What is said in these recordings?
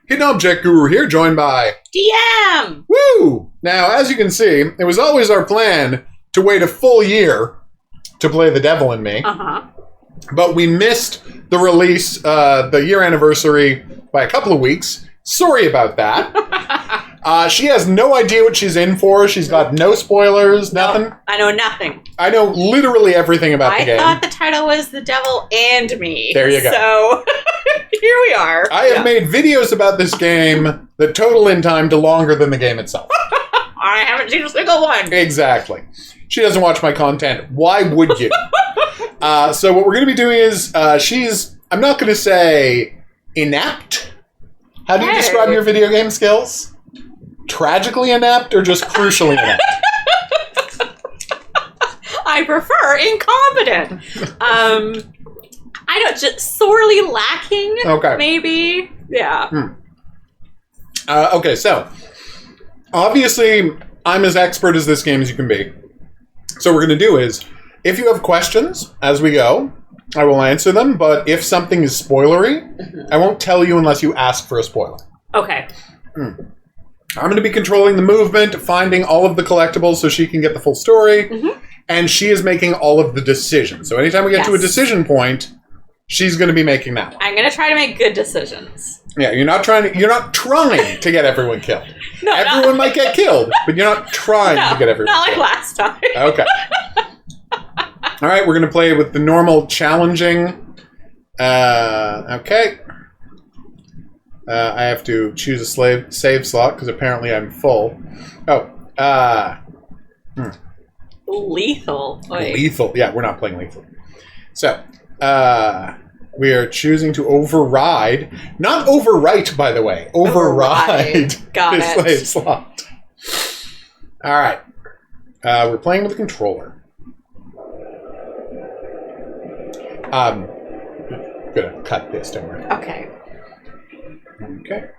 Hidden Object Guru here, joined by... DM! Woo! Now, as you can see, it was always our plan to wait a full year to play The Devil in Me. Uh-huh. But we missed the release, the year anniversary, by a couple of weeks. Sorry about that. She has no idea what she's in for. She's got no spoilers, nothing. No, I know nothing. I know literally everything about the game. I thought the title was The Devil and Me. There you go. So, here we are. I have made videos about this game that total in time to longer than the game itself. I haven't seen a single one. Exactly. She doesn't watch my content. Why would you? So what we're going to be doing is, I'm not going to say inept. How do you describe your video game skills? Tragically inept or just crucially inept? I prefer incompetent. I don't, just sorely lacking. Okay. Maybe. Yeah. Okay, so obviously I'm as expert as this game as you can be. So what we're going to do is, if you have questions as we go, I will answer them, but if something is spoilery, I won't tell you unless you ask for a spoiler. Okay. I'm going to be controlling the movement, finding all of the collectibles so she can get the full story, and she is making all of the decisions. So anytime we get to a decision point, she's going to be making that one. I'm going to try to make good decisions. Yeah, you're not trying to get everyone killed. No, everyone might get killed, but you're not trying to get everyone not killed. like last time. Okay. All right, we're going to play with the normal challenging. Okay. I have to choose a save slot because apparently I'm full. Oh. Lethal. Wait. Lethal. Yeah, we're not playing lethal. So, we are choosing to override. Not overwrite, by the way. Override. Got this it. save slot. All right. We're playing with a controller. I'm gonna cut this, don't worry. Okay. Okay.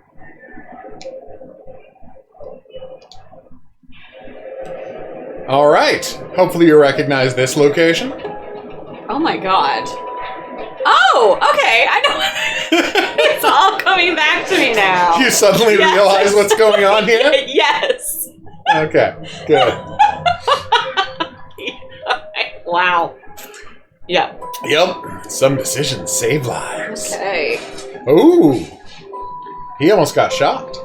All right. Hopefully you recognize this location. Oh my god. Oh, okay. I know. It's all coming back to me now. You suddenly realize what's going on here? Yes. Okay, good. Wow. Yeah. Yep. Some decisions save lives. Okay. Ooh. He almost got shot.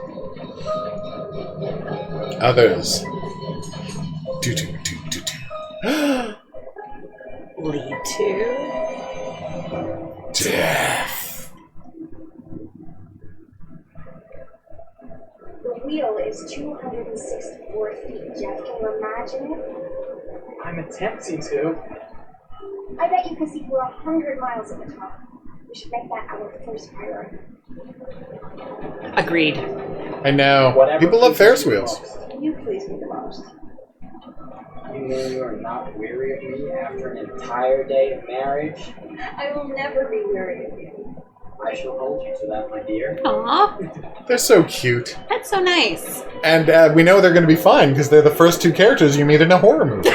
Others. Lead to death. The wheel is 264 feet, Jeff. Can you imagine it? I'm attempting to. I bet you can see for 100 miles at the top. We should make that our first priority. agreed. I know. Whatever People love pleases Ferris you wheels. most. You please me the most. You mean you are not weary of me after an entire day of marriage? I will never be weary of you. I shall hold you to that, my dear. Aw, They're so cute. that's so nice. And we know they're going to be fine because they're the first two characters you meet in a horror movie.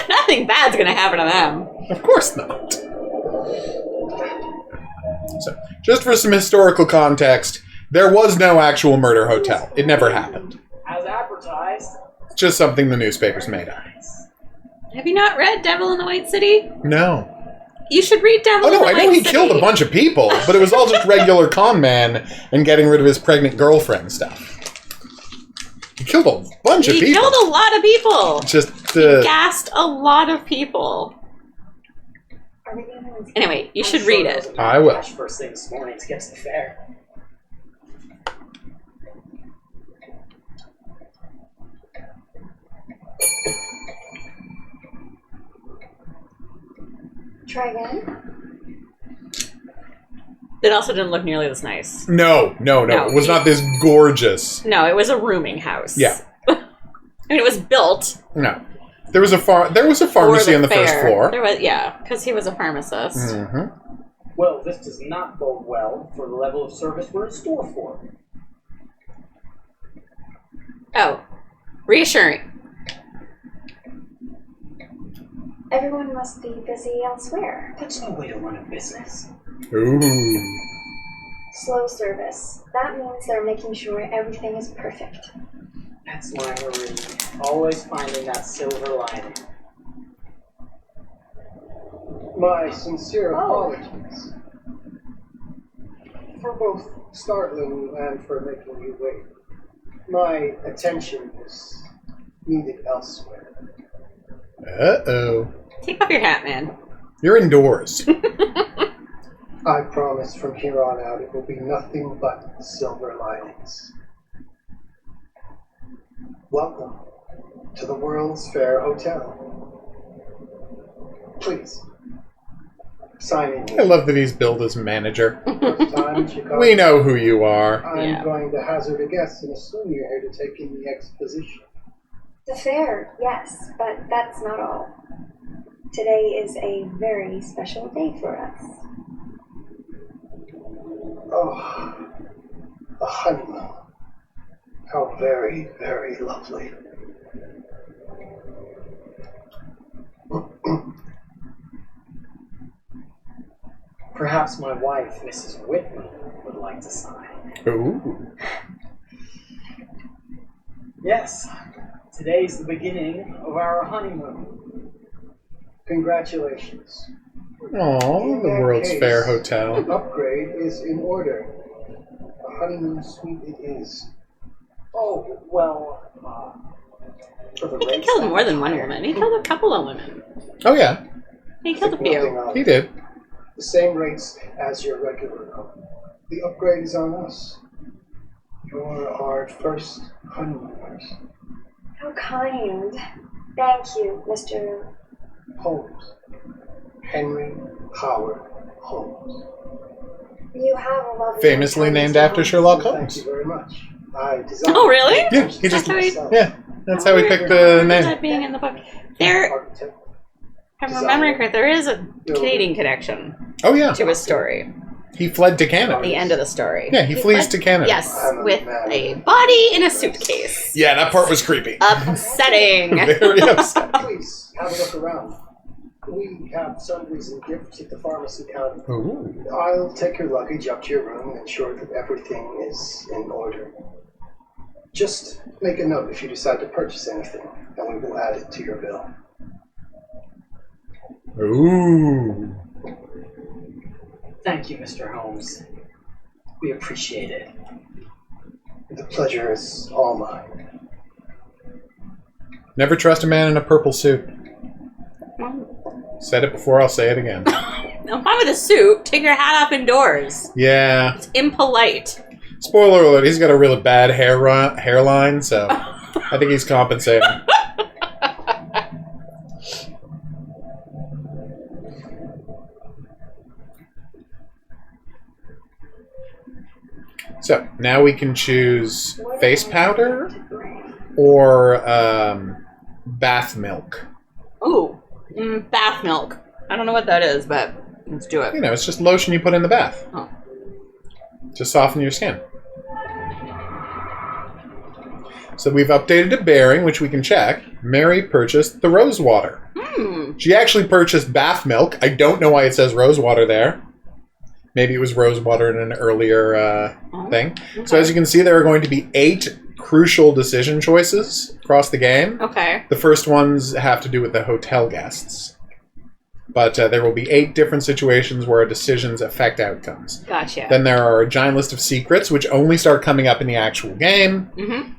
Nothing bad's gonna happen to them. Of course not. So, just for some historical context, there was no actual murder hotel. It never happened. As advertised. It's just something the newspapers made up. Have you not read Devil in the White City? No. You should read Devil Oh in the no, I White know he City. killed a bunch of people, but it was all just regular con man and getting rid of his pregnant girlfriend stuff. He killed a bunch of He people. killed a lot of people. Just Gassed a lot of people. Anyway, you should read it. I will. First thing this morning to get to the fair. Try again. It also didn't look nearly this nice. No. It was not this gorgeous. No, it was a rooming house. Yeah. I mean, it was built. No. There was a pharmacy on the first floor. There was, yeah, because he was a pharmacist. Mm-hmm. Well, this does not bode well for the level of service we're in store for. Oh, reassuring. Everyone must be busy elsewhere. That's no way to run a business. Ooh. Slow service. That means they're making sure everything is perfect. That's my Marie. Always finding that silver lining. My sincere Oh. apologies for both startling and for making you wait. My attention is needed elsewhere. Uh-oh. Take off your hat, man. You're indoors. I promise from here on out it will be nothing but silver linings. Welcome to the World's Fair Hotel. Please, sign in. I love that he's billed as manager. First time in Chicago. We know who you are. I'm Yeah. going to hazard a guess and assume you're here to take in the exposition. The fair, yes, but that's not all. Today is a very special day for us. Oh, a honeymoon. How very, very lovely. Perhaps my wife, Mrs. Whitman, would like to sign. Ooh. Yes, today's the beginning of our honeymoon. Congratulations. Aw, the World's Fair Hotel. Upgrade is in order. A honeymoon suite it is. Oh, well, for the He race. killed more than one woman. He killed a couple of women. Oh, yeah. He killed a One thing few. on He it. did. The same rates as your regular couple. The upgrade is on us. You're our first honeymooners. How kind. Thank you, Mr. Holmes. Henry Howard Holmes. You have a lovely Famously hotel, named Mr. after Holmes. Sherlock Thank Holmes. you very much. I designed Oh, really? Yeah, he just... myself. Yeah, that's how we picked the That name. being in the book. There, Architect. if I'm remembering correct, there is a Canadian connection Oh, yeah. to his story. He fled to At Canada. the end of the story. Yeah, he flees fled- to Canada. Yes, with a body in a suitcase. Yeah, that part was creepy. Upsetting. Very upset. Please have a look around. We have sundries and gifts at the pharmacy counter. Ooh. I'll take your luggage up to your room and ensure that everything is in order. Just make a note if you decide to purchase anything, and we will add it to your bill. Ooh. Thank you, Mr. Holmes. We appreciate it. The pleasure is all mine. Never trust a man in a purple suit. Said it before, I'll say it again. I'm fine with a suit. Take your hat off indoors. Yeah. It's impolite. Spoiler alert, he's got a really bad hairline, so I think he's compensating. So, now we can choose face powder or bath milk. Ooh, bath milk. I don't know what that is, but let's do it. You know, it's just lotion you put in the bath. Oh. To soften your skin. So we've updated a bearing, which we can check. Mary purchased the rose water. She actually purchased bath milk. I don't know why it says rose water there. Maybe it was rose water in an earlier thing. Okay. So as you can see, there are going to be 8 crucial decision choices across the game. Okay. The first ones have to do with the hotel guests. But there will be 8 different situations where decisions affect outcomes. Gotcha. Then there are a giant list of secrets, which only start coming up in the actual game. Mm-hmm.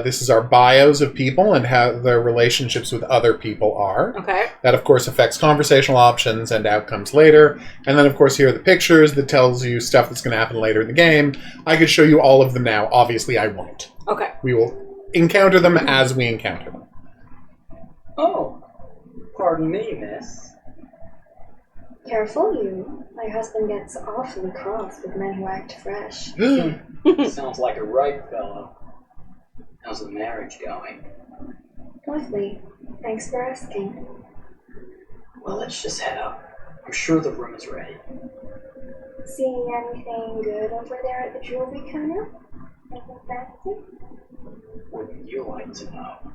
This is our bios of people and how their relationships with other people are. Okay. That, of course, affects conversational options and outcomes later. And then, of course, here are the pictures that tells you stuff that's going to happen later in the game. I could show you all of them now. Obviously, I won't. Okay. We will encounter them as we encounter them. Oh, pardon me, miss. Careful, you. My husband gets awfully cross with men who act fresh. Sounds like a right fellow. How's the marriage going? Lovely. Thanks for asking. Well, let's just head up. I'm sure the room is ready. See anything good over there at the jewelry counter? Anything fancy? Wouldn't you like to know?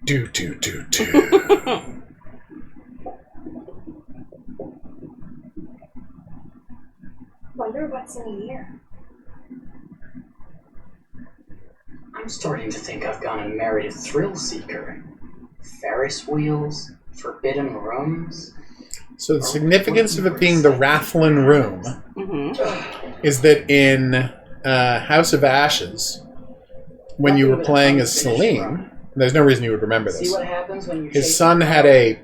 Do. Wonder what's in here. I'm starting to think I've gone and married a thrill seeker. Ferris wheels, forbidden rooms. So the significance of it being the Rathlin room is that in House of Ashes, when you were playing as Celine, there's no reason you would remember See this. what happens when you His shake son the had bell? a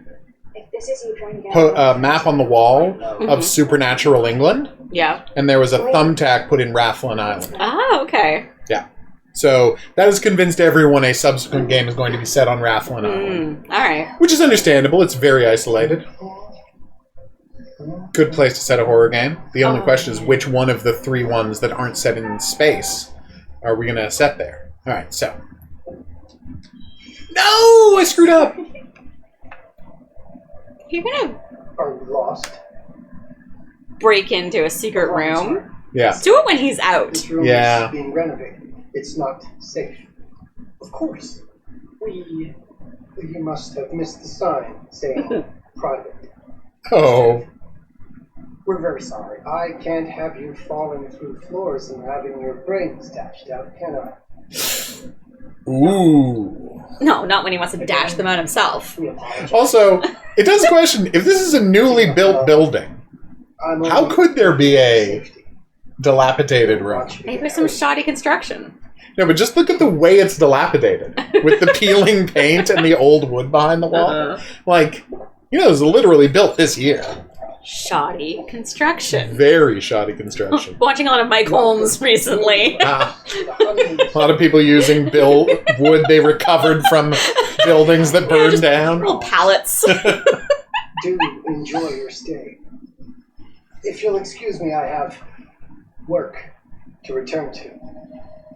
If this is you trying to get map on the wall of supernatural England, Yeah. and there was a thumbtack put in Rathlin Island. Oh, okay. Yeah. So that has convinced everyone a subsequent game is going to be set on Rathlin Island. All right. Which is understandable. It's very isolated. Good place to set a horror game. The only question is which one of the 3 ones that aren't set in space are we going to set there? All right, so. No! I screwed up! You're gonna Are we lost? break into a secret room. Yeah. Do it when he's out. This room Yeah. is being renovated. It's not safe. Of course. You must have missed the sign saying private. Oh. We're very sorry. I can't have you falling through floors and having your brains dashed out, can I? Ooh. No, not when he wants to dash them out himself. We apologize. Also, it does question, if this is a newly built building, I'm how only could there be a safety. dilapidated room? Maybe there's some shoddy construction. No, but just look at the way it's dilapidated. With the peeling paint and the old wood behind the wall. Like, it was literally built this year. Shoddy construction. Very shoddy construction. Watching a lot of Mike Holmes recently. A lot of people using wood they recovered from buildings that burned down. Little pallets. Do enjoy your stay. If you'll excuse me, I have work to return to.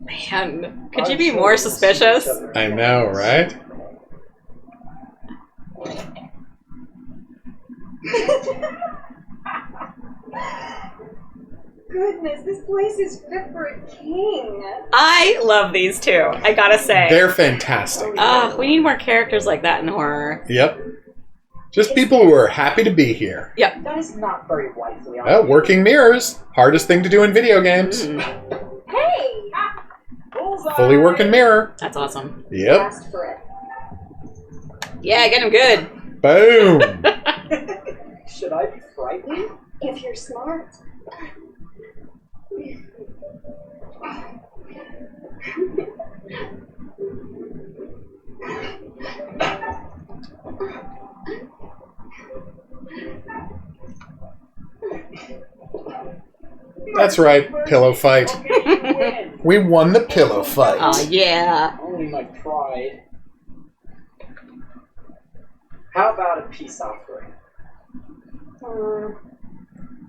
Man, could you I'm be sure more we'll see each suspicious? other I again. know, right? Goodness, this place is fit for a king. I love these two, I gotta say. They're fantastic. We need more characters like that in horror. Yep. Just people who are happy to be here. Yep. That is not very wifely. Oh, working mirrors. Hardest thing to do in video games. Hey! Fully working mirror. That's awesome. Yep. Asked for it. Yeah, get him good. Boom. Should I be frightened? If you're smart. That's right. Pillow fight. Win. We won the pillow fight. Oh, yeah. Only my pride. How about a peace offering?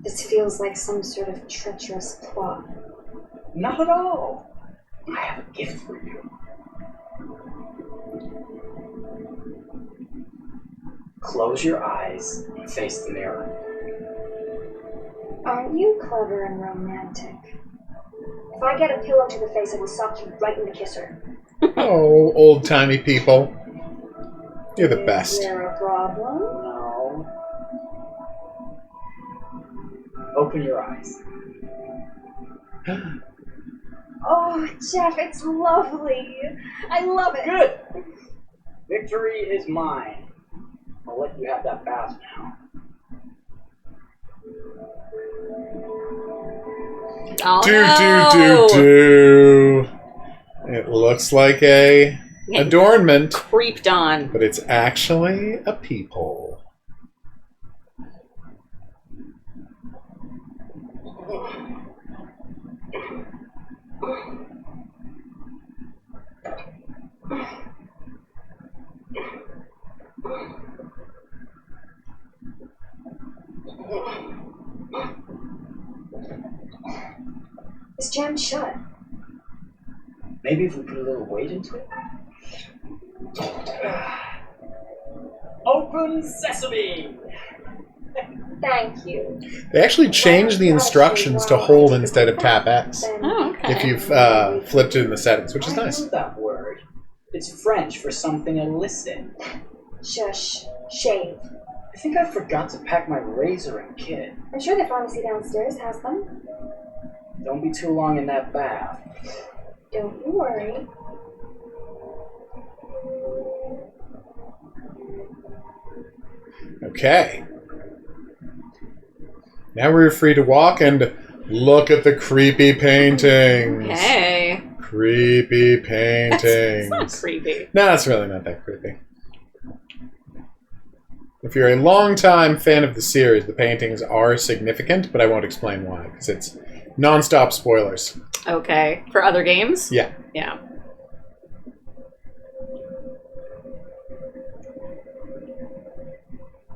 This feels like some sort of treacherous plot. Not at all. I have a gift for you. Close your eyes and face the mirror. Aren't you clever and romantic? If I get a pillow to the face, I will sock you right in the kisser. Oh, old-timey people. You're the Is best. there a problem? No. Open your eyes. Oh, Jeff, it's lovely. I love it. Good. Victory is mine. I'll let you have that bath now. Oh, Do. It looks like a adornment, Creeped on. but it's actually a peephole. It's jammed shut. Maybe if we put a little weight into it. Open sesame! Thank you. They actually changed the instructions to hold instead of tap X Oh, okay. if you've flipped it in the settings, which is I nice. knew that word. It's French for something illicit. Shush. Shave. I think I forgot to pack my razor and kit. I'm sure the pharmacy downstairs has them. Don't be too long in that bath. Don't you worry. Okay. Now we're free to walk and look at the creepy paintings. Hey. Creepy paintings. It's not creepy. No, it's really not that creepy. If you're a long-time fan of the series, the paintings are significant, but I won't explain why, because it's non-stop spoilers. Okay. For other games? Yeah. Yeah.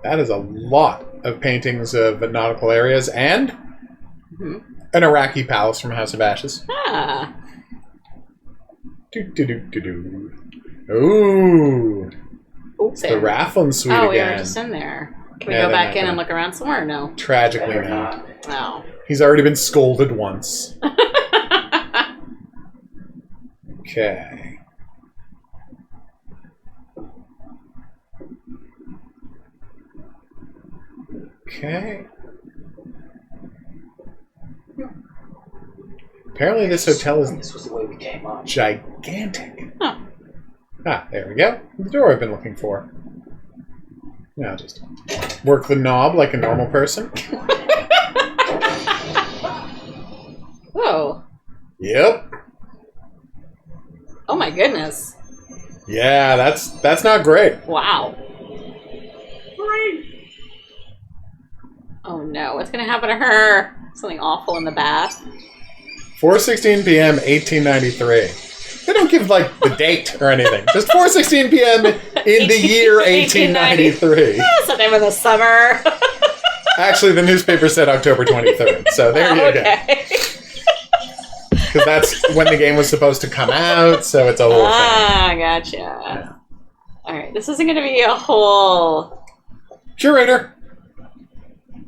That is a lot of paintings of nautical areas and an Iraqi palace from House of Ashes. Ah. Do-do-do-do-do. Ooh. Oops. The Rafflin suite we again. were just in there. Can we Yeah, go they're back not in and gonna- look around somewhere or no? Tragically Better not. not. No. He's already been scolded once. Okay. Okay. Apparently this hotel is This was the way we came up. gigantic. Huh. Ah, there we go. The door I've been looking for. Now just work the knob like a normal person. Whoa. Yep. Oh my goodness. Yeah, that's not great. Wow. Oh no, what's gonna happen to her? Something awful in the bath. 4:16 p.m. 1893. They don't give like the date or anything. Just 4:16 p.m. in the year 1893. Sometime in the summer. Actually, the newspaper said October 23rd. So there you go. Okay. Because that's when the game was supposed to come out. So it's a whole thing. Ah, gotcha. Alright, this isn't gonna be a whole... Curator.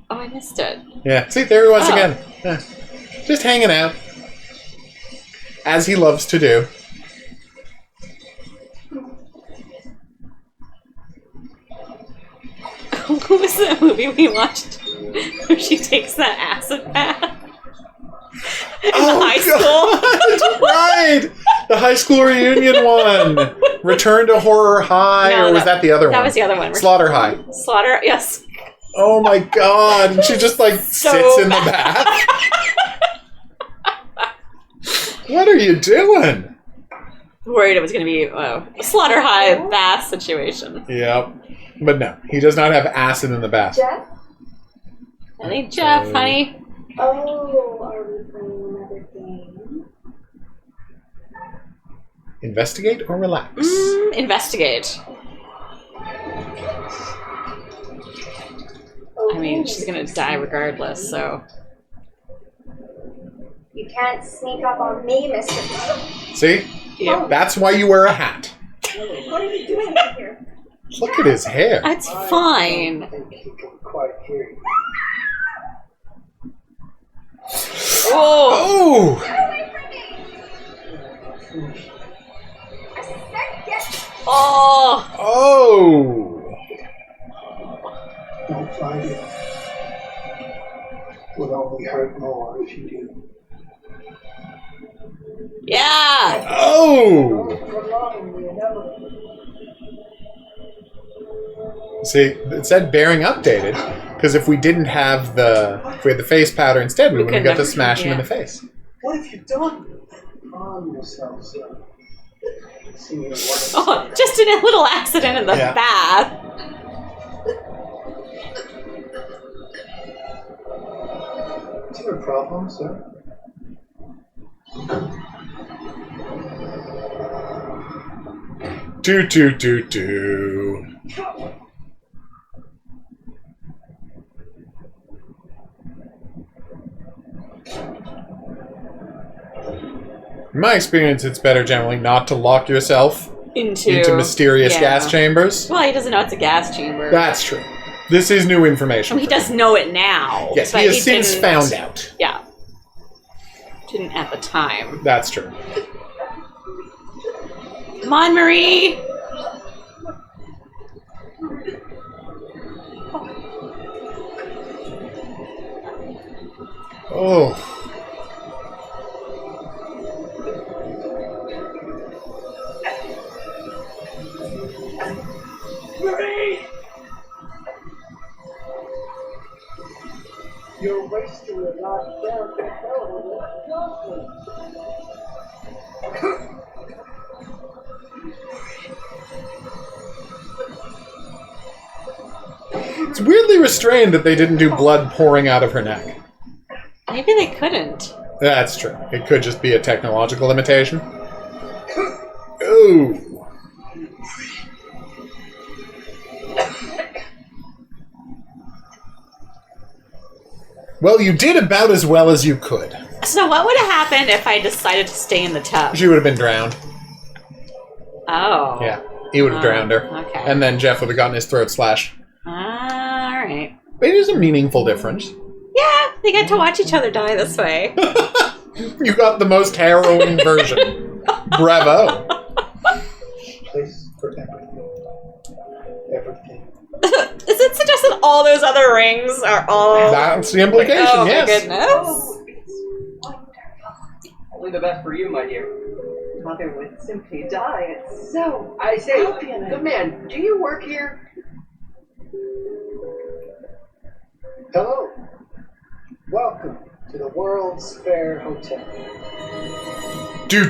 Oh, I missed it. Yeah. See, there he was Oh. again. Yeah. Just hanging out. As he loves to do. What was that movie we watched where she takes that acid bath? In the high school? Right! The high school reunion one. Return to Horror High, No, or was that the other one? That was the other one. Slaughter High. Slaughter, yes. Oh my god. And she just like So sits in the bath. What are you doing? Worried it was going to be a Slaughter High bath situation. Yep. But no, he does not have acid in the bath. Jeff? I think Jeff, honey. Oh, are we playing another game? Investigate or relax? Investigate. I mean, she's going to die regardless, so... You can't sneak up on me, Mr. See? Yep. That's why you wear a hat. What are you doing here? Look at his hair. That's fine. I think he can quite hear you. Oh! Oh! Get away from me! I said get... Oh! Oh! Don't find it. Will only hurt more if you do. Yeah! Oh! See, it said bearing updated, because if we didn't have if we had the face powder instead, we wouldn't have got to couldn't- smash him in yeah. the face. What have you done? Calm yourself, sir. See me once. Oh, just in a little accident in the Yeah. bath. Is there a problem, sir? Do. In my experience, it's better generally not to lock yourself into mysterious yeah. gas chambers. Well, he doesn't know it's a gas chamber. That's true. This is new information. Oh, he does know it now. Yes, but he has since didn't- found out. Yeah. Didn't at the time. That's true. Come Come on, Marie. Oh. Marie! You're wasting a lot of down to hell. It's weirdly restrained that they didn't do blood pouring out of her neck. Maybe they couldn't. That's true. It could just be a technological limitation. Ooh. Well, you did about as well as you could. So what would have happened if I decided to stay in the tub? She would have been drowned. Oh. Yeah, he would have drowned her. Okay. And then Jeff would have gotten his throat slashed. Alright. But it is a meaningful difference. Yeah, they get to watch each other die this way. You got the most harrowing version. Bravo. Place for everything. Everything. Is it suggested all those other rings are all... That's the implication, oh yes. my goodness. Only the best for you, my dear. Mother would simply die. It's so... I say, Opulent. good man, do you work here? Hello. Welcome to the World's Fair Hotel. Do.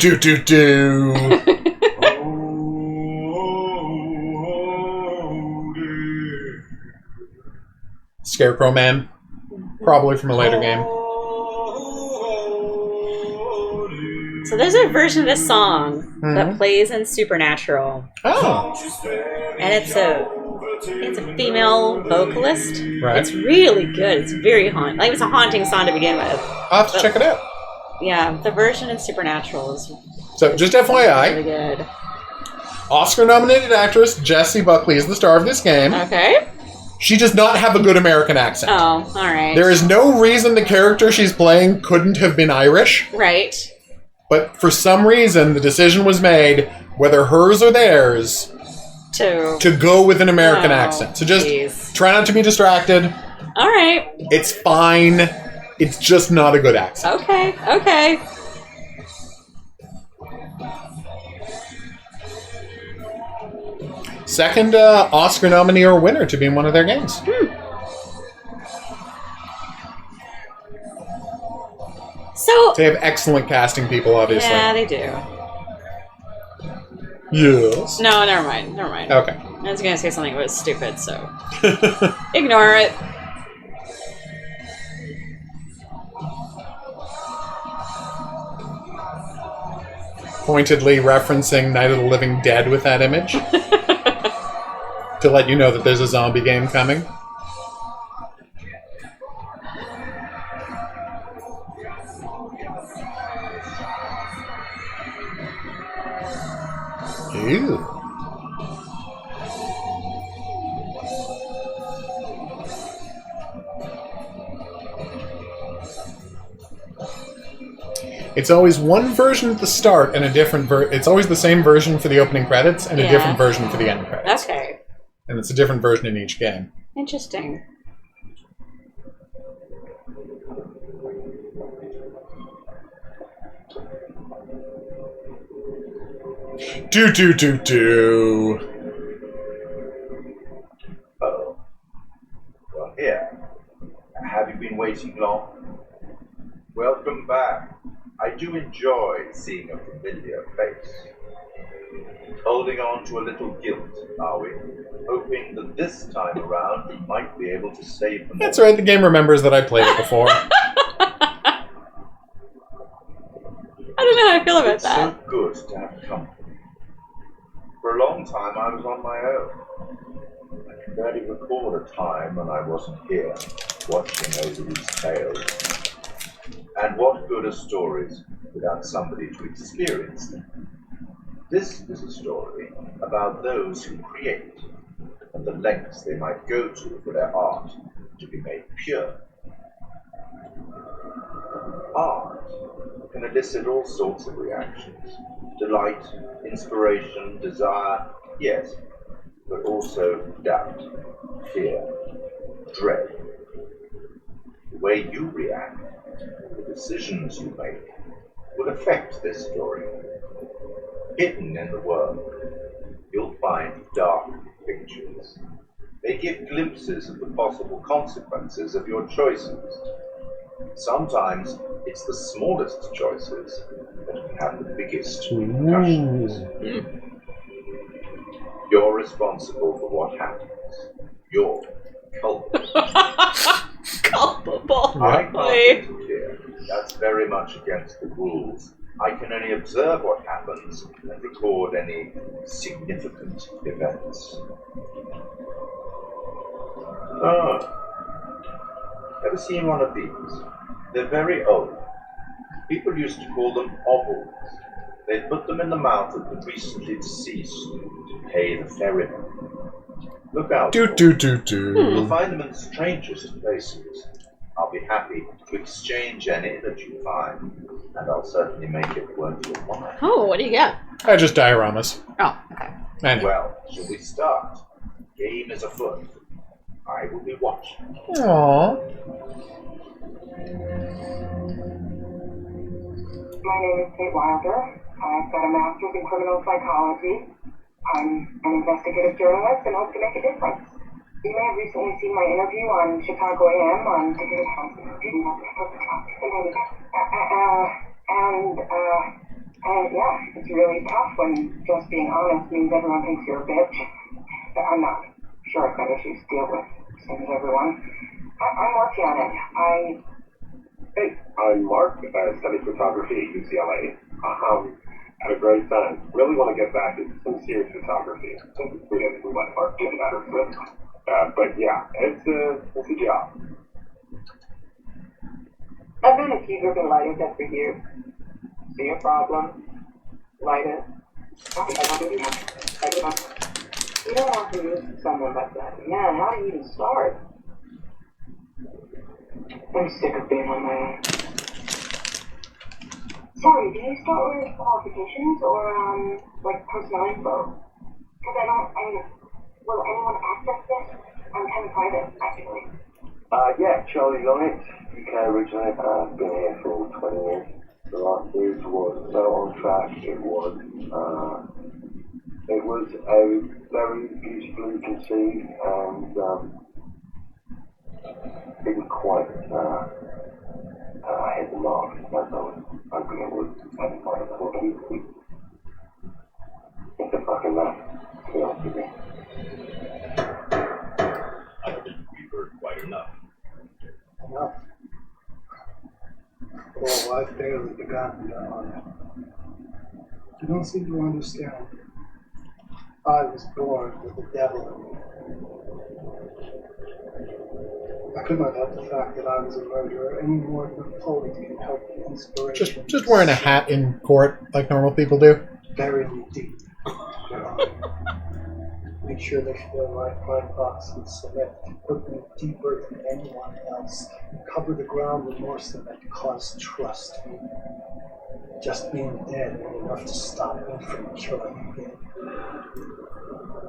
Scarecrow Man. Probably from a later game. So there's a version of this song that plays in Supernatural. Oh. And it's a female vocalist. Right. It's really good. It's very haunting. Like, it's a haunting song to begin with. I'll have to check it out. Yeah, the version in Supernatural is So, just really FYI, good. Oscar-nominated actress Jessie Buckley is the star of this game. Okay. She does not have a good American accent. Oh, alright. There is no reason the character she's playing couldn't have been Irish, Right. but for some reason the decision was made, whether hers or theirs, to go with an American accent. So just try not to be distracted. Alright. It's fine. It's just not a good accent. Okay. Second Oscar nominee or winner to be in one of their games. So... They have excellent casting people, obviously. Yeah, they do. Yes. No, never mind. Okay. I was going to say something that was stupid, so... Ignore it. Pointedly referencing Night of the Living Dead with that image. To let you know that there's a zombie game coming. Ew. It's always one version at the start and a different it's always the same version for the opening credits and a different version for the end credits. Okay. And it's a different version in each game. Interesting. Do. Oh. Well, here. Have you been waiting long? Welcome back. I do enjoy seeing a familiar face. Holding on to a little guilt, are we? Hoping that this time around we might be able to save them. That's right, the game remembers that I played it before. I don't know how I feel about It's that. so good to have company. For a long time I was on my own. I can barely recall a time when I wasn't here, watching over these tales. And what good are stories without somebody to experience them? This is a story about those who create, and the lengths they might go to for their art to be made pure. Art can elicit all sorts of reactions. Delight, inspiration, desire, yes, but also doubt, fear, dread. The way you react, the decisions you make, will affect this story. Hidden in the work, you'll find dark pictures. They give glimpses of the possible consequences of your choices. Sometimes it's the smallest choices that can have the biggest repercussions. You're responsible for what happens. You're culpable. Culpable. I can't interfere. That's very much against the rules. I can only observe what happens and record any significant events. Ever seen one of these? They're very old. People used to call them ovals. They'd put them in the mouth of the recently deceased to pay the ferryman. Look out. You'll find them in the strangest places. I'll be happy to exchange any that you find, and I'll certainly make it worth your while. Oh, what do you get? Just dioramas. Oh, okay. And Well, shall we start? Game is afoot. I will be watching. aww. My name is Kate Wilder. I've got a master's in criminal psychology. I'm an investigative journalist and hope to make a difference. You may have recently seen my interview on Chicago AM on and yeah, it's really tough when just being honest means everyone thinks you're a bitch. I'm not sure I've got issues to deal with, same as everyone. I'm working on it. Hey, I'm Mark. I study photography at UCLA. Had a great time. Really want to get back into some serious photography. Since it's weird if we let Mark get it out of it. But yeah, it's a job. I've been accused of lighting that for you. See a problem? Light it. You don't want to use someone like that. Man, how do you even start? I'm sick of being on my own. Sorry, do you start with qualifications or, like personal info? Because will anyone access this? I'm kind of private, actually. Yeah, Charlie Lloyd, UK originally. I've been here for 20 years. The last series was so on track. It was a very beautifully conceived and didn't quite hit the mark as I was hoping it would. It's a fucking mess, to be honest with you. I think we've heard quite enough. Enough. Oh, I've barely begun, Your Honor. You don't seem to understand. I was born with the devil in me. I could not help the fact that I was a murderer any more than a poet can help the inspiration. Just wearing a hat in court like normal people do. Bury me deep, Your Honor. Make sure they fill my pine box with cement, put me deeper than anyone else, and cover the ground with more cement, cause trust me. Just being dead ain't enough to stop me from killing again.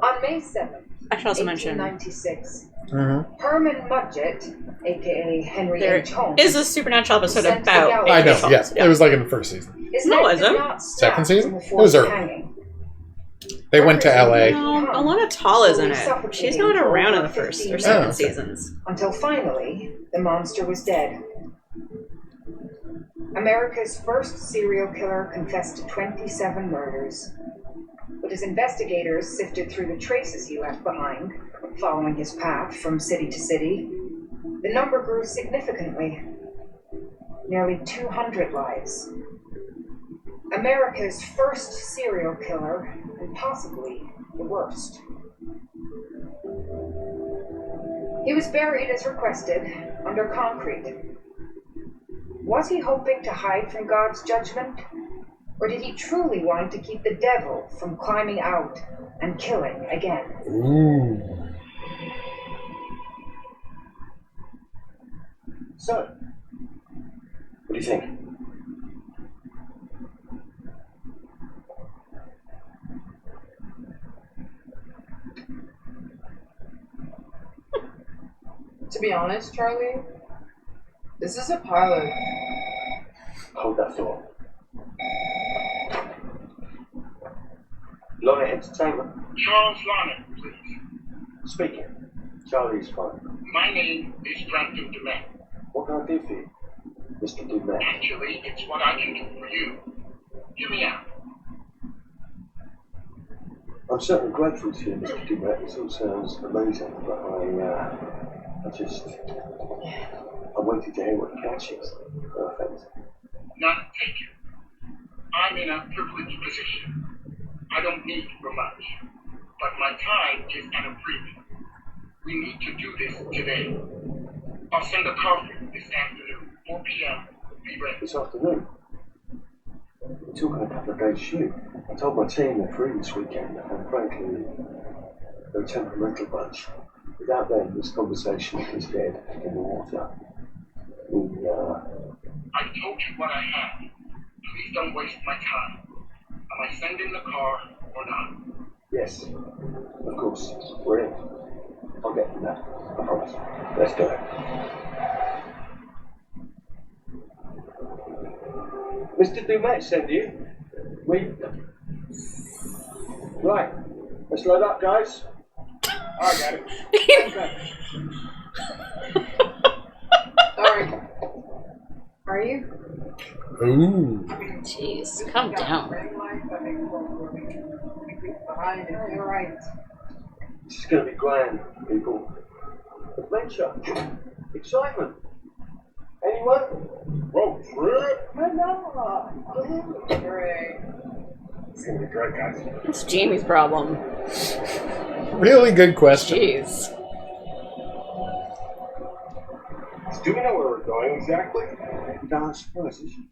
On May 7th, I should also mention 1896, Mm-hmm. Herman Mudgett, aka Henry there H. Holmes, is a supernatural episode sent about. the I know, H.H. yeah. Holmes, It was like in the first season. His No, neck is did it? not Second snap season? from the It was force of early. hanging. They went to LA. No, Alana Tall is in it. She's not around in the first or second seasons. Until finally, the monster was dead. America's first serial killer confessed to 27 murders. But as investigators sifted through the traces he left behind, following his path from city to city, the number grew significantly. Nearly 200 lives. America's first serial killer, and possibly the worst. He was buried as requested, under concrete. Was he hoping to hide from God's judgment? Or did he truly want to keep the devil from climbing out and killing again? Ooh. So, what do you think? To be honest, Charlie, this is a pilot. Hold that thought. Lonnet Entertainment. Charles Lonnet, please. Speaking. Charlie's fine. My name is Franklin Dumet. What can I do for you, Mr. Dumet? Actually, it's what I can do for you. Hear me out. I'm certainly grateful to you, Mr. Dumet. This all sounds amazing, but I'm waiting to hear what the catch is. No offense. None taken. I'm in a privileged position. I don't need for much, but my time is at a premium. We need to do this today. I'll send a car for you this afternoon, 4 p.m. Be ready. This afternoon? We're talking a couple of days shoot. I told my team they're free this weekend, and frankly, they're a temperamental bunch. Without them, this conversation is dead in the water. I've told you what I have. Please don't waste my time. Am I sending the car or not? Yes, of course. We're in. I'll get from that. I promise. Let's do it. Mr. Dumet sent you. Right. Let's load up, guys. I got it. Sorry. Are you? Ooh. Jeez, calm down. You're right. This is going to be grand, people. Adventure. Excitement. Anyone? Road trip? Hooray. It's going to be great, guys. It's Jamie's problem. Really good question. Jeez. Do we know where we're going exactly?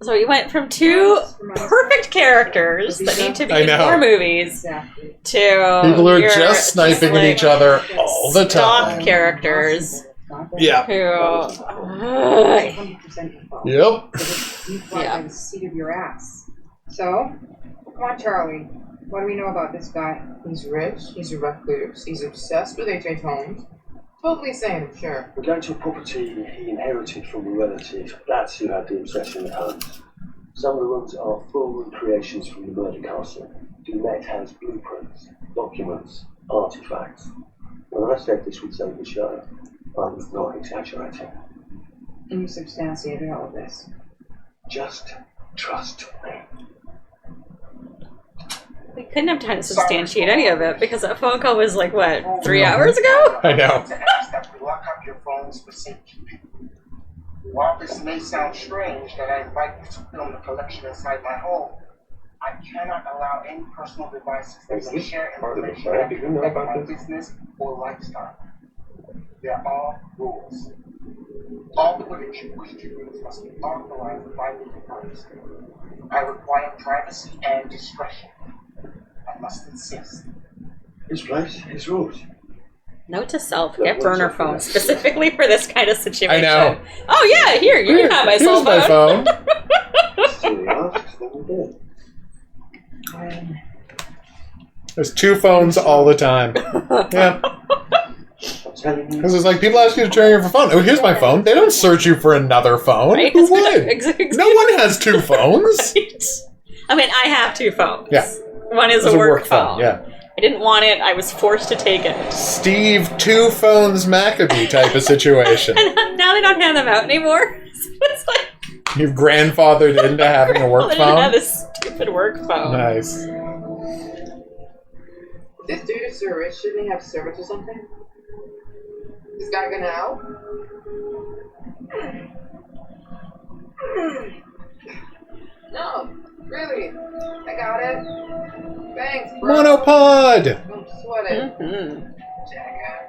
So we went from two perfect characters that need to be in more movies to people who are just sniping at each other all the stock time. characters. Yeah. Yep. You fly by the seat of your ass. So, come on, Charlie. What do we know about this guy? He's rich, he's a recluse, he's obsessed with H.H. Holmes. Totally sane, sure. We're going to a property he inherited from a relative. That's who had the obsession with Holmes. Some of the rooms are full recreations from the murder castle. Dumet has blueprints, documents, artifacts. When I said this would save the show, I was not exaggerating. And you substantiated all of this. Just trust me. We couldn't have time to substantiate any of it because that phone call was like, what, 3 hours ago? I know. To ask that we lock up your phones for safekeeping. While this may sound strange that I invite you to film the collection inside my home, I cannot allow any personal devices that may share information about my business or lifestyle. They're all rules. All footage you wish to use must be authorized by me first. I require privacy and discretion. I must insist. His place, his rules. Note to self, get burner phones specifically for this kind of situation. I know. Oh yeah, here, you can have my cell Here's phone. my phone. So he asks, then we do. There's two phones all the time. Yeah. Because it's like people ask you to turn your phone. Oh, here's my phone. They don't search you for another phone. Right? Who would? Exactly. No one has two phones. Right. I mean, I have two phones. Yeah. One is It's a work phone. Yeah. I didn't want it. I was forced to take it. Steve two phones Maccabee type of situation. And now they don't hand them out anymore. It's like You've grandfathered into having a work they didn't have phone. this stupid work phone. Nice. This dude is so rich, shouldn't he have servants or something? This guy gonna help? No, really. I got it. Thanks, bro. Monopod. Don't sweat it. Mm-hmm. Jackass.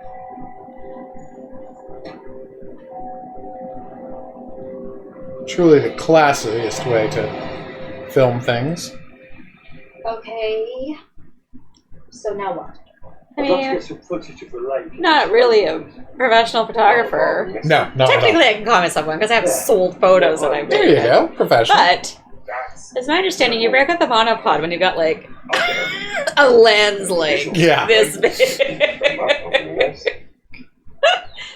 Truly the classiest way to film things. Okay. So now what? I'd like to get some footage of the lake. Not really a professional photographer. No, not at all. Technically, I can call myself one because I have sold photos that I've There you go, professional. But it's my understanding you break up the monopod when you've got like a lens like Yeah. this big.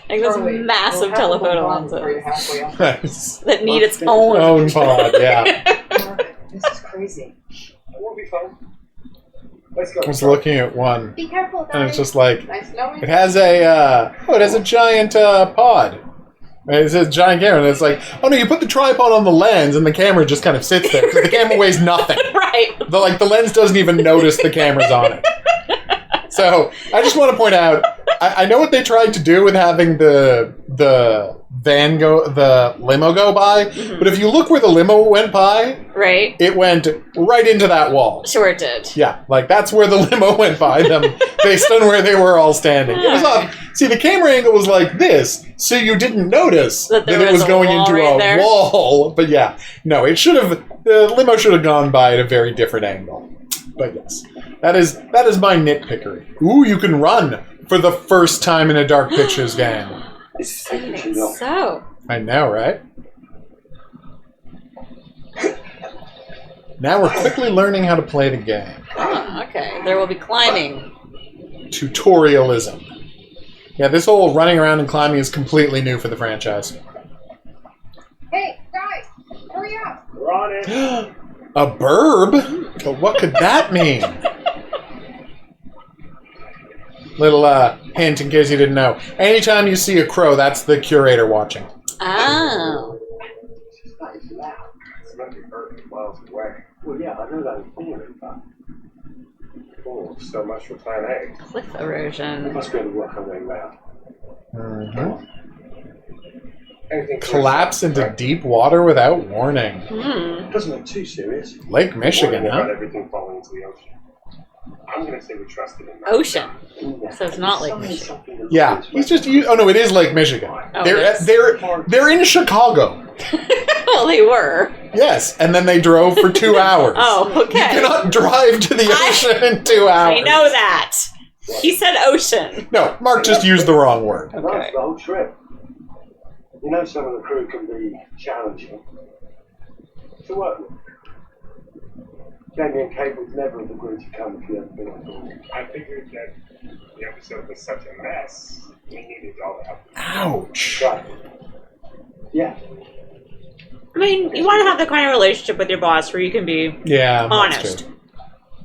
Like those Charlie, massive we'll have telephoto one before lenses you're halfway up. Nice. that need its own pod, yeah. Mark, this is crazy. We'll be fine. Let's go. I was looking at one, Be careful, and guys. it's just like, Nice knowing it has a giant pod. It's a giant camera, and it's like, oh no, you put the tripod on the lens, and the camera just kind of sits there, because the camera weighs nothing. Right. The lens doesn't even notice the camera's on it. So, I just want to point out, I know what they tried to do with having the limo go by, but if you look where the limo went by, Right. it went right into that wall. Sure it did. Yeah, like that's where the limo went by them, based on where they were all standing. It was off. See, the camera angle was like this, so you didn't notice That there it was was a going wall into right a there? wall. But yeah, no, the limo should have gone by at a very different angle. But yes, that is my nitpickery. Ooh, you can run for the first time in a Dark Pictures game. So. I know, right? Now we're quickly learning how to play the game. Oh, okay. There will be climbing. Tutorialism. Yeah, this whole running around and climbing is completely new for the franchise. Hey, guys, hurry up! We're on it. A burb? But what could that mean? Little hint in case you didn't know. Anytime you see a crow, that's the curator watching. Oh. It's not as loud. It's meant to be heard miles away. Well, yeah, I know that in theory, but... Oh, so much for plan A. Cliff erosion. We must be able to work our way around. Mm-hmm. Anything Collapse into deep water without warning. Doesn't look too serious. Lake Michigan, Worrying about huh? everything falling into the ocean. I'm going to say we trusted him. Ocean. So it's not Lake Michigan. Yeah, he's just... Oh, no, it is Lake Michigan. Oh, They're in Chicago. Well, they were. Yes, and then they drove for 2 hours. Oh, okay. You cannot drive to the ocean in 2 hours. I know that. He said ocean. No, Mark just used the wrong word. That's the whole trip. You know some of the crew can be challenging. To work with. Jamie and Kate would never have agreed to come if you hadn't been on board. I figured that the episode was such a mess, we needed all the help. Ouch. Right. Yeah. I mean, you want to have the kind of relationship with your boss where you can be Yeah, honest that's true.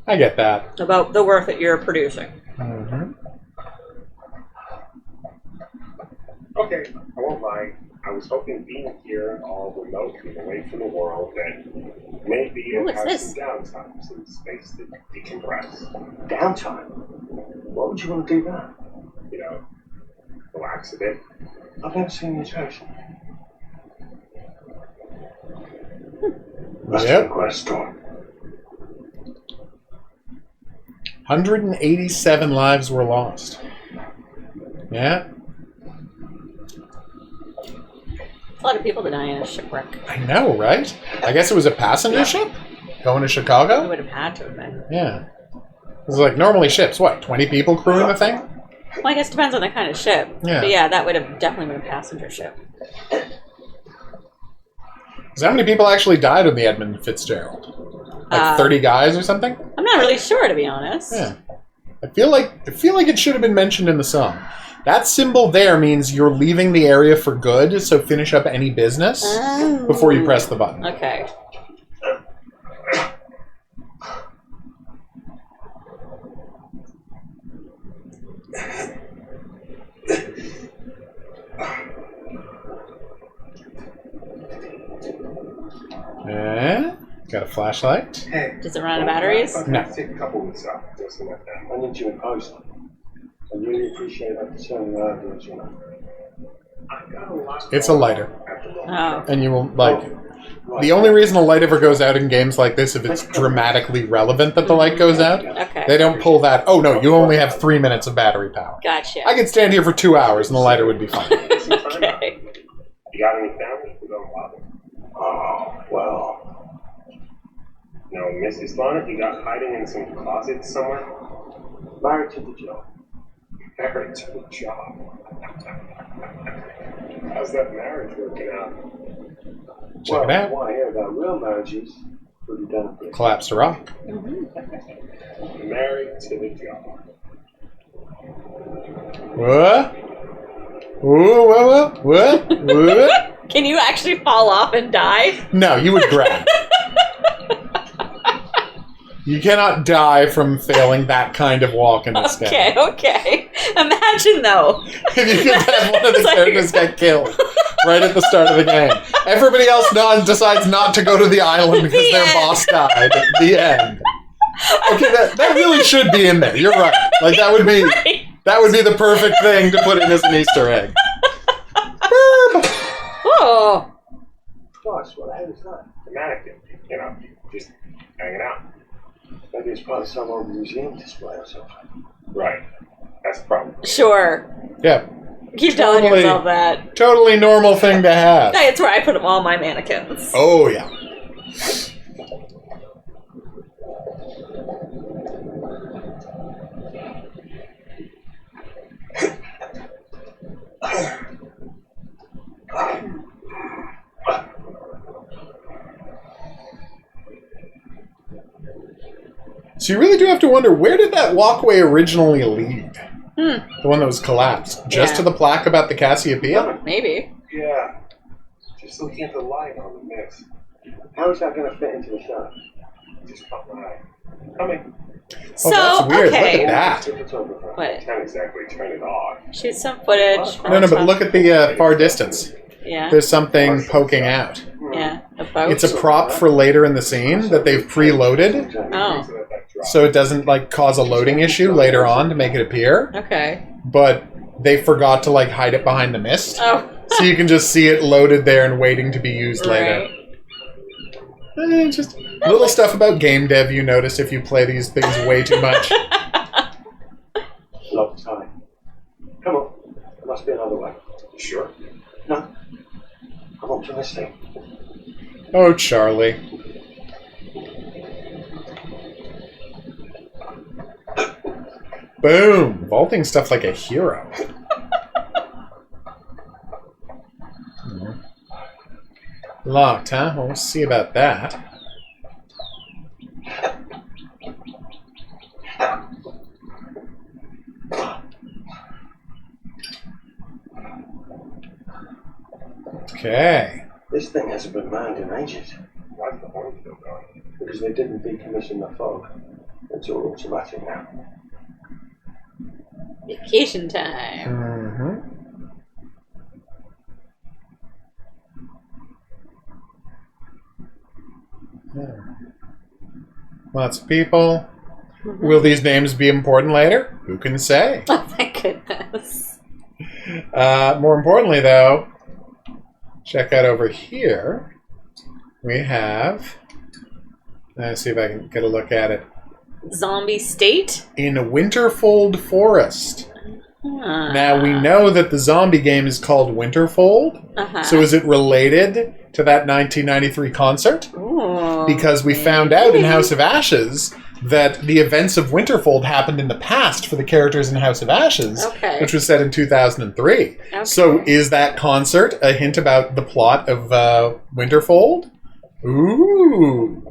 I get that. about the work that you're producing. Mm-hmm. Okay, I won't lie. I was hoping being here all remote and away from the world that maybe it has some downtime, some space to decompress. Downtime? Why would you want to do that? You know, relax a bit. I've never seen you social. Must have been quite a storm. 187 lives were lost. Yeah. A lot of people to die in a shipwreck. I know, right? I guess it was a passenger ship? Going to It Chicago? would have had to have been. Yeah. It's like normally ships, what, 20 people crewing the thing? Well, I guess it depends on the kind of ship. Yeah. But yeah, that would have definitely been a passenger ship. So how many people actually died on the Edmund Fitzgerald? Like 30 guys or something? I'm not really sure, to be honest. Yeah. I feel like it should have been mentioned in the song. That symbol there means you're leaving the area for good, so finish up any business before you press the button. Okay. Got a flashlight? Hey. Does it run out of batteries? No. Take a couple weeks off. Just enough time. I need you in post. I really appreciate that concern earlier, you know. I've got a lot. It's a lighter. Oh. And you will, like... The only reason a light ever goes out in games like this if it's dramatically relevant that the light goes out. Okay. They don't pull that, oh no, you only have 3 minutes of battery power. Gotcha. I could stand here for 2 hours and the lighter would be fine. Okay. You got any family who don't bother? Oh, well. No, Mrs. Bonnet, you got hiding in some closet somewhere? Married to the job. Married to the job. How's that marriage working out? Check it out. Well, I hear about real marriages. Pretty done. Collapse to rock. Married to the job. What? Ooh, what? Can you actually fall off and die? No, you would grab. You cannot die from failing that kind of walk in this game. Okay. Imagine, though. If you could have one of the characters get killed right at the start of the game. Everybody else decides not to go to the island because their boss died at the end. Okay, that really should be in there. You're right. Like, that would be the perfect thing to put in as an Easter egg. Oh. Gosh, what the hell is that? The mannequin. You know, just hanging out. Maybe it's part of some old museum display or something. Right. That's the problem. Sure. Yeah. Keep telling yourself that. Totally normal thing to have. It's where I put all my mannequins. Oh, yeah. So you really do have to wonder, where did that walkway originally lead? The one that was collapsed? Just to the plaque about the Cassiopeia? Maybe. Yeah. Just looking at the light on the mix. How is that going to fit into the shot? Just caught my eye. Coming. So, that's weird. okay. Look at that. What? Can't exactly turn it off. Shoot some footage. No, but look at the far distance. Yeah. There's something poking out. Yeah, a boat. It's a prop for later in the scene that they've preloaded. Oh. So it doesn't cause a loading issue later on to make it appear. Okay. But they forgot to hide it behind the mist. Oh. So you can just see it loaded there and waiting to be used later. Just little stuff about game dev you notice if you play these things way too much. Lock time. Come on. There must be another way. Sure. No. I'm optimistic. Oh, Charlie. Boom! Vaulting stuff like a hero. Locked, huh? Well, we'll see about that. Okay. This thing hasn't been manned in ages. Why's the horn still going? Because they didn't decommission the fog. It's all automatic now. Vacation time. Mm-hmm. Lots of people. Mm-hmm. Will these names be important later? Who can say? Oh, thank goodness. More importantly, though, check out over here. We have... Let's see if I can get a look at it. Zombie state? In Winterfold Forest. Now, we know that the zombie game is called Winterfold. So is it related to that 1993 concert? Ooh, because we found out in House of Ashes that the events of Winterfold happened in the past for the characters in House of Ashes, which was set in 2003. So is that concert a hint about the plot of Winterfold? Ooh.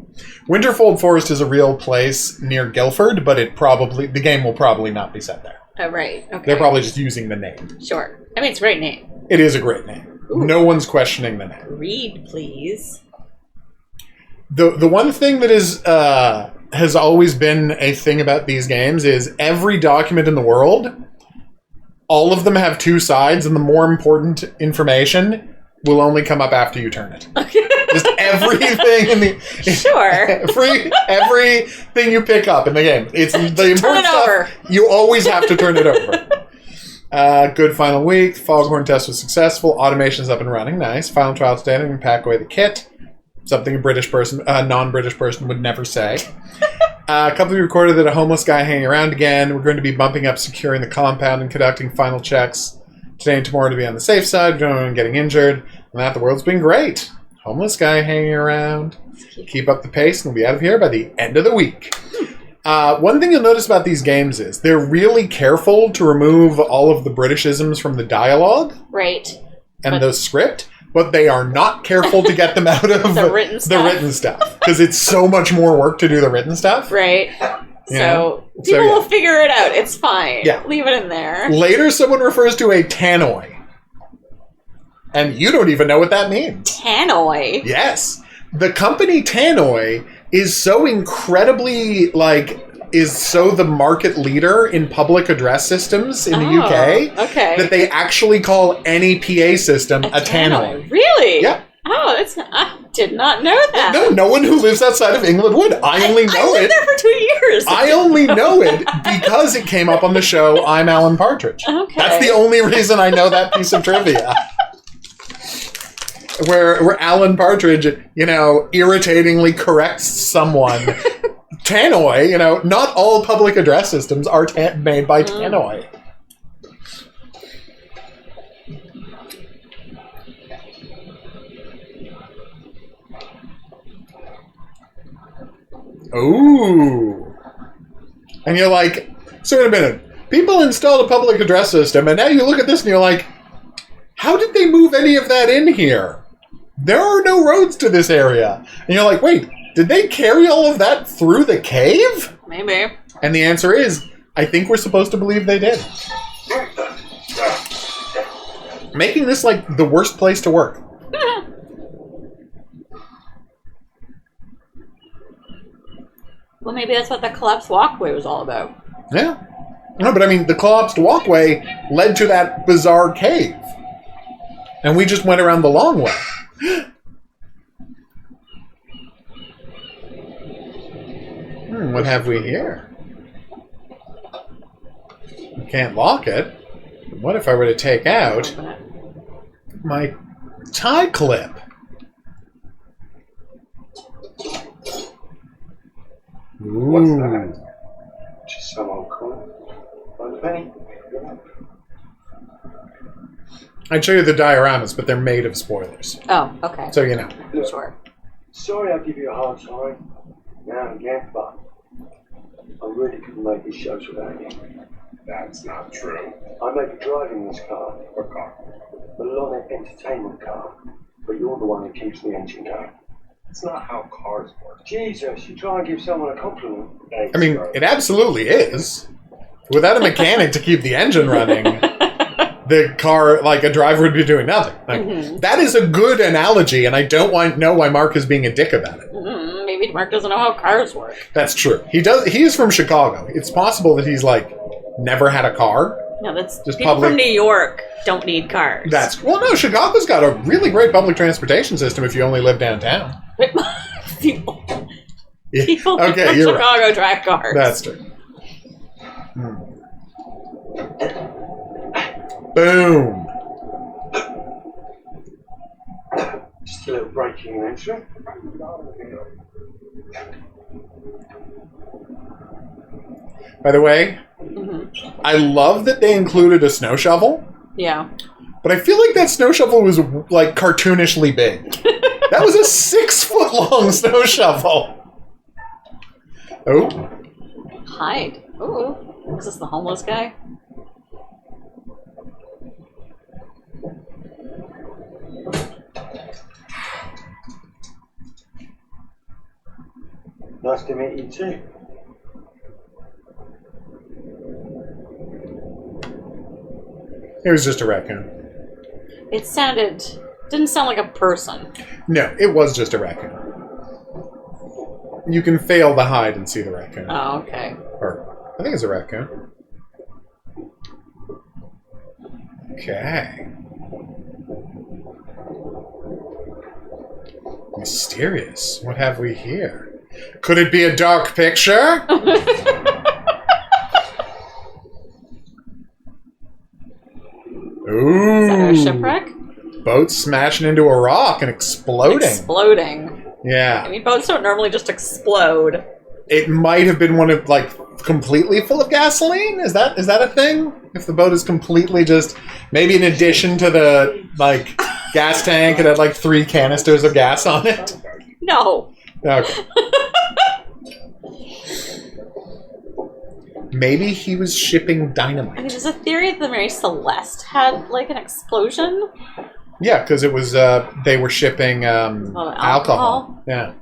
Winterfold Forest is a real place near Guildford, but the game will probably not be set there. Oh, right. Okay. They're probably just using the name. Sure. I mean, it's a great name. It is a great name. Ooh. No one's questioning the name. Read, please. The one thing that is has always been a thing about these games is every document in the world, all of them have two sides, and the more important information will only come up after you turn it. Just everything in the everything you pick up in the game. It's the important stuff. You always have to turn it over. Good final week. Foghorn test was successful. Automation's up and running. Nice. Final trial standing. Pack away the kit. Something a non-British person would never say. A couple of you recorded that a homeless guy hanging around again. We're going to be bumping up securing the compound and conducting final checks today and tomorrow to be on the safe side. We don't want anyone getting injured. And that the world's been great. Homeless guy hanging around. Keep up the pace and we'll be out of here by the end of the week. One thing you'll notice about these games is they're really careful to remove all of the Britishisms from the dialogue. Right. And the script. But they are not careful to get them out of the written stuff. Because it's so much more work to do the written stuff. Right. So people will figure it out. It's fine. Yeah. Leave it in there. Later, someone refers to a tannoy And you don't even know what that means. Tannoy. Yes. The company Tannoy is so incredibly, is so the market leader in public address systems in the UK that they actually call any PA system a Tannoy. Really? Yeah. Oh, I did not know that. No one who lives outside of England would. I only know I lived there for 2 years. I only know it because it came up on the show I'm Alan Partridge. Okay. That's the only reason I know that piece of trivia. Where Alan Partridge, irritatingly corrects someone. Tannoy, not all public address systems are made by Tannoy. Ooh. And you're like, so wait a minute. People installed a public address system, and now you look at this and you're like, how did they move any of that in here? There are no roads to this area. And you're like, wait, did they carry all of that through the cave? Maybe. And the answer is, I think we're supposed to believe they did. Making this like the worst place to work. Well, maybe that's what the collapsed walkway was all about. Yeah. No, but I mean, the collapsed walkway led to that bizarre cave. And we just went around the long way. What have we here? We can't lock it. What if I were to take out my tie clip? Ooh. What's that? Just some old coin. Penny. I'd show you the dioramas, but they're made of spoilers. Oh, okay. So you know. Sure. Sorry I give you a hard time. Now and again, but I really couldn't make these shows without you. That's not true. I may be driving this car. What car? The Lonnet entertainment car. But you're the one who keeps the engine going. That's not how cars work. Jesus, you try and give someone a compliment. I mean, it absolutely is. Without a mechanic to keep the engine running, the car, like a driver, would be doing nothing. That is a good analogy, and I don't know why Mark is being a dick about it. Maybe Mark doesn't know how cars work. That's true. He is from Chicago. It's possible that he's never had a car. No, that's just people public. From New York don't need cars. No, Chicago's got a really great public transportation system if you only live downtown. People Okay, from you're Chicago right. drive cars. That's true. Boom. Just a little breaking and entering. By the way, I love that they included a snow shovel. Yeah. But I feel like that snow shovel was cartoonishly big. That was a 6-foot-long snow shovel. Oh. Hide. Ooh. Is this the homeless guy? Nice to meet you too. It was just a raccoon. Didn't sound like a person. No, it was just a raccoon. You can fail the hide and see the raccoon. Oh, okay. Or, I think it's a raccoon. Okay. Mysterious. What have we here? Could it be a dark picture? Ooh. Is that a shipwreck? Boat smashing into a rock and exploding. Yeah. I mean, boats don't normally just explode. It might have been one of completely full of gasoline. Is that a thing? If the boat is completely just maybe in addition to the gas tank, it had 3 canisters of gas on it. No. Okay. Maybe he was shipping dynamite. I mean, there's a theory that the Mary Celeste had an explosion. Yeah, because it was they were shipping alcohol. Yeah,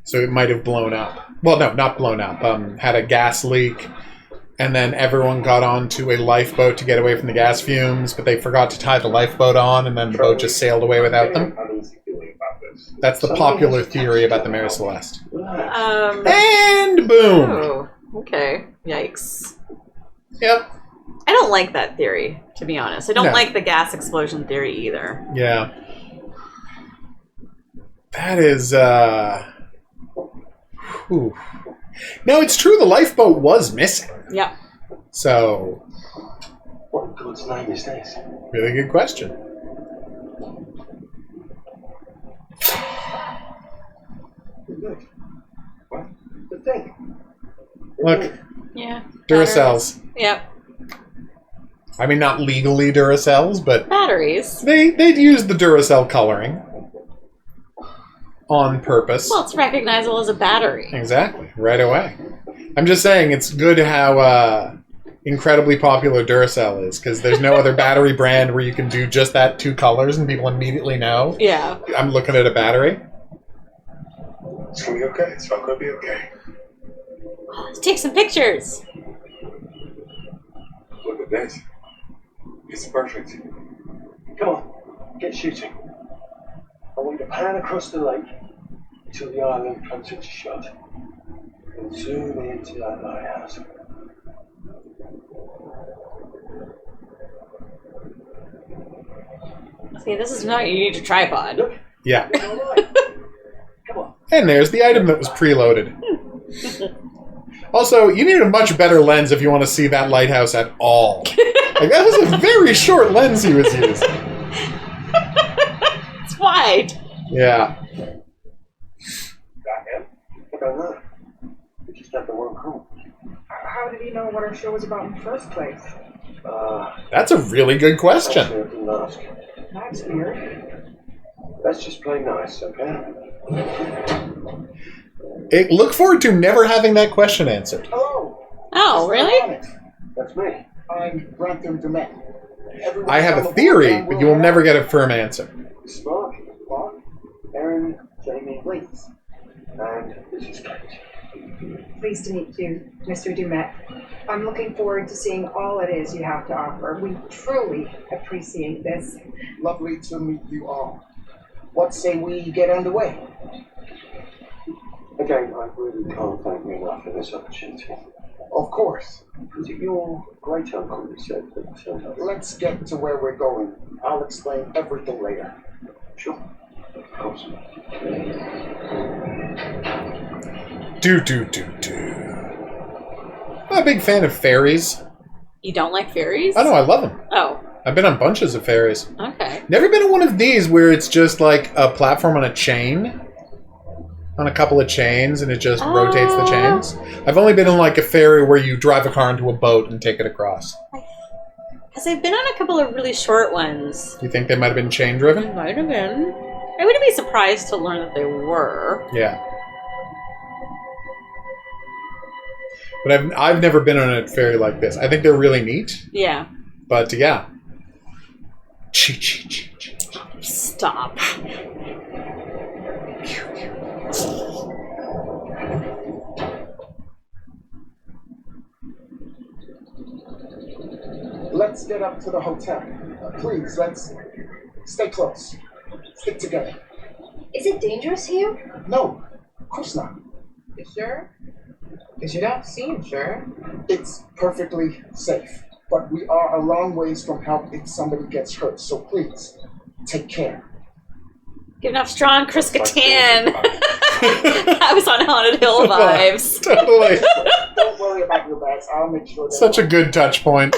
so it might have blown up. Well, no, not blown up. Had a gas leak, and then everyone got onto a lifeboat to get away from the gas fumes, but they forgot to tie the lifeboat on, and then the boat just sailed away without them. That's the popular theory about the Mare Celeste. And boom! Oh, okay. Yikes. Yep. I don't like that theory, to be honest. I don't No. like the gas explosion theory either. Yeah. That is, whew. No, it's true, the lifeboat was missing. Yep. So... What in God's name is this? Really good question. Look. What? The thing. Look. Yeah. Duracells. Yep. I mean, not legally Duracells, but... Batteries. They'd use the Duracell coloring. On purpose. Well, it's recognizable as a battery. Exactly. Right away. I'm just saying, it's good how incredibly popular Duracell is, because there's no other battery brand where you can do just that 2 colors and people immediately know. Yeah. I'm looking at a battery. It's gonna be okay. It's all gonna be okay. Let's take some pictures. Look at this. It's perfect. Come on, get shooting. I want you to pan across the lake until the island comes into shot. And zoom into that lighthouse. See, this is not you need a tripod. Yeah. Come on. And there's the item that was preloaded. Also, you need a much better lens if you want to see that lighthouse at all. Like, that was a very short lens he was using. It's wide. Yeah. Back in? I don't know. We just got the wrong crew. How did he know what our show was about in the first place? That's a really good question. Actually, I didn't ask. That's weird. Let's just play nice, okay? Look forward to never having that question answered. Hello. Oh, really? That's me. I'm Grantham Demet. I have a theory, but you will never get a firm answer. Mark, Aaron, Jamie, please. And this is Kate. Pleased to meet you, Mr. Dumet. I'm looking forward to seeing all it is you have to offer. We truly appreciate this. Lovely to meet you all. What say we get underway? Again, I really can't thank you enough for this opportunity. Of course. Was it your great uncle who said that? Let's get to where we're going. I'll explain everything later. Sure. Of course. Do. I'm a big fan of ferries. You don't like ferries? I know, I love them. Oh, I've been on bunches of ferries. okay. Never been on one of these where it's just like a platform on a chain. On a couple of chains, and it just rotates the chains. I've only been on like a ferry where you drive a car into a boat and take it across. Because I've been on a couple of really short ones. Do you think they might have been chain driven? Might have been. I wouldn't be surprised to learn that they were. Yeah. But I've never been on a ferry like this. I think they're really neat. Yeah. But yeah. Stop. Let's get up to the hotel. Please, let's stay close. Stick together. Is it dangerous here? No, of course not. You sure? Because you don't seem sure. It's perfectly safe. But we are a long ways from help if somebody gets hurt, so please, take care. Giving off strong Chris Kattan. I was on Haunted Hill vibes. Totally. Don't worry about your bags. I'll make sure. Such a good touch point.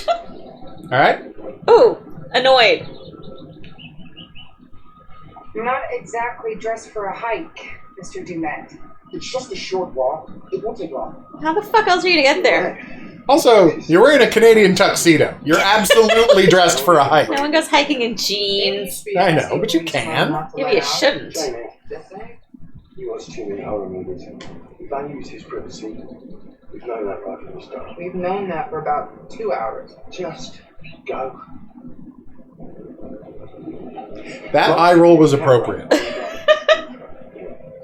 All right. Ooh, annoyed. You're not exactly dressed for a hike, Mr. Dumet. It's just a short walk. It won't take long. How the fuck else are you to get there? Also, you're wearing a Canadian tuxedo. You're absolutely dressed for a hike. No one goes hiking in jeans. I know, but you can. Maybe you shouldn't. Jamie, you watch too many horror movies. He values his privacy. We've known that right from the start. We've known that for about 2 hours. Just go. That eye roll was appropriate.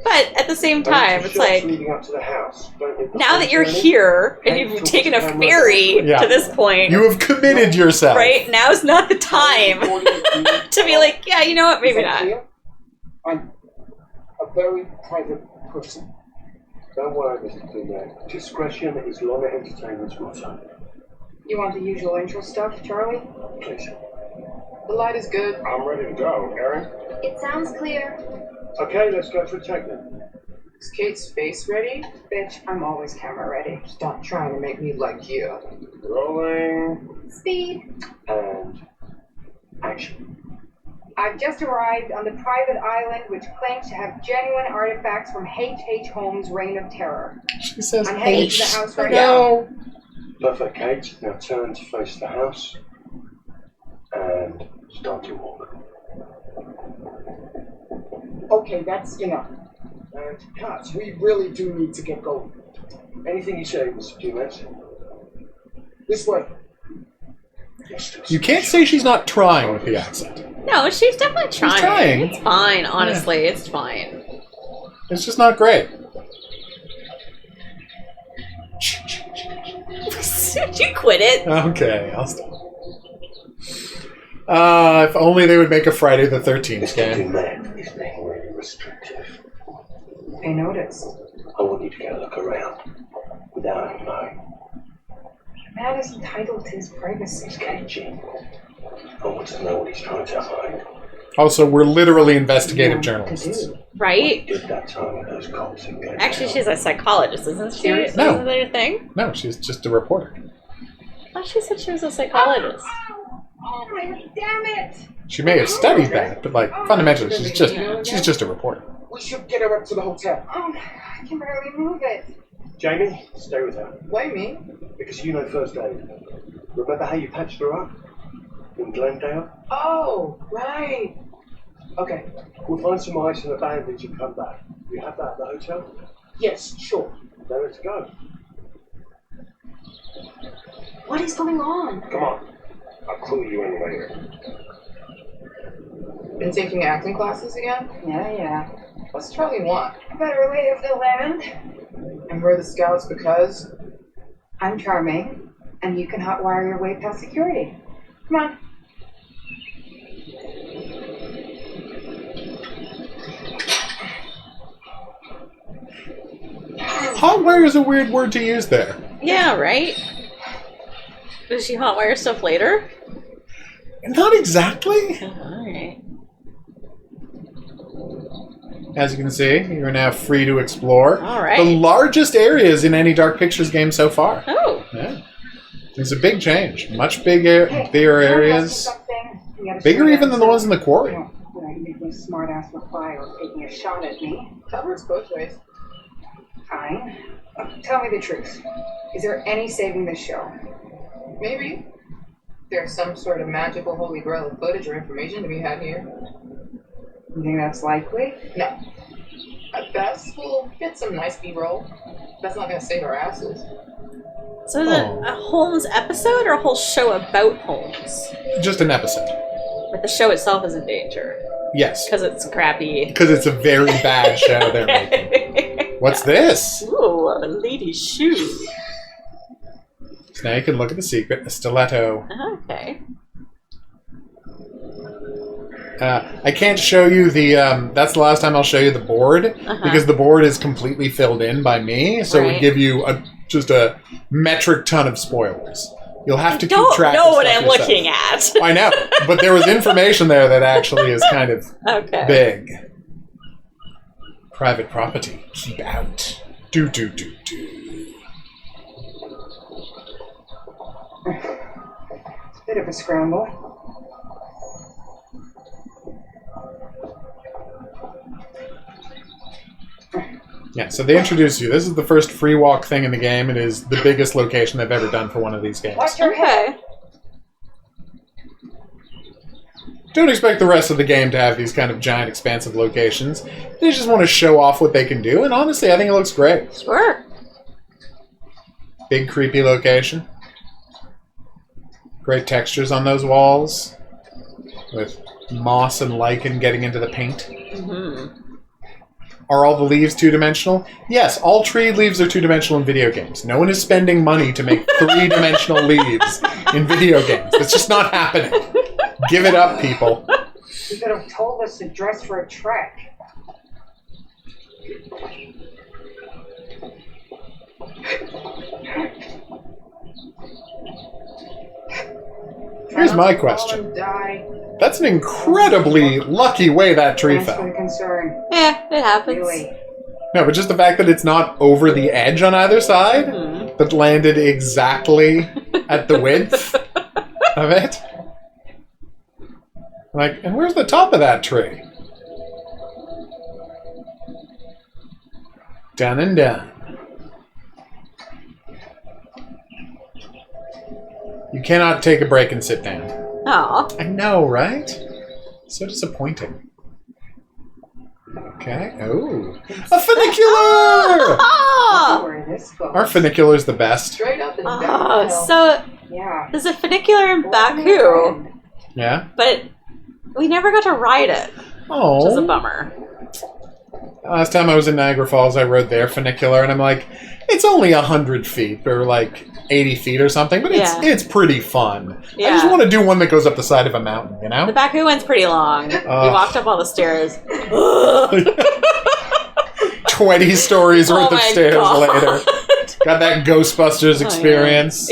But at the same time, it's like, leading up to the house. now that you're here and you've taken a ferry to this point, You have committed yourself. right? Now's not the time to be like, yeah, you know what, maybe not. I'm a very private person. Don't worry, Mr. Dumas. Discretion is Lorna Entertainment's motto. You want the usual intro stuff, Charlie? Please. The light is good. I'm ready to go, Aaron. It sounds clear. Okay, let's go for a take then. Is Kate's face ready? Bitch, I'm always camera ready. Stop trying to make me like you. Rolling. Speed. And action. I've just arrived on the private island which claims to have genuine artifacts from H.H. Holmes' Reign of Terror. She says I'm heading to H. the house right No. Perfect, Kate. Now turn to face the house. And start to walk. Okay, that's enough. And Kat, we really do need to get going. Anything you say, Mr. Dumas. This way. You can't say she's not trying with the accent. No, she's definitely trying. trying. It's fine, honestly. It's fine. It's just not great. Did you quit it? Okay, I'll stop. If only they would make a Friday the 13th game. Man is being really restrictive. I noticed. I want you to get a look around without him knowing. Man is entitled to his privacy. He's cagey. I want to know what he's trying to hide. Also, we're literally investigative journalists. Right? Did that time with those cops in Gate Actually, Town. she's a psychologist, isn't she? No. Isn't that your thing? No, she's just a reporter. I thought she said she was a psychologist. Oh my damn it! She may have studied that, but like fundamentally, she's just a reporter. We should get her up to the hotel. Oh, I can barely move it. Jamie, stay with her. Why me? Because you know first aid. Remember how you patched her up? In Glendale? Oh, right. Okay, we'll find some ice and a bandage and come back. You have that at the hotel? Yes, sure. Then let's go. What is going on? Come on. I'll clue you in later. Been taking acting classes again? Yeah. What's Charlie want? A better lay of the land. And we're the scouts because? I'm charming, and you can hotwire your way past security. Come on. Hotwire is a weird word to use there. Yeah, right? Does she hotwire stuff later? Not exactly. Alright. As you can see, you are now free to explore Alright. the largest areas in any Dark Pictures game so far. Oh. Yeah. It's a big change. Much bigger areas. Bigger even than the ones in the quarry. When I make a smart ass reply or taking a shot at me. That works both ways. Fine. Tell me the truth. Is there any saving this show? Maybe. There's some sort of magical holy grail of footage or information to be had here. You think that's likely? No. At best, we'll get some nice B-roll. That's not gonna save our asses. So is it a Holmes episode or a whole show about Holmes? Just an episode. But the show itself is in danger. Yes. Because it's crappy. Because it's a very bad show they're making. What's this? Ooh, a lady's shoe. So now you can look at the secret, a stiletto. Okay. I can't show you the, that's the last time I'll show you the board, because the board is completely filled in by me, so it would give you just a metric ton of spoilers. You'll have to keep track of I don't know what stuff I'm yourself. looking at. I know, but there was information there that actually is kind of big. Private property. Keep out. Do. It's a bit of a scramble. Yeah, so they introduce you. This is the first free walk thing in the game. It is the biggest location they've ever done for one of these games. Watch your head. Don't expect the rest of the game to have these kind of giant, expansive locations. They just want to show off what they can do, and honestly, I think it looks great. Sure. Big, creepy location. Great textures on those walls, with moss and lichen getting into the paint. Mm-hmm. Are all the leaves two-dimensional? Yes, all tree leaves are two-dimensional in video games. No one is spending money to make three-dimensional leaves in video games. It's just not happening. Give it up, people. You could have told us to dress for a trek. Here's my question. That's an incredibly lucky way that tree Thanks for fell. the concern. Yeah, it happens. Really. No, but just the fact that it's not over the edge on either side, but landed exactly at the width of it. Like, and where's the top of that tree? Down and down. You cannot take a break and sit down. Aw. I know, right? So disappointing. Okay. Oh. A funicular! Our funicular's the best. Straight up and down. Oh, so there's a funicular in Baku, Yeah? but we never got to ride it, Oh. which is a bummer. Last time I was in Niagara Falls, I rode their funicular, and I'm like, it's only 100 feet, or like 80 feet or something, but it's pretty fun. I just want to do one that goes up the side of a mountain, you know? The Baku one's pretty long. We walked up all the stairs. 20 stories worth Oh of my stairs God. later. Got that Ghostbusters experience.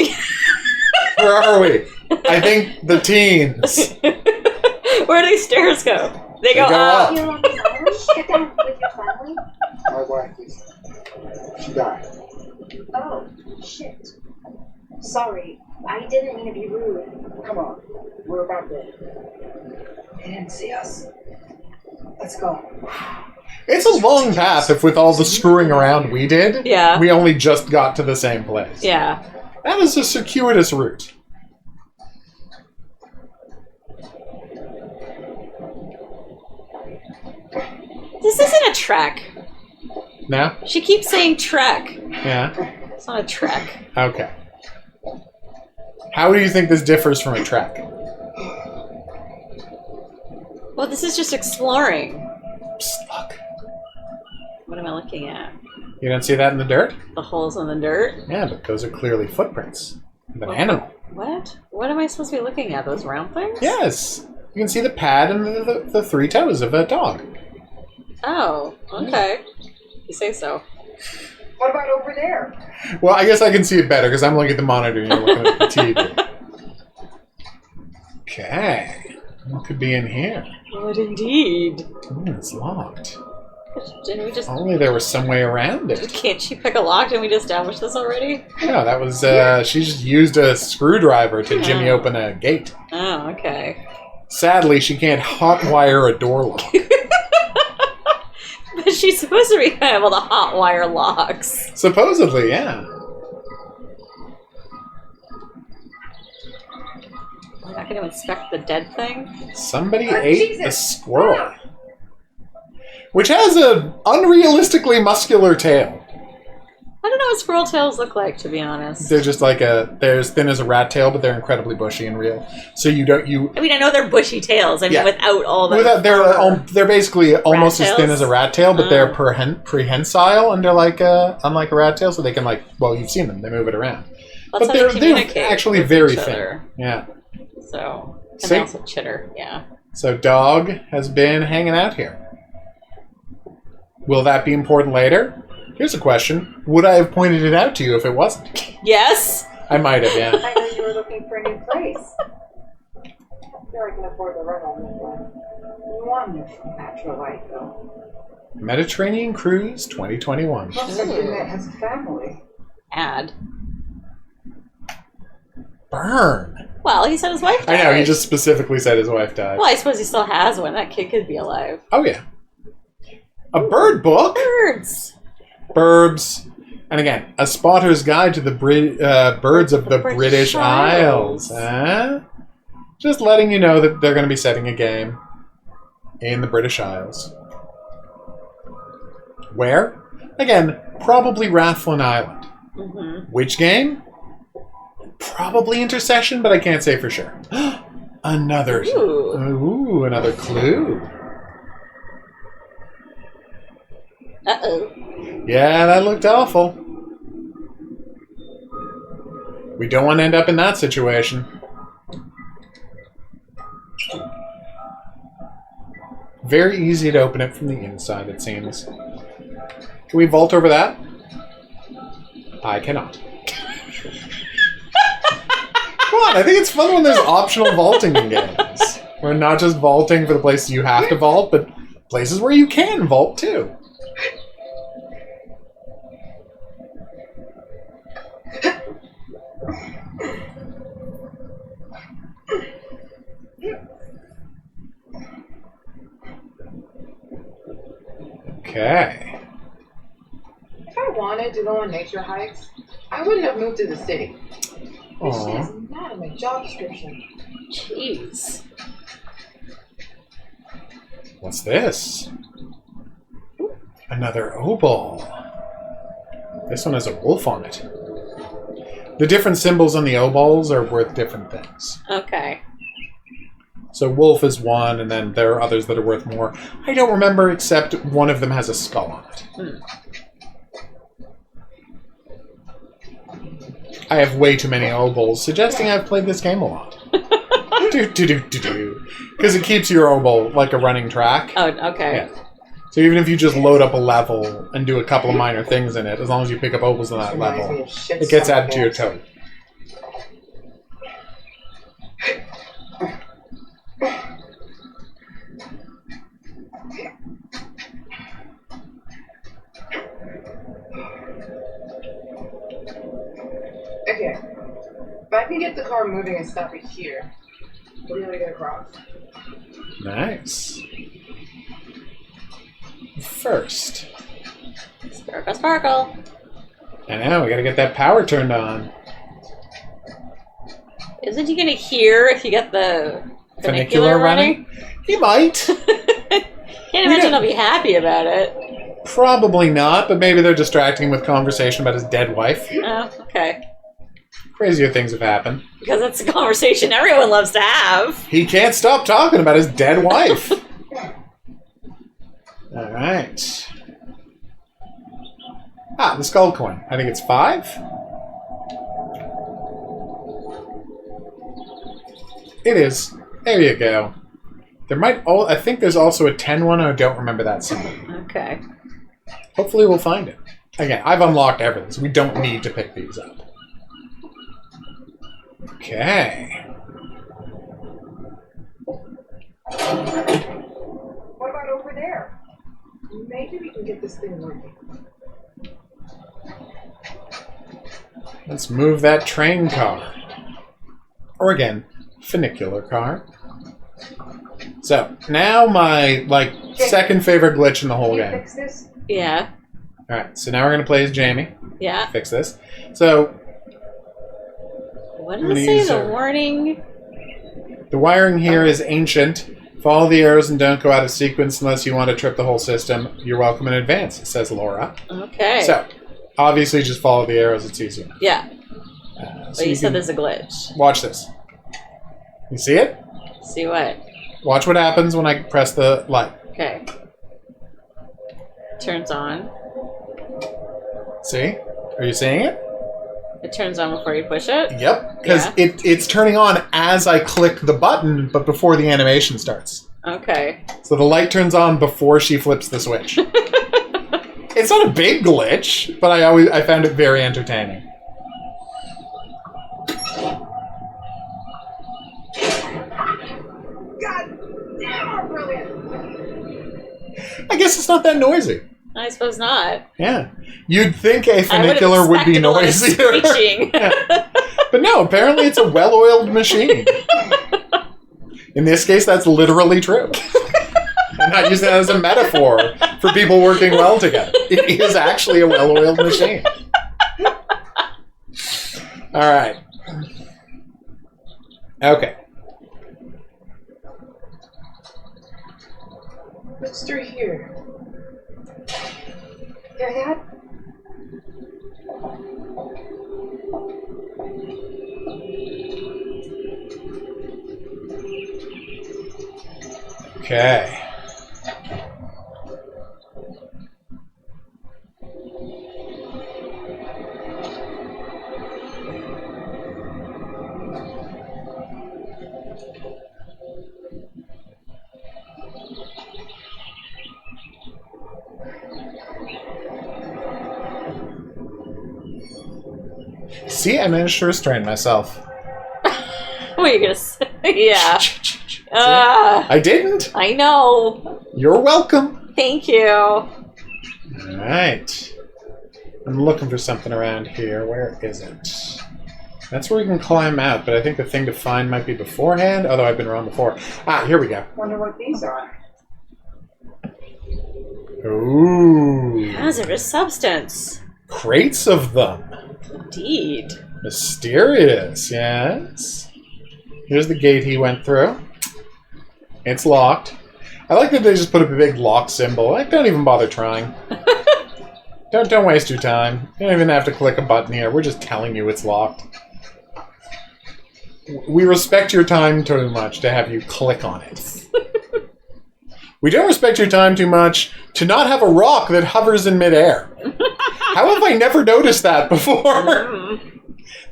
Where are we? I think the teens. Where do these stairs go? They go up. You want to get down with your family? My wife she died. Oh, shit. Sorry, I didn't mean to be rude. Come on, we're about there. They didn't see us. Let's go. It's a long path if with all the screwing around we did, we only just got to the same place. Yeah. That is a circuitous route. This isn't a trek. No? She keeps saying trek. Yeah. It's not a trek. Okay. How do you think this differs from a trek? Well, this is just exploring. Psst, look. What am I looking at? You don't see that in the dirt? The holes in the dirt? Yeah, but those are clearly footprints of an animal. What? What am I supposed to be looking at? Those round things? Yes. You can see the pad and the three toes of a dog. Oh, okay. You say so. What about over there? Well, I guess I can see it better because I'm looking at the monitor and you're looking at the TV. Okay. What could be in here? What indeed? Ooh, it's locked. Didn't we just... Only there was some way around it. Can't she pick a lock? Didn't we just establish this already? No, that was, she just used a screwdriver to jimmy open a gate. Oh, okay. Sadly, she can't hotwire a door lock. But she's supposed to be able to hotwire locks. Supposedly, yeah. We're not going to inspect the dead thing? Somebody ate a squirrel. Which has an unrealistically muscular tail. I don't know what squirrel tails look like, to be honest. They're just like they're as thin as a rat tail, but they're incredibly bushy and real. So I mean, I know they're bushy tails. I mean, without all the... they're basically almost as thin tails? as a rat tail, but they're prehensile, and they're like, unlike a rat tail, so they can you've seen them, they move it around. That's but how they communicate they're actually with very each thin. other. Yeah. So, and See? they also chitter, yeah. So dog has been hanging out here. Will that be important later? Here's a question. Would I have pointed it out to you if it wasn't? Yes. I might have, yeah. I know you were looking for a new place. Sure, I can afford the rent on this one. Wonderful natural light, though. Mediterranean Cruise 2021. Plus something that has a family. Ad. Burn. Well, he said his wife died. I know, he just specifically said his wife died. Well, I suppose he still has one. That kid could be alive. Oh, yeah. A bird book? Birds. Burbs. And again, a spotter's guide to the birds of the British Isles. Just letting you know that they're going to be setting a game in the British Isles. Where? Again, probably Rathlin Island. Mm-hmm. Which game? Probably Intercession, but I can't say for sure. Another clue. Uh-oh. Yeah, that looked awful. We don't want to end up in that situation. Very easy to open it from the inside, it seems. Can we vault over that? I cannot. Come on, I think it's fun when there's optional vaulting in games. We're not just vaulting for the places you have to vault, but places where you can vault too. Okay. If I wanted to go on nature hikes, I wouldn't have moved to the city. This shit is not in my job description. Jeez. What's this? Another opal. This one has a wolf on it. The different symbols on the obols are worth different things. Okay. So wolf is one, and then there are others that are worth more. I don't remember, except one of them has a skull on it. I have way too many obols, suggesting I've played this game a lot. Because it keeps your obol like a running track. Oh, okay. Yeah. So even if you just load up a level and do a couple of minor things in it, as long as you pick up obols on that level, it gets added to your total. Okay. If I can get the car moving and stop it here, we'll be able to get across. Nice. First. Sparkle, sparkle. I know, we gotta get that power turned on. Isn't he gonna hear if you get the Funicular running? He might. Can't imagine he'll be happy about it. Probably not, but maybe they're distracting him with conversation about his dead wife. Oh, okay. Crazier things have happened. Because it's a conversation everyone loves to have. He can't stop talking about his dead wife. Alright. Ah, the skull coin. I think it's 5. It is. There you go. There might. I think there's also a 10 one. I don't remember that symbol. Okay. Hopefully we'll find it. Again, I've unlocked everything, so we don't need to pick these up. Okay. What about over there? Maybe we can get this thing working. Let's move that train car. Or again, funicular car. So, now my, second favorite glitch in the whole game. Fix this? Yeah. Alright, so now we're going to play as Jamie. Yeah. Fix this. So, what did it say? The warning? The wiring here is ancient. Follow the arrows and don't go out of sequence unless you want to trip the whole system. You're welcome in advance, says Laura. Okay. So, obviously just follow the arrows, it's easier. Yeah. So But you said there's a glitch. Watch this. You see it? See what? Watch what happens when I press the light. Okay. Turns on. See? Are you seeing it? It turns on before you push it? Yep. Because it's turning on as I click the button, but before the animation starts. Okay. So the light turns on before she flips the switch. It's not a big glitch, but I found it very entertaining. God damn, brilliant! I guess it's not that noisy. I suppose not. Yeah. You'd think a funicular would be noisier. Yeah. But no, apparently it's a well-oiled machine. In this case, that's literally true. I'm not using that as a metaphor for people working well together. It is actually a well-oiled machine. All right. Okay. What's through here? Hear that? Okay. See, I managed to restrain myself. What are you gonna say? Yeah. I didn't. I know. You're welcome. Thank you. Alright. I'm looking for something around here. Where is it? That's where we can climb out, but I think the thing to find might be beforehand, although I've been wrong before. Ah, here we go. Wonder what these are. Ooh. Hazardous substance. Crates of them. Indeed. Mysterious, yes. Here's the gate he went through. It's locked. I like that they just put up a big lock symbol. Like, don't even bother trying. Don't waste your time. You don't even have to click a button here. We're just telling you it's locked. We respect your time too much to have you click on it. We don't respect your time too much to not have a rock that hovers in midair. How have I never noticed that before?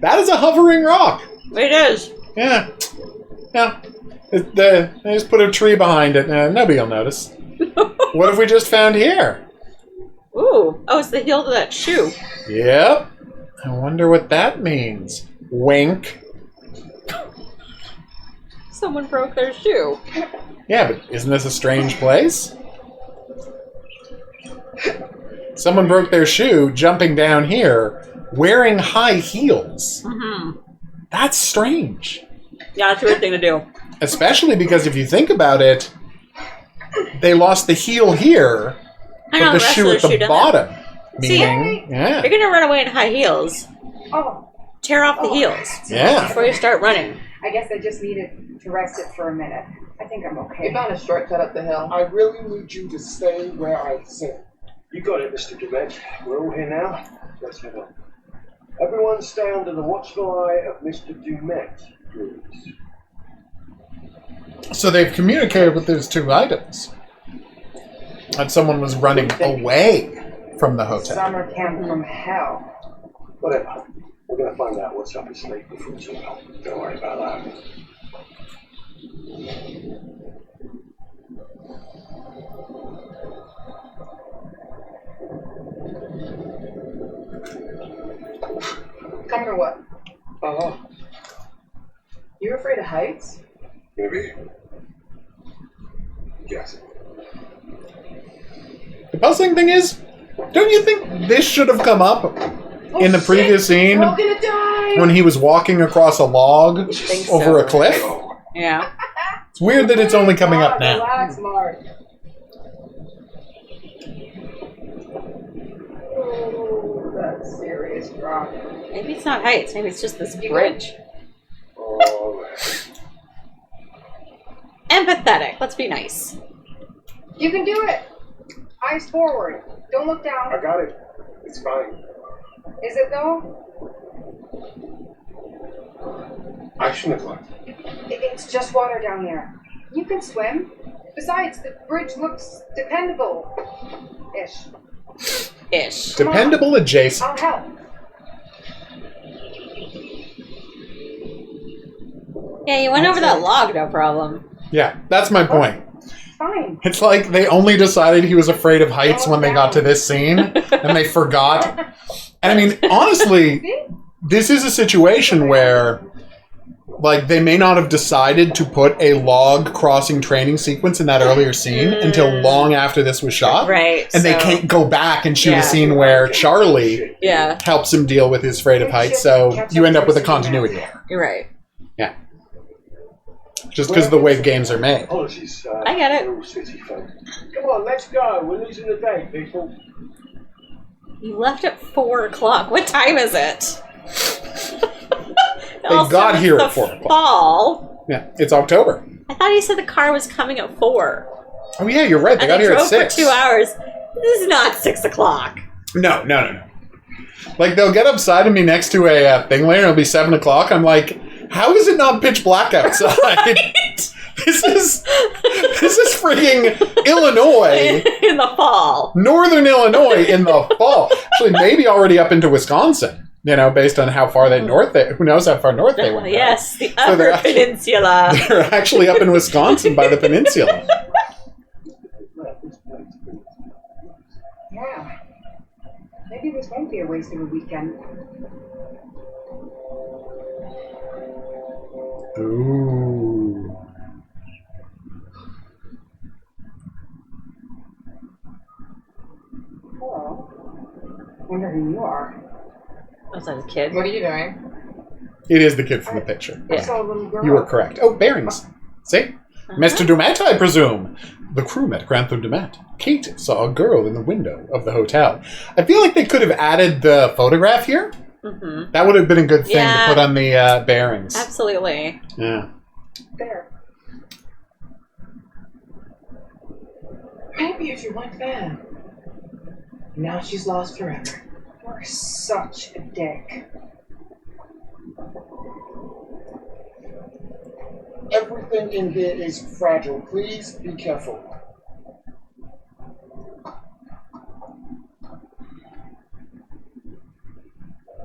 That is a hovering rock. It is. Yeah. Yeah. They just put a tree behind it. Nobody will notice. What have we just found here? Ooh. Oh, it's the heel to that shoe. Yep. I wonder what that means. Wink. Someone broke their shoe. Yeah, but isn't this a strange place? Someone broke their shoe jumping down here wearing high heels. Mm-hmm. That's strange. Yeah, it's a weird thing to do. Especially because if you think about it, they lost the heel here, but the shoe at the bottom. Meaning, yeah. You're going to run away in high heels. Oh. Tear off the heels. Yeah. Before you start running. I guess I just needed to rest it for a minute. I think I'm okay. You found a shortcut up the hill. I really need you to stay where I said. You got it, Mr. Dumet. We're all here now. Let's head on. Everyone stay under the watchful eye of Mr. Dumet, please. So they've communicated with those two items. And someone was running away from the hotel. Summer camp from hell. Whatever. We're going to find out what's up his sleeve before too long. Don't worry about that. Come or what? You're afraid of heights? Maybe. Yes. The puzzling thing is, don't you think this should have come up in the previous scene We're all gonna die! when he was walking across a log over a cliff? Yeah. It's weird that it's only coming up now. Relax, Mark. Oh, that's serious rock. Maybe it's not heights. Maybe it's just this bridge. Empathetic. Let's be nice. You can do it. Eyes forward. Don't look down. I got it. It's fine. Is it though? I shouldn't have left. It's just water down there. You can swim. Besides, the bridge looks dependable-ish. Ish. Dependable adjacent. I'll help. Yeah, you went over that log, no problem. Yeah, that's my point. Fine. It's like they only decided he was afraid of heights when they got to this scene, and they forgot. And I mean, honestly, this is a situation where, like, they may not have decided to put a log crossing training sequence in that earlier scene until long after this was shot. Right. And they can't go back and shoot a scene where Charlie helps him deal with his afraid of heights, so you end up with a continuity error. You're right. Yeah. Just because of the way games are made. Apologies. I get it. All city folk. Come on, let's go. We're losing the day, people. You left at 4 o'clock. What time is it? They got here at 4 o'clock. Fall. Yeah, it's October. I thought he said the car was coming at 4. Oh yeah, you're right. They got here at 6. For 2 hours. This is not 6 o'clock. No. Like, they'll get upside of me next to a thing later, and it'll be 7 o'clock. I'm like, how is it not pitch black outside? This is freaking Illinois. In the fall. Northern Illinois in the fall. Actually, maybe already up into Wisconsin. You know, based on how far who knows how far north they went. Yes, the upper peninsula. They're actually up in Wisconsin by the peninsula. Yeah. Maybe this won't be a waste of a weekend. Ooh. Hello. Wonder who you are. Was that a kid? What are you doing? It is the kid from the picture. I saw a little girl. You were correct. Oh, bearings. See? Mr. Dumet, I presume. The crew met Grantham Dumet. Kate saw a girl in the window of the hotel. I feel like they could have added the photograph here. Mm-hmm. That would have been a good thing to put on the bearings. Absolutely. Yeah. There. Maybe if you went fan. Now she's lost forever. You're such a dick. Everything in here is fragile. Please be careful.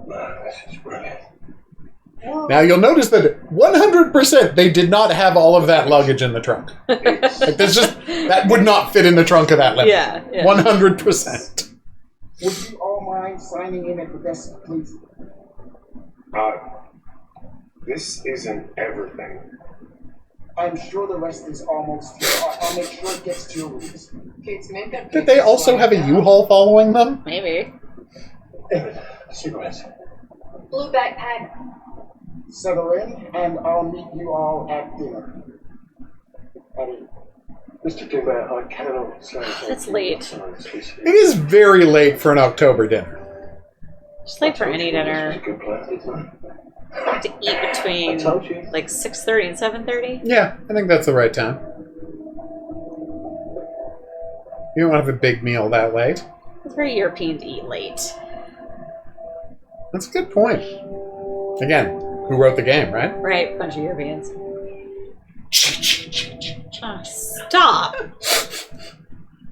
This is brilliant. Now you'll notice that 100% they did not have all of that luggage in the trunk. Like there's just that would not fit in the trunk of that limo. Yeah. 100%. Would you all mind signing in at the desk, please? This isn't everything. I'm sure the rest is almost here. I'll make sure it gets to your rooms. Kate's makeup. Did they also have a U-Haul following them? Maybe. Cigarettes. Blue backpack. Settle in, and I'll meet you all at dinner. Eddie. Mr. Dumet, I cannot say It's late. It is very late for an October dinner. Just late for any dinner. Good plan, isn't it? I have to eat between like 6:30 and 7:30. Yeah, I think that's the right time. You don't want to have a big meal that late. It's very European to eat late. That's a good point. Again, who wrote the game, right? Right, bunch of Europeans. Oh, stop.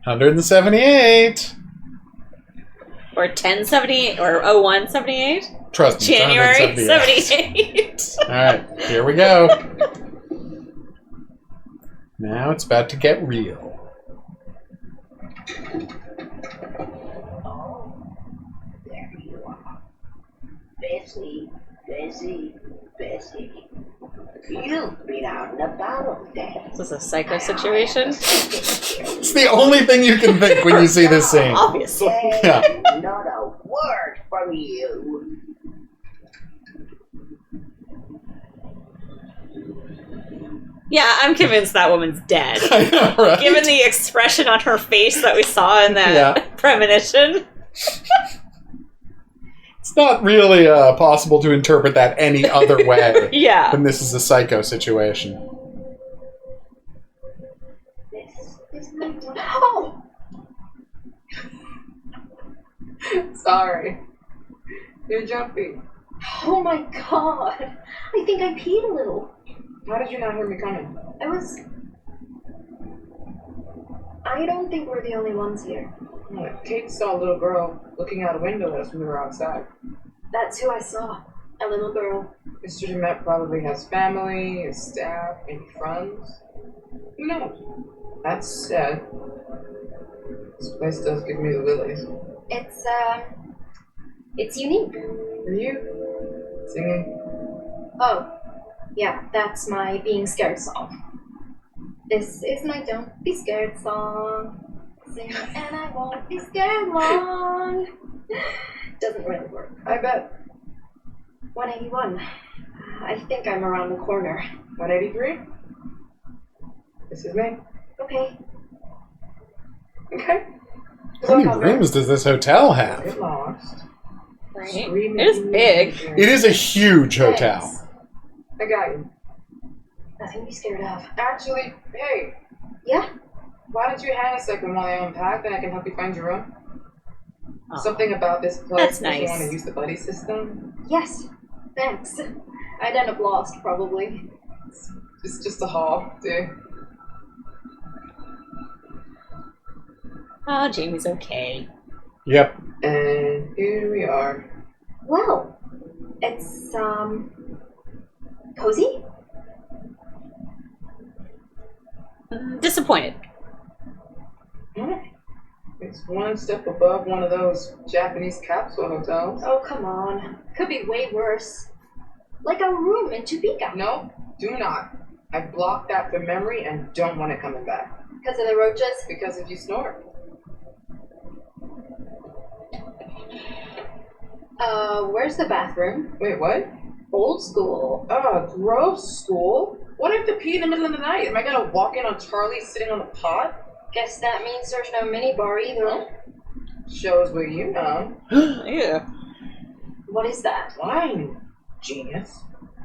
178. Or 1078 or 0178. Trust me. January 178. 78. All right, here we go. Now it's about to get real. There you are. Bessie, Bessie, Bessie. You've been out and about all day. Is this a psycho situation? It's the only thing you can think when you see this scene. Obviously. Yeah. Not a word from you. Yeah, I'm convinced that woman's dead. I know, right? Given the expression on her face that we saw in that premonition. It's not really possible to interpret that any other way Yeah. than this is a psycho situation. This is my dog. Oh! Sorry. You're jumpy. Oh my god. I think I peed a little. How did you not hear me coming? I don't think we're the only ones here. Kate saw a little girl looking out a window at us when we were outside. That's who I saw. A little girl. Mr. Dumet probably has family, his staff, and friends. Who knows? That said, this place does give me the willies. It's unique. Are you singing? Oh, yeah, that's my being scared song. This is my don't be scared song. Sing and I won't be scared long. Doesn't really work. I bet. 181. I think I'm around the corner. 183? This is me. Okay. Okay. How many rooms does this hotel have? Get lost. Right. It is big. It is a huge hotel. Thanks. I got you. Nothing to be scared of. Actually, hey. Yeah? Why don't you hang a second while I unpack, then I can help you find your room? Oh. Something about this place That's makes you nice. want to use the buddy system. Yes. Thanks. I'd end up lost, probably. It's just a hall, dude. Oh, Jamie's okay. Yep. And here we are. Well, it's, cozy? Disappointed. Alright. It's one step above one of those Japanese capsule hotels. Oh, come on. Could be way worse. Like our room in Topeka. No, do not. I blocked that from memory and don't want it coming back. Because of the roaches? Because if you snort. Where's the bathroom? Wait, what? Old school. Gross school? What if I have to pee in the middle of the night? Am I gonna walk in on Charlie sitting on the pot? Guess that means there's no minibar either. Shows what you know. Yeah. What is that? Wine, genius.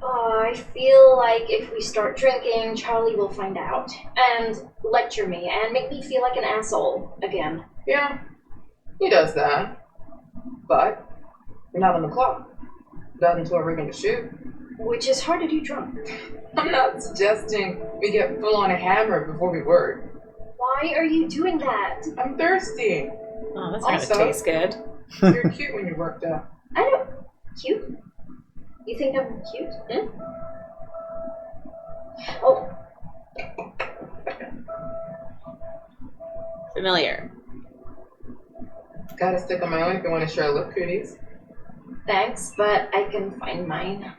I feel like if we start drinking, Charlie will find out. And lecture me, and make me feel like an asshole again. Yeah, he does that. But we're not on the clock. Not until we're going to shoot. Which is hard to do drunk. I'm not suggesting we get full on hammered before we work. Why are you doing that? I'm thirsty. Oh, that's not gonna taste good. You're cute when you're worked up. I don't... Cute? You think I'm cute? Hmm? Oh. Familiar. Got a stick on my own if you want to share lip cooties. Thanks, but I can find mine.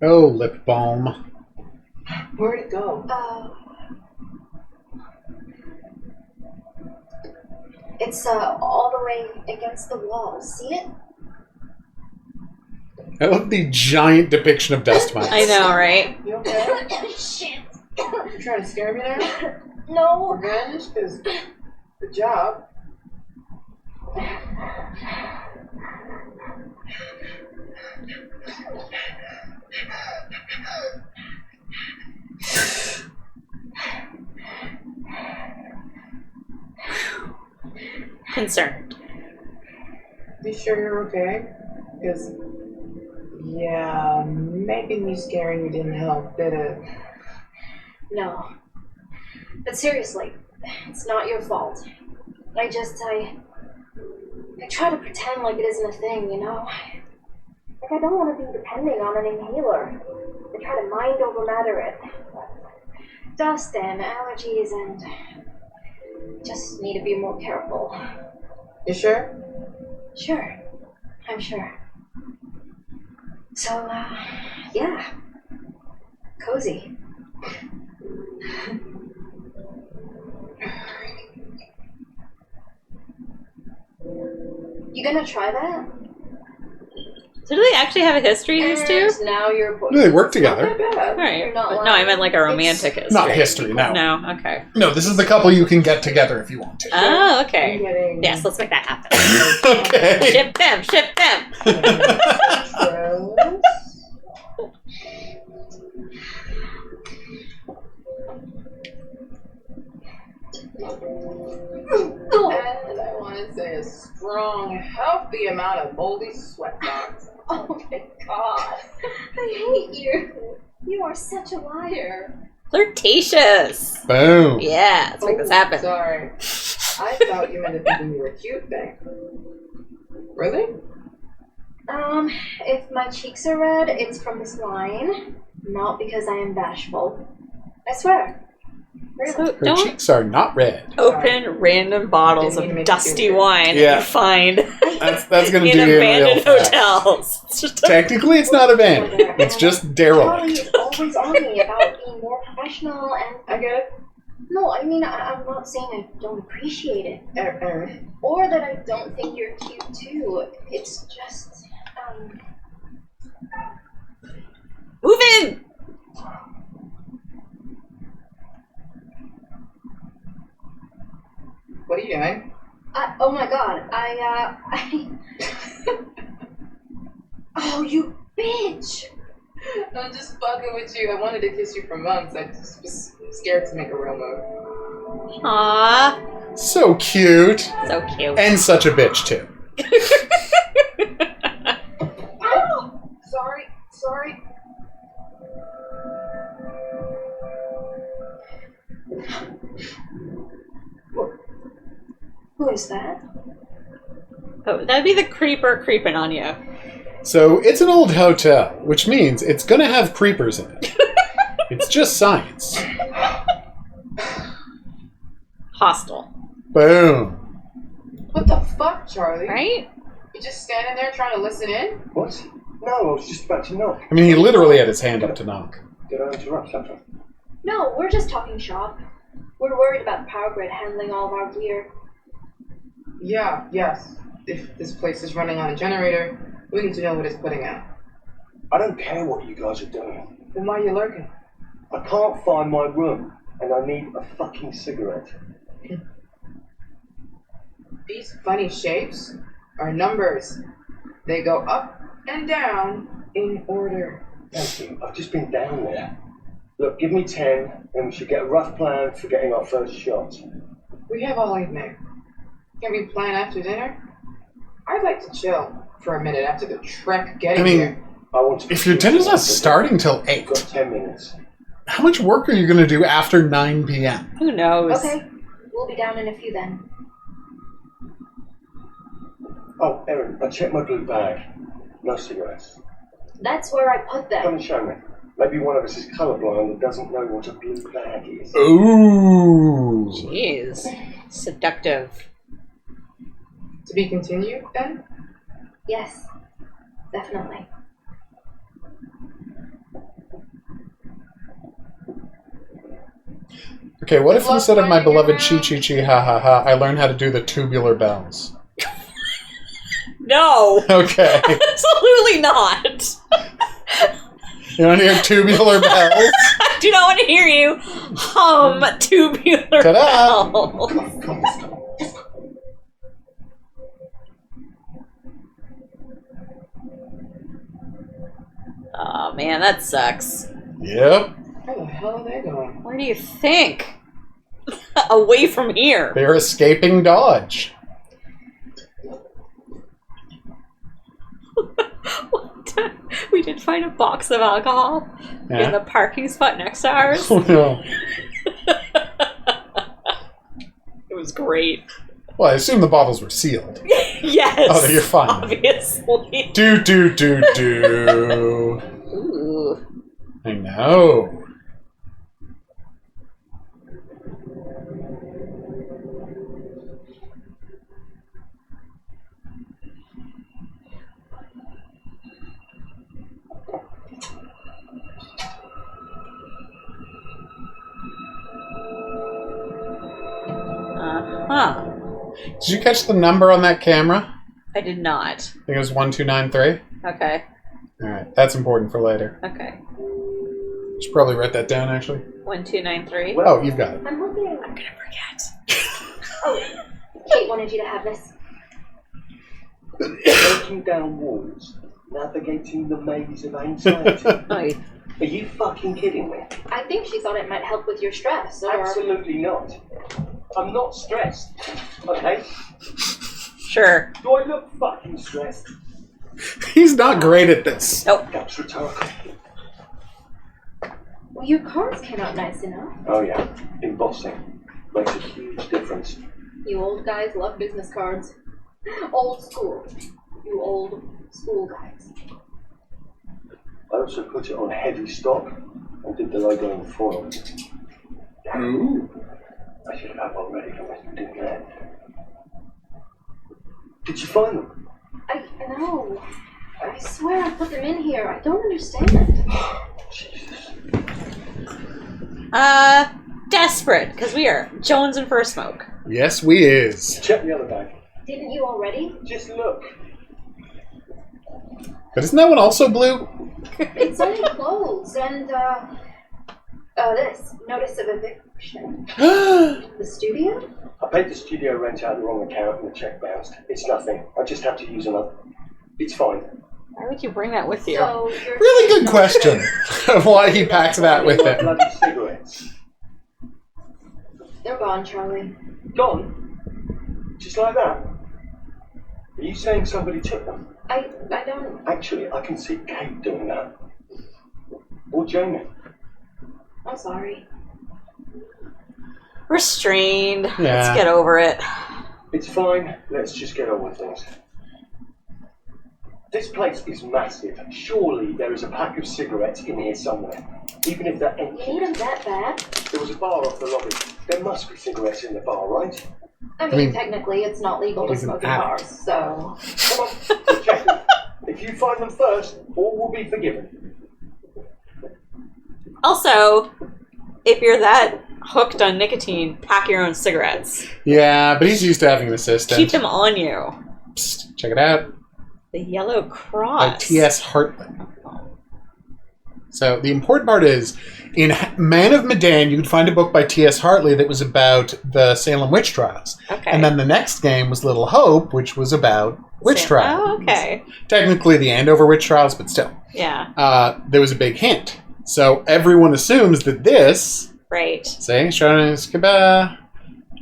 Oh, lip balm. Where'd it go? It's all the way against the wall. See it? I love the giant depiction of dust mites. I know, right? You okay? Shit. You trying to scare me there? No. Revenge? Because good job. Concerned. You sure you're okay? Because, yeah, maybe me scaring you didn't help, did it? No. But seriously, it's not your fault. I try to pretend like it isn't a thing, you know? Like, I don't want to be depending on an inhaler. I try to mind over matter it. Dust and allergies and... just need to be more careful. You sure? Sure. I'm sure. So, yeah. Cozy. You gonna try that? So do they actually have a history, these two? And now you're boyfriend. No, they work together. Right. You're not But no, I meant like a romantic history. Not history, no. No, okay. No, this is the couple you can get together if you want to. Oh, okay. Yes, let's make that happen. Okay. Ship them, ship them. And I want to say a strong, healthy amount of moldy sweat dots. Oh my god. I hate you. You are such a liar. Flirtatious. Boom. Yeah, let's make this happen. Sorry. I thought you meant to think you were cute thing. Really? If my cheeks are red, it's from this wine. Not because I am bashful. I swear. Really. So Her don't cheeks are not red. open random bottles Didn't mean to of make dusty you wine Yeah. that you find That's going to in do you in abandoned real fast. hotels. It's just Technically, it's not abandoned. It's just Charlie derelict. is always on me about being more professional and... I get it. No, I mean, I'm not saying I don't appreciate it. Or that I don't think you're cute, too. It's just, move in. What are you doing? oh my god, Oh, you bitch! I'm just fucking with you. I wanted to kiss you for months. I just was scared to make a real move. Aww. So cute. So cute. And such a bitch, too. Oh, sorry. Who is that? Oh, that'd be the creeper creeping on you. So, it's an old hotel, which means it's going to have creepers in it. It's just science. Hostile. Boom. What the fuck, Charlie? Right? You just standing there trying to listen in? What? No, I was just about to knock. I mean, he literally had his hand up to knock. Did I interrupt something? No, we're just talking shop. We're worried about the power grid handling all of our gear. Yeah, yes. If this place is running on a generator, we need to know what it's putting out. I don't care what you guys are doing. Then why are you lurking? I can't find my room, and I need a fucking cigarette. These funny shapes are numbers. They go up and down in order. Thank you. I've just been down there. Look, give me 10, and we should get a rough plan for getting our first shot. We have all evening. Can we plan after dinner? I'd like to chill for a minute after the trek getting here. If your dinner's not starting till 8, got 10 minutes. How much work are you going to do after 9 p.m.? Who knows? Okay, we'll be down in a few then. Oh, Erin, I checked my blue bag. No cigarettes. That's where I put them. Come and show me. Maybe one of us is colourblind and doesn't know what a blue bag is. Ooh. Jeez. Seductive. To be continued, then? Yes, definitely. Okay, what if instead of my beloved chi-chi-chi ha-ha-ha, I learn how to do the tubular bells? No! Okay. Absolutely not! You want to hear tubular bells? I do not want to hear you hum tubular Ta-da! bells. Oh man, that sucks. Yep. Where the hell are they going? Where do you think? Away from here. They're escaping Dodge. We did find a box of alcohol in the parking spot next to ours. Oh no. It was great. Well, I assume the bottles were sealed. Yes. Oh, you're fine. Obviously. Do. Ooh. I know. Huh. Did you catch the number on that camera? I did not. I think it was 1293. Okay. Alright, that's important for later. Okay. Should probably write that down, actually. 1293. Oh, you've got it. I'm looking. I'm gonna forget. Oh, Kate wanted you to have this. Breaking down walls, navigating the maze of anxiety. Are you fucking kidding me? I think she thought it might help with your stress, or... Absolutely not. I'm not stressed, okay? Sure. Do I look fucking stressed? He's not great at this. Nope. That's rhetorical. Well, your cards came out nice enough. Oh yeah, embossing. Makes a huge difference. You old guys love business cards. Old school. You old school guys. I also put it on heavy stock and did the logo in foil. Ooh. I should have one ready for when you do that. Did you find them? I know. I swear I put them in here. I don't understand. Jesus. Desperate, because we are jonesing for a smoke. Yes, we is. Check the other bag. Didn't you already? Just look. But isn't that one also blue? It's only clothes and, this. Notice of eviction. The studio? I paid the studio rent out the wrong account and the check bounced. It's nothing. I just have to use another. It's fine. Why would you bring that with you? So you're Really good question of why he packs that with My him. bloody cigarettes. They're gone, Charlie. Gone? Just like that? Are you saying somebody took them? I don't... Actually, I can see Kate doing that. Or Jamie. I'm sorry. Restrained. Yeah. Let's get over it. It's fine. Let's just get on with things. This place is massive. Surely there is a pack of cigarettes in here somewhere. Even if they're empty. You need them that bad? There was a bar off the lobby. There must be cigarettes in the bar, right? I mean, technically, it's not legal to He's an smoke in addict. bars, so... Come on, check them. If you find them first, all will be forgiven. Also, if you're that hooked on nicotine, pack your own cigarettes. Yeah, but he's used to having an assistant. Keep them on you. Psst, check it out. The Yellow By Cross. T.S. Hartley. So the important part is, in Man of Medan, you could find a book by T.S. Hartley that was about the Salem witch trials. Okay. And then the next game was Little Hope, which was about witch trials. Oh, okay. Technically the Andover witch trials, but still. Yeah. There was a big hint. So everyone assumes that this... Right. Say, Sharon Skaba.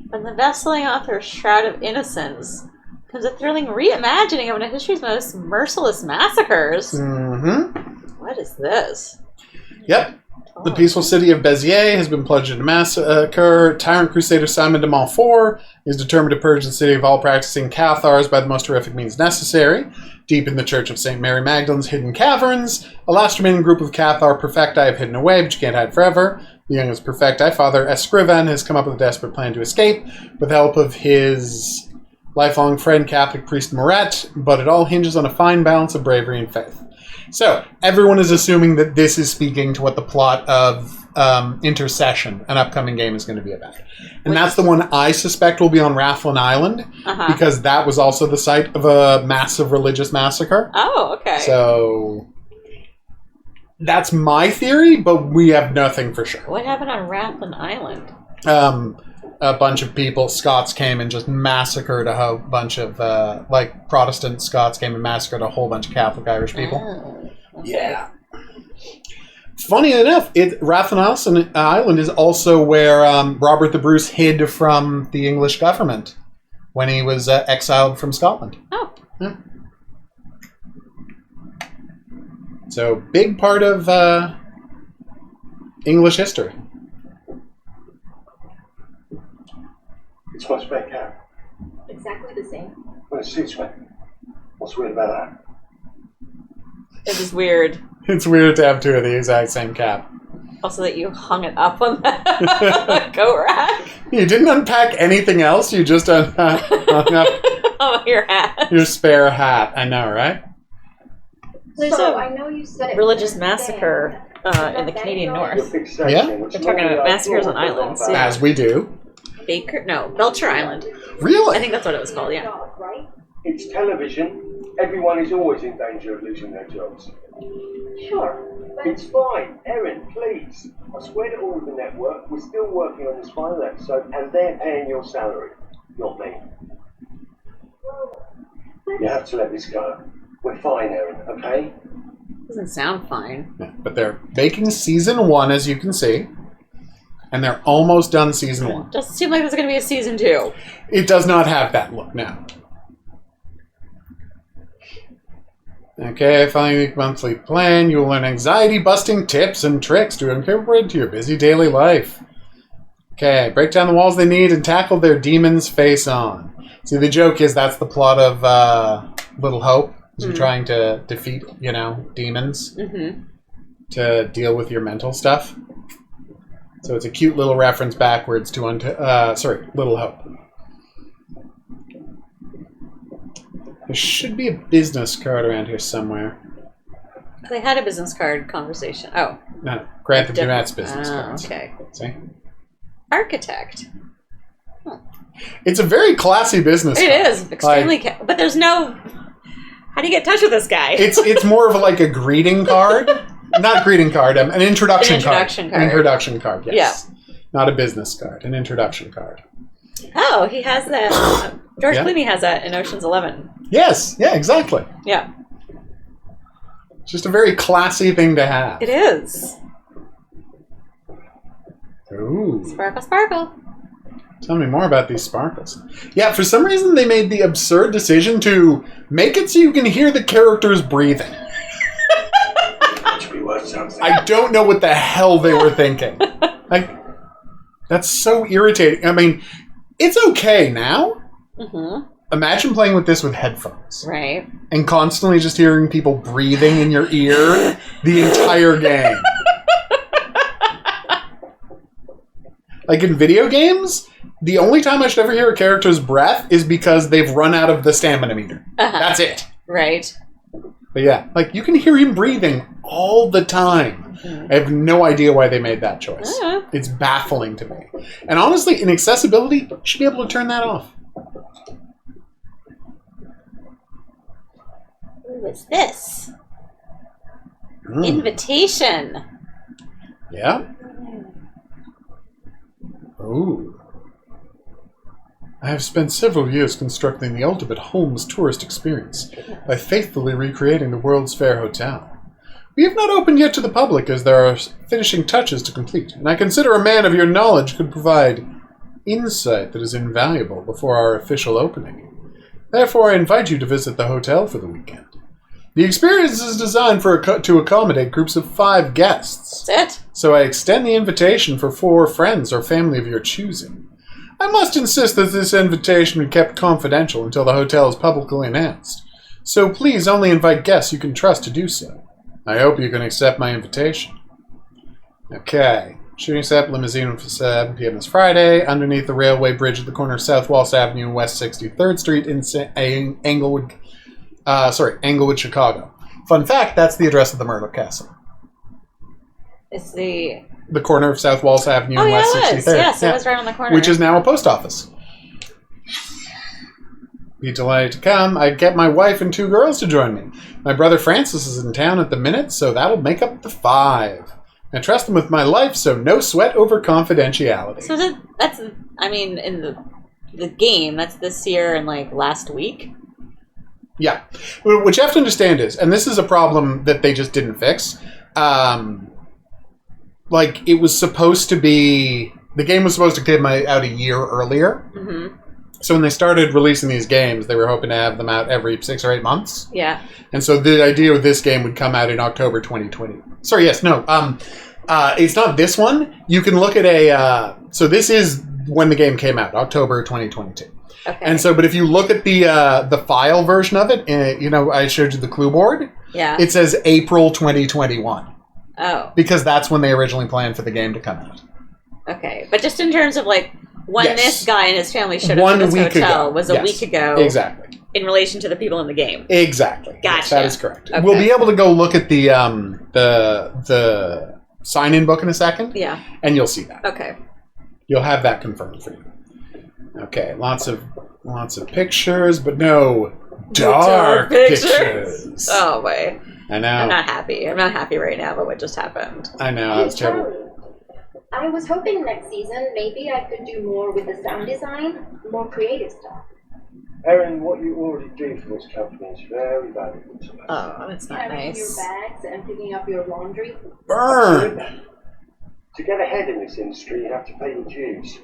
From the best-selling author Shroud of Innocence comes a thrilling reimagining of one of history's most merciless massacres. Mm-hmm. What is this? Yep. The peaceful city of Béziers has been plunged into massacre. Tyrant Crusader Simon de Montfort is determined to purge the city of all practicing Cathars by the most horrific means necessary. Deep in the Church of St. Mary Magdalene's hidden caverns, a last remaining group of Cathar perfecti have hidden away, but you can't hide forever. The youngest perfecti, Father Escrivan, has come up with a desperate plan to escape with the help of his lifelong friend, Catholic priest Moret, but it all hinges on a fine balance of bravery and faith. So, everyone is assuming that this is speaking to what the plot of Intercession, an upcoming game, is going to be about. And that's the one I suspect will be on Rathlin Island, because that was also the site of a massive religious massacre. Oh, okay. So, that's my theory, but we have nothing for sure. What happened on Rathlin Island? A bunch of people, Scots came and just massacred a whole bunch of, Protestant Scots came and massacred a whole bunch of Catholic Irish people. Oh, okay. Yeah. Funny enough, Rathlin Island is also where Robert the Bruce hid from the English government when he was exiled from Scotland. Oh. Yeah. So, big part of English history. It's my spare cap. Exactly the same. Well, it suits me. What's weird about that? It is weird. It's weird to have two of the exact same cap. Also that you hung it up on the coat rack. You didn't unpack anything else, you just hung up Oh, your hat. your spare hat. I know, right? There's So, a I know you said it religious was massacre in the Canadian North. Yeah? We're talking about massacres on islands. Yeah. As we do. Belcher Island. Really? I think that's what it was called, yeah. It's television. Everyone is always in danger of losing their jobs. Sure. It's fine. Erin, please. I swear to all of the network, we're still working on this final episode, and they're paying your salary, not me. You have to let this go. We're fine, Erin, okay? Doesn't sound fine. Yeah, but they're making season 1, as you can see. And they're almost done season 1. Doesn't seem like there's going to be a season 2. It does not have that look now. Okay, following the monthly plan, you will learn anxiety-busting tips and tricks to incorporate into your busy daily life. Okay, break down the walls they need and tackle their demons face on. See, the joke is that's the plot of Little Hope. You're trying to defeat, demons to deal with your mental stuff. So it's a cute little reference backwards to Little Hope. There should be a business card around here somewhere. They had a business card conversation. Oh. No, Grant the Dumat's business cards. Okay. See? Architect. It's a very classy business card. It is. Extremely but there's no... How do you get in touch with this guy? It's more of like a greeting card. Not greeting card, an introduction card. An introduction card, yes. Yeah. Not a business card, an introduction card. Oh, he has that. George Clooney has that in Ocean's 11. Yes, yeah, exactly. Yeah. It's just a very classy thing to have. It is. Ooh. Sparkle, sparkle. Tell me more about these sparkles. Yeah, for some reason they made the absurd decision to make it so you can hear the characters breathing. I don't know what the hell they were thinking. That's so irritating. I mean, it's okay now. Mm-hmm. Imagine playing with this with headphones. Right. And constantly just hearing people breathing in your ear the entire game. Like in video games, the only time I should ever hear a character's breath is because they've run out of the stamina meter. That's it. Right. But yeah, like you can hear him breathing all the time. I have no idea why they made that choice. It's baffling to me. And honestly, in accessibility, you should be able to turn that off. What's this? Invitation. Yeah. Ooh. I have spent several years constructing the ultimate Holmes tourist experience by faithfully recreating the World's Fair Hotel. We have not opened yet to the public as there are finishing touches to complete, and I consider a man of your knowledge could provide insight that is invaluable before our official opening. Therefore, I invite you to visit the hotel for the weekend. The experience is designed to accommodate groups of 5 guests. That's it. So I extend the invitation for 4 friends or family of your choosing. I must insist that this invitation be kept confidential until the hotel is publicly announced. So please only invite guests you can trust to do so. I hope you can accept my invitation. Okay. Shooting set limousine for 7 p.m. this Friday, underneath the railway bridge at the corner of South Walsh Avenue and West 63rd Street in Englewood, Chicago. Fun fact, that's the address of the Murdoch Castle. It's the corner of South Walsh Avenue and West 63rd. Yes, it was right on the corner. Which is now a post office. Be delighted to come. I get my wife and 2 girls to join me. My brother Francis is in town at the minute, so that'll make up the 5. I trust him with my life, so no sweat over confidentiality. So that's I mean, in the game, that's this year and like last week. Yeah. What you have to understand is, and this is a problem that they just didn't fix, like, it was supposed to be... The game was supposed to come out a year earlier. Mm-hmm. So when they started releasing these games, they were hoping to have them out every 6 or 8 months. Yeah. And so the idea of this game would come out in October 2020. Sorry, yes, no. It's not this one. You can look at a... so this is when the game came out, October 2022. Okay. And so, but if you look at the file version of it, I showed you the clue board. Yeah. It says April 2021. Oh. Because that's when they originally planned for the game to come out. Okay, but just in terms of like when this guy and his family showed up 1 at this week hotel ago. was a week ago. Exactly. In relation to the people in the game. Exactly. Gotcha. Yes, that is correct. Okay. We'll be able to go look at the sign-in book in a second. Yeah. And you'll see that. Okay. You'll have that confirmed for you. Okay, lots of pictures, but no dark pictures. Oh boy. I know. I'm not happy. I'm not happy right now about what just happened. I know. It's terrible. I was hoping next season maybe I could do more with the sound design, more creative stuff. Erin, what you already do for this company is very valuable to us. Oh, that's not Carrying nice. your bags and picking up your laundry. Burn! To get ahead in this industry, you have to pay your dues.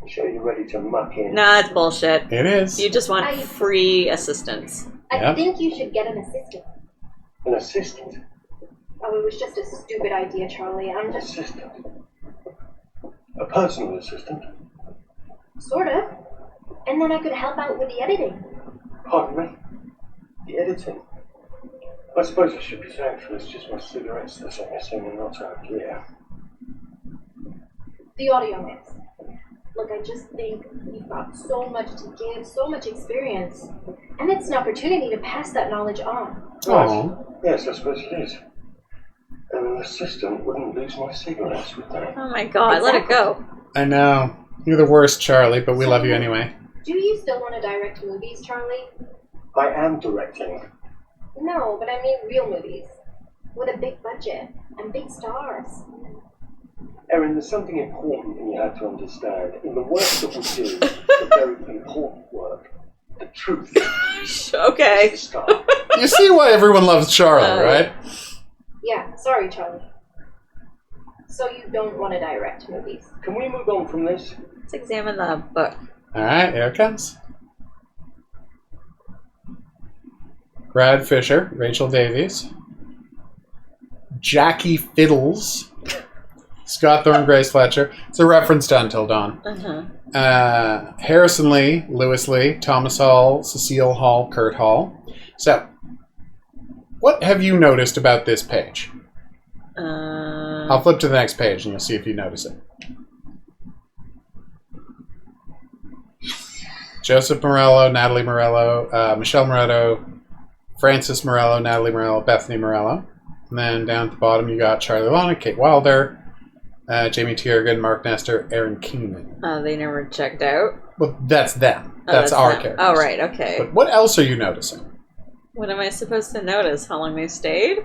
Show you're ready to muck in. Nah, it's bullshit. It is. You just want free assistance. I think you should get an assistant. An assistant? Oh, it was just a stupid idea, Charlie. I'm just... Assistant? A personal assistant? Sort of. And then I could help out with the editing. Pardon me? The editing? I suppose I should be thankful it's just my cigarettes that are missing and not out of gear. The audio mix. Look, I just think you've got so much to give, so much experience. And it's an opportunity to pass that knowledge on. Right. Yes, I suppose it is. And an assistant wouldn't lose my cigarettes, would they? Oh my god, let it go. I know. You're the worst, Charlie, but we love you anyway. Do you still want to direct movies, Charlie? I am directing. No, but I mean real movies. With a big budget and big stars. Erin, there's something important you have to understand. In the work that we do, the very important work, the truth. Okay. Is the star. You see why everyone loves Charlie, right? Yeah, sorry, Charlie. So you don't want to direct movies? Can we move on from this? Let's examine the book. Alright, here it comes. Brad Fisher, Rachel Davies, Jackie Fiddles, Scott Thorne, Grace Fletcher. It's a reference to Until Dawn. Harrison Lee, Lewis Lee, Thomas Hall, Cecile Hall, Kurt Hall. So, what have you noticed about this page? I'll flip to the next page and you'll see if you notice it. Joseph Morello, Natalie Morello, Michelle Morello, Francis Morello, Natalie Morello, Bethany Morello. And then down at the bottom, you got Charlie Lana, Kate Wilder, Jamie Tiergan, Mark Nestor, Aaron Keenan. Oh, they never checked out? Well, that's them. Oh, that's our them. characters. Oh, right, okay. But what else are you noticing? What am I supposed to notice? How long they stayed?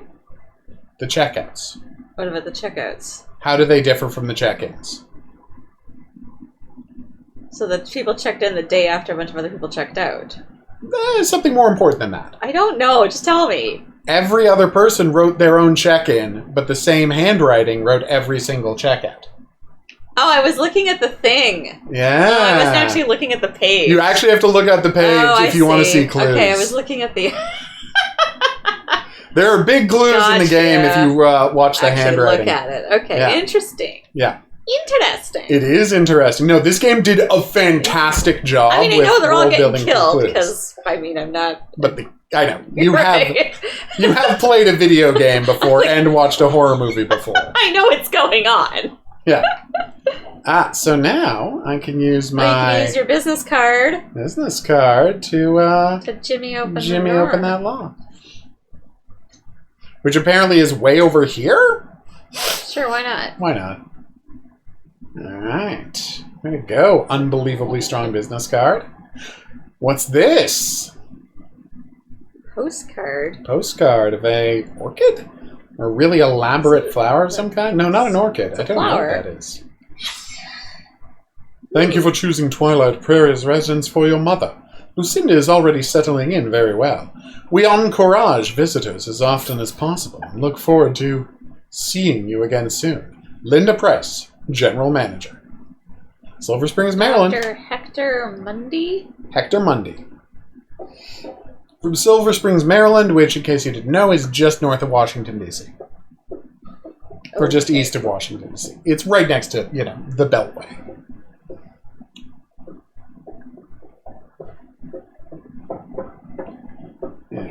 The checkouts. What about the checkouts? How do they differ from the check-ins? So the people checked in the day after a bunch of other people checked out. Something more important than that. I don't know. Just tell me. Every other person wrote their own check-in, but the same handwriting wrote every single checkout. Oh, I was looking at the thing. Yeah. Oh, I wasn't actually looking at the page. You actually have to look at the page if you want to see clues. Okay, I was looking at the... There are big clues in the game if you watch the handwriting. Look at it. Okay, Yeah. Interesting. Yeah. Interesting. It is interesting. No, this game did a fantastic job. I mean, I with know they're all getting world-building killed clues. because, I mean, I'm not... But I know. You Right. you have played a video game before and watched a horror movie before. I know what's going on. Yeah. So now I can use Well, you my can use your business card business card to Jimmy open Jimmy the door. open that lock. Which apparently is way over here? Sure, why not? Why not? Alright. There you go. Unbelievably strong business card. What's this? Postcard. Postcard of a orchid? A really elaborate flower of some kind? No, not an orchid. I don't know flower. what that is. Thank you for choosing Twilight Prairie as residence for your mother. Lucinda is already settling in very well. We encourage visitors as often as possible and look forward to seeing you again soon. Linda Price, General Manager. Silver Springs, Maryland. Dr. Hector Mundy? Hector Mundy. From Silver Springs, Maryland, which, in case you didn't know, is just north of Washington, D.C. Or just east of Washington, D.C. It's right next to, the Beltway.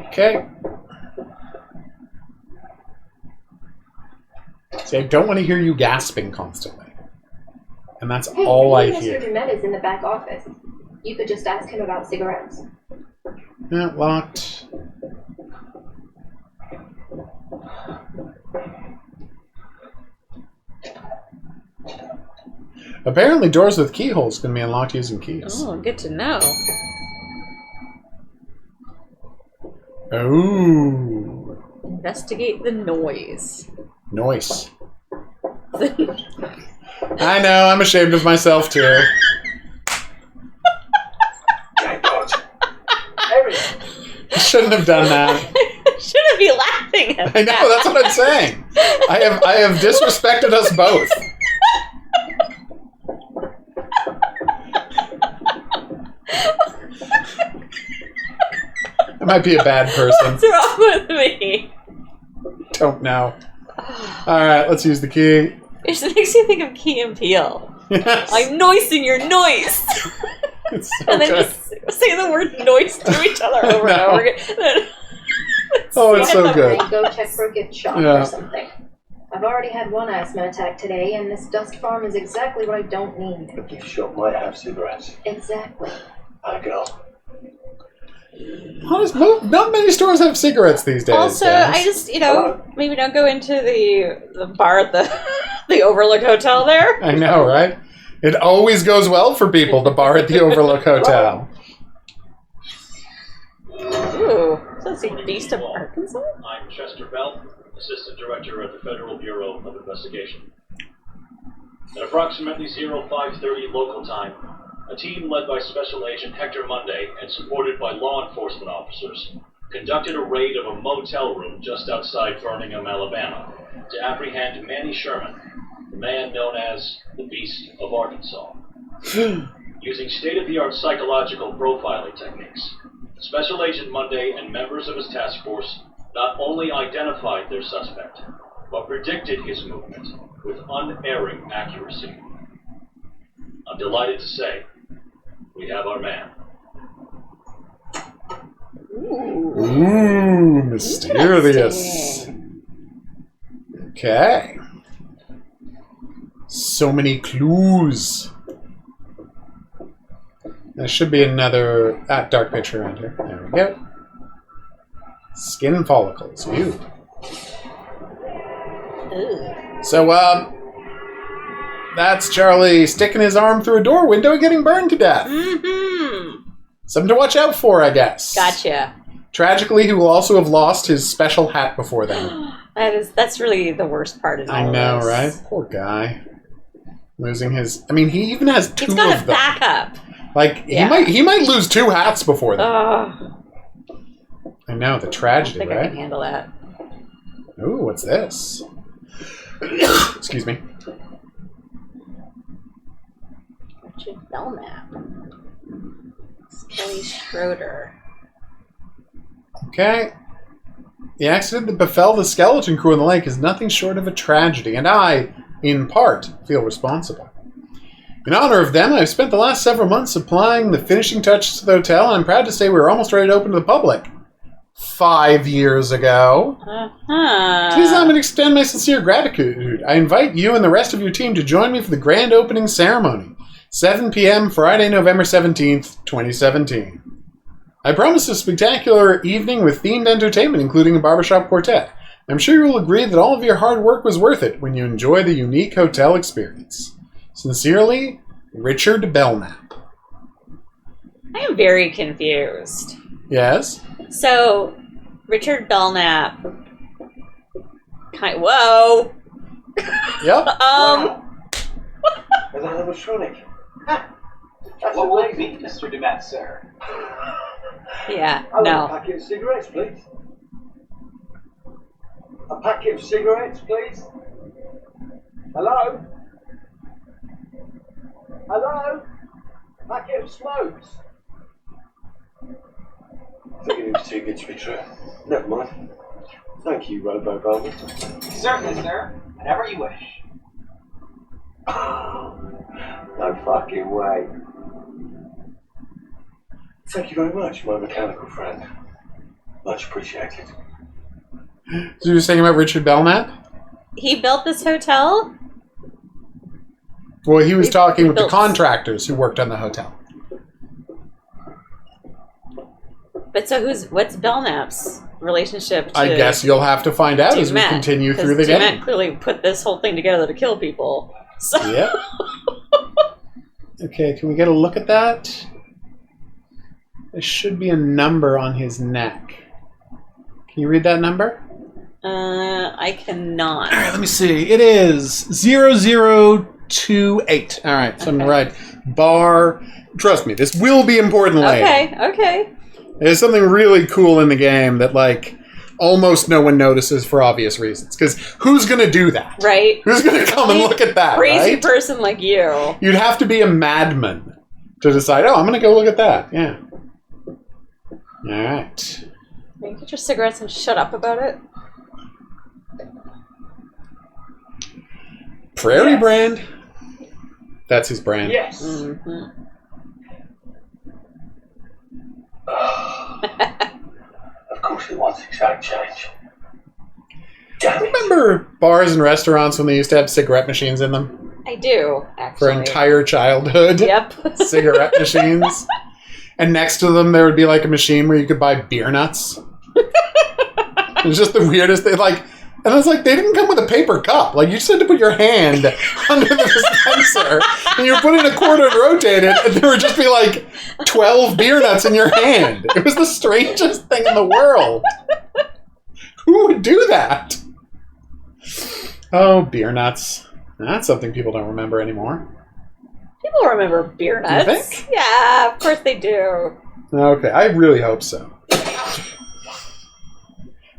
Okay. See, I don't want to hear you gasping constantly. And that's all I hear. Mr. Dumet is in the back office. You could just ask him about cigarettes. Yeah, locked. Apparently doors with keyholes can be unlocked using keys. Oh, good to know. Oh. Investigate the noise. Noise. I know, I'm ashamed of myself too. I shouldn't have done that. Shouldn't be laughing at I know, that's what I'm saying. I have disrespected us both. I might be a bad person. What's wrong with me? Don't know. Alright, let's use the key. It just makes you think of Key and Peele. Yes. I'm noising your noise. It's so and then good. just say the word noise to each other over and No. over again. Oh, it's so good. Go check for a gift shop Yeah. or something. I've already had one asthma attack today, and this dust farm is exactly what I don't need. The gift shop might have cigarettes. Exactly. I go. Not many stores have cigarettes these days. Also, guys. I just, maybe don't go into the bar at the Overlook Hotel there. I know, right? It always goes well for people, the bar at the Overlook Hotel. Ooh, so it's East of Arkansas? I'm Chester Bell, Assistant Director at the Federal Bureau of Investigation. At approximately 0530 local time, a team led by Special Agent Hector Munday and supported by law enforcement officers conducted a raid of a motel room just outside Birmingham, Alabama, to apprehend Manny Sherman, the man known as the Beast of Arkansas. Using state-of-the-art psychological profiling techniques, Special Agent Munday and members of his task force not only identified their suspect, but predicted his movement with unerring accuracy. I'm delighted to say, we have our man. Ooh, mysterious. Okay. So many clues. There should be another dark picture around here. There we go. Skin follicles. Ew. So, that's Charlie sticking his arm through a door window and getting burned to death. Mm-hmm. Something to watch out for, I guess. Gotcha. Tragically, he will also have lost his special hat before then. That's really the worst part of all I know, this. right? Poor guy. Losing his... I mean, he even has two He's got of a them. backup. Like, Yeah. he might lose 2 hats before then. Oh, I know, the I tragedy, think I right? can handle that. Ooh, what's this? Excuse me. Richard Belknap. Kelly Schroeder. Okay. The accident that befell the skeleton crew on the lake is nothing short of a tragedy, and I, in part, feel responsible. In honor of them, I've spent the last several months applying the finishing touches to the hotel, and I'm proud to say we were almost ready to open to the public. 5 years ago. Please allow me to extend my sincere gratitude. I invite you and the rest of your team to join me for the grand opening ceremony. 7 p.m. Friday, November 17th, 2017. I promise a spectacular evening with themed entertainment, including a barbershop quartet. I'm sure you will agree that all of your hard work was worth it when you enjoy the unique hotel experience. Sincerely, Richard Belknap. I am very confused. Yes? So, Richard Belknap. Whoa! Yep. An animatronic. What will it be, Mr. DeMette, sir? Yeah, I want no. a packet of cigarettes, please. A packet of cigarettes, please. Hello? Hello? Packet of smokes. I think it was too good to be true. Never mind. Thank you, Robo Barber. Certainly, sir. Whenever you wish. No fucking way. Thank you very much, my mechanical friend. Much appreciated. So you were saying about Richard Belknap? He built this hotel? Well, he was talking with the built- contractors who worked on the hotel. But so what's Belknap's relationship to... I guess you'll have to find out as we DeMette? continue 'Cause through the DeMette game. clearly put this whole thing together to kill people. So Yep. Okay, can we get a look at that? There should be a number on his neck. Can you read that number? I cannot. All right, let me see. It is 0028. All right, so I'm right. Bar. Trust me, this will be important later. Okay. There's something really cool in the game that, like, almost no one notices for obvious reasons. Because who's going to do that? Right? Who's going to come and look at that, Crazy right? person like you. You'd have to be a madman to decide, oh, I'm going to go look at that. Yeah. All right. Can you get your cigarettes and shut up about it? Prairie brand. That's his brand. Yes. Mm-hmm. Of course it was exact change. Damn it. Remember bars and restaurants when they used to have cigarette machines in them? I do, For actually. entire childhood? Yep. Cigarette machines. And next to them there would be like a machine where you could buy beer nuts. It was just the weirdest thing. Like, and I was like, they didn't come with a paper cup. Like, you just had to put your hand under the dispenser, and you put in a quarter and rotate it, and there would just be like 12 beer nuts in your hand. It was the strangest thing in the world. Who would do that? Oh, beer nuts. That's something people don't remember anymore. People remember beer Do you nuts. think? Yeah, of course they do. Okay, I really hope so.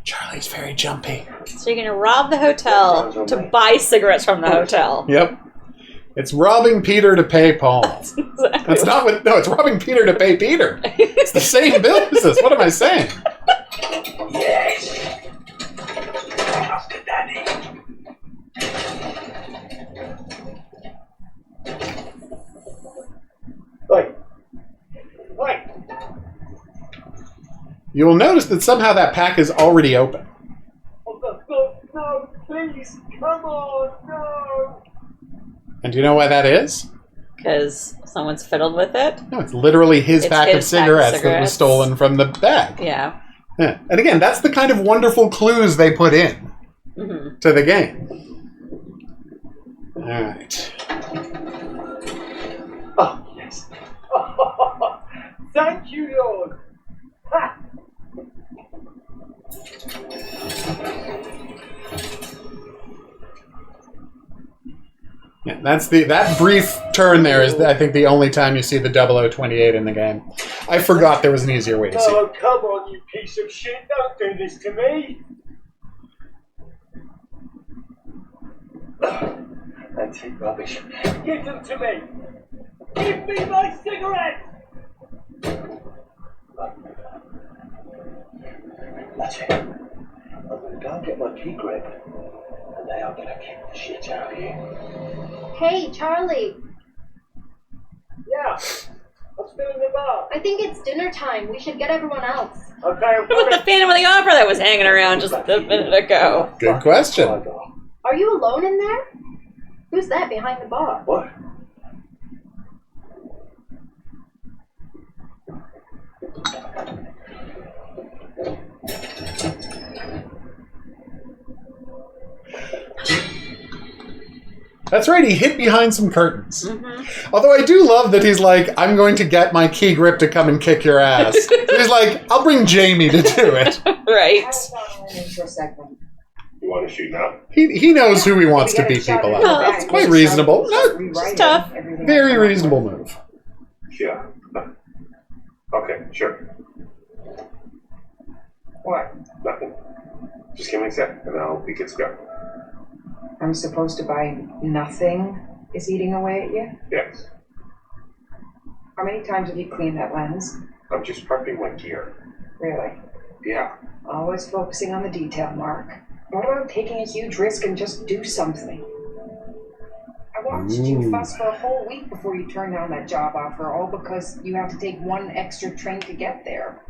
Charlie's very jumpy. So you're going to rob the hotel to buy cigarettes from the hotel. Yep. It's robbing Peter to pay Paul. That's not what... No, it's robbing Peter to pay Peter. It's the same business. What am I saying? Yes. After Daddy. Wait. You will notice that somehow that pack is already open. No, please, come on, no. And do you know why that is? because someone's fiddled with it. No, it's literally his pack of cigarettes that was stolen from the bag. Yeah. Yeah. And again, that's the kind of wonderful clues they put in to the game. All right. Oh, yes. Thank you, Lord. Ha! Yeah, that's that brief turn there is, I think, the only time you see the 0028 in the game. I forgot there was an easier way to see it. Oh, come on, you piece of shit. Don't do this to me. Antique rubbish. Give them to me. Give me my cigarette. That's it. I'm going to go and get my key grip, and they are going to kick the shit out of you. Hey, Charlie. Yeah, I'm still in the bar. I think it's dinner time. We should get everyone else. Okay, Who was the Phantom of the Opera that was hanging around just a minute ago? Good question. Are you alone in there? Who's that behind the bar? What? That's right, he hid behind some curtains. Although I do love that he's like, I'm going to get my key grip to come and kick your ass. So he's like, I'll bring Jamie to do it. Right. You want to shoot now? He knows who he wants to beat people up. It's quite reasonable. No, it's tough. Very reasonable move. Yeah. Okay, sure. What? Nothing. Just give me a sec, and we get to go. I'm supposed to buy nothing is eating away at you? Yes. How many times have you cleaned that lens? I'm just prepping my gear. Really? Yeah. Always focusing on the detail, Mark. What about taking a huge risk and just do something? I watched you fuss for a whole week before you turned down that job offer, all because you have to take one extra train to get there.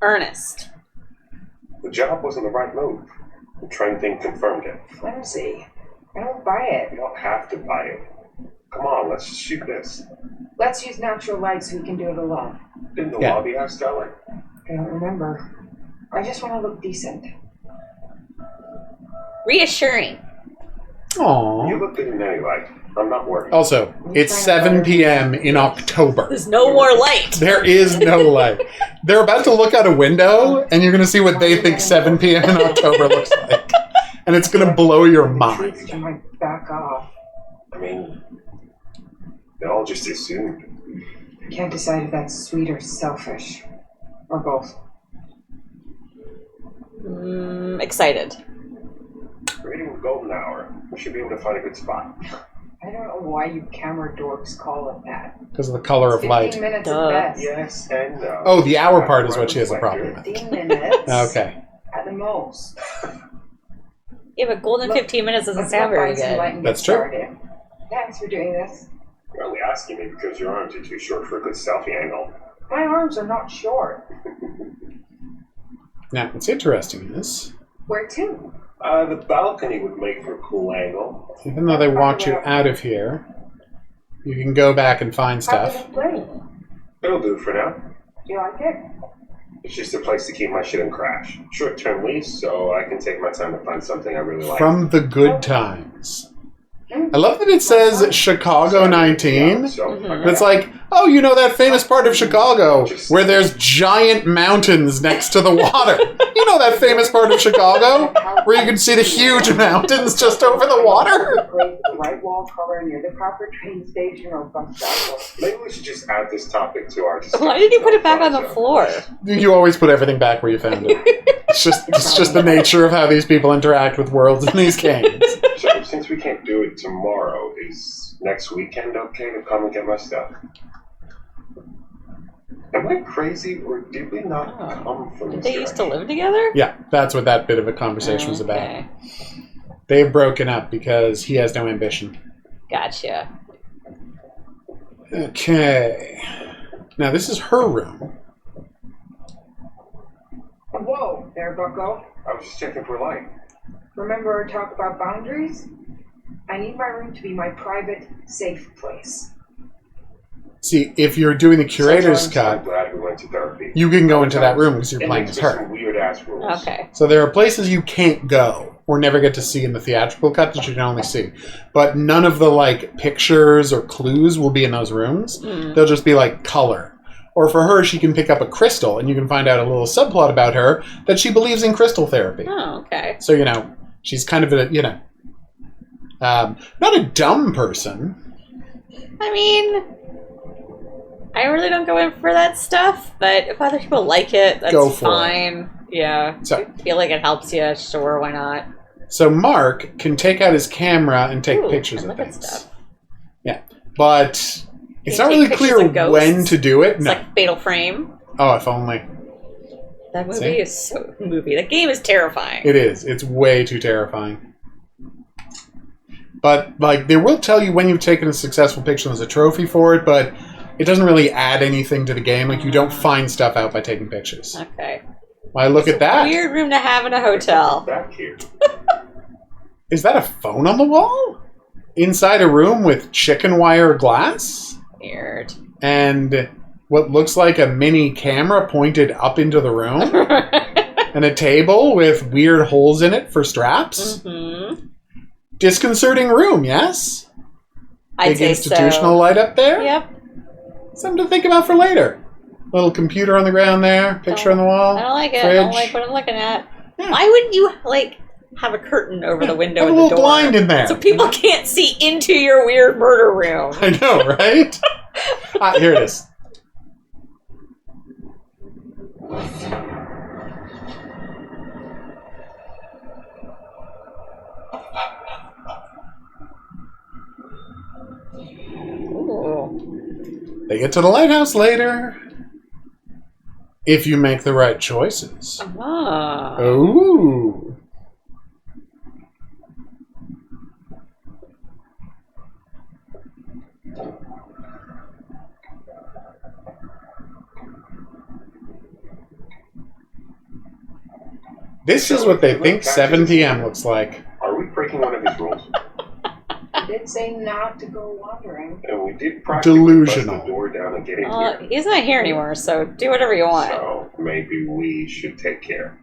Ernest. The job wasn't the right move. The train thing confirmed it. Flimsy. I don't buy it. You don't have to buy it. Come on, let's just shoot this. Let's use natural light so we can do it alone. Didn't the lobby have starlight? I don't remember. I just want to look decent. Reassuring. Aww. You look good in any light. I'm not worried. Also, it's 7 p.m. in October. There's no more light. There is no light. They're about to look out a window, and you're going to see what they think 7 p.m. in October looks like. And it's going to blow your mind. I might back off. I mean, they all just assumed. I can't decide if that's sweet or selfish. Or both. Excited. Reading the golden hour. We should be able to find a good spot. I don't know why you camera dorks call it that. Because of the color of light. 15 minutes at best. Yes and no. Oh, the hour part is what she has a problem with. 15 minutes. Okay. At the most. Yeah, but golden 15 minutes doesn't sound very good. That's true. Thanks for doing this. You're only asking me because your arms are too short for a good selfie angle. My arms are not short. Now, what's interesting is, Where to? The balcony would make for a cool angle. even though they want you out of here, you can go back and find How stuff. did it play? It'll do for now. Do you like it? It's just a place to keep my shit and crash. Short-term lease, so I can take my time to find something I really like. From the good times. I love that it says Chicago 19. It's like, oh, you know that famous part of Chicago where there's giant mountains next to the water. You know that famous part of Chicago where you can see the huge mountains just over the water? The right wall color near the proper train station or bus stop. Maybe we should just add this topic to our discussion. Why did you put it back on the floor? You always put everything back where you found it. It's just the nature of how these people interact with worlds in these games. So since we can't do it tomorrow, is next weekend okay to come and get my stuff? Am I crazy, or did we not come from Did this they used to live together? Yeah, that's what that bit of a conversation was about. They've broken up because he has no ambition. Gotcha. Okay. Now, this is her room. Whoa, there, bucko. I was just checking for light. Remember our talk about boundaries? I need my room to be my private, safe place. See, if you're doing the curator's Sometimes cut, I'm glad we went to therapy. you can go into that room because you're It playing makes as for her. some weird-ass rules. Okay. So there are places you can't go or never get to see in the theatrical cut that you can only see. But none of the like pictures or clues will be in those rooms. They'll just be like color. Or for her, she can pick up a crystal and you can find out a little subplot about her that she believes in crystal therapy. Oh, okay. So, she's kind of a, not a dumb person. I mean, I really don't go in for that stuff, but if other people like it, that's Go for fine. Yeah. So- I feel like it helps you, sure, why not? So Mark can take out his camera and take Ooh, pictures and of look at things. stuff. Yeah. But it's Can not you really take clear pictures of ghosts? when to do it. It's No. like Fatal Frame. Oh, if only. That movie See? is so movie. That game is terrifying. It is. It's way too terrifying. But, like, they will tell you when you've taken a successful picture as a trophy for it, but it doesn't really add anything to the game. Like, you don't find stuff out by taking pictures. Okay. Why, look at that. Weird room to have in a hotel. Back here. Is that a phone on the wall? Inside a room with chicken wire glass? Weird. And what looks like a mini camera pointed up into the room? And a table with weird holes in it for straps? Mm-hmm. Disconcerting room, yes? I'd Big say institutional so. light up there? Yep. Something to think about for later. Little computer on the ground there, picture on the wall. I don't like it. Fridge. I don't like what I'm looking at. Why wouldn't you, like, have a curtain over the window Have a and the little door? blind in there. So people can't see into your weird murder room. I know, right? Here it is. Ooh. They get to the lighthouse later. If you make the right choices. Ah. Ooh. This is what they think 7 p.m. looks like. Are we breaking one of these rules? I did say not to go wandering. And we did practically Delusional. bust the door down and get in here. He's not here anymore, so do whatever you want. So maybe we should take care.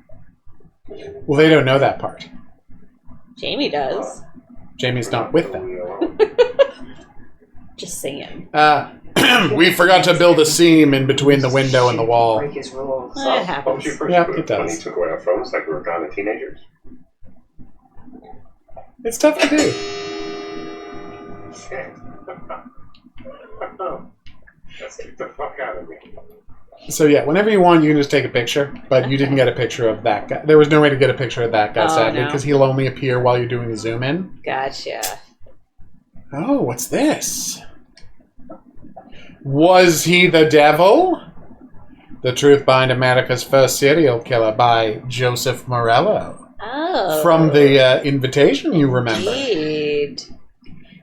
Well, they don't know that part. Jamie does. Jamie's not with them. Just saying. We forgot to build a seam in between the window and the wall. Break his rules. It happens. What was your first Yep, move it does. when you took away our phones like we were kind of teenagers? It's tough to do. Shit. Let's get the fuck out of me. So yeah, whenever you want, you can just take a picture. But you didn't get a picture of that guy. There was no way to get a picture of that guy, sadly, no. because he'll only appear while you're doing the zoom in. Gotcha. Oh, what's this? Was he the devil? The Truth Behind America's First Serial Killer by Joseph Morello. Oh. From the invitation, you remember. Indeed.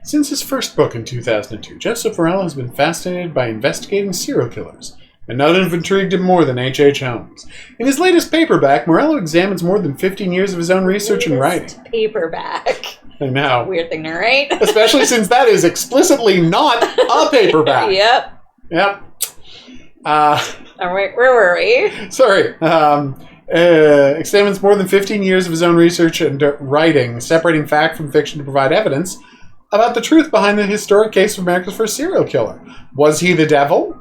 Since his first book in 2002, Joseph Morello has been fascinated by investigating serial killers, and nothing have intrigued him more than H.H. Holmes. In his latest paperback, Morello examines more than 15 years of his own research and writing. Paperback. I know. Weird thing to write. Especially since that is explicitly not a paperback. Yep. Yep. Where were we? Sorry. Examines more than 15 years of his own research and writing, separating fact from fiction to provide evidence about the truth behind the historic case of America's first serial killer. Was he the devil?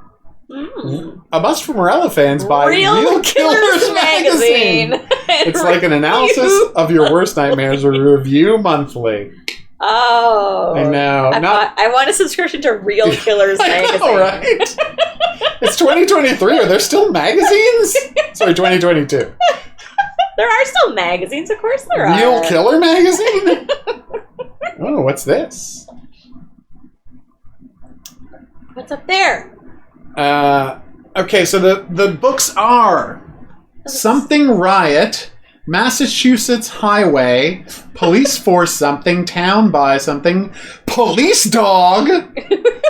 A must for Morello fans by Real Killers Magazine. It's like an analysis of your worst nightmares, a review monthly. Oh. I know. I want a subscription to Real Killers Magazine. All right. It's 2023. Are there still magazines? Sorry, 2022. There are still magazines, of course there are. Real Killer Magazine? Oh, what's this? What's up there? Okay, so the books are Something Riot, Massachusetts Highway, Police Force Something, Town by Something, Police Dog,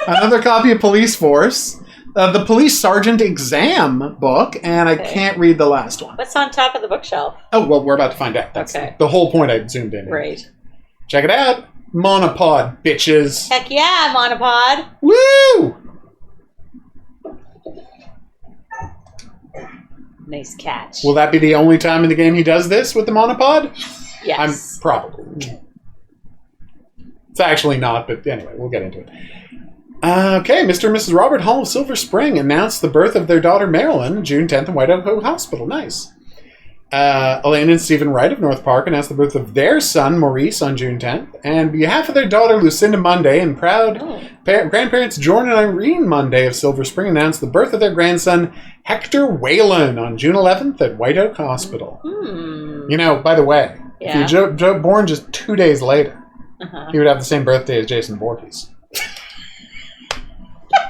another copy of Police Force, the Police Sergeant Exam book, and I can't read the last one. What's on top of the bookshelf? Oh, well, we're about to find out. That's Okay. the whole point I zoomed in. Right. Check it out. Monopod, bitches. Heck yeah, Monopod. Woo! Nice catch. Will that be the only time in the game he does this with the monopod? Yes. I'm probably. It's actually not, but anyway, we'll get into it. Okay, Mr. and Mrs. Robert Hall of Silver Spring announced the birth of their daughter Marilyn June 10th in White Oak Hospital. Nice. Elaine and Stephen Wright of North Park announced the birth of their son Maurice on June 10th. And on behalf of their daughter Lucinda Monday and proud grandparents Jordan and Irene Monday of Silver Spring announced the birth of their grandson Hector Whalen on June 11th at White Oak Hospital. You know, by the way, if you were born just 2 days later, he would have the same birthday as Jason Voorhees.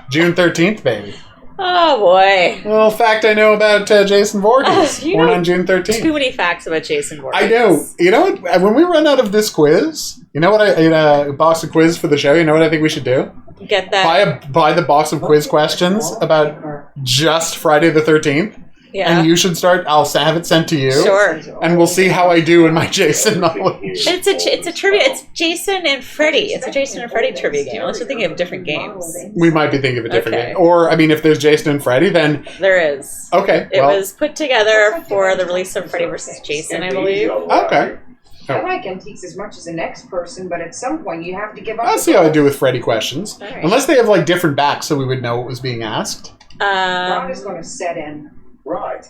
June 13th, baby. Oh, boy. Well, fact I know about Jason Voorhees. Born on June 13th. Too many facts about Jason Voorhees. I know. You know what? When we run out of this quiz, you know what? A box of quiz for the show, you know what I think we should do? Get that. Buy the box of quiz questions about just Friday the 13th. Yeah. And you should start. I'll have it sent to you. Sure. And we'll see how I do in my Jason knowledge. It's a trivia. It's Jason and Freddy. It's a Jason and Freddy trivia game. Unless you're thinking of different games. We might be thinking of a different game. Or, I mean, if there's Jason and Freddy, then... There is. Okay. It was put together for the release of Freddy vs. Jason, I believe. Okay. I like antiques as much as the next person, but at some point you have to give up. I'll see how I do with Freddy questions. Right. Unless they have, like, different backs so we would know what was being asked. Ron is going to set in. Right.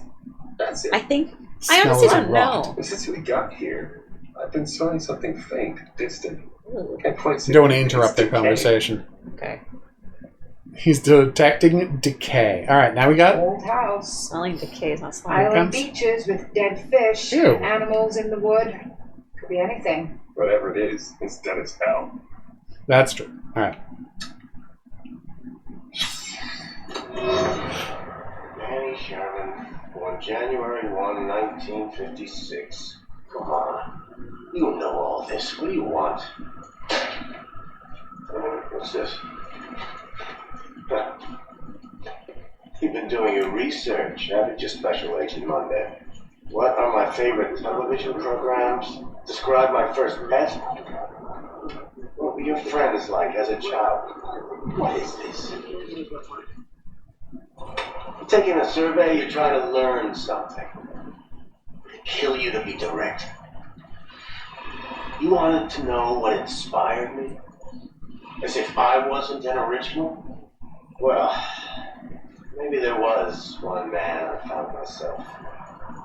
That's it. I think... I honestly don't know. Since we got here, I've been smelling something faint, distant. Can't quite see. Don't want to interrupt their conversation. Okay. He's detecting decay. All right, now we got... Old house. Smelling decay is not smelling. Island beaches with dead fish. Ew. Animals in the wood. Could be anything. Whatever it is, it's dead as hell. That's true. All right. Annie Sherman, born January 1, 1956. Come on. You know all this. What do you want? What's this? Huh. You've been doing your research, haven't you, Special Agent Monday? What are my favorite television programs? Describe my first pet? What were your friends like as a child? What is this? You're taking a survey, you're trying to learn something. Kill you to be direct. You wanted to know what inspired me? As if I wasn't an original? Well, maybe there was one man I found myself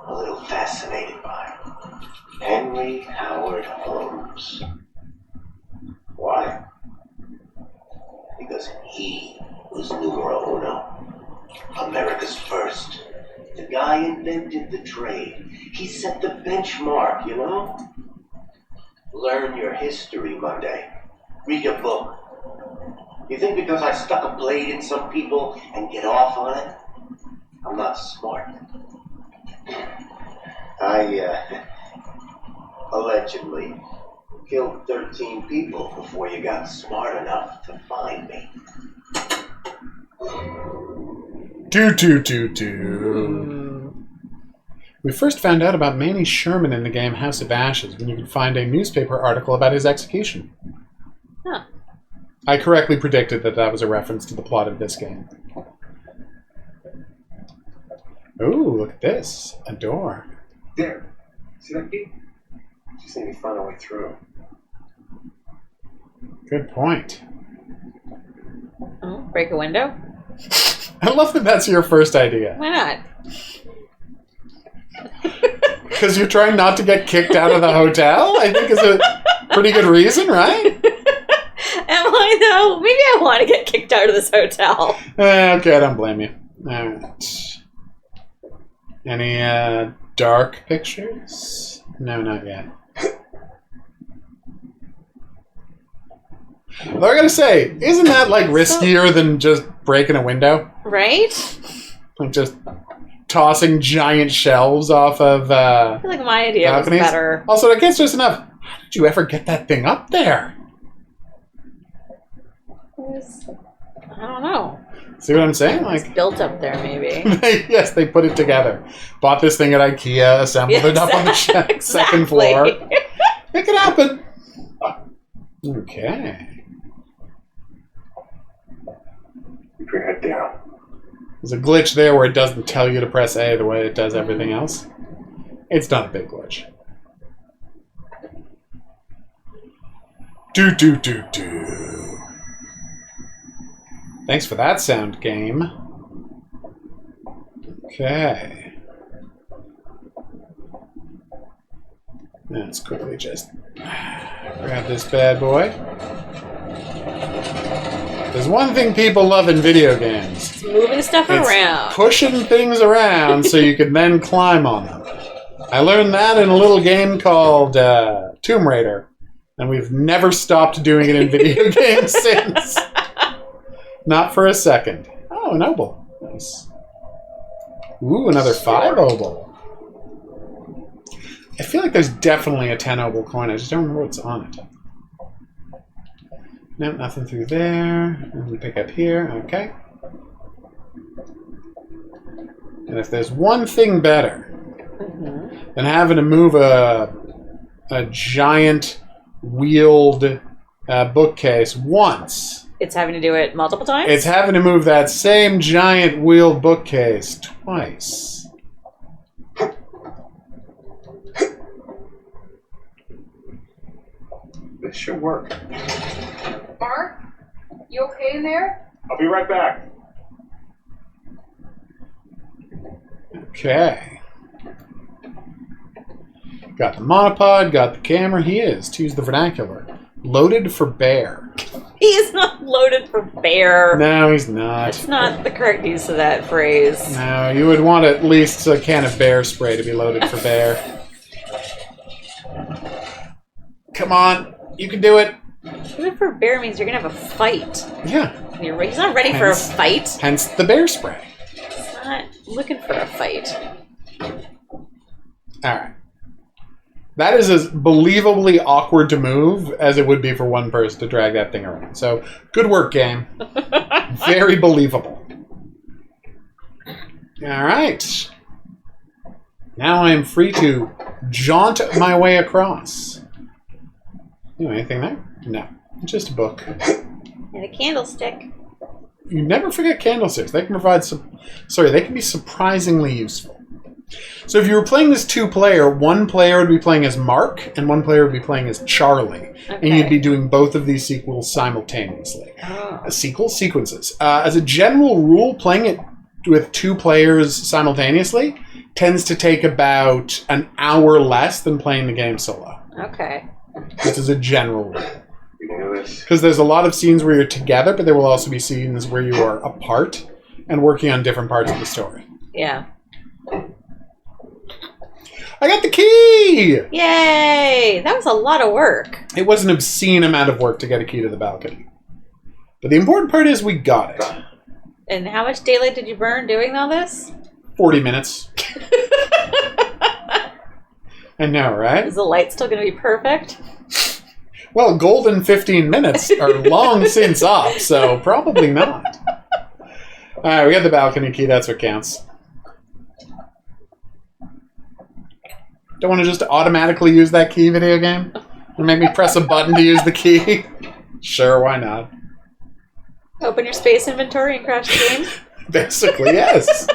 a little fascinated by. Henry Howard Holmes. Why? Because he was numero uno. America's first. The guy invented the trade. He set the benchmark, you know? Learn your history, Monday. Read a book. You think because I stuck a blade in some people and get off on it, I'm not smart? I, allegedly killed 13 people before you got smart enough to find me. We first found out about Manny Sherman in the game House of Ashes when you could find a newspaper article about his execution. Huh. I correctly predicted that that was a reference to the plot of this game. Ooh, look at this. A door. There. See that key? Just need to find a way through. Good point. Oh, break a window? I love that that's your first idea. Why not? Because you're trying not to get kicked out of the hotel, I think is a pretty good reason, right? Am I, though? Maybe I want to get kicked out of this hotel. Okay, I don't blame you. All right. Any dark pictures? No, not yet. Although I gotta say, isn't that like riskier than just breaking a window? Right? Like just tossing giant shelves off of I feel like my idea balconies. was better. Also, I can't stress enough. How did you ever get that thing up there? I don't know. See what I'm saying? Like It's built up there, maybe. yes, they put it together. Bought this thing at IKEA, assembled it up on the second floor. It could happen. Okay. Keep your head down. There's a glitch there where it doesn't tell you to press A the way it does everything else. It's not a big glitch. Do. Thanks for that sound, game. Okay. Let's quickly just grab this bad boy. There's one thing people love in video games. It's moving stuff around. Pushing things around so you can then climb on them. I learned that in a little game called Tomb Raider. And we've never stopped doing it in video games since. Not for a second. Oh, an obol. Nice. Ooh, another 5 obol. I feel like there's definitely a 10 obol coin. I just don't remember what's on it. No, nothing through there. And we pick up here. Okay. And if there's one thing better than having to move a giant wheeled bookcase once, it's having to do it multiple times? It's having to move that same giant wheeled bookcase twice. This should work. Mark, you okay in there? I'll be right back. Okay. Got the monopod, got the camera. He is, to use the vernacular, loaded for bear. He is not loaded for bear. No, he's not. That's not the correct use of that phrase. No, you would want at least a can of bear spray to be loaded for bear. Come on, you can do it. Loaded for bear means you're going to have a fight. Yeah. He's not ready for a fight. Hence the bear spray. He's not looking for a fight. Alright. That is as believably awkward to move as it would be for one person to drag that thing around. So, good work, game. Very believable. Alright. Now I am free to jaunt my way across. Anything there? No. Just a book. And a candlestick. You never forget candlesticks. They can provide they can be surprisingly useful. So if you were playing this 2-player, one player would be playing as Mark, and one player would be playing as Charlie. Okay. And you'd be doing both of these sequels simultaneously. Oh. Sequences. As a general rule, playing it with 2 players simultaneously tends to take about an hour less than playing the game solo. Okay. This is a general rule. Because there's a lot of scenes where you're together, but there will also be scenes where you are apart and working on different parts of the story. Yeah. I got the key! Yay! That was a lot of work. It was an obscene amount of work to get a key to the balcony. But the important part is we got it. And how much daylight did you burn doing all this? 40 minutes. I know, right? Is the light still going to be perfect? Well, golden 15 minutes are long since up, so probably not. Alright, we got the balcony key. That's what counts. Don't want to just automatically use that key, video game? Or make me press a button to use the key? Sure, why not? Open your space inventory and crash the game? Basically, yes.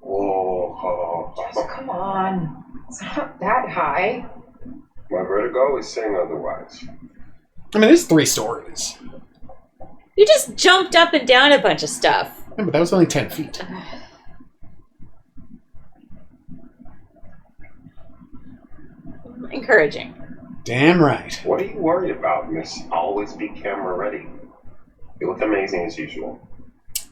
Whoa. Just come on. It's not that high. My vertigo is saying otherwise. I mean, it's 3 stories. You just jumped up and down a bunch of stuff. Yeah, but that was only 10 feet. Encouraging. Damn right. What are you worried about, Miss Always Be Camera Ready? You look amazing as usual.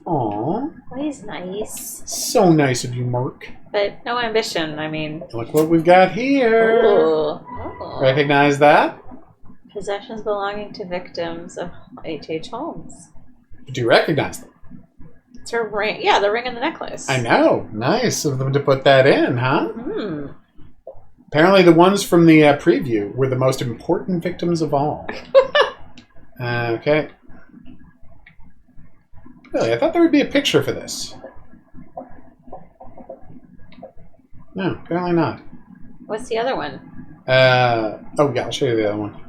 Aww. Well, he's nice. So nice of you, Mark. But no ambition, I mean. Look what we've got here. Ooh. Recognize that? Possessions belonging to victims of H.H. Holmes. Do you recognize them? It's her ring. Yeah, the ring and the necklace. I know. Nice of them to put that in, huh? Hmm. Apparently the ones from the preview were the most important victims of all. Okay. Really, I thought there would be a picture for this. No, apparently not. What's the other one? Oh yeah, I'll show you the other one.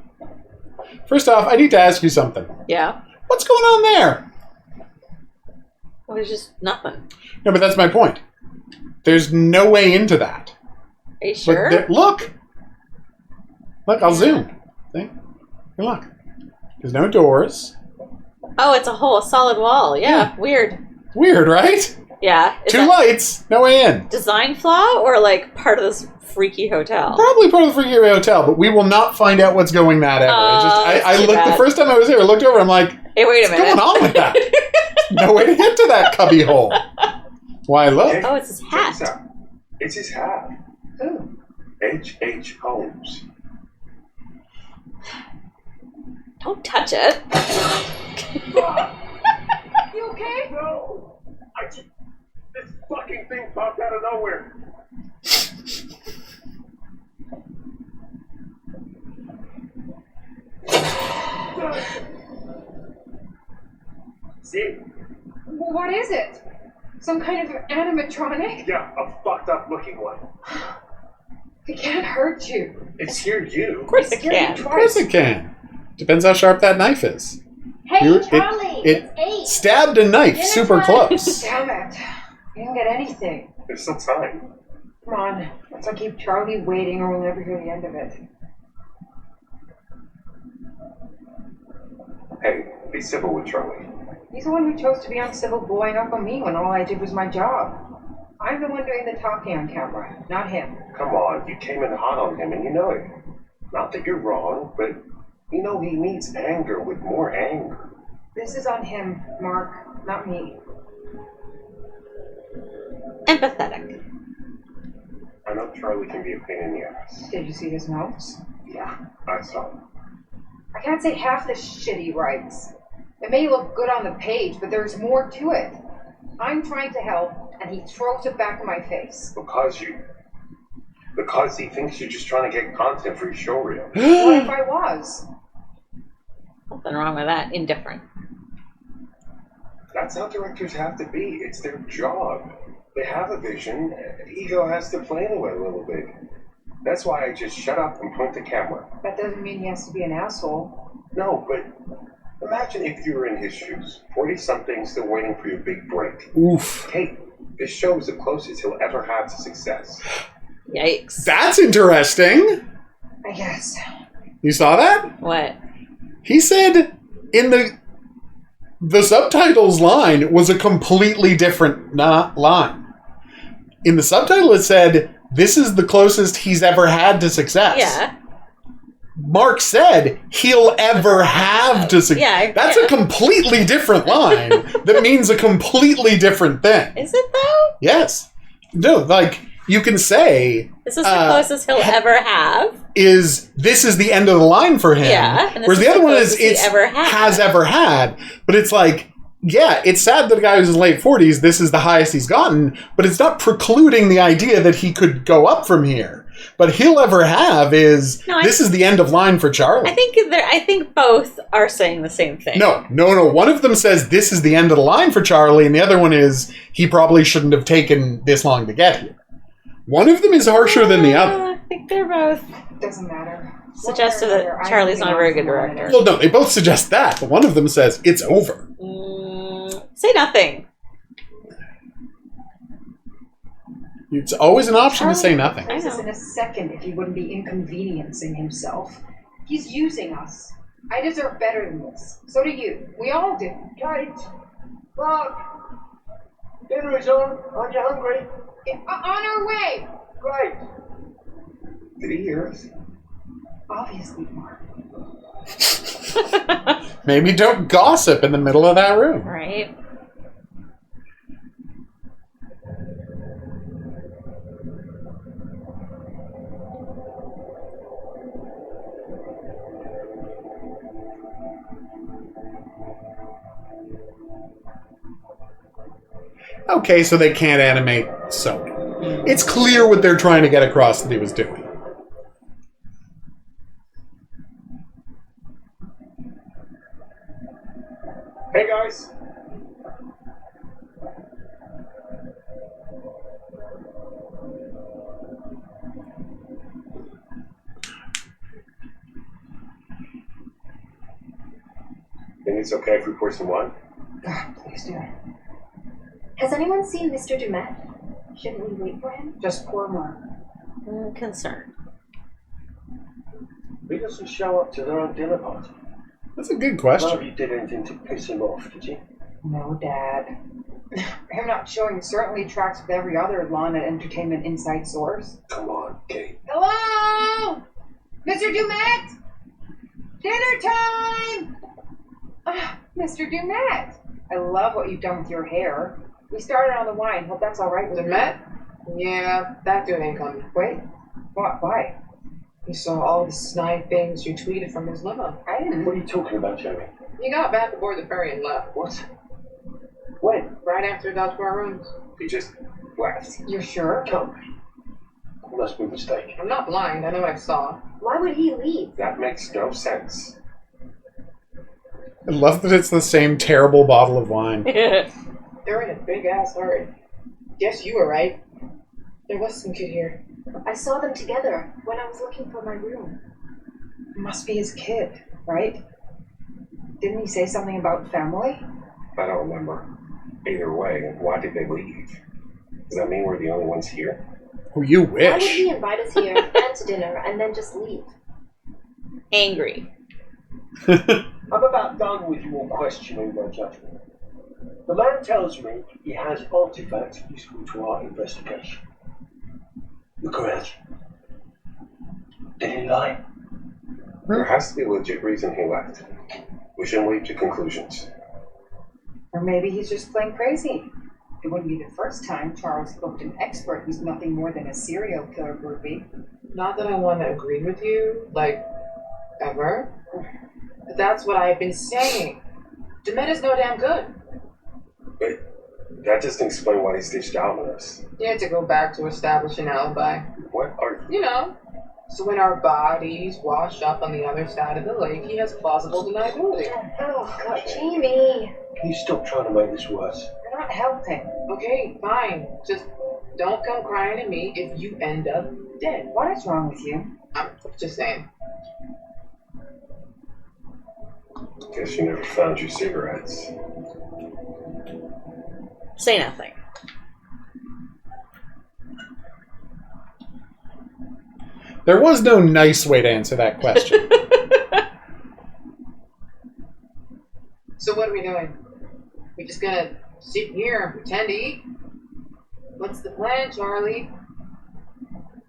First off, I need to ask you something. Yeah? What's going on there? Well, there's just nothing. No, but that's my point. There's no way into that. Are you sure? Look, I'll zoom. See? Look. There's no doors. Oh, it's a whole solid wall. Yeah. Weird. Weird, right? Yeah. Two lights, no way in. Design flaw or like part of this freaky hotel? Probably part of the freaky hotel, but we will not find out what's going that ever. I looked bad. the first time I was here. I looked over. I'm like, hey, wait a minute. What's going on with that? No way to get to that cubby hole. Why look? Oh, it's his hat. It's his hat. Who? H.H. Holmes. Don't touch it. You okay? No. This fucking thing popped out of nowhere. See? What is it? Some kind of animatronic? Yeah, a fucked up looking one. It can't hurt you. It scared you. Of course it can. Of course it can. Depends how sharp that knife is. Hey, Charlie, it it's 8. stabbed a knife super close. Damn it. You didn't get anything. There's still time. Come on. Let's not keep Charlie waiting or we'll never hear the end of it. Hey, be civil with Charlie. He's the one who chose to be uncivil blowing up on me when all I did was my job. I'm the one doing the talking on camera, not him. Come on, you came in hot on him and you know it. Not that you're wrong, but you know he needs anger with more anger. This is on him, Mark, not me. Empathetic. I know Charlie can be a pain in the ass. Did you see his notes? Yeah, I saw him. I can't say half the shit he writes. It may look good on the page, but there's more to it. I'm trying to help, and he throws it back in my face. Because he thinks you're just trying to get content for your showreel. What if I was? Nothing wrong with that. Indifferent. That's how directors have to be. It's their job. They have a vision. Ego has to play in the way a little bit. That's why I just shut up and point the camera. That doesn't mean he has to be an asshole. No, but imagine if you were in his shoes, 40-something, still waiting for your big break. Oof. Hey, this show is the closest he'll ever have to success. Yikes. That's interesting. I guess. You saw that? What? He said in the subtitles line was a completely different line. In the subtitle it said, this is the closest he's ever had to success. Yeah. Mark said he'll ever have to success. Yeah, That's a completely different line that means a completely different thing. Is it though? Yes. No, like, you can say... This is the closest he'll ever have. This is the end of the line for him. Yeah. And Whereas the other one is, it's has ever had. But it's like, yeah, it's sad that the guy who's in his late 40s, this is the highest he's gotten, but it's not precluding the idea that he could go up from here. But he'll ever have is, this is the end of line for Charlie. I think both are saying the same thing. No. One of them says this is the end of the line for Charlie, and the other one is he probably shouldn't have taken this long to get here. One of them is harsher than the other. I think they're both. Doesn't matter. Suggested that Charlie's not a very good director. Well, no, they both suggest that, but one of them says it's over. Say nothing. It's always an option to say nothing. I know. In a second if he wouldn't be inconveniencing himself. He's using us. I deserve better than this. So do you. We all do. Kate! Mark! Dinner is on. Aren't you hungry? On our way! Great. Did he hear us? Obviously, Mark. Maybe don't gossip in the middle of that room. Right. Okay, so they can't animate sewing. It's clear what they're trying to get across that he was doing. Hey guys! Think it's okay if we pour some wine? Please do. Has anyone seen Mr. Dumet? Shouldn't we wait for him? Just poor Mark. Concerned. He doesn't show up to their own dinner party. That's a good None question. of you did anything to piss him off, did you? No, Dad. Him not showing certainly tracks with every other lawn and entertainment inside source. Come on, Kate. Hello? Mr. Dumet? Dinner time! Mr. Dumet! I love what you've done with your hair. We started on the wine. Hope that's all right with you. Dumet? Yeah, that dude ain't coming. Wait. What? Why? He saw all the snide things you tweeted from his limo. I didn't. What are you talking about, Jamie? He got back aboard the ferry and left. What? When? Right after he got to our rooms. He just left. You're sure? Can't be. You must be mistaken. I'm not blind. I know what I saw. Why would he leave? That makes no sense. I love that it's the same terrible bottle of wine. They're in a big-ass hurry. Guess you were right. There was some kid here. I saw them together when I was looking for my room. Must be his kid, right? Didn't he say something about family? I don't remember. Either way, why did they leave? Does that mean we're the only ones here? Oh, you Why would wish. he invite us here and to dinner and then just leave? Angry. I'm about done with your questioning my judgment. The man tells me he has artifacts useful to our investigation. Look around. Did he lie? There has to be a legit reason he left. We shouldn't leap to conclusions. Or maybe he's just plain crazy. It wouldn't be the first time Charles booked an expert who's nothing more than a serial killer groupie. Not that I want to agree with you, like, ever. But that's what I've been saying. Dumet is no damn good. But that doesn't explain why he stitched out on us. You had to go back to establish an alibi. What are You know. So when our bodies wash up on the other side of the lake, he has plausible deniability. Oh, God, Jamie. Can you stop trying to make this worse? You're not helping. Okay, fine. Just don't come crying to me if you end up dead. What is wrong with you? I'm just saying. Guess you never found your cigarettes. Say nothing. There was no nice way to answer that question. So what are we doing? We just gonna sit here and pretend to eat? What's the plan, Charlie?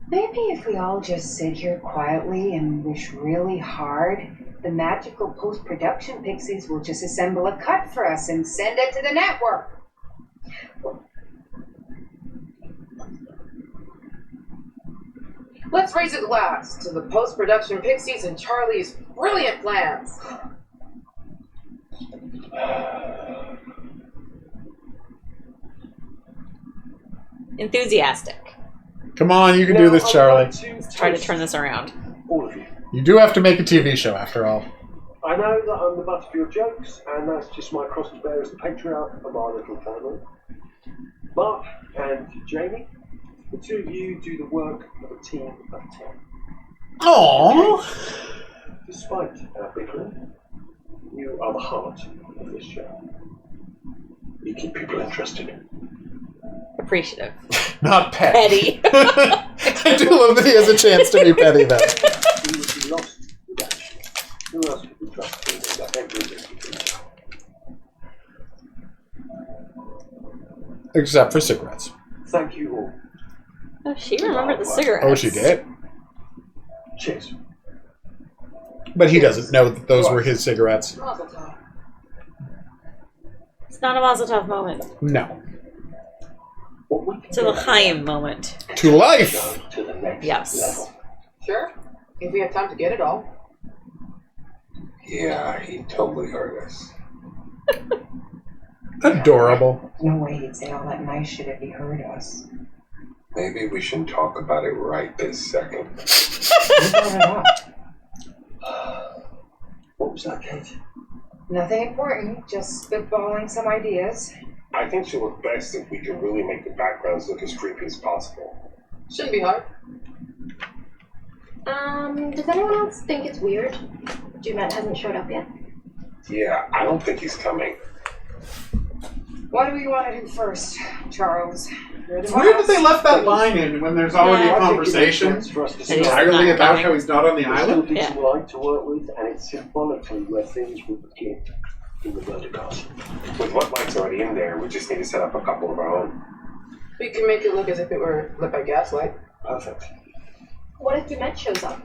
Maybe if we all just sit here quietly and wish really hard, the magical post-production pixies will just assemble a cut for us and send it to the network. Let's raise a glass to the post-production pixies and Charlie's brilliant plans. Enthusiastic. Come on, you can do this, Charlie. Let's try to turn this around. All of you. You do have to make a TV show, after all. I know that I'm the butt of your jokes, and that's just my cross to bear as the patriarch of our little family. Mark and Jamie, the two of you do the work of a team of 10. Aww. Despite our bickering, you are the heart of this show. You keep people interested. Appreciative. Not petty. Petty. I do love that he has a chance to be petty, though. You would be lost without you. Who else would we trust in that everything? Except for cigarettes. Thank you all. Oh, she remembered the cigarettes. Oh, she did? Cheers. But he doesn't know that those were his cigarettes. It's not a Mazel Tov moment. No. It's a L'chaim moment. To life! To the next Yes. level. Sure, if we have time to get it all. Yeah, he totally hurt us. Adorable. No way he'd say all that nice shit if he heard us. Maybe we shouldn't talk about it right this second. You brought it up. What was that, Kate? Nothing important, just spitballing some ideas. I think she'll look best if we can really make the backgrounds look as creepy as possible. Shouldn't be hard. Does anyone else think it's weird? Dumet hasn't showed up yet. Yeah, I don't think he's coming. What do we want to do first, Charles? It's weird that they left that line in when there's already a conversation entirely about how he's not on the island. There's still light to work with, and it's symbolically where things will begin in the verticals. With what light's already in there, we just need to set up a couple of our own. We can make it look as if it were lit by gaslight. Perfect. What if Dumet shows up?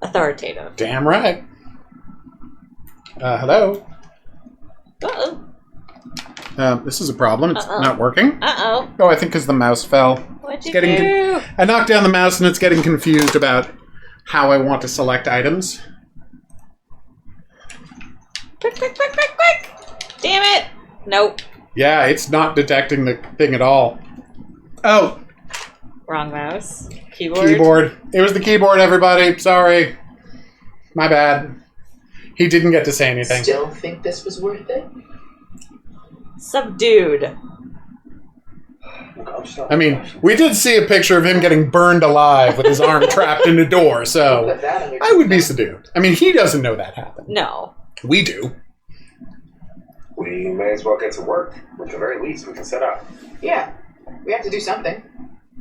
Authoritative. Damn right. Hello. Uh-oh. This is a problem. It's Uh-oh. not working. Uh-oh. Oh, I think because the mouse fell. What'd you Getting do? I knocked down the mouse and it's getting confused about how I want to select items. Quick, quick, quick, quick, quick! Damn it! Nope. Yeah, it's not detecting the thing at all. Oh. Wrong mouse. Keyboard. Keyboard. It was the keyboard, everybody. Sorry. My bad. He didn't get to say anything. Still think this was worth it? Subdued. I mean, we did see a picture of him getting burned alive with his arm trapped in a door, so I would be subdued. I mean, he doesn't know that happened. No. We do. We may as well get to work. At the very least, we can set up. Yeah. We have to do something.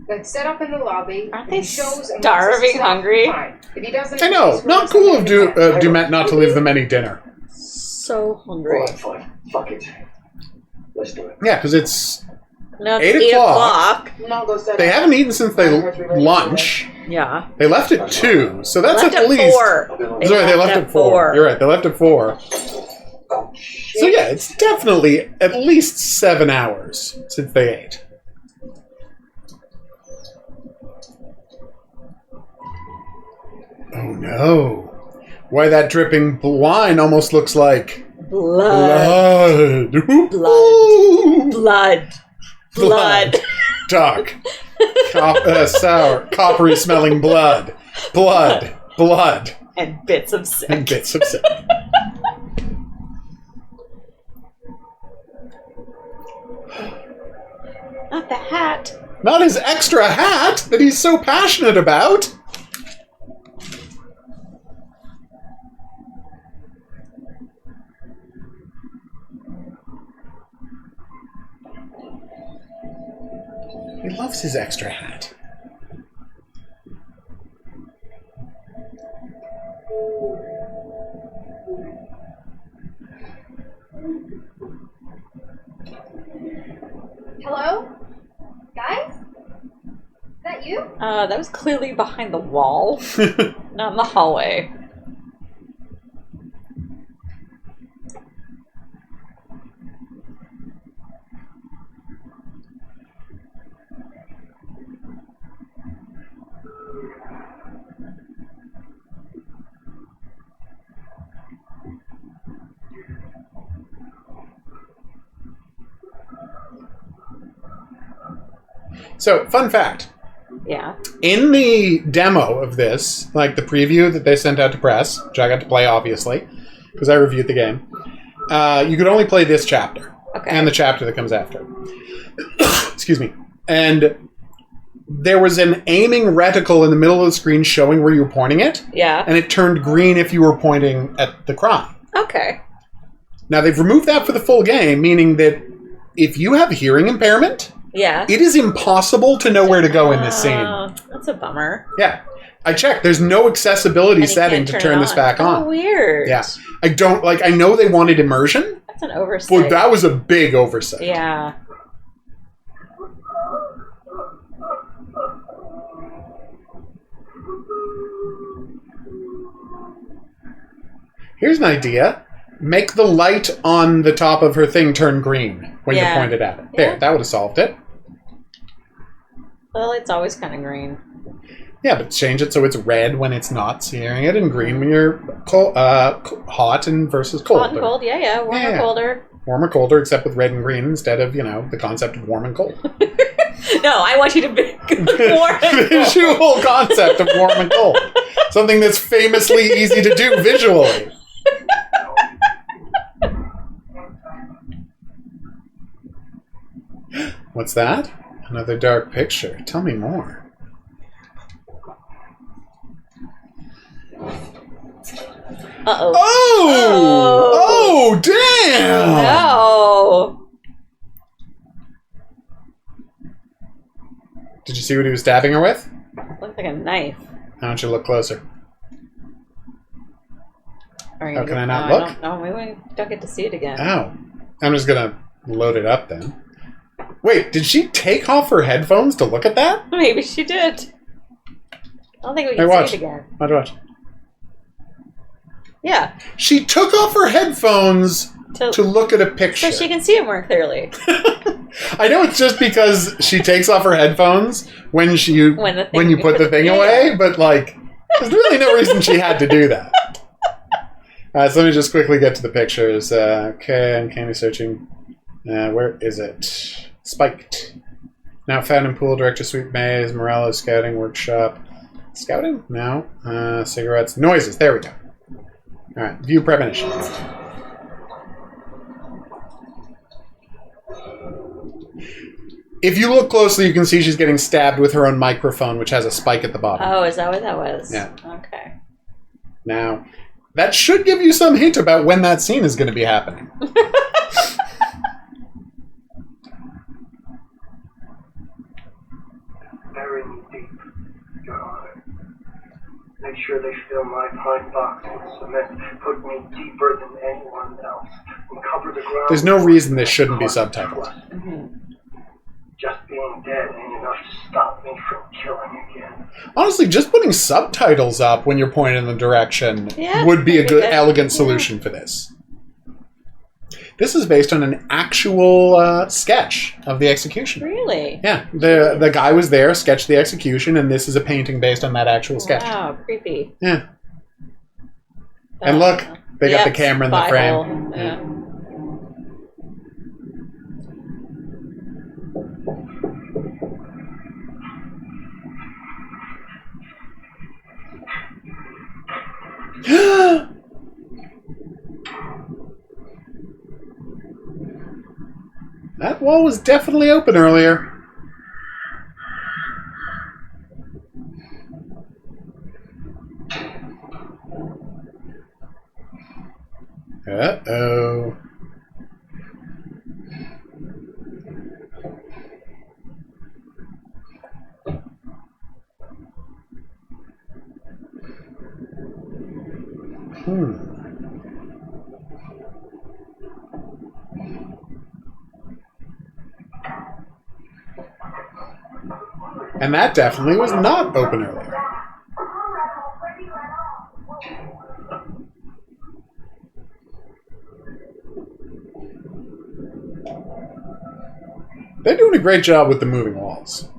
Let's set up in the lobby. Aren't they shows and starving hungry? Fine. If he doesn't, I know. Not cool of Dumet not to leave them any dinner. So hungry. Alright, fine. Fuck it. Let's do it. Yeah, because it's No, 8 o'clock. No, go set They up. haven't eaten since they lunch. Yeah. They left at 2, so that's Left at at least. 4. Sorry, they left at 4. You're right. They left at 4. So yeah, it's definitely at least 7 hours since they ate. Oh no! Why that dripping wine almost looks like Blood. blood. Blood. Blood. Blood. Dark, sour, coppery smelling blood, blood, And bits of sick. and bits of sick. Not the hat. Not his extra hat that he's so passionate about. He loves his extra hat. Hello? Guys? Is that you? That was clearly behind the wall. Not in the hallway. So, fun fact. Yeah. In the demo of this, like the preview that they sent out to press, which I got to play, obviously, because I reviewed the game, you could only play this chapter. Okay. And the chapter that comes after. Excuse me. And there was an aiming reticle in the middle of the screen showing where you were pointing it. Yeah. And it turned green if you were pointing at the crime. Okay. Now, they've removed that for the full game, meaning that if you have hearing impairment, Yeah. it is impossible to know where to go in this scene. Oh, that's a bummer. Yeah. I checked. There's no accessibility And you setting can't to turn this back on. Oh, weird. Yeah. I don't, like, I know they wanted immersion, That's an oversight. but that was a big oversight. Yeah. Here's an idea. Make the light on the top of her thing turn green when you Yeah. point it at it. There, Yeah. that would have solved it. Well, it's always kind of green. Yeah, but change it so it's red when it's not searing it and green when you're hot and versus cold. Hot and cold, yeah. Warm or colder. Warm or colder, except with red and green instead of, the concept of warm and cold. No, I want you to be warm and cold. Visual concept of warm and cold. Something that's famously easy to do visually. What's that? Another dark picture. Tell me more. Uh-oh. Oh! Oh, Damn! No. Did you see what he was stabbing her with? Looked like a knife. Why don't you look closer? Oh, can I not look? No, we don't get to see it again. Oh. I'm just gonna load it up then. Wait, did she take off her headphones to look at that? Maybe she did. I don't think we can watch. see it again. Watch. Yeah. She took off her headphones to look at a picture. So she can see it more clearly. I know it's just because she takes off her headphones when you put the thing away, but like, there's really no reason she had to do that. So let me just quickly get to the pictures. Okay, uncanny searching. Where is it? Spiked. Now found in pool, director Sweet Maze, Morello, scouting, workshop. Scouting? No. Cigarettes. Noises. There we go. Alright, view premonitions. If you look closely, you can see she's getting stabbed with her own microphone, which has a spike at the bottom. Oh, is that what that was? Yeah. Okay. Now, that should give you some hint about when that scene is going to be happening. Bury me deep, Your Honor. Make sure they fill my pine box with cement. Put me deeper than anyone else. And cover the ground. There's no reason this shouldn't be subtitled. Mm-hmm. Just being dead ain't enough to stop me from killing again. Honestly, just putting subtitles up when you're pointed in the direction Yeah, would be a that'd be good, good. elegant solution for this. This is based on an actual sketch of the execution. Really? Yeah, the guy was there, sketched the execution, and this is a painting based on that actual sketch. Wow, creepy. Yeah. And look, they got the camera in the spy frame. hole. Yeah. That wall was definitely open earlier. Uh-oh. And that definitely was not open earlier. They're doing a great job with the moving walls.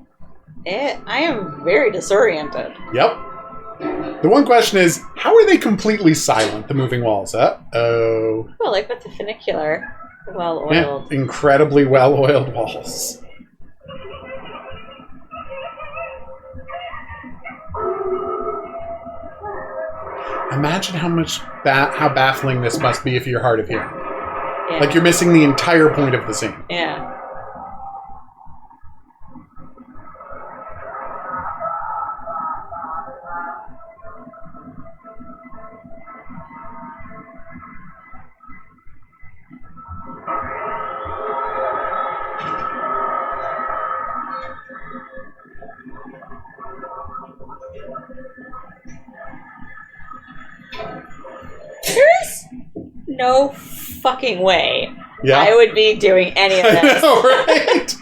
I am very disoriented. Yep. The one question is, how are they completely silent, the moving walls? Uh-oh. Oh, like with the funicular. Well Yeah, oiled. incredibly well-oiled walls. Imagine how baffling this must be if you're hard of hearing. Yeah. Like you're missing the entire point of the scene. Yeah. There's no fucking way Yeah. I would be doing any of I this. know, right?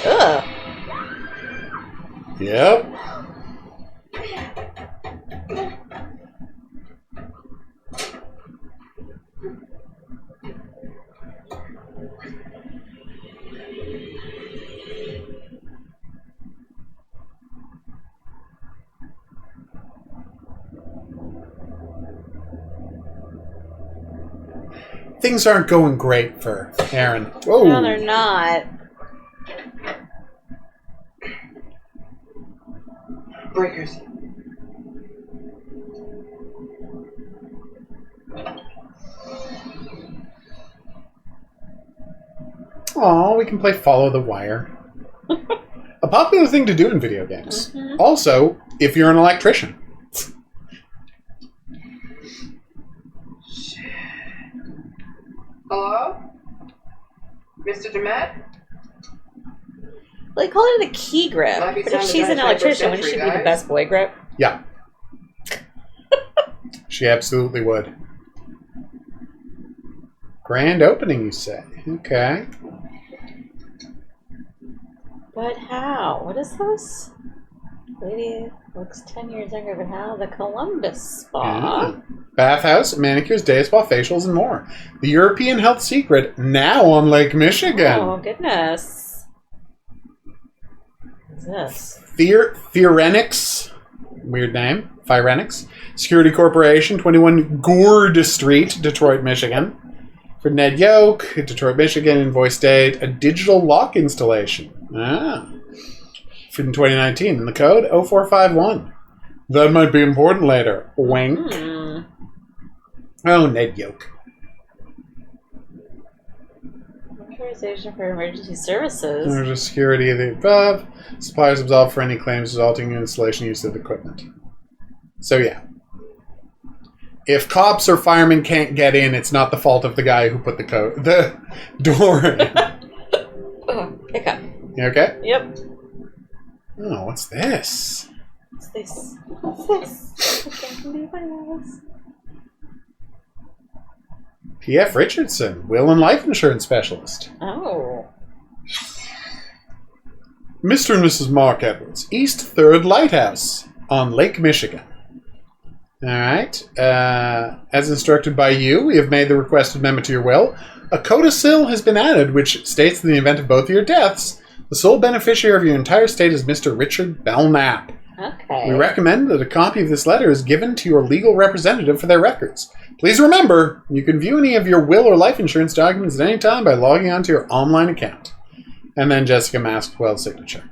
Ugh. Yep. Things aren't going great for Aaron. Whoa. No, they're not. Breakers. Oh, we can play Follow the Wire. A popular thing to do in video games. Also, if you're an electrician. Hello? Mr. Demet? Well, they call it a key grip. Might be But time if to she's an die 21st electrician, wouldn't she century, be the guys. best boy grip? Yeah. She absolutely would. Grand opening, you say? Okay. But how? What is this? Lady looks 10 years younger, but how? The Columbus Spa. Yeah. Bathhouse, manicures, day spa, facials, and more. The European health secret, now on Lake Michigan. Oh, goodness. What's this? Theorenics, weird name, Firenics. Security Corporation, 21 Gourd Street, Detroit, Michigan. For Ned Yoke, Detroit, Michigan, invoice date, a digital lock installation. From 2019, in the code 0451. That might be important later. Wink. Oh, Ned Yoke. Authorization for emergency services. There's a security of the above. Suppliers absolved for any claims resulting in installation use of equipment. So yeah. If cops or firemen can't get in, it's not the fault of the guy who put the door in. Oh, hiccup. You okay? Yep. Oh, what's this? What's this? What's this? I can't believe what it is. P.F. Richardson, will and life insurance specialist. Oh. Mr. and Mrs. Mark Edwards, East 3rd Lighthouse on Lake Michigan. Alright. As instructed by you, we have made the requested amendment to your will. A codicil has been added which states that in the event of both of your deaths, the sole beneficiary of your entire estate is Mr. Richard Belknap. Okay. We recommend that a copy of this letter is given to your legal representative for their records. Please remember, you can view any of your will or life insurance documents at any time by logging onto your online account. And then Jessica Maskwell's signature.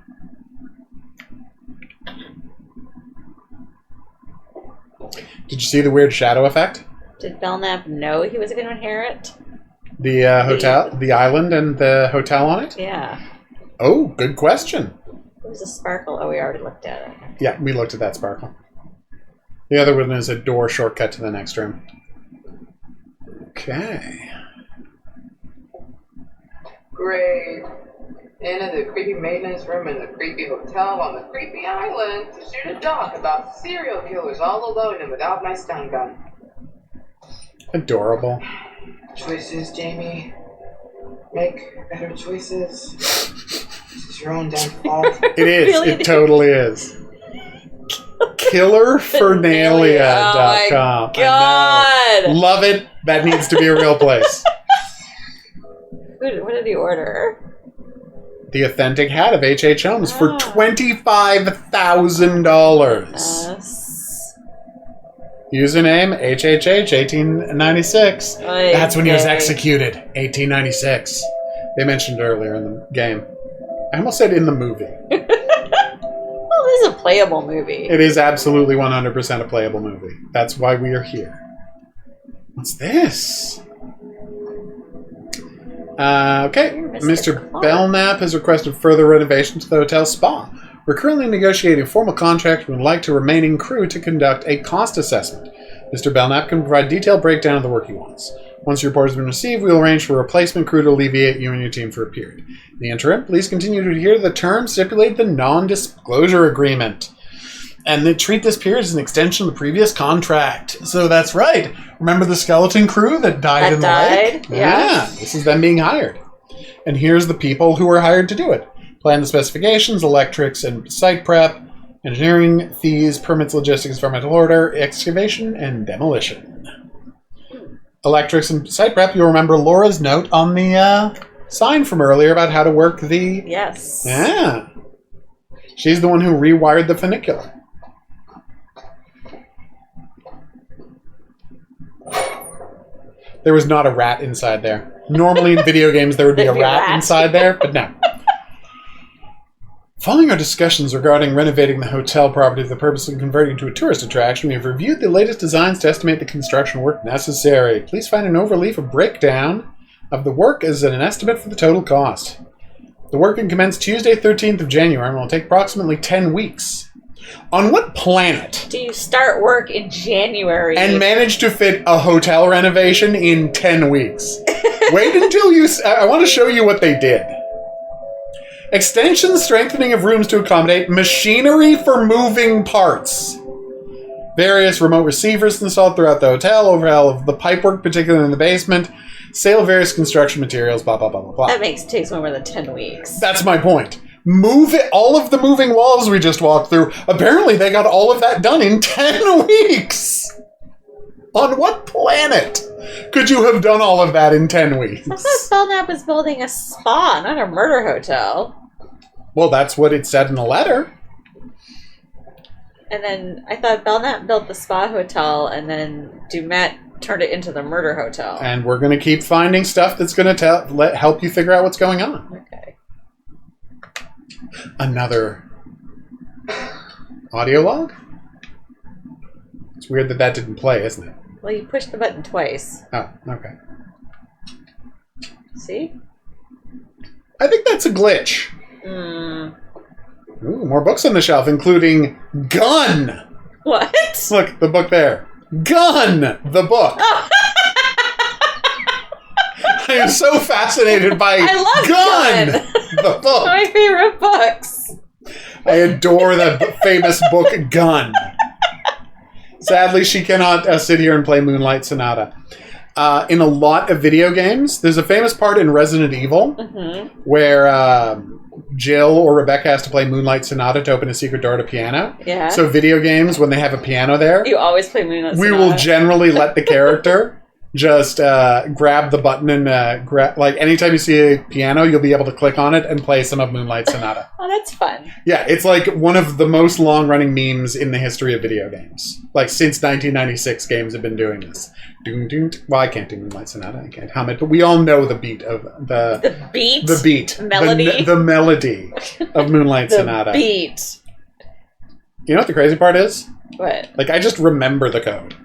Did you see the weird shadow effect? Did Belknap know he was going to inherit? The hotel, the island, and the hotel on it? Yeah. Oh, good question. It was a sparkle. Oh, we already looked at it. Yeah, we looked at that sparkle. The other one is a door shortcut to the next room. Okay. Great. Into the creepy maintenance room in the creepy hotel on the creepy island to shoot a doc about serial killers all alone and without my stun gun. Adorable. Choices, Jamie. Make better choices. This is your own damn fault. It is. Really? It totally is. KillerFernalia.com. Oh my God. I know. Love it. That needs to be a real place. What did he order? The authentic hat of H.H. Holmes for $25,000. Yes. Username HHH1896. That's when he was Okay. executed. 1896. They mentioned it earlier in the game. I almost said in the movie. Well, this is a playable movie. It is absolutely 100% a playable movie. That's why we are here. What's this? Okay. Mr. Belknap has requested further renovation to the hotel spa. We're currently negotiating a formal contract and would like the remaining crew to conduct a cost assessment. Mr. Belknap can provide detailed breakdown of the work he wants. Once your report has been received, we will arrange for a replacement crew to alleviate you and your team for a period. In the interim, please continue to adhere to the terms stipulated in the non-disclosure agreement. And they treat this period as an extension of the previous contract. So that's right. Remember the skeleton crew that died in the lake? Yeah. This is them being hired. And here's the people who were hired to do it. Plan the specifications, electrics and site prep, engineering, fees, permits, logistics, environmental order, excavation, and demolition. Electrics and site prep, you'll remember Laura's note on the sign from earlier about how to work the... Yes. Yeah. She's the one who rewired the funicular. There was not a rat inside there. Normally in video games there would be a rat inside there, but no. Following our discussions regarding renovating the hotel property for the purpose of converting it to a tourist attraction, we have reviewed the latest designs to estimate the construction work necessary. Please find an overleaf of breakdown of the work as an estimate for the total cost. The work can commence Tuesday, 13th of January, and will take approximately 10 weeks. On what planet Do you start work in January? and manage to fit a hotel renovation in 10 weeks? Wait until you... I want to show you what they did. Extension strengthening of rooms to accommodate machinery for moving parts. Various remote receivers installed throughout the hotel, overhaul of the pipework, particularly in the basement, sale of various construction materials, blah, blah, blah, blah, blah. That takes more than 10 weeks. That's my point. Move it, all of the moving walls we just walked through. Apparently they got all of that done in 10 weeks. On what planet could you have done all of that in 10 weeks? I thought Belknap was building a spa, not a murder hotel. Well, that's what it said in the letter. And then I thought Belknap built the spa hotel, and then Dumet turned it into the murder hotel. And we're going to keep finding stuff that's going to help you figure out what's going on. Okay. Another audio log? It's weird that that didn't play, isn't it? Well, you pushed the button twice. Oh, okay. See? I think that's a glitch. Ooh, more books on the shelf, including Gun! What? Look, the book there. Gun! The book. Oh. I am so fascinated by I love Gun! The book. My favorite books. I adore the famous book Gun. Sadly, she cannot sit here and play Moonlight Sonata. In a lot of video games, there's a famous part in Resident Evil where Jill or Rebecca has to play Moonlight Sonata to open a secret door to piano. Yeah. So video games, when they have a piano there, You always play Moonlight we Sonata. will generally let the character just grab the button and grab. Like anytime you see a piano, you'll be able to click on it and play some of Moonlight Sonata. Oh, that's fun. Yeah, it's like one of the most long-running memes in the history of video games. Like since 1996, games have been doing this. Doom, doom. Well, I can't do Moonlight Sonata. I can't hum it, but we all know the beat of the beat, the beat, melody, the melody of Moonlight Sonata. Beat. You know what the crazy part is? What? Like I just remember the code.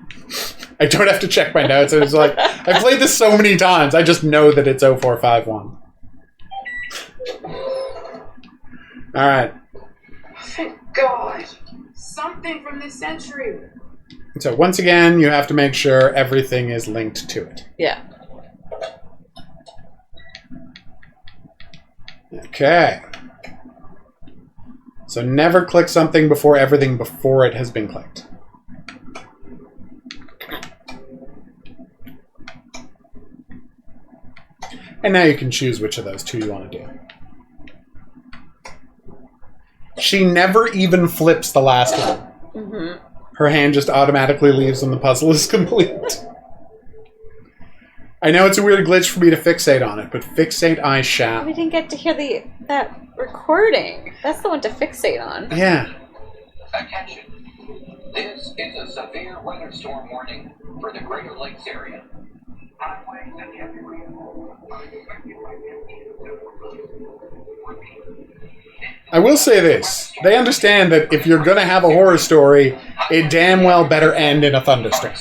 I don't have to check my notes. It's like I played this so many times. I just know that it's 0451. All right. Thank God. Something from this century. So once again, you have to make sure everything is linked to it. Yeah. Okay. So never click something before everything before it has been clicked. And now you can choose which of those two you want to do. She never even flips the last one. Her hand just automatically leaves when the puzzle is complete. I know it's a weird glitch for me to fixate on it, but fixate I shall. We didn't get to hear that recording. That's the one to fixate on. Yeah. Attention. This is a severe weather storm warning for the Greater Lakes area. Highways and heavy rainfall are expected by 15 to 7 I will say this. They understand that if you're going to have a horror story, it damn well better end in a thunderstorm.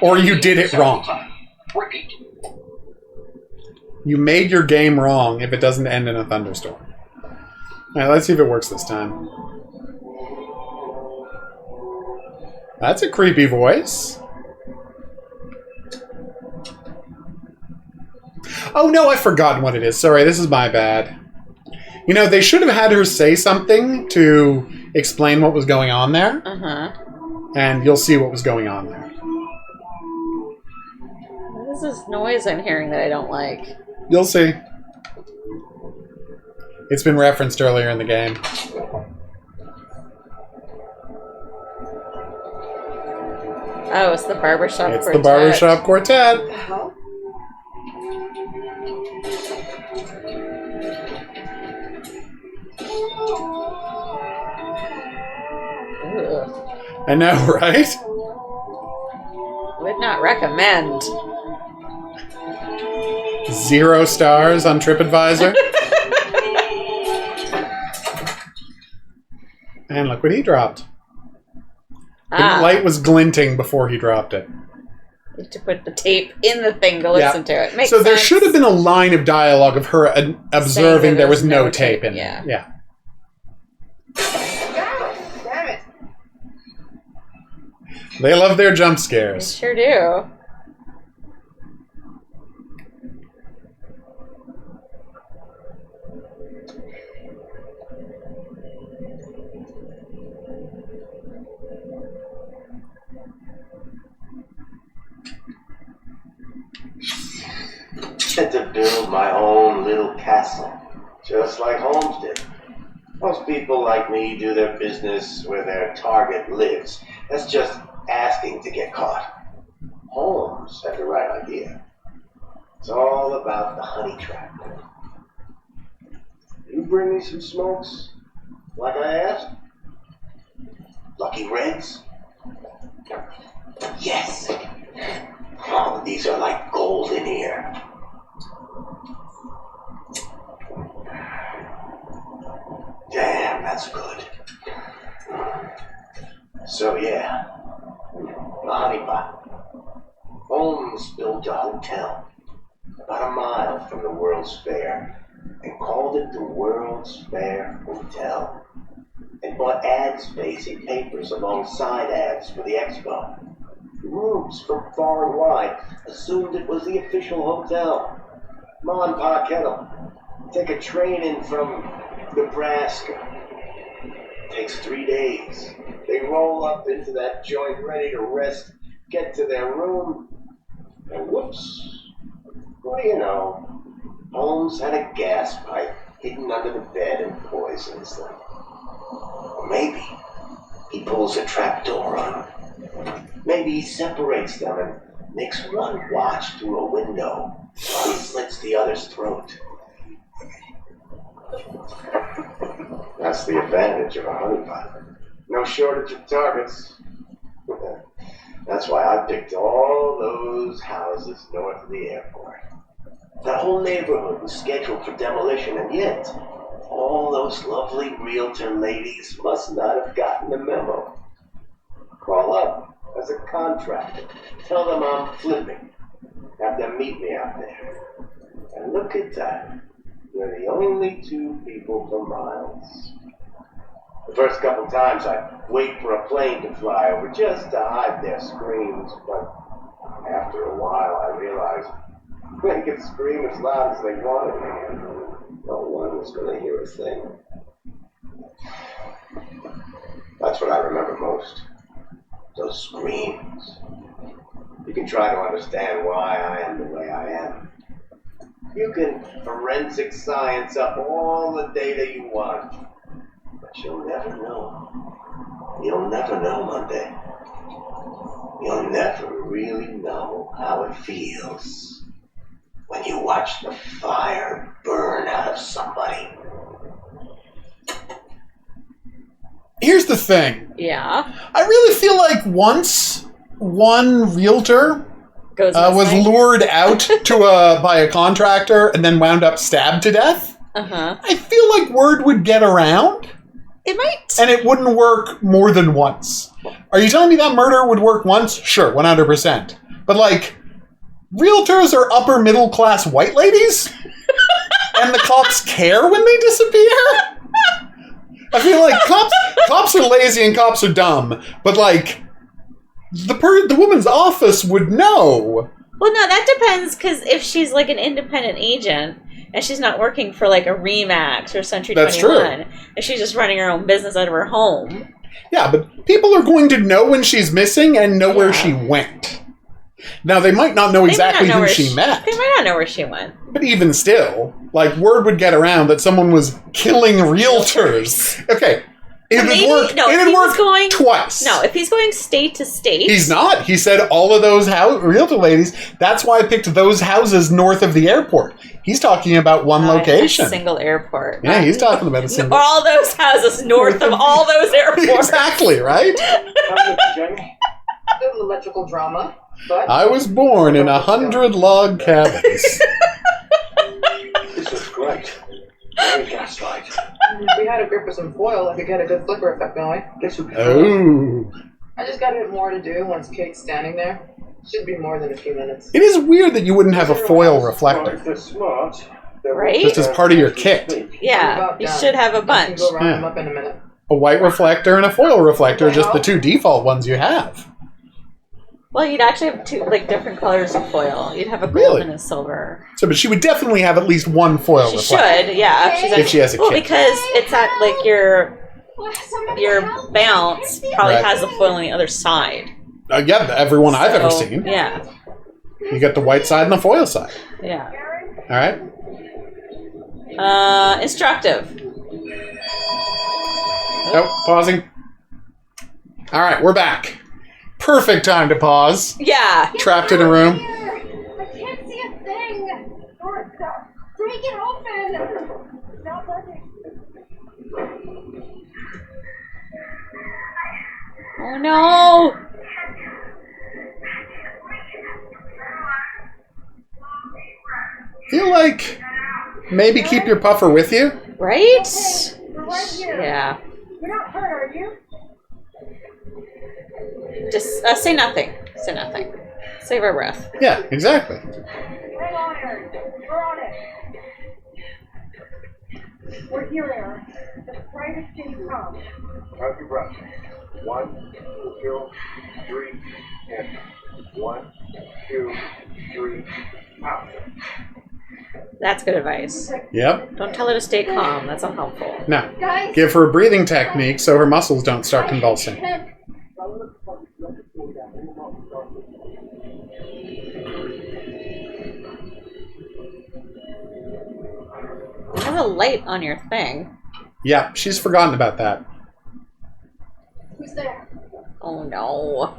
Or you did it wrong. Repeat. You made your game wrong if it doesn't end in a thunderstorm. Alright, let's see if it works this time. That's a creepy voice. Oh no, I've forgotten what it is. Sorry, this is my bad. You know, they should have had her say something to explain what was going on there. And you'll see what was going on there. What is this noise I'm hearing that I don't like? You'll see. It's been referenced earlier in the game. Oh, it's the barbershop It's quartet. the barbershop quartet. Ugh. I know, right? Would not recommend. 0 stars on TripAdvisor. And look what he dropped. The light was glinting before he dropped it. To put the tape in the thing to listen to it. Makes so there sense. should have been a line of dialogue of her observing there was no tape in yeah. there. Yeah. Damn it. They love their jump scares. Sure do. Had to build my own little castle, just like Holmes did. Most people like me do their business where their target lives. That's just asking to get caught. Holmes had the right idea. It's all about the honey trap. You bring me some smokes, like I asked? Lucky Reds? Yes! Oh, these are like gold in here. Damn, that's good. So yeah, the honeypot. Holmes built a hotel about a mile from the World's Fair and called it the World's Fair Hotel and bought ad space in papers alongside ads for the expo. Rooms from far and wide assumed it was the official hotel. Ma and Pa Kettle. Take a train in from Nebraska. Takes 3 days. They roll up into that joint ready to rest, get to their room, and whoops. What do you know? Holmes had a gas pipe hidden under the bed and poisons them. Or maybe he pulls a trapdoor on them. Maybe he separates them and makes one watch through a window while he slits the other's throat. That's the advantage of a honeypot. No shortage of targets. That's why I picked all those houses north of the airport. That whole neighborhood was scheduled for demolition, and yet all those lovely realtor ladies must not have gotten the memo. Call up as a contractor. Tell them I'm flipping. Have them meet me out there. And look at that. We're the only 2 people for miles. The first couple times I'd wait for a plane to fly over just to hide their screams, but after a while I realized they could scream as loud as they wanted. No one was going to hear a thing. That's what I remember most. Those screams. You can try to understand why I am the way I am. You can forensic science up all the data you want, but you'll never know. You'll never know, Monday. You'll never really know how it feels when you watch the fire burn out of somebody. Here's the thing. Yeah. I really feel like once one realtor was lured out by a contractor and then wound up stabbed to death, I feel like word would get around. It might. And it wouldn't work more than once. Are you telling me that murder would work once? Sure, 100%. But like, realtors are upper middle class white ladies? And the cops care when they disappear? I feel like cops are lazy and cops are dumb, but like the woman's office would know. Well, no, that depends, because if she's like an independent agent and she's not working for like a Remax or Century 21, and she's just running her own business out of her home. Yeah, but people are going to know when she's missing and know where she went. Now, they might not know exactly who she met. They might not know where she went. But even still, like, word would get around that someone was killing realtors. Okay, it would work twice. No, if he's going state to state. He's not. He said all of those realtor ladies. That's why I picked those houses north of the airport. He's talking about one location. A single airport. Yeah, he's talking about a single. All those houses north of all those airports. Exactly, right? Little electrical drama, but I was born in 100 log cabins. This is great. Very gaslight. If we had a grip of some foil, I could get a good flicker effect going. This would be Oh. I just got a bit more to do once Kate's standing there. Should be more than a few minutes. It is weird that you wouldn't have a foil reflector. If they're smart, they're Right? Just as part of your kit. Yeah, you should have a bunch. Go round them Yeah. up in a minute. A white reflector and a foil reflector are just the two default ones you have. Well, you'd actually have two different colors of foil. You'd have a gold Really? and a silver. So, but she would definitely have at least one foil She reflector. should, yeah. If she has a well, kit. because it's at your bounce probably Right. has the foil on the other side. Yeah, everyone I've ever So, seen. Yeah, You get the white side and the foil side. yeah. All right. Instructive. Oh, pausing. All right, we're back. Perfect time to pause. Yeah. Trapped in a room. I can't see a thing. Or break it open. Not letting. Oh no! Feel like maybe keep your puffer with you. Right? We're right here. Yeah. You're not hurt, are you? Just say nothing. Say nothing. Save our breath. Yeah, exactly. Hang on, Aaron. We're on it. We're here, Aaron. The private city comes. Have your breath. 1, 2, 3, in. 1, 2, 3, out. That's good advice. Yep. Don't tell her to stay calm. That's unhelpful. Now, Guys. give her a breathing technique so her muscles don't start convulsing. You have a light on your thing. Yeah, she's forgotten about that. Who's there? Oh no.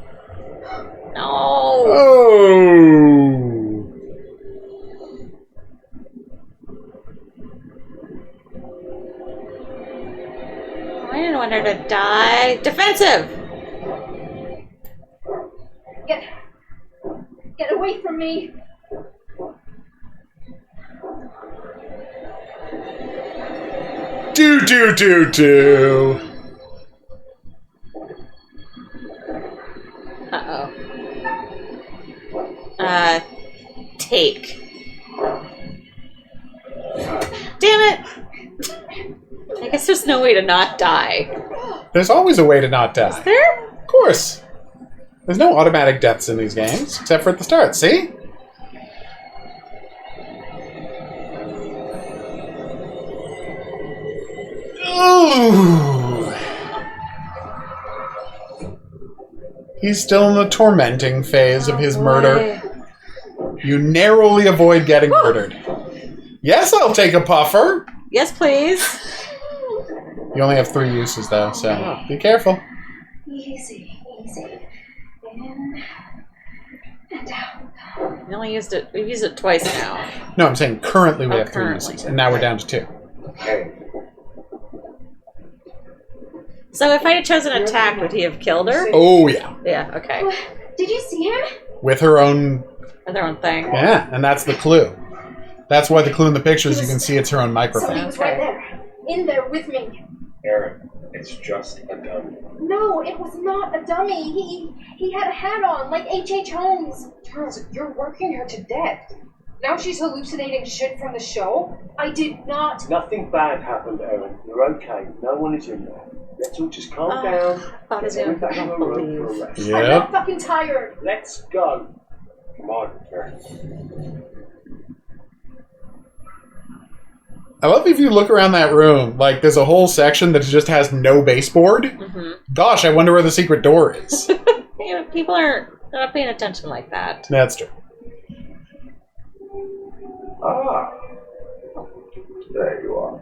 No. Oh. I didn't want her to die. Defensive. Get away from me. Do. Uh-oh. Take. Damn it! I guess there's no way to not die. There's always a way to not die. Is there? Of course. There's no automatic deaths in these games, except for at the start, see? Ooh. He's still in the tormenting phase of his murder. You narrowly avoid getting murdered. Yes, I'll take a puffer. Yes, please. You only have 3 uses, though, so be careful. Easy. In and out. We only used it. We've used it twice now. No, I'm saying currently we have 3 currently. uses, and now we're down to 2. Okay. So if I had chosen attack, would he have killed her? Oh, yeah. Yeah. Okay. Did you see him? With her own... With their own thing. Yeah, and that's the clue. That's why the clue in the pictures, you can see it's her own Somebody microphone. was right there. In there with me. Aaron, it's just a dummy. No, it was not a dummy. He had a hat on, like H.H. Holmes. Charles, you're working her to death. Now she's hallucinating shit from the show? I did not. Nothing bad happened, Aaron. You're okay. No one is in there. Let's all just calm down. Thought Get back to your room for a rest. I'm Yep. not fucking tired. Let's go. Come on, Aaron. I love if you look around that room, like there's a whole section that just has no baseboard. Mm-hmm. Gosh, I wonder where the secret door is. You know, people aren't not paying attention like that. That's true. Ah, there you are.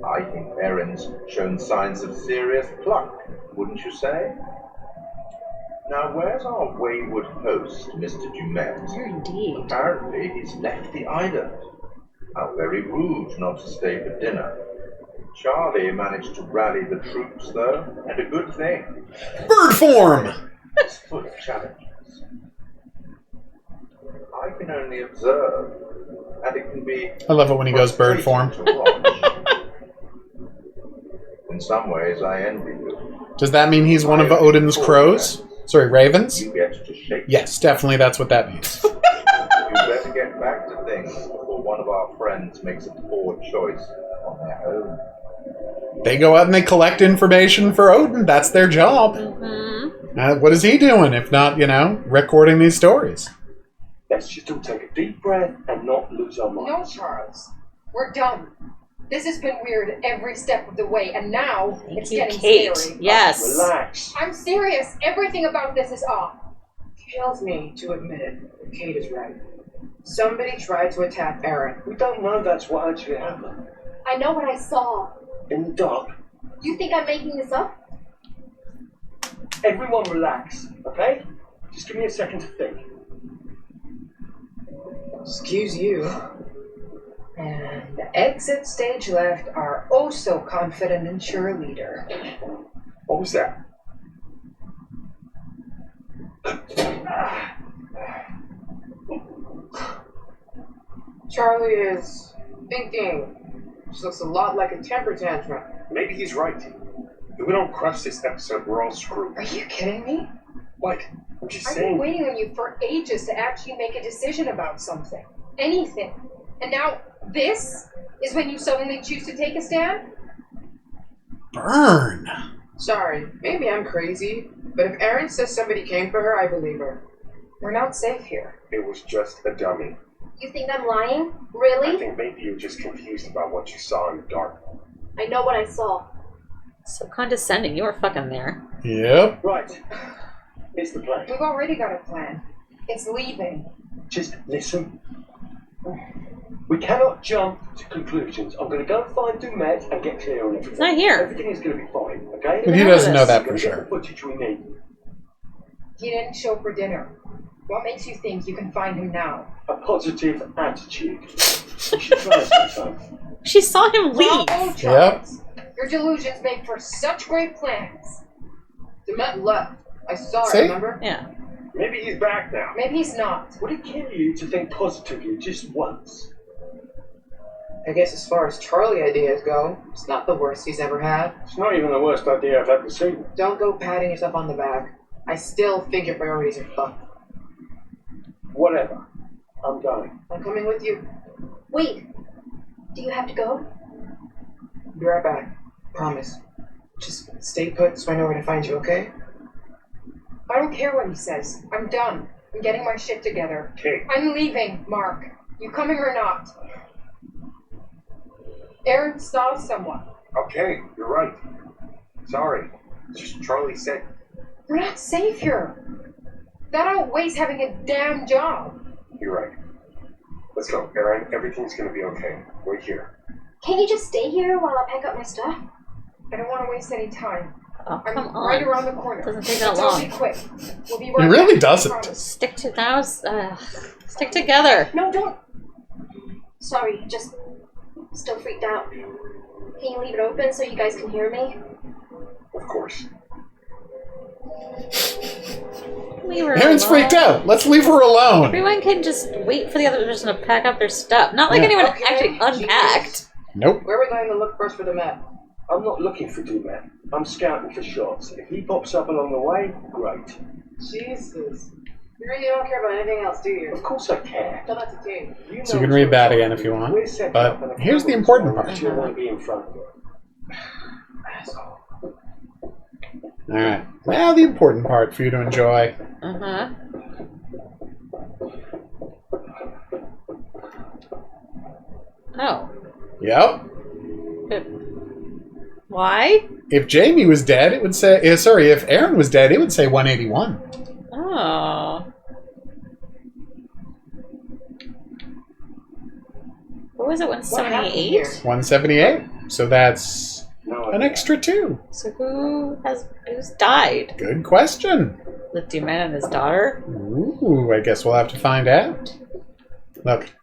I think Erin's shown signs of serious pluck, wouldn't you say? Now, where's our wayward host, Mr. Dumet? Indeed. Apparently, he's left the island. How very rude not to stay for dinner. Charlie managed to rally the troops, though, and a good thing. Bird form! It's full of challenges. I can only observe, and it can be... I love it when he goes bird form. In some ways, I envy you. Does that mean he's one of Odin's crows? Sorry, ravens? You get to shape. Yes, definitely that's what that means. You better get back to things before one of our friends makes a poor choice on their own. They go out and they collect information for Odin. That's their job. What is he doing if not, recording these stories? Let's just all take a deep breath and not lose our minds. No, Charles. We're done. This has been weird every step of the way, and now it's getting scary. Yes. Relax. I'm serious. Everything about this is off. Kills me to admit it. Kate is right. Somebody tried to attack Aaron. We don't know that's what actually happened. I know what I saw. In the dark. You think I'm making this up? Everyone relax, okay? Just give me a second to think. Excuse you. And the exit stage left are oh so confident and sure leader. What was that? Charlie is thinking. This looks a lot like a temper tantrum. Maybe he's right. If we don't crush this episode, we're all screwed. Are you kidding me? What? I'm just I've saying. been waiting on you for ages to actually make a decision about something. Anything. And now this is when you suddenly choose to take a stand? Burn. Sorry, maybe I'm crazy, but if Erin says somebody came for her, I believe her. We're not safe here. It was just a dummy. You think I'm lying? I Really? think maybe you're just confused about what you saw in the dark. I know what I saw. So condescending. You were fucking there. Yep. Right. Here's the plan. We've already got a plan. It's leaving. Just listen. We cannot jump to conclusions. I'm going to go find Dumet and get clear on everything. He's not here. Everything is going to be fine, okay? But he doesn't know that We're for gonna get sure. the footage we need. He didn't show for dinner. What makes you think you can find him now? A positive attitude. You should try it sometime. She saw him leave. Bravo, Charles. Your delusions make for such great plans. Demet left. I saw See? her, remember? Yeah. Maybe he's back now. Maybe he's not. Would it kill you to think positively just once? I guess as far as Charlie ideas go, it's not the worst he's ever had. It's not even the worst idea I've ever seen. Don't go patting yourself on the back. I still think your priorities are fucked. Whatever. I'm going. I'm coming with you. Wait. Do you have to go? Be right back. Promise. Just stay put so I know where to find you, okay? I don't care what he says. I'm done. I'm getting my shit together. Okay. I'm leaving, Mark. You coming or not? Aaron saw someone. Okay, you're right. Sorry. Just Charlie said. We're not safe here. That outweighs having a damn job. You're right. Let's go, Aaron. Everything's gonna be okay. We're here. Can't you just stay here while I pack up my stuff? I don't want to waste any time. Oh, I'm come on. right around the corner. Doesn't take that So long. be quick. We'll be It right really back. doesn't. Promise. Stick to that was stick together. No, don't. Sorry, just still freaked out. Can you leave it open so you guys can hear me? Of course. Leave her Aaron's alone. freaked out. Let's leave her alone. Everyone can just wait for the other person to pack up their stuff. Not like Yeah. anyone Okay, actually unpacked. Jesus. Nope. Where are we going to look first for the map? I'm not looking for Dumet. I'm scouting for shots. If he pops up along the way, great. Jesus. You really don't care about anything else, do you? Of course I care. Tell that to Kate. So you can read that again if you want. We're set But up and here's the important part. You want to be in front of it. Asshole. Alright. Now the important part for you to enjoy. Uh-huh. Oh. Yep. Why? If Jamie was dead, it would say... if Aaron was dead, it would say 181. Oh. What was it, 178? 178. So that's an extra 2. So who's died? Good question. The Dumet and his daughter? Ooh, I guess we'll have to find out. Look.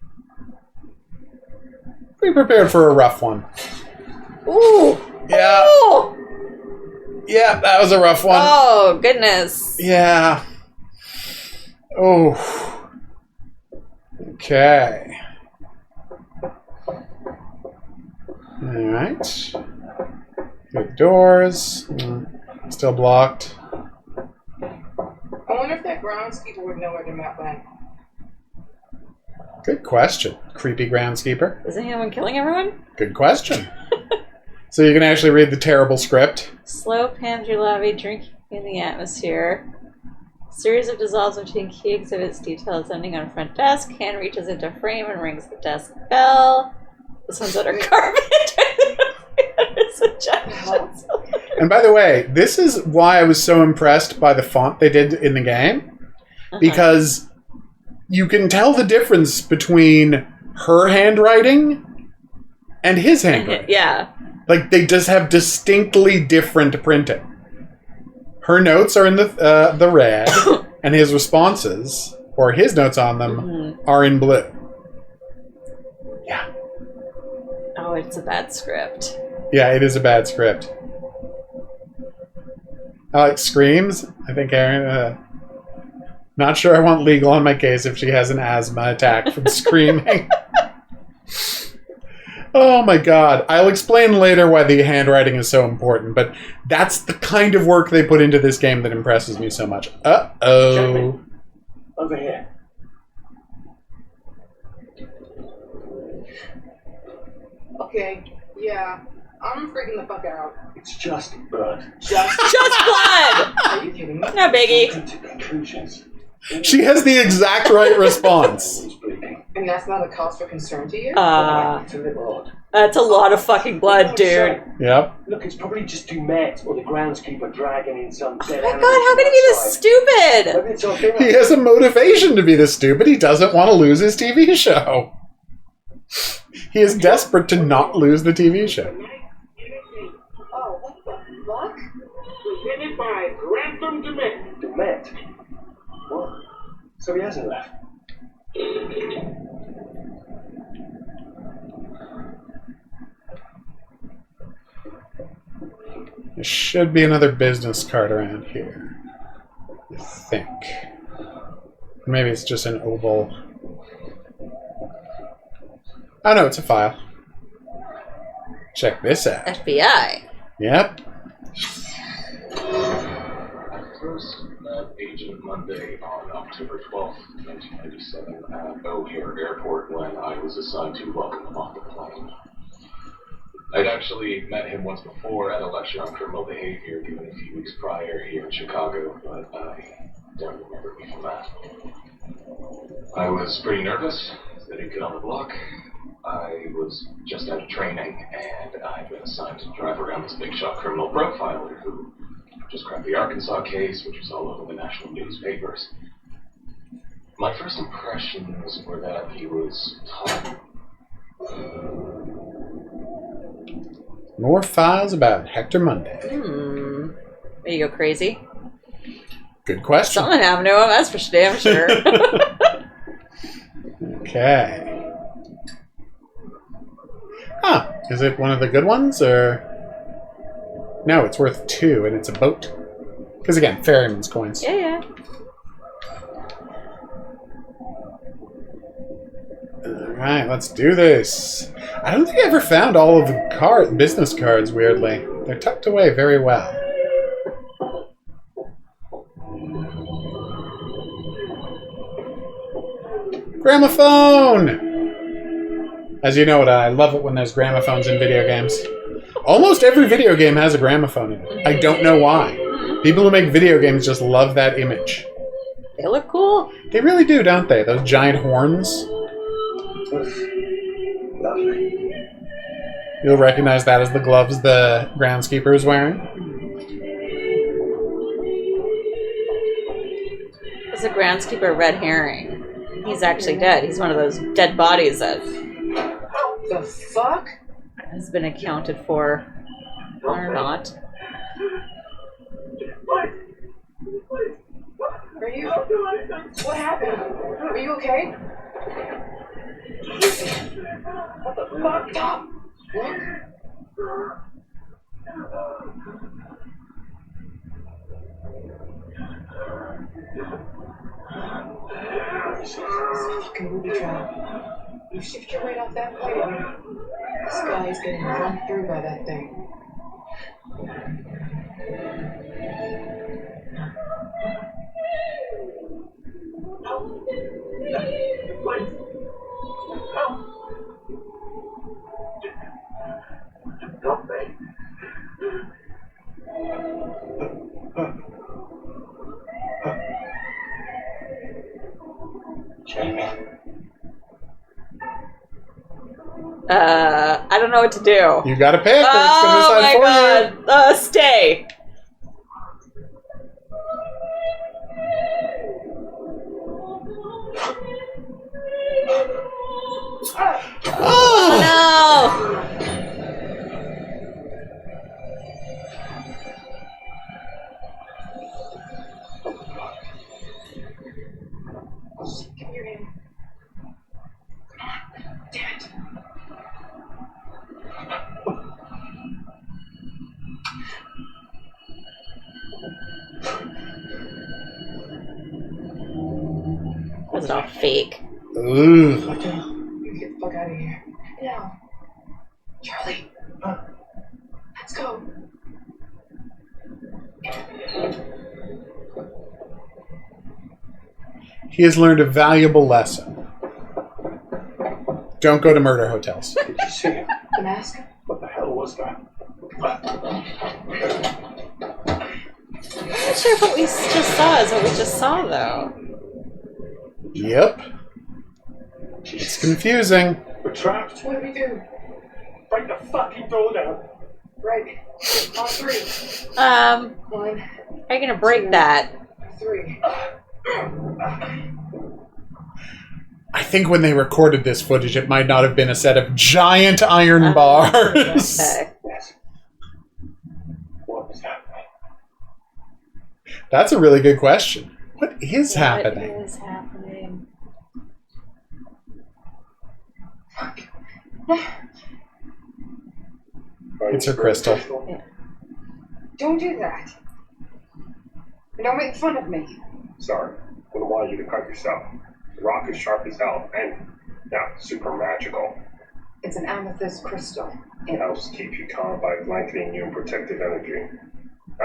Be prepared for a rough one. Ooh! Yeah. Ooh! Yeah, that was a rough one. Oh, goodness. Yeah. Oh. Okay. Alright. Good doors. Still blocked. I wonder if that groundskeeper would know where the map went. Good question, creepy groundskeeper. Is anyone killing everyone? Good question. So you can actually read the terrible script. Slow pan through lobby, drinking in the atmosphere. Series of dissolves between key exhibits, details ending on front desk. Hand reaches into frame and rings the desk bell. This one's under carpet. Suggestions. And by the way, this is why I was so impressed by the font they did in the game. Because you can tell the difference between her handwriting and his handwriting. Yeah. Like, they just have distinctly different printing. Her notes are in the red, and his responses, or his notes on them, are in blue. Yeah. Oh, it's a bad script. Yeah, it is a bad script. I like screams. I think Aaron... not sure I want legal on my case if she has an asthma attack from screaming. Oh my god. I'll explain later why the handwriting is so important, but that's the kind of work they put into this game that impresses me so much. Uh-oh. Over here. Okay, yeah. I'm freaking the fuck out. It's just blood. Just blood! Are you kidding me? No biggie. Come to conclusions. She has the exact right response. And that's not a cause for concern to you? It's a little odd. That's a lot of fucking blood, dude. Yep. Look, it's probably just Dumet or the groundskeeper dragging in some dead Oh my god, how can he be this stupid? Maybe it's okay. He has a motivation to be this stupid. He doesn't want to lose his TV show. He is desperate to not lose the TV show. Oh, what the fuck? Presented by Ransom Dement. Dumet? What? So he hasn't left. There should be another business card around here. I think. Maybe it's just an oval. Oh no, it's a file. Check this out. FBI. Yep. I first met Agent Monday on October 12th, 1997 at O'Hare Airport when I was assigned to welcome him off the plane. I'd actually met him once before at a lecture on criminal behavior given a few weeks prior here in Chicago, but I don't remember me from that. I was pretty nervous, the new kid on the block. I was just out of training, and I'd been assigned to drive around this big shot criminal profiler who just cracked the Arkansas case, which was all over the national newspapers. My first impressions were that he was tall. More files about Hector Monday. There you go, crazy. Good question. Something happened to him, that's for damn sure. Okay. Huh. Is it one of the good ones, or... No, it's worth 2, and it's a boat. Because again, ferryman's coins. Yeah. Alright, let's do this. I don't think I ever found all of the business cards, weirdly. They're tucked away very well. Gramophone! As you know, I love it when there's gramophones in video games. Almost every video game has a gramophone in it. I don't know why. People who make video games just love that image. They look cool. They really do, don't they? Those giant horns. Lovely. You'll recognize that as the gloves the groundskeeper is wearing. Is a groundskeeper a red herring? He's actually dead. He's one of those dead bodies that The fuck? has been accounted for or not. Are you? What happened? Are you okay? What the fuck? Stop! Look. It's a fucking booby trap. You shift your weight off that plane. This guy is getting run through by that thing. Help me. Jamie. I don't know what to do. You gotta pick, or it's gonna Oh decide my for god. Stay. Oh no! Give me your hand. Come on. Damn it. Was it all fake? Ooh. You get the fuck out of here. Now. Charlie. Let's go. He has learned a valuable lesson. Don't go to murder hotels. Did you see him? The mask? What the hell was that? I'm not sure if what we just saw is what we just saw, though. Yep. It's confusing. We're trapped. What do we do? Break the fucking door down. Right. On 3. 1. How are you gonna break that? 3. I think when they recorded this footage, it might not have been a set of giant iron bars. Okay. Yes. What is happening? That's a really good question. What is happening? What is happening? It's her crystal. Yeah. Don't do that. And don't make fun of me. Sorry. Wouldn't want you to cut yourself. The rock is sharp as hell and, yeah, super magical. It's an amethyst crystal. It helps keep you calm by blanketing you in protective energy.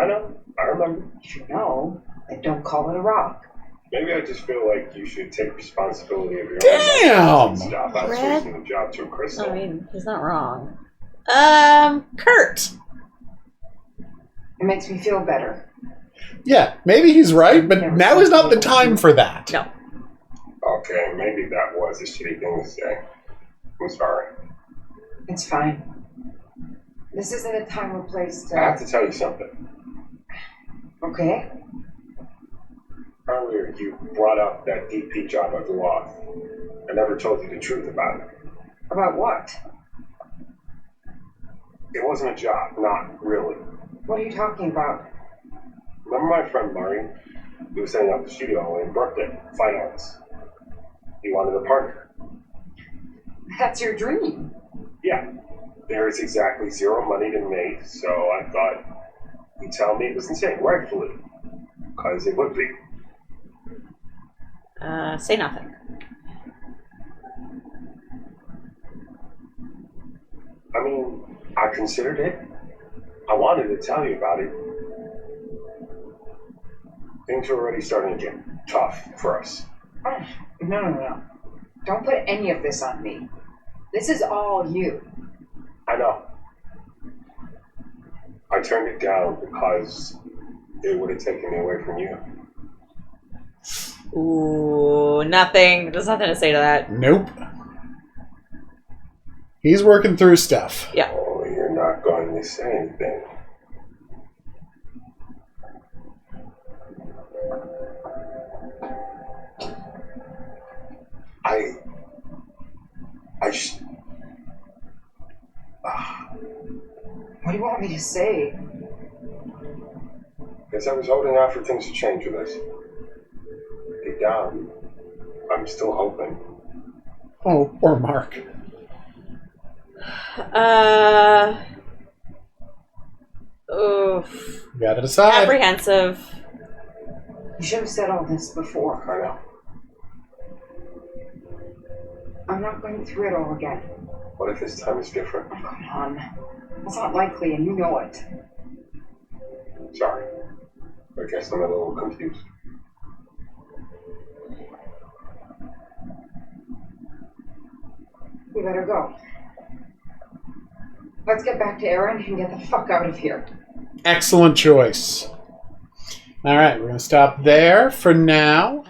I know. I remember. You know, and don't call it a rock. Maybe I just feel like you should take responsibility of your Damn! own life and stop outsourcing the job to a crystal. I mean, he's not wrong. Kurt. It makes me feel better. Yeah, maybe he's right, but now is not the time for that. No. Okay, maybe that was a shitty thing to say. I'm sorry. It's fine. This isn't a time or place to... I have to tell you something. Okay. Earlier, you brought up that DP job I blew off. I never told you the truth about it. About what? It wasn't a job, not really. What are you talking about? Remember my friend Murray? He was setting up the studio in Brooklyn, fine arts. He wanted a partner. That's your dream. Yeah. There is exactly zero money to make, so I thought you'd tell me it was insane, rightfully. Because it would be. Say nothing. I mean, I considered it. I wanted to tell you about it. Things are already starting to get tough for us. Oh, no. Don't put any of this on me. This is all you. I know. I turned it down because it would have taken me away from you. Ooh, nothing. There's nothing to say to that. Nope. He's working through stuff. Yeah. Oh, you're not going to say anything. I just... What do you want me to say? Guess I was holding out for things to change with us. Deep down, I'm still hoping. Oh, poor Mark. Oof. You gotta decide. Apprehensive. You should have said all this before. I know. I'm not going through it all again. What if this time is different? Oh, come on. It's not likely, and you know it. Sorry. I guess I'm a little confused. We better go. Let's get back to Aaron and get the fuck out of here. Excellent choice. All right, we're going to stop there for now.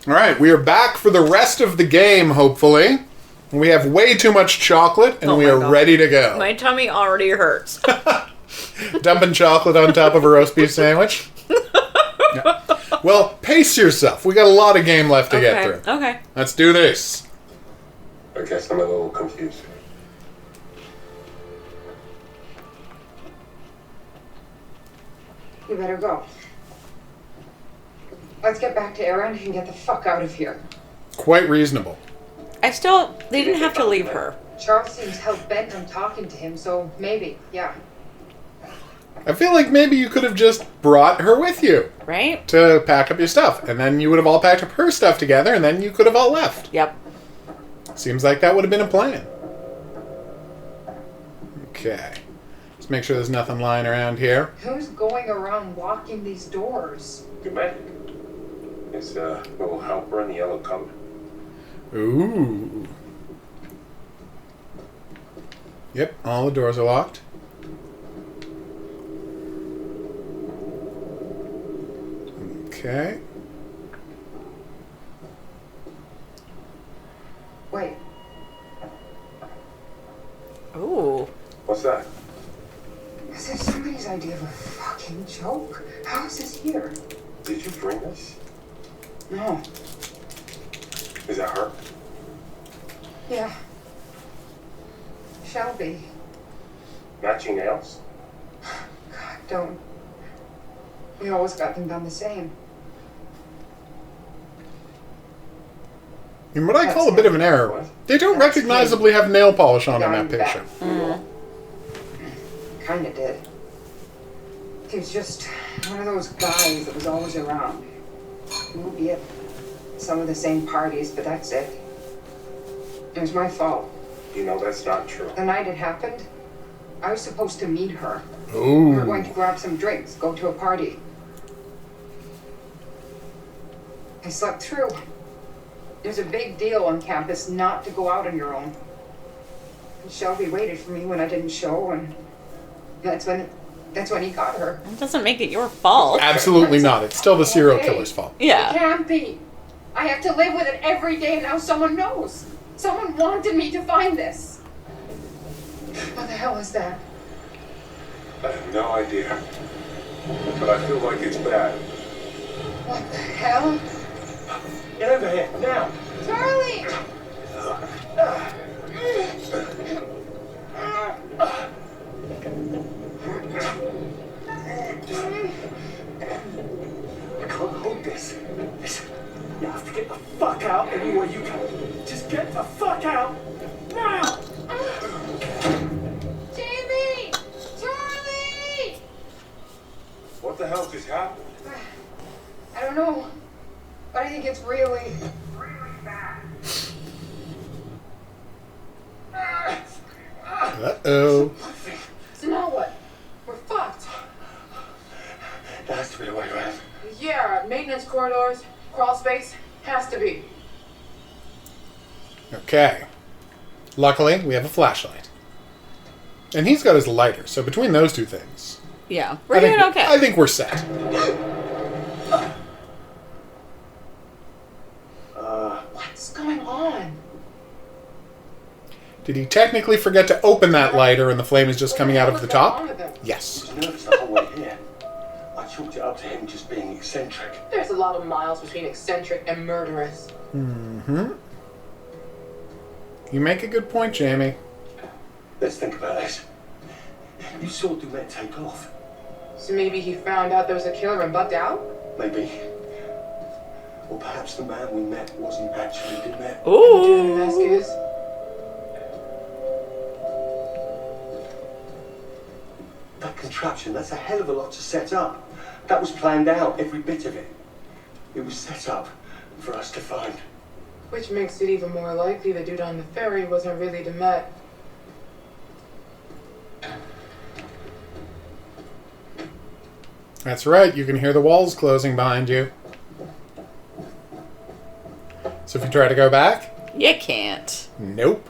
All right, we are back for the rest of the game, hopefully. We have way too much chocolate, and we are ready to go. My tummy already hurts. Dumping chocolate on top of a roast beef sandwich? Yeah. Well, pace yourself. We got a lot of game left to get through. Okay. Let's do this. I guess I'm a little confused. You better go. Let's get back to Aaron and get the fuck out of here. Quite reasonable. They didn't have to leave her. Charles seems hell-bent on talking to him, so maybe, yeah. I feel like maybe you could have just brought her with you. Right? To pack up your stuff. And then you would have all packed up her stuff together, and then you could have all left. Yep. Seems like that would have been a plan. Okay. Let's make sure there's nothing lying around here. Who's going around locking these doors? Good man. Is a little helper in the yellow coat. Ooh. Yep, all the doors are locked. Okay. Wait. Ooh. What's that? Is this somebody's idea of a fucking joke? How is this here? Did you bring this? No. Is that her? Yeah. Shelby. Matching nails? God, don't. We always got them done the same. And what I call a bit of an error, they don't recognizably have nail polish on in that picture. Kinda did. He was just one of those guys that was always around. We'll be at some of the same parties, but that's it. It was my fault. You know that's not true. The night it happened, I was supposed to meet her. Ooh. We were going to grab some drinks, go to a party. I slept through. It was a big deal on campus not to go out on your own. And Shelby waited for me when I didn't show, and that's when he got her. It doesn't make it your fault. Absolutely not. It's still the serial killer's fault. Yeah. It can't be. I have to live with it every day, and now someone knows. Someone wanted me to find this. What the hell is that? I have no idea. But I feel like it's bad. What the hell? Get over here, now! Charlie! I can't hold this. Listen, you have to get the fuck out any way you can. Just get the fuck out now! Jamie! Charlie! What the hell just happened? I don't know, but I think it's really bad. Uh-oh. So now what? We're fucked. There has to be a way around. Yeah, maintenance corridors, crawl space, has to be. Okay. Luckily, we have a flashlight. And he's got his lighter, so between those two things... Yeah, we're doing okay. I think we're set. What's going on? Did he technically forget to open that lighter and the flame is just coming out of the top? Yes. I was nervous the whole way here. I chalked it up to him just being eccentric. There's a lot of miles between eccentric and murderous. Mm-hmm. You make a good point, Jamie. Let's think about this. You saw Dumet take off. So maybe he found out there was a killer and bucked out? Maybe. Or perhaps the man we met wasn't actually Dumet. Ooh. That contraption, that's a hell of a lot to set up. That was planned out, every bit of it. It was set up for us to find. Which makes it even more likely the dude on the ferry wasn't really Demet. That's right, you can hear the walls closing behind you. So if you try to go back... You can't. Nope.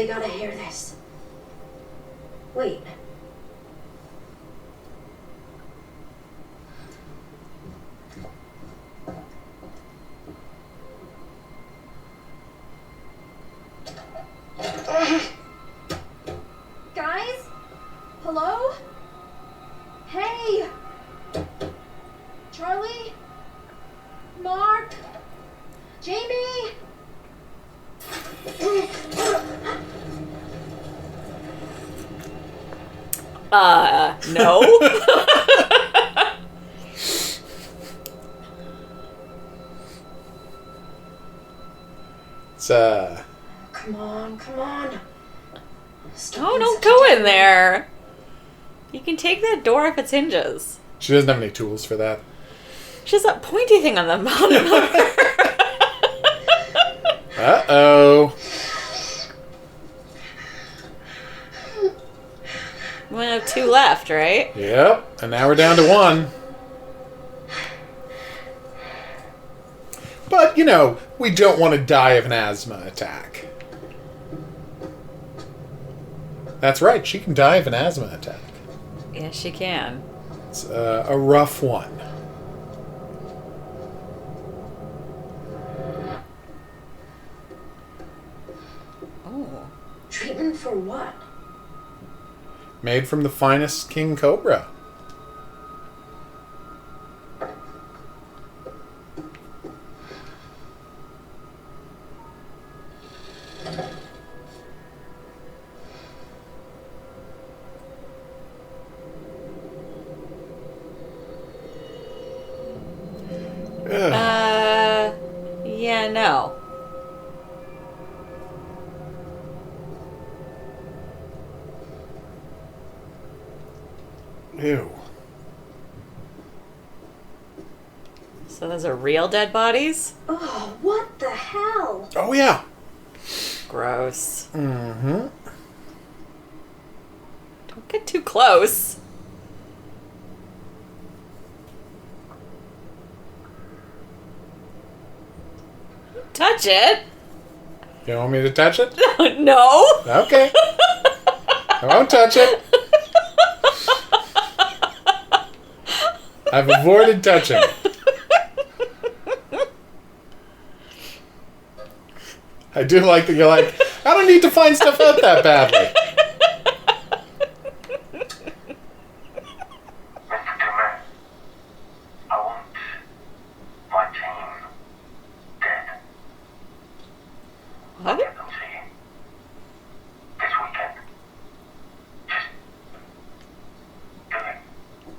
They gotta hear this. Wait. Guys? Hello? Hey! Charlie? Mark? Jamie? No. It's Come on, come on. Oh, don't go in there. You can take that door off its hinges. She doesn't have any tools for that. She has that pointy thing on the bottom of her. Uh-oh. We only have 2 left, right? Yep, and now we're down to 1. But, you know, we don't want to die of an asthma attack. That's right, she can die of an asthma attack. Yes, she can. It's a rough one. Oh. Treatment for what? Made from the finest king cobra. Yeah, no. Ew. So those are real dead bodies? Oh, what the hell? Oh, yeah. Gross. Mm-hmm. Don't get too close. Touch it. You want me to touch it? No. Okay. I won't touch it. I've avoided touching it. I do like that you're like, I don't need to find stuff out that badly. What?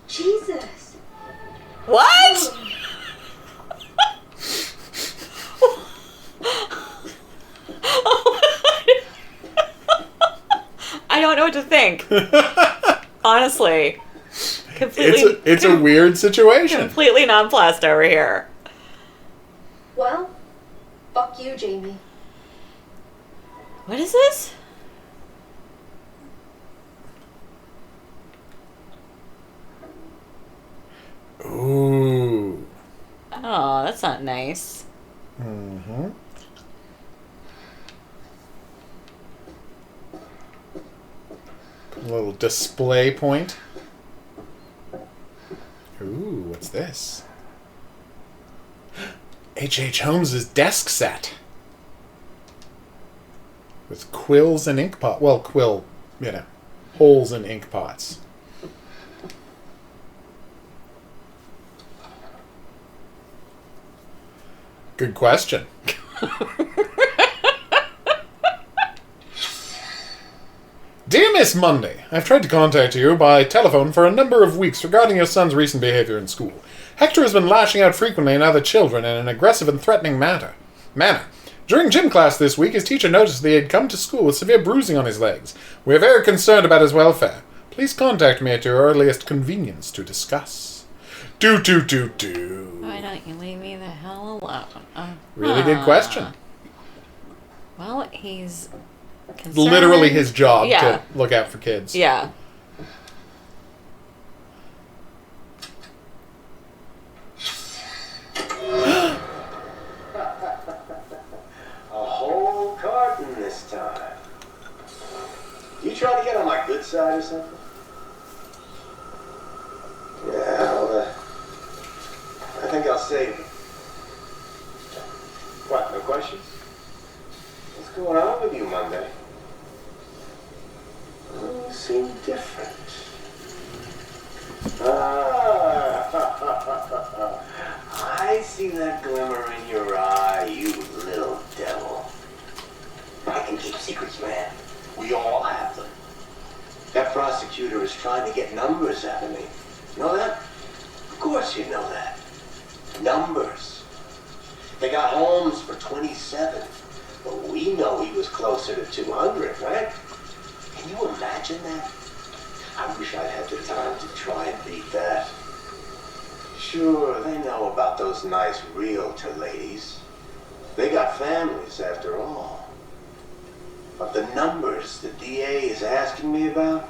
Jesus. What? I don't know what to think. Honestly. Completely. It's a weird situation. Completely nonplussed over here. Well, fuck you, Jamie. What is this? Ooh. Oh, that's not nice. Mm-hmm. A little display point. Ooh, what's this? H.H. Holmes's desk set. With quills and ink pot. Well, quill, you know, holes in ink pots. Good question. Dear Miss Monday, I've tried to contact you by telephone for a number of weeks regarding your son's recent behavior in school. Hector has been lashing out frequently at other children in an aggressive and threatening manner. During gym class this week, his teacher noticed that he had come to school with severe bruising on his legs. We are very concerned about his welfare. Please contact me at your earliest convenience to discuss. Do. Why don't you leave me the hell alone? Really good question. Well, he's concerned. Literally his job Yeah. to look out for kids. Yeah. A whole carton this time. trying to get on my good side or something? Yeah, well, I think I'll save it. What, no questions? What's going on with you, Monday? Oh, you seem different. I see that glimmer in your eye, you little devil. I can keep secrets, man. We all have them. That prosecutor is trying to get numbers out of me. Know that? Of course you know that. Numbers. They got Holmes for 27, but we know he was closer to 200, right? Can you imagine that? I wish I had the time to try and beat that. Sure, they know about those nice realtor ladies. They got families after all. But the numbers the DA is asking me about,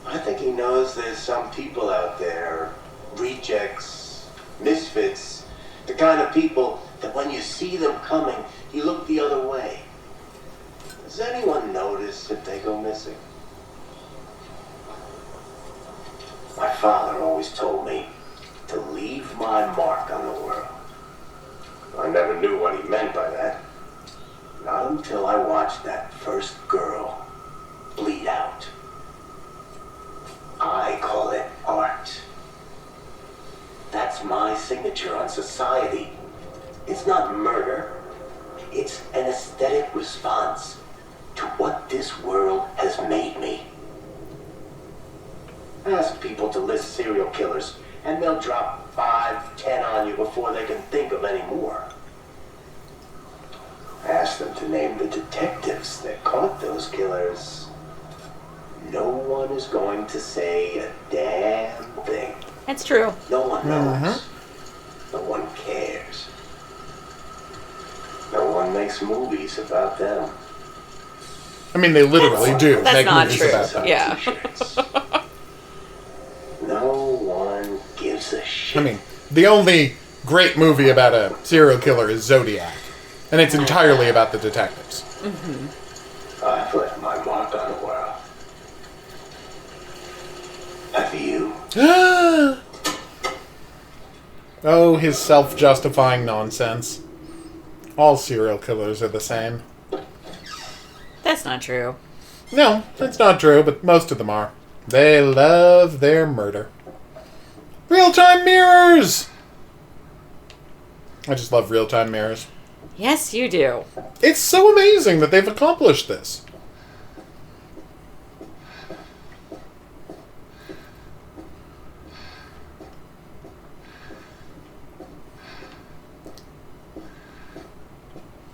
I think he knows there's some people out there, rejects, misfits, the kind of people that when you see them coming, you look the other way. Does anyone notice if they go missing? My father always told me to leave my mark on the world. I never knew what he meant by that. Not until I watched that first girl bleed out. I call it art. That's my signature on society. It's not murder. It's an aesthetic response to what this world has made me. Ask people to list serial killers, and they'll drop 5, 10 on you before they can think of any more. Ask them to name the detectives that caught those killers. No one is going to say a damn thing. That's true. No one knows. No one cares. No one makes movies about them. I mean, they literally do. That's make not movies true. about them. Yeah. No one gives a shit. I mean, the only great movie about a serial killer is Zodiac. And it's entirely about the detectives. Mm-hmm. I've left my mark on the world. Have you? Oh, his self-justifying nonsense. All serial killers are the same. That's not true. No, that's not true, but most of them are. They love their murder. Real-time mirrors! I just love real-time mirrors. Yes, you do. It's so amazing that they've accomplished this.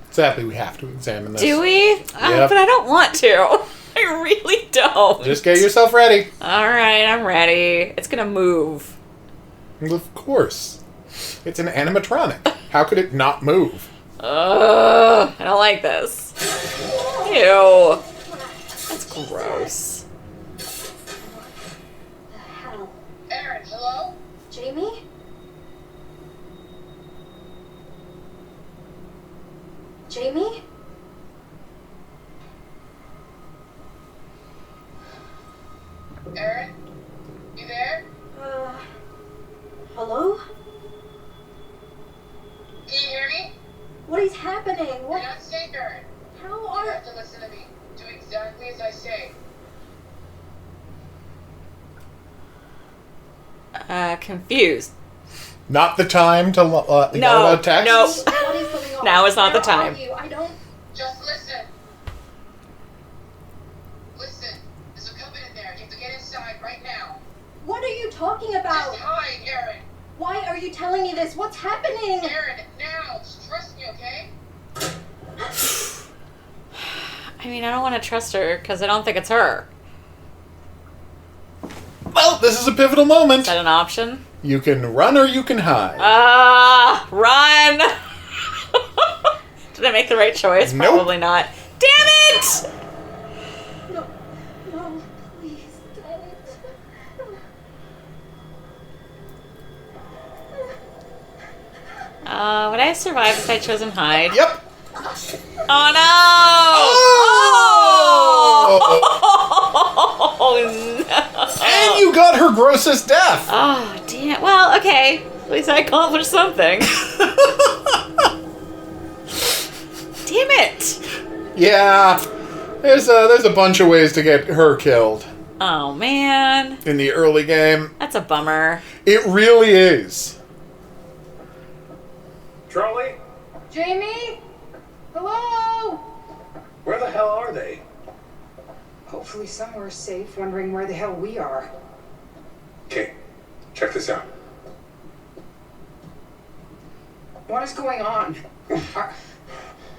Sadly, we have to examine this. Do we? Yep. But I don't want to. I really don't. Just get yourself ready. Alright, I'm ready. It's gonna move. Of course. It's an animatronic. How could it not move? Ugh, I don't like this. Ew. That's gross. Aaron, hello? Jamie? Jamie? Aaron? You there? Hello? Can you hear me? What is happening? What? You're not safe, Aaron. How You are... have to listen to me. Do exactly as I say. Confused. Not the time to No, yell about text? no. What is going on? Now is not the Where are time. you? I don't... Just listen. Listen. There's a coven in there. You have to get inside right now. What are you talking about? Just hide, Aaron. Why are you telling me this? What's happening? Aaron, now. Just trust me, okay? I mean, I don't want to trust her because I don't think it's her. Well, this is a pivotal moment. Is that an option? You can run or you can hide. Run! Did I make the right choice? Nope. Probably not. Damn it! No, please don't. Would I have survived if I'd chosen hide? Yep. Oh no! Oh, no. And you got her grossest death. Oh, damn. Well, okay. At least I accomplished something. Damn it. Yeah. There's a bunch of ways to get her killed. Oh, man. In the early game. That's a bummer. It really is. Charlie? Jamie? Hello? Where the hell are they? Hopefully somewhere safe, wondering where the hell we are. Okay, check this out. What is going on?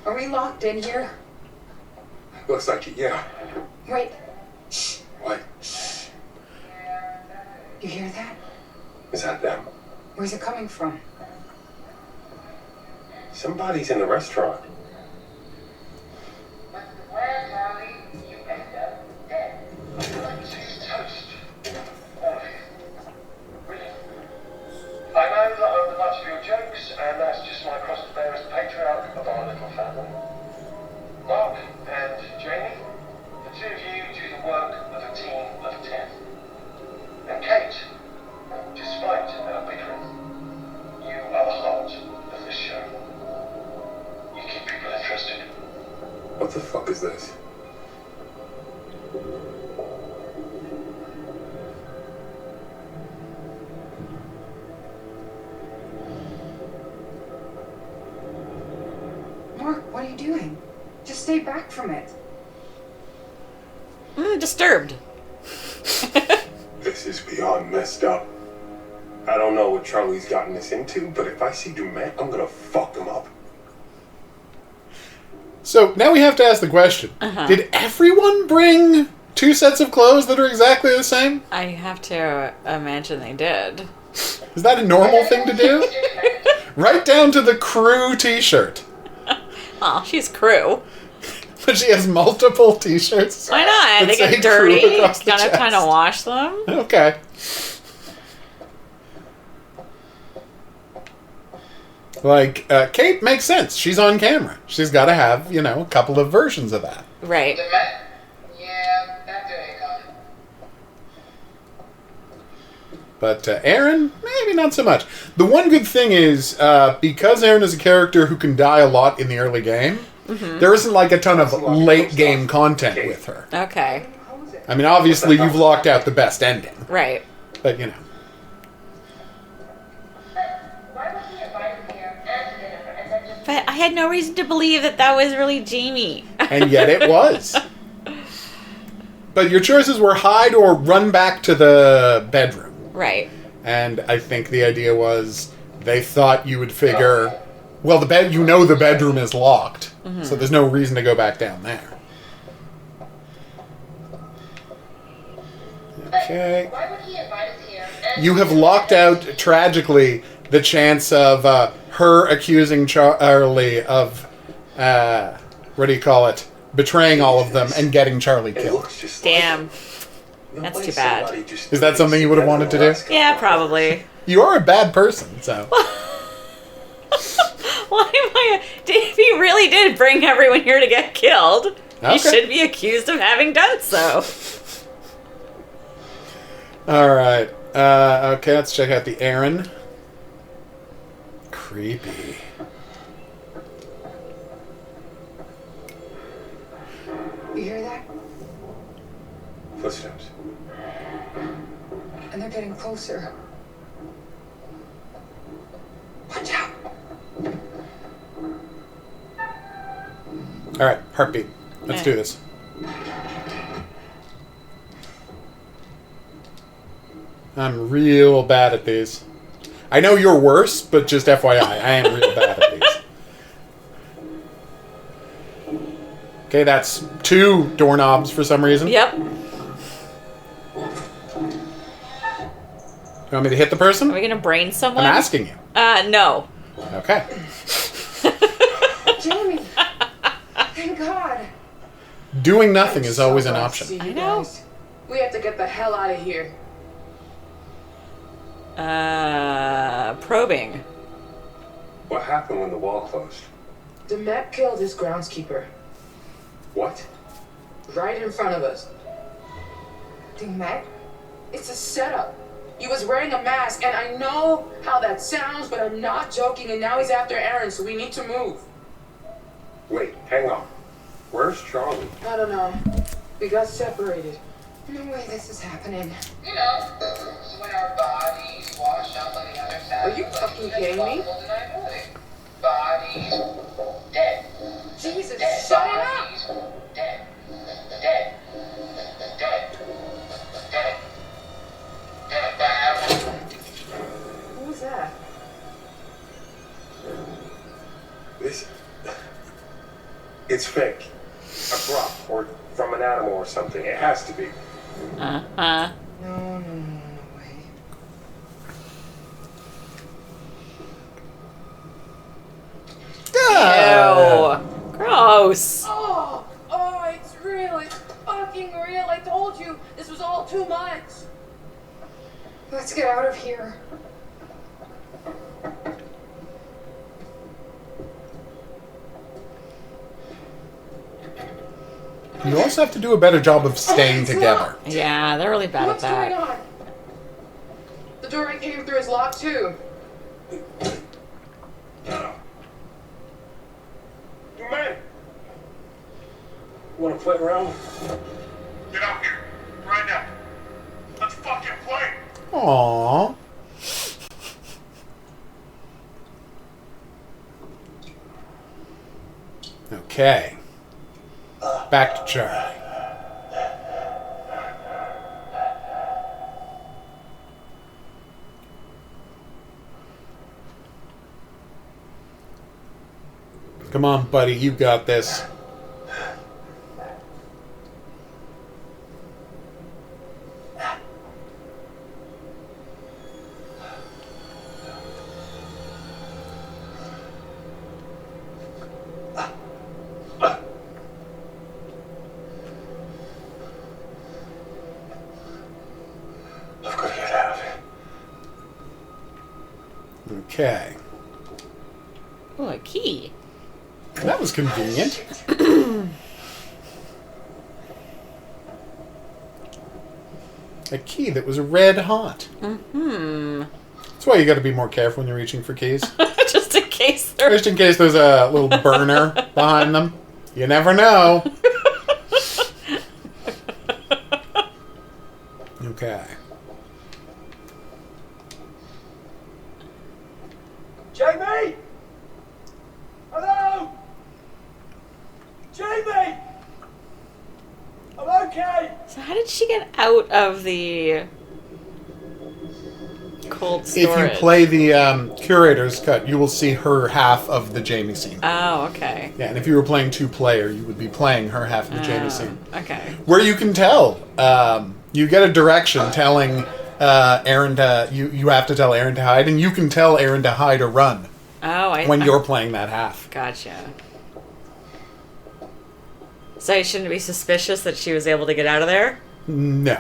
Are we locked in here? Looks like it, yeah. Wait. Shh. What? You hear that? Is that them? Where's it coming from? Somebody's in the restaurant. I know that I'm the butt of your jokes, and that's just my cross to bear as the patriarch of our little family. Mark and Jamie, the two of you do the work of a team of 10. And Kate, despite our bickering, you are the heart of this show. You keep people interested. What the fuck is this? Mark, what are you doing? Just stay back from it. Disturbed. This is beyond messed up. I don't know what Charlie's gotten us into, but if I see Dumet, I'm gonna fuck him up. So now we have to ask the question. Did everyone bring 2 sets of clothes that are exactly the same? I have to imagine they did. Is that a normal thing to do? Right down to the crew t-shirt. Oh, she's crew. But she has multiple t-shirts. Why not? They get dirty. Gotta kind of wash them. Okay. Like, Kate makes sense. She's on camera. She's got to have, a couple of versions of that. Right. Yeah, that's where they come. But Aaron, maybe not so much. The one good thing is, because Aaron is a character who can die a lot in the early game, there isn't like a ton of late game content with her. Okay. I mean, obviously you've locked out the best ending. Right. But, But I had no reason to believe that was really Jamie. And yet it was. But your choices were hide or run back to the bedroom. Right. And I think the idea was they thought you would figure, well, the bedroom is locked, so there's no reason to go back down there. Okay. You have locked out, tragically, the chance of her accusing Charlie of, betraying all of them and getting Charlie killed. Damn. That's too bad. Is that something you would have wanted to do? Yeah, probably. You are a bad person, so. Why am I? If he really did bring everyone here to get killed, he should be accused of having done so. Alright. Okay, let's check out the Aaron. Creepy. You hear that? Footsteps. And they're getting closer. Watch out! Alright, heartbeat. Let's do this. I'm real bad at these. I know you're worse, but just FYI, I am real bad at these. Okay, that's 2 doorknobs for some reason. Yep. You want me to hit the person? Are we gonna brain someone? I'm asking you. No. Okay. Jamie! Thank God! Doing nothing is always an option. I know. We have to get the hell out of here. Probing. What happened when the wall closed? Demet killed his groundskeeper. What? Right in front of us. fucking met. It's a setup. He was wearing a mask, and I know how that sounds, but I'm not joking, and now he's after Aaron, so we need to move. Wait, hang on. Where's Charlie? I don't know. We got separated. No way this is happening. You know, it's when our bodies wash out on the other side. Are you fucking kidding me? Bodies dead. Jesus, Dead. shut it up! Bodies dead. Dead. Dead. Dead. Dead. What was that? It's fake. A prop, or from an animal or something. It has to be. Uh-huh. No way. Ew. Gross. Oh, it's real. It's fucking real. I told you this was all too much. Let's get out of here. You also have to do a better job of staying together. Yeah, they're really bad What's at going that. on? The door I came through is locked too. You man! You wanna play around? Get out here. Right now. Let's fucking play. Aww. Okay. Back to Charlie. Come on, buddy, you got this. I've got to get out of here. Okay. Oh, a key. That was convenient. A key that was red hot. Mm-hmm. That's why you got to be more careful when you're reaching for keys. Just in case they're... Just in case there's a little burner behind them. You never know. Okay. Jamie! Hello? Jamie! I'm okay! So how did she get out of the cold storage? If you play the curator's cut, you will see her half of the Jamie scene. Oh, okay. Yeah, and if you were playing two-player, you would be playing her half of the Jamie scene. Okay. Where you can tell. You get a direction telling Aaron to... You have to tell Aaron to hide, and you can tell Aaron to hide or run when you're playing that half. Gotcha. So I shouldn't be suspicious that she was able to get out of there? No.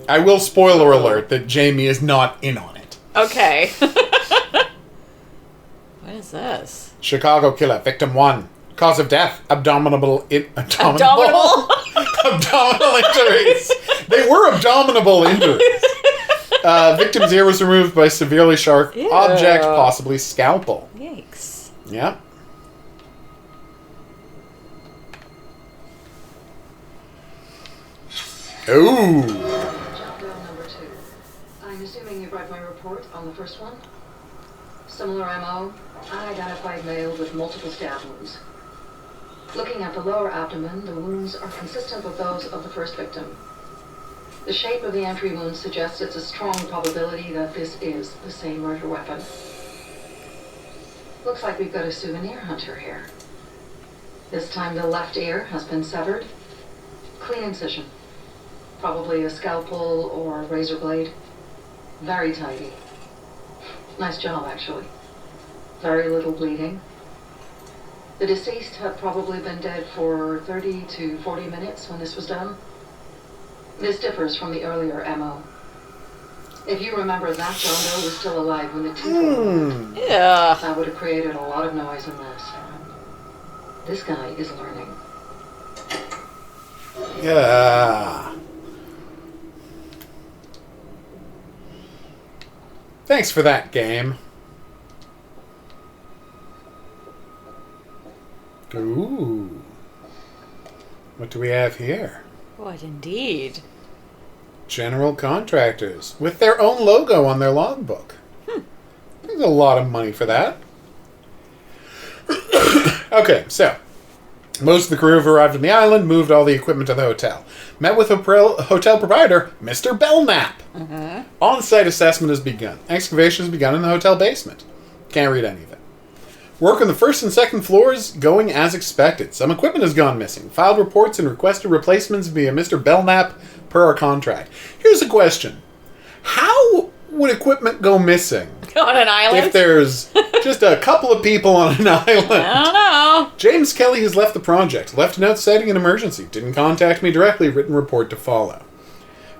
I will spoiler alert that Jamie is not in on it. Okay. What is this? Chicago killer, victim 1. Cause of death, abdominal injuries. They were abdominal injuries. Victim's ear was removed by severely sharp object, possibly scalpel. Yikes. Yep. Ooh. Job girl number 2. I'm assuming you read my report on the first one? Similar MO, unidentified male with multiple stab wounds. Looking at the lower abdomen, the wounds are consistent with those of the first victim. The shape of the entry wound suggests it's a strong probability that this is the same murder weapon. Looks like we've got a souvenir hunter here. This time the left ear has been severed. Clean incision. Probably a scalpel or a razor blade. Very tidy. Nice job, actually. Very little bleeding. The deceased had probably been dead for 30 to 40 minutes when this was done. This differs from the earlier MO. If you remember, that John Doe was still alive when the teeth were removed. Yeah. That would have created a lot of noise in this. This guy is learning. Yeah. Thanks for that, game. Ooh. What do we have here? What indeed? General contractors with their own logo on their logbook. There's a lot of money for that. Okay, so most of the crew have arrived on the island, moved all the equipment to the hotel. Met with hotel proprietor, Mr. Belknap. On-site assessment has begun. Excavation has begun in the hotel basement. Can't read any of it. Work on the first and second floors going as expected. Some equipment has gone missing. Filed reports and requested replacements via Mr. Belknap per our contract. Here's a question. How would equipment go missing? On an island? If there's just a couple of people on an island. I don't know. James Kelly has left the project. Left a note citing an emergency. Didn't contact me directly. Written report to follow.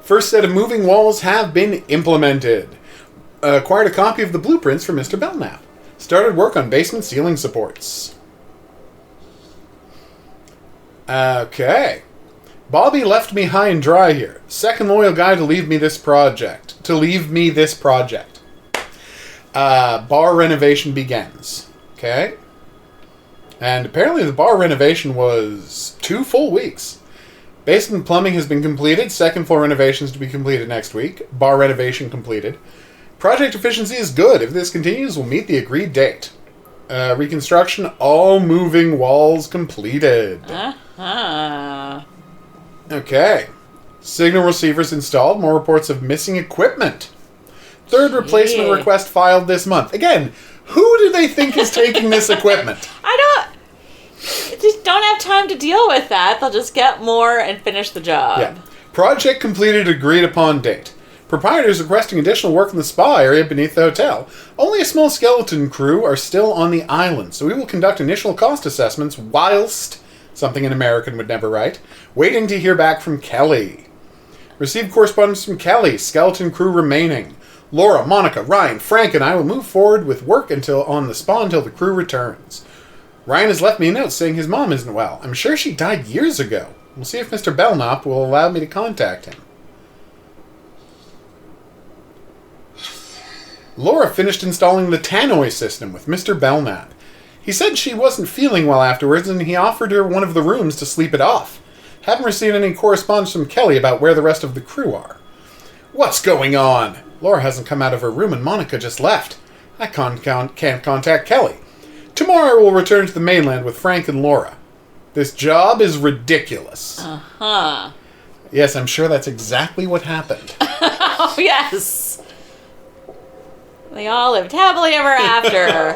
First set of moving walls have been implemented. Acquired a copy of the blueprints from Mr. Belknap. Started work on basement ceiling supports. Okay. Bobby left me high and dry here. Second loyal guy to leave me this project. Bar renovation begins. Okay. And apparently the bar renovation was 2 full weeks. Basement plumbing has been completed. Second floor renovations to be completed next week. Bar renovation completed. Project efficiency is good. If this continues, we'll meet the agreed date. Reconstruction, all moving walls completed. Okay. Signal receivers installed. More reports of missing equipment. Third replacement request filed this month. Again, who do they think is taking this equipment? Just don't have time to deal with that. They'll just get more and finish the job. Yeah. Project completed, agreed upon date. Proprietors requesting additional work in the spa area beneath the hotel. Only a small skeleton crew are still on the island, so we will conduct initial cost assessments whilst, something an American would never write, waiting to hear back from Kelly. Received correspondence from Kelly, skeleton crew remaining. Laura, Monica, Ryan, Frank, and I will move forward with work on the spa until the crew returns. Ryan has left me a note saying his mom isn't well. I'm sure she died years ago. We'll see if Mr. Belknap will allow me to contact him. Laura finished installing the tannoy system with Mr. Belknap. He said she wasn't feeling well afterwards, and he offered her one of the rooms to sleep it off. Haven't received any correspondence from Kelly about where the rest of the crew are. What's going on? Laura hasn't come out of her room, and Monica just left. I can't contact Kelly. Tomorrow I will return to the mainland with Frank and Laura. This job is ridiculous. Yes, I'm sure that's exactly what happened. Oh, yes. They all lived happily ever after.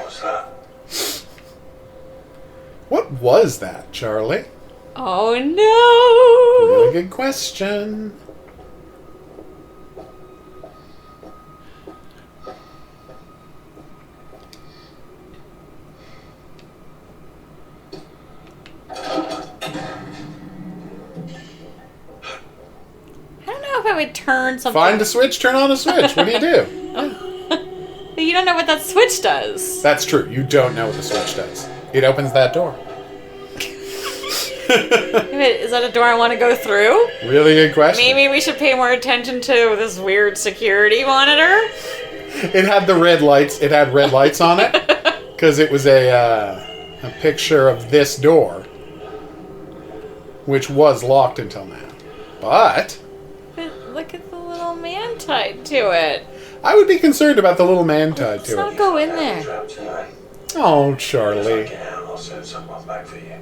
What was that, Charlie? Oh, no. Really good question. I don't know if I would turn something. Find a switch, turn on a switch. What do you do? But you don't know what that switch does. That's true. You don't know what the switch does. It opens that door. Is that a door I want to go through? Really good question. Maybe we should pay more attention to this weird security monitor. It had the red lights. It had red lights on it because it was a picture of this door, which was locked until now. But look at the little man tied to it. I would be concerned about the little man tied to it. Let's not go in there. Oh, Charlie. I'll send someone back for you.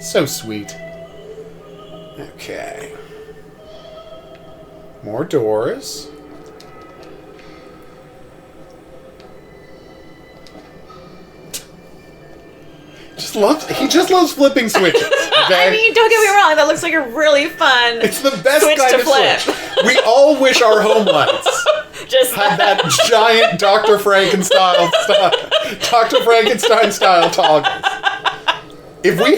So sweet. Okay. More doors. He just loves flipping switches. Okay? I mean, don't get me wrong. That looks like a really fun. It's the best switch kind to of flip. switch. We all wish our home lights just had that giant Dr. Frankenstein style toggles. If we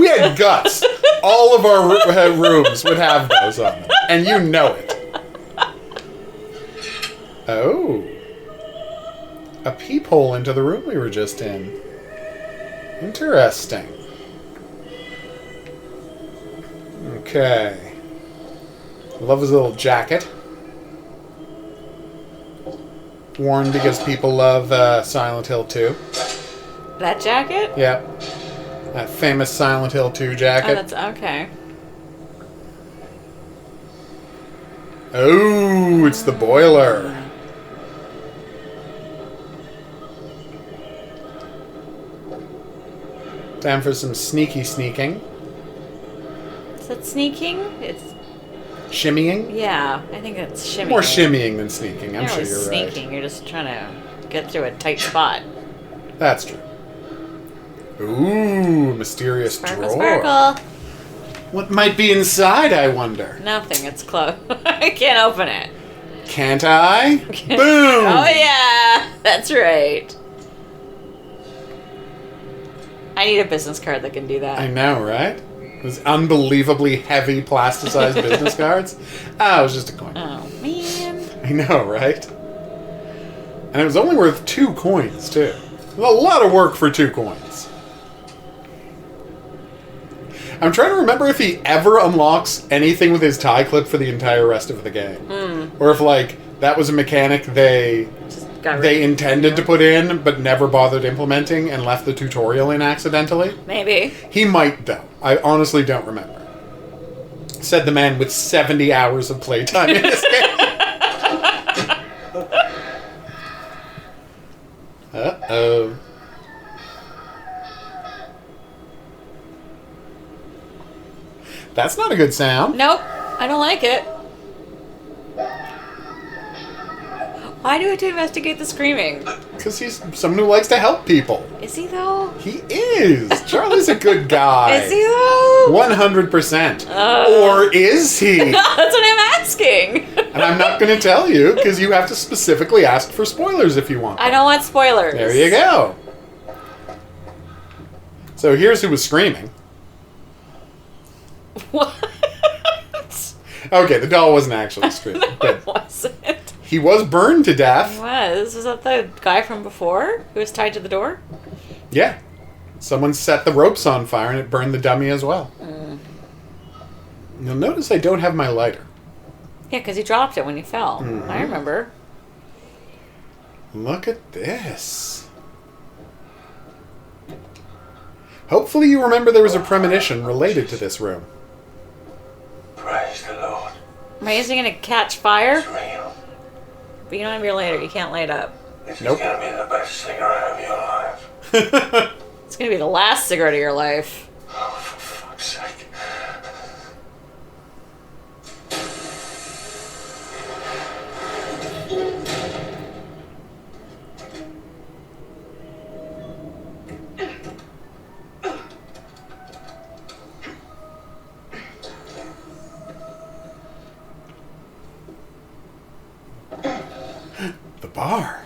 had guts, all of our rooms would have those on them, and you know it. Oh, a peephole into the room we were just in. Interesting. Okay. Love his little jacket. Worn because people love Silent Hill 2. That jacket? Yeah. That famous Silent Hill 2 jacket. Oh, that's okay. Oh, it's the boiler. Time for some sneaky sneaking. Is that sneaking? It's Shimmying? yeah. I think it's shimmying. More shimmying than sneaking. I'm You're sure not you're sneaking. right. You're just trying to get through a tight spot. That's true. Ooh, mysterious Sparkle, drawer. sparkle. What might be inside, I wonder? Nothing. It's closed. I can't open it. Can't I? Boom! Oh yeah, that's right. I need a business card that can do that. I know, right? Those unbelievably heavy plasticized business cards. Ah, it was just a coin. Oh man. I know, right? And it was only worth 2 coins, too. A lot of work for 2 coins. I'm trying to remember if he ever unlocks anything with his tie clip for the entire rest of the game. Or if, like, that was a mechanic they intended to put in, but never bothered implementing and left the tutorial in accidentally. Maybe. He might, though. I honestly don't remember. Said the man with 70 hours of playtime in this game. Uh-oh. That's not a good sound. Nope. I don't like it. Why do we have to investigate the screaming? Because he's someone who likes to help people. Is he though? He is. Charlie's a good guy. Is he though? 100%. Or is he? That's what I'm asking. And I'm not going to tell you because you have to specifically ask for spoilers if you want. I don't want spoilers. There you go. So here's who was screaming. What? Okay, the doll wasn't actually screaming. No, it wasn't. He was burned to death. He was. Was that the guy from before who was tied to the door? Yeah. Someone set the ropes on fire and it burned the dummy as well. You'll notice I don't have my lighter. Yeah, because he dropped it when he fell. Mhm. I remember. Look at this. Hopefully you remember there was a premonition related to this room. Praise the Lord. Am I using it to catch fire? It's real. But you don't have your lighter. You can't light up. This Nope. is going to be the best cigarette of your life. It's going to be the last cigarette of your life. Oh, for fuck's sake. The bar.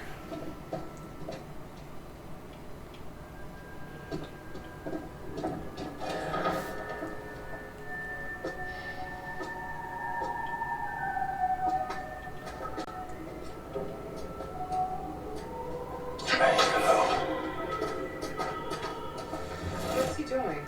What's he doing?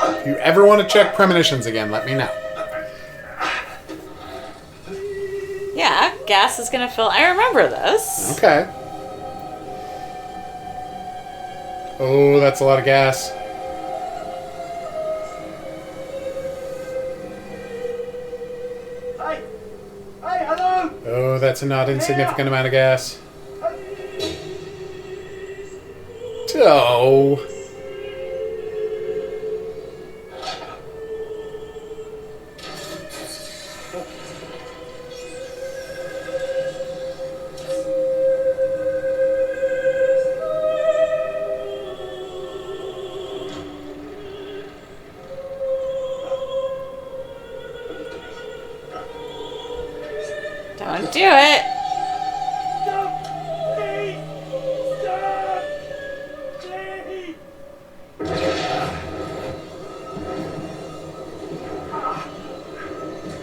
If you ever want to check premonitions again, let me know. Yeah, gas is going to fill. I remember this. Okay. Oh, that's a lot of gas. Hey! Hey, hello! Oh, that's a not insignificant amount of gas. Oh. Don't do it.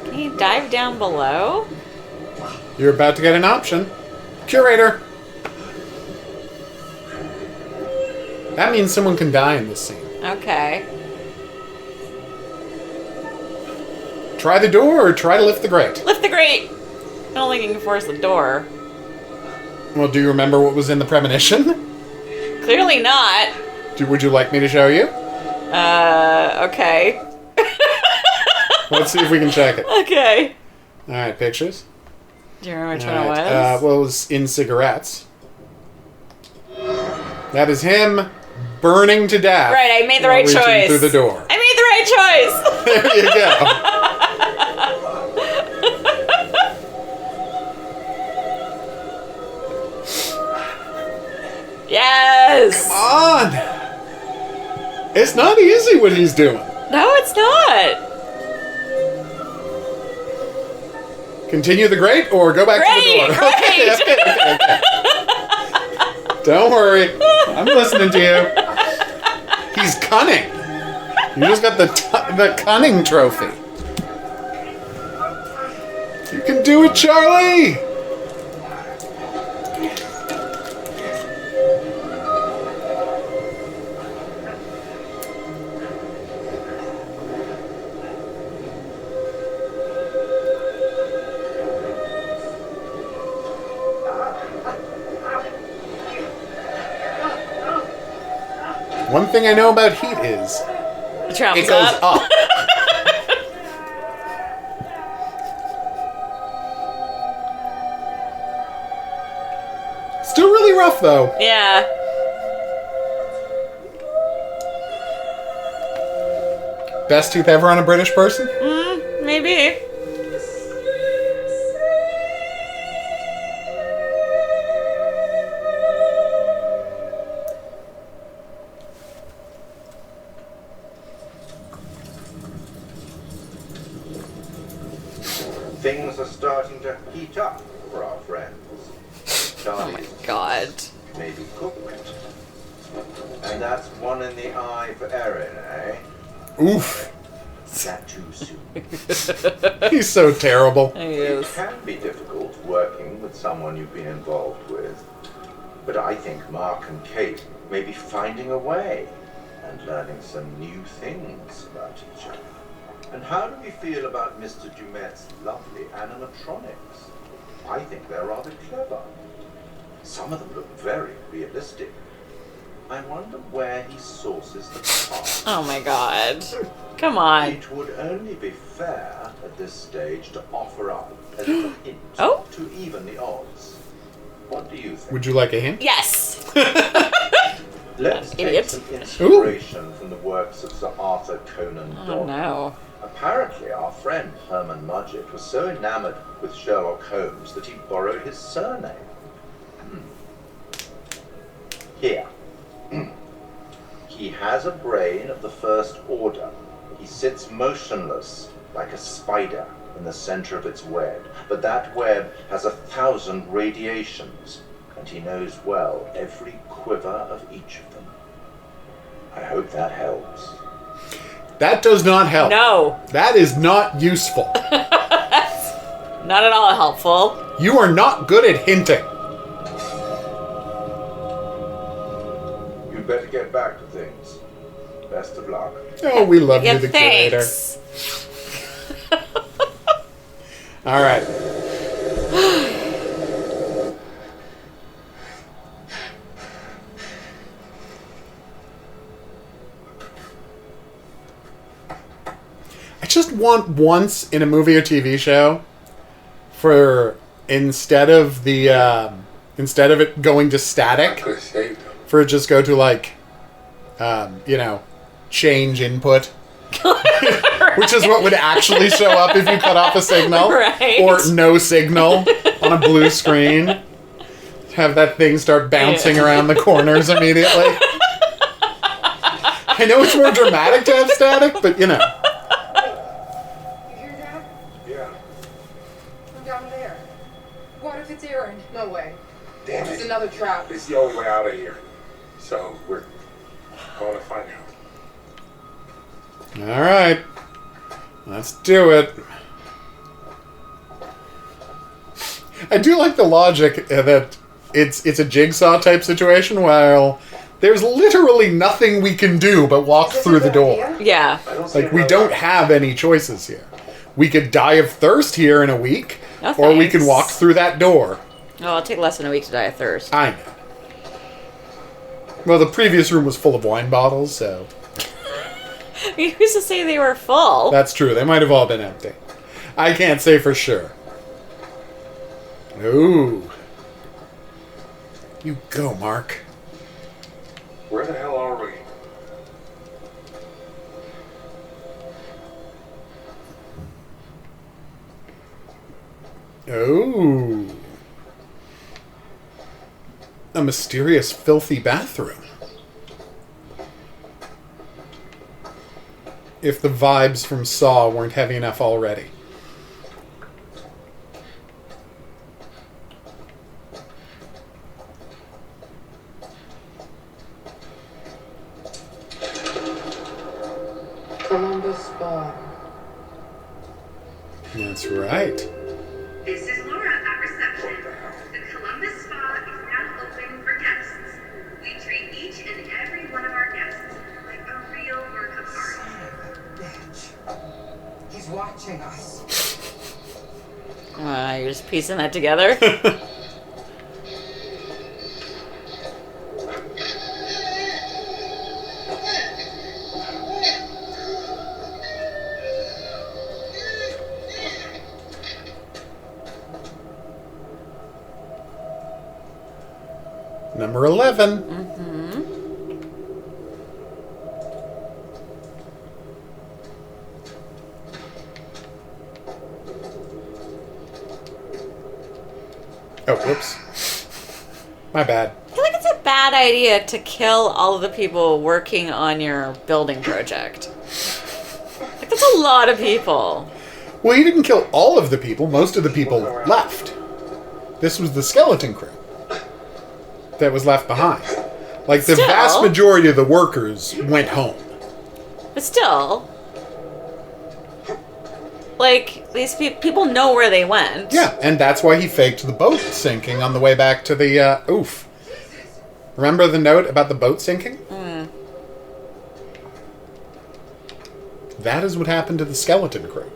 Can you dive down below? You're about to get an option. Curator. That means someone can die in this scene. Okay. Try the door or try to lift the grate. Lift the grate! I don't think you can force the door. Well, do you remember what was in the premonition? Clearly not. Would you like me to show you? Okay. Let's see if we can check it. Okay. Alright, pictures. Do you remember which one All it right, was? well, it was in cigarettes. That is him burning to death. Right, I made the right reaching choice. through the door. I made the right choice! There you go. Yes! Come on! It's not easy what he's doing. No, it's not. Continue the grate or go back to the door? Great! Okay. Don't worry. I'm listening to you. He's cunning. You just got the cunning trophy. You can do it, Charlie! One thing I know about heat is It travels it goes up. up. Still really rough though. Yeah. Best tooth ever on a British person? Maybe. Things are starting to heat up for our friends. Oh my god. Maybe cooked. And that's one in the eye for Erin, eh? Oof. Is that too soon? He's so terrible. It can be difficult working with someone you've been involved with. But I think Mark and Kate may be finding a way and learning some new things about each other. And how do we feel about Mr. Dumet's lovely animatronics? I think they're rather clever. Some of them look very realistic. I wonder where he sources the parts. Oh my god. Come on. It would only be fair at this stage to offer up a little hint to even the odds. What do you think? Would you like a hint? Yes! Let's take Idiot. some inspiration from the works of Sir Arthur Conan Doyle. Oh no. Apparently, our friend Herman Mudgett was so enamored with Sherlock Holmes that he borrowed his surname. Here. He has a brain of the first order. He sits motionless like a spider in the center of its web, but that web has 1,000 radiations, and he knows well every quiver of each of them. I hope that helps. That does not help. No. That is not useful. Not at all helpful. You are not good at hinting. You'd better get back to things. Best of luck. Oh, we love Yeah, you, the thanks. curator. All right. I just want once in a movie or TV show for instead of it going to static, for it just go to like, change input. Which is what would actually show up if you cut off a signal. Right. Or no signal on a blue screen. Have that thing start bouncing around the corners immediately. I know it's more dramatic to have static, but You hear that? Yeah. From down there. another trap. It's the only way out of here. So we're going to find out. All right. Let's do it. I do like the logic that it's a jigsaw type situation while there's literally nothing we can do but walk through the door. Yeah. Like, we don't have any choices here. We could die of thirst here in a week, No or we can thanks. walk through that door. Oh, I'll take less than a week to die of thirst. I know. Well, the previous room was full of wine bottles, so... Who's to say they were full? That's true. They might have all been empty. I can't say for sure. Ooh. You go, Mark. Where the hell are we? Oh. A mysterious, filthy bathroom. If the vibes from Saw weren't heavy enough already. Columbus Spa. That's right. This is Laura at reception. The Columbus Spa is now open for guests. We treat each and every one of our guests like a real work of art. He's watching us. You're just piecing that together? Number 11. Mm-hmm. Oh, whoops. My bad. I feel like it's a bad idea to kill all of the people working on your building project. Like, that's a lot of people. Well, he didn't kill all of the people. Most of the people left. This was the skeleton crew that was left behind. Like, the Still. vast majority of the workers went home. But still, like, these people know where they went. Yeah, and that's why he faked the boat sinking on the way back to the, oof. Remember the note about the boat sinking? Mm. That is what happened to the skeleton crew.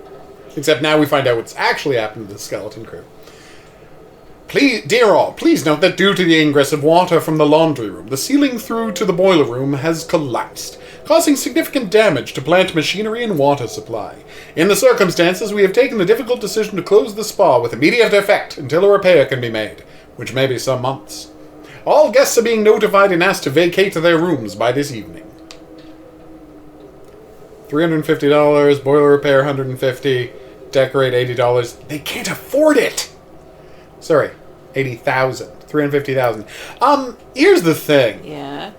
Except now we find out what's actually happened to the skeleton crew. Please, dear all, please note that due to the ingress of water from the laundry room, the ceiling through to the boiler room has collapsed, causing significant damage to plant machinery and water supply. In the circumstances, we have taken the difficult decision to close the spa with immediate effect until a repair can be made, which may be some months. All guests are being notified and asked to vacate their rooms by this evening. $350, boiler repair $150, decorate $80. They can't afford it! Sorry, $80,000. $350,000. Here's the thing. Yeah.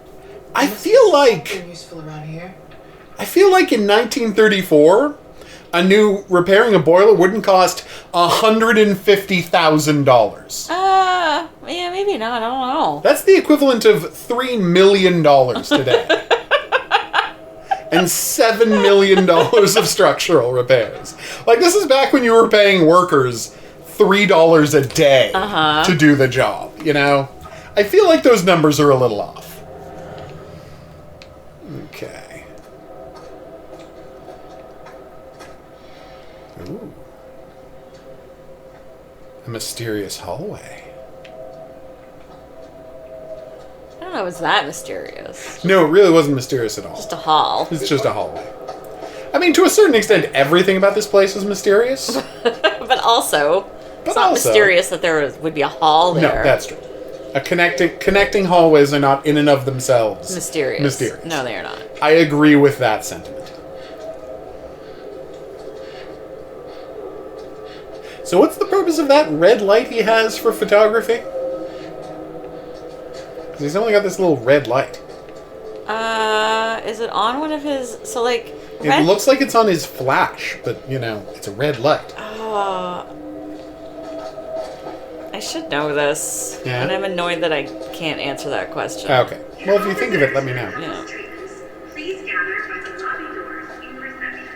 I feel like... They're useful around here. I feel like in 1934, a new repairing a boiler wouldn't cost $150,000. Yeah, maybe not. I don't know. That's the equivalent of $3 million today. And $7 million of structural repairs. Like, this is back when you were paying workers $3 a day to do the job, you know? I feel like those numbers are a little off. Okay. Ooh. A mysterious hallway. I don't know if it's that mysterious. No, it really wasn't mysterious at all. Just a hall. It's just a hallway. I mean, to a certain extent, everything about this place is mysterious. But also, it's not mysterious that there would be a hall there. No, that's true. Connecting hallways are not in and of themselves mysterious. No, they are not. I agree with that sentiment. So what's the purpose of that red light he has for photography? Because he's only got this little red light. Is it on one of his... So, like... It looks like it's on his flash, but, you know, it's a red light. I I should know this. Yeah? And I'm annoyed that I can't answer that question. Okay. Well, if you think of it, let me know. Yeah. Please gather by the lobby doors in reception.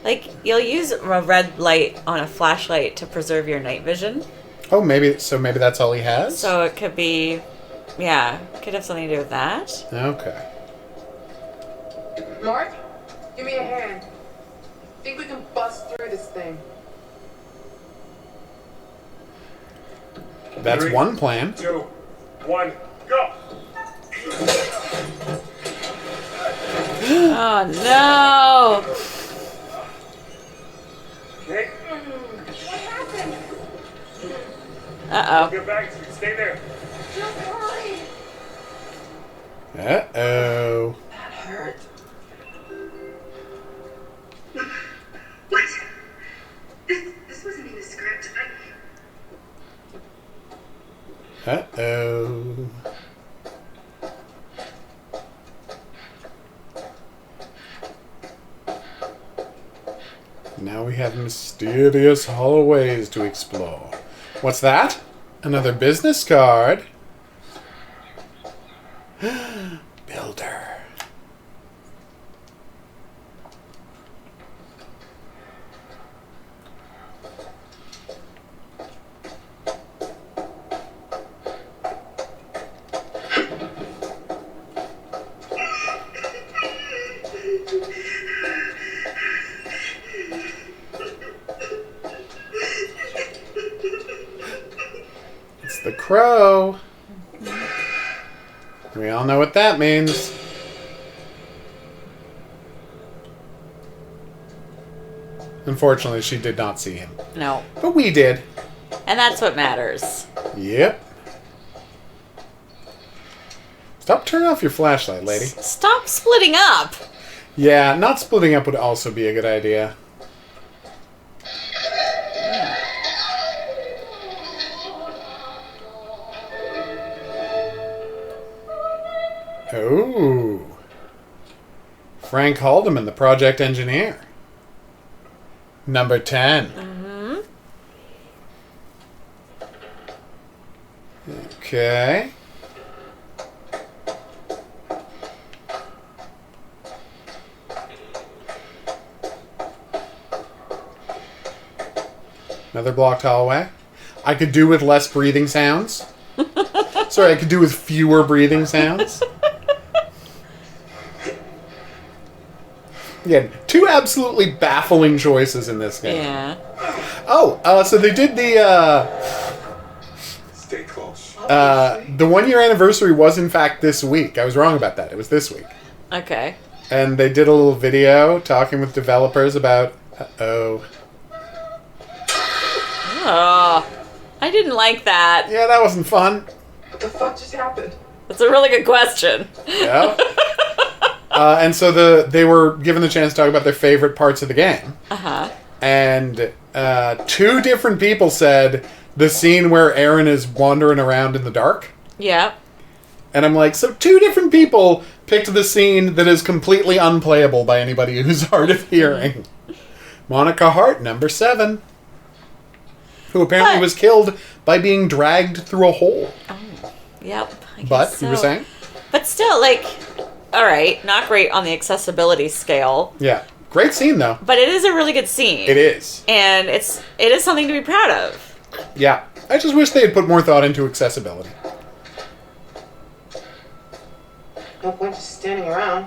Like, you'll use a red light on a flashlight to preserve your night vision. Oh, maybe that's all he has? So it could be, yeah, could have something to do with that. Okay. Mark, give me a hand. Think we can bust through this thing? That's 3, one plan. 2, 1, go! Oh, no! Okay. What happened? Uh-oh. Get back. Stay there. Don't worry. Uh-oh. That hurt. What? This wasn't in the script. Uh-oh. Now we have mysterious hallways to explore. What's that? Another business card. Builder. It's the crow. We all know what that means. Unfortunately, she did not see him. No. But we did. And that's what matters. Yep. Stop turning off your flashlight, lady. Stop splitting up! Yeah, not splitting up would also be a good idea. Oh. Frank Haldeman, the project engineer. Number 10. Mm-hmm. Okay. Another blocked hallway. I could do with less breathing sounds. Sorry, I could do with fewer breathing sounds. Yeah, two absolutely baffling choices in this game. Yeah. Oh, so they did the Stay close. the 1 year anniversary was in fact this week. I was wrong about that. It was this week. Okay. And they did a little video talking with developers about oh, I didn't like that. yeah, that wasn't fun. What the fuck just happened? That's a really good question. Yeah. And so they were given the chance to talk about their favorite parts of the game. Uh-huh. And two different people said the scene where Aaron is wandering around in the dark. Yeah. And I'm like, so two different people picked the scene that is completely unplayable by anybody who's hard of hearing. Monica Hart, number 7. Who apparently was killed by being dragged through a hole. Oh, yep. I guess But, so. you were saying? But still, like, all right, not great on the accessibility scale. Yeah. Great scene, though. But it is a really good scene. It is. And it is something to be proud of. Yeah. I just wish they had put more thought into accessibility. No point just standing around.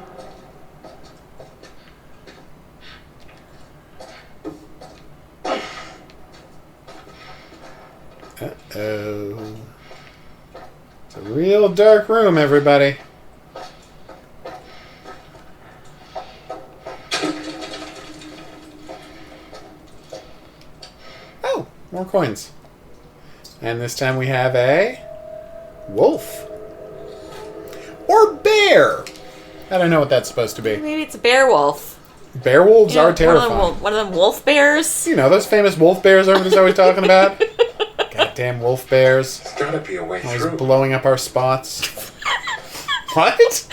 Uh-oh. It's a real dark room, everybody. Oh, more coins. And this time we have a wolf. Or bear. I don't know what that's supposed to be. Maybe it's a bear wolf. Bear wolves You know, are terrifying. One of them wolf bears. You know, those famous wolf bears everybody's always talking about? Goddamn wolf bears. There's gotta be a way Always through. blowing up our spots. What? It's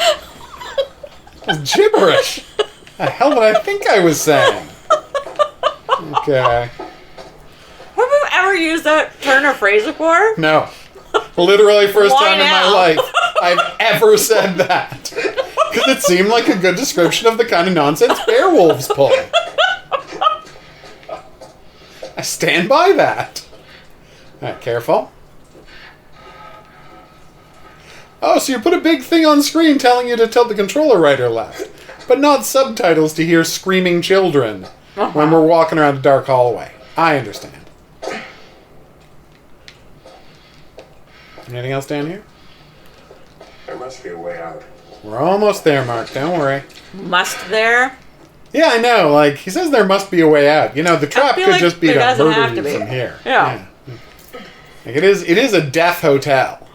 gibberish. The hell did I think I was saying? Okay. Have you ever used that turn of phrase before? No. Literally first Why time in my now? life I've ever said that. Because it seemed like a good description of the kind of nonsense Beowulfs pull. I stand by that. Alright, careful. Oh, so you put a big thing on screen telling you to tilt the controller right or left, but not subtitles to hear screaming children when we're walking around a dark hallway. I understand. Anything else down here? There must be a way out. We're almost there, Mark. Don't worry. Must there? Yeah, I know. Like, he says there must be a way out. You know, the trap feel could like just be there to doesn't murder have to you be. from here. Yeah. Like, it is a death hotel.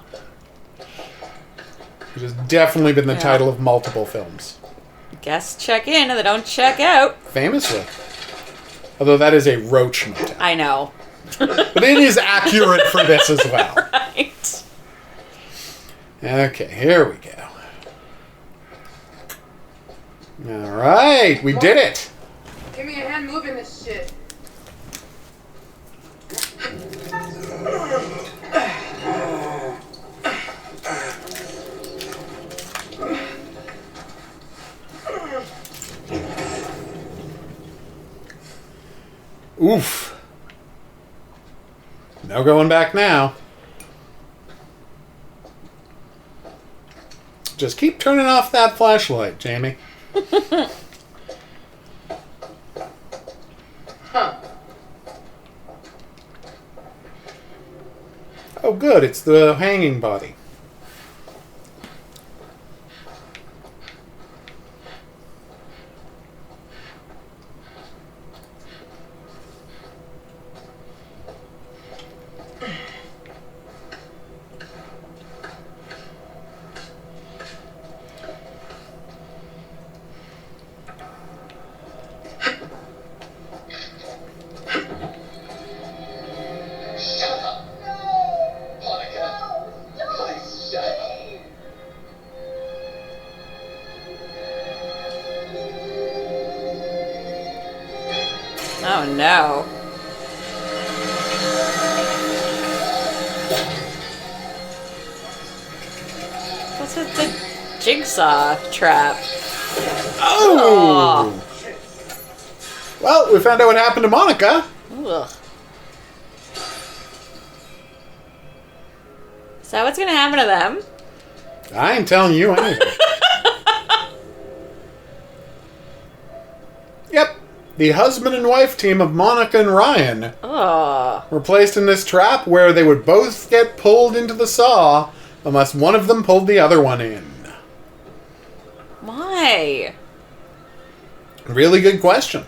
It has definitely been the title of multiple films. Guests check in and they don't check out. Famously. Although that is a roach motel. I know. But it is accurate for this as well. Right. Okay, here we go. Alright, we did it. Give me a hand moving this shit. Oof. No going back now. Just keep turning off that flashlight, Jamie. Huh. Oh, good. It's the hanging body. Oh no. What's with the jigsaw trap? Oh! Well, we found out what happened to Monica. Ugh. Is that what's gonna happen to them? I ain't telling you anything. Yep. The husband and wife team of Monica and Ryan were placed in this trap where they would both get pulled into the saw unless one of them pulled the other one in. Why? Really good question.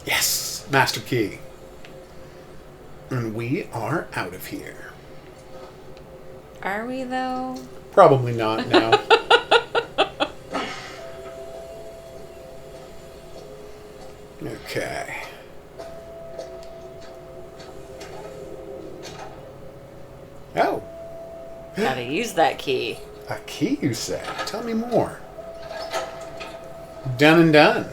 Yes, Master Key. And we are out of here. Are we though? Probably not, no. Okay. Oh. Gotta use that key. A key, you say? Tell me more. Done and done.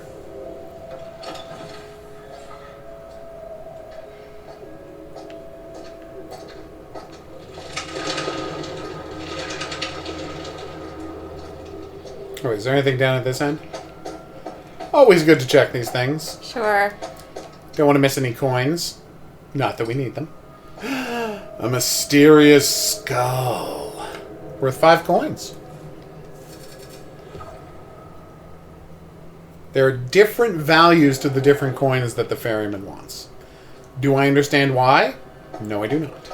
Oh, is there anything down at this end? Always good to check these things. Sure. Don't want to miss any coins. Not that we need them. A mysterious skull. Worth 5 coins. There are different values to the different coins that the ferryman wants. Do I understand why? No, I do not.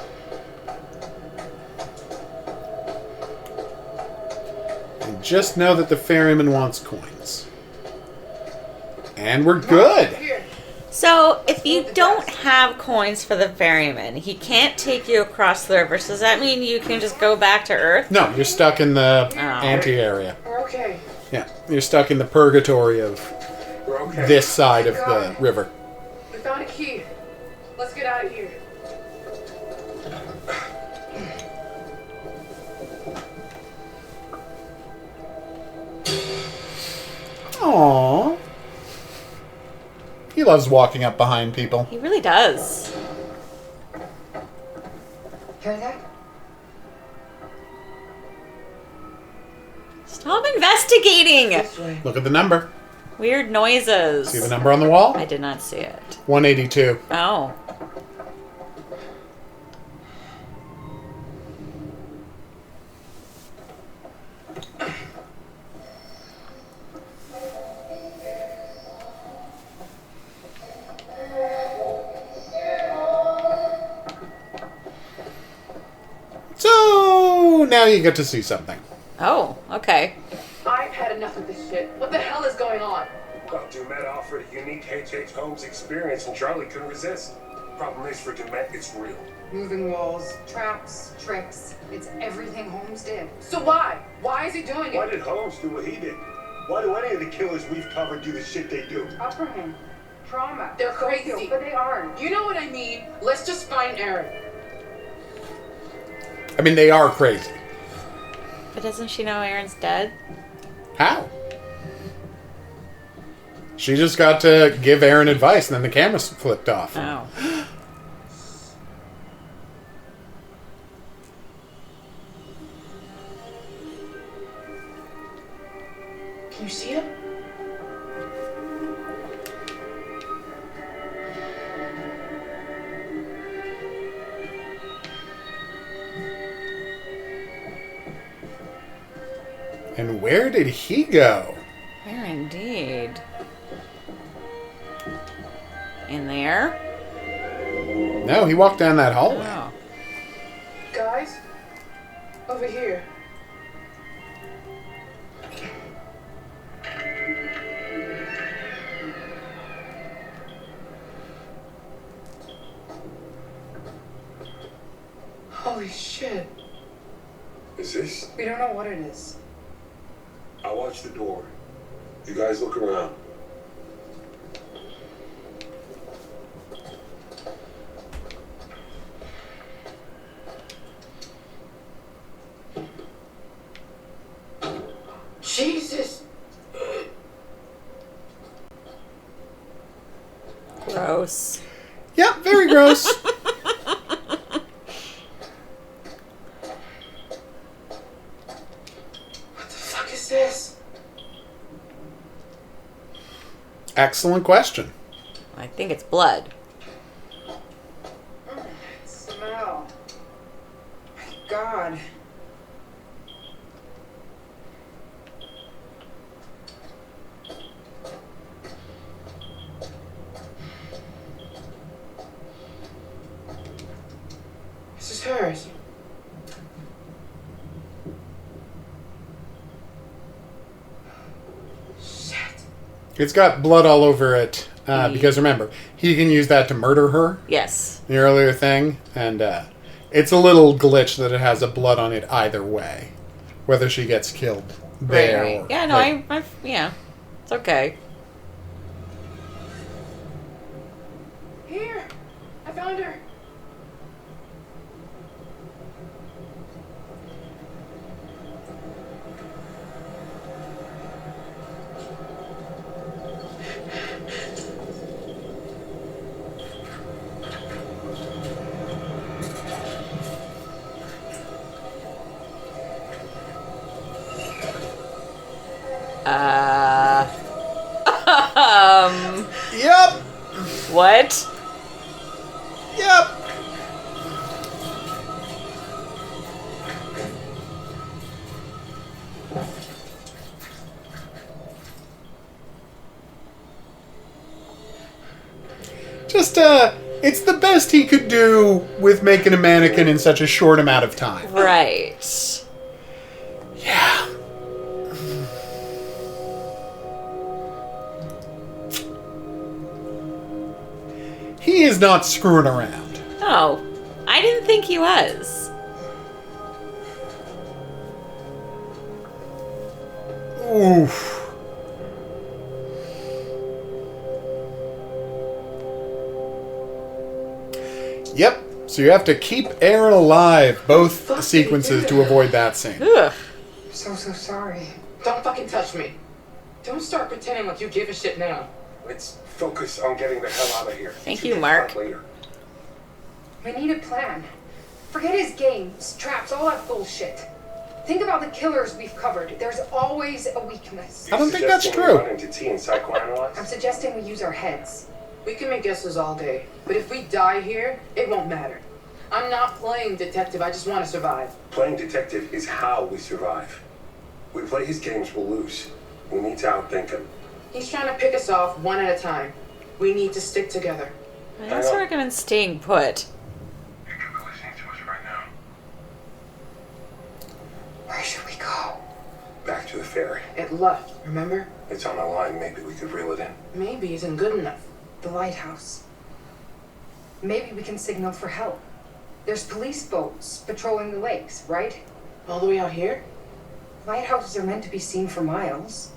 I just know that the ferryman wants coins. And we're good. So, if you don't have coins for the ferryman, he can't take you across the river. So does that mean you can just go back to Earth? No, you're stuck in the anti-area. We're okay. Yeah, you're stuck in the purgatory of this side of the river. We found a key. Let's get out of here. Aww. He loves walking up behind people. He really does. Hear that? Stop investigating! Look at the number. Weird noises. See the number on the wall? I did not see it. 182. Oh. So now you get to see something. Oh, okay. I've had enough of this shit. What the hell is going on? Well, Dumet offered a unique H.H. Holmes experience, and Charlie couldn't resist. Problem is, for Dumet, it's real. Moving walls, traps, tricks. It's everything Holmes did. So why? Why is he doing Why it? did Holmes do what he did? Why do any of the killers we've covered do the shit they do? Upbringing. Trauma. They're crazy. But they aren't. You know what I mean? Let's just find Aaron. I mean, they are crazy. But doesn't she know Aaron's dead? How? She just got to give Aaron advice, and then the camera flipped off. Oh. Can you see it? And where did he go? Where indeed? In there? No, he walked down that hallway. Oh. Guys? Over here. Holy shit. Is this? We don't know what it is. I'll watch the door. You guys look around. Jesus. Gross. Yep, very gross. What the fuck is this? Excellent question. I think it's blood. Smell. My God. This is hers. It's got blood all over it. Because remember, he can use that to murder her. Yes. The earlier thing. And it's a little glitch that it has a blood on it either way. Whether she gets killed there. Right. Or, Yeah, no, like, yeah. It's okay. Here. I found her. Yep. What? Yep. Just, it's the best he could do with making a mannequin in such a short amount of time. Right. Yeah. He is not screwing around. Oh, I didn't think he was. Oof. Yep. So you have to keep Aaron alive, both sequences, to avoid that scene. Ugh. So sorry. Don't fucking touch me. Don't start pretending like you give a shit now. Let's focus on getting the hell out of here. Thank you, Mark. Later. We need a plan. Forget his games, traps, all that bullshit. Think about the killers we've covered. There's always a weakness. I don't think that's true. Run into tea and psychoanalyze? I'm suggesting we use our heads. We can make guesses all day, but if we die here, it won't matter. I'm not playing detective, I just want to survive. Playing detective is how we survive. We play his games, we'll lose. We need to outthink him. He's trying to pick us off one at a time. We need to stick together. I also recommend staying put. Where should we go? Back to the ferry. It left, remember? It's on the line, maybe we could reel it in. Maybe isn't good enough. The lighthouse. Maybe we can signal for help. There's police boats patrolling the lakes, right? All the way out here? Lighthouses are meant to be seen for miles.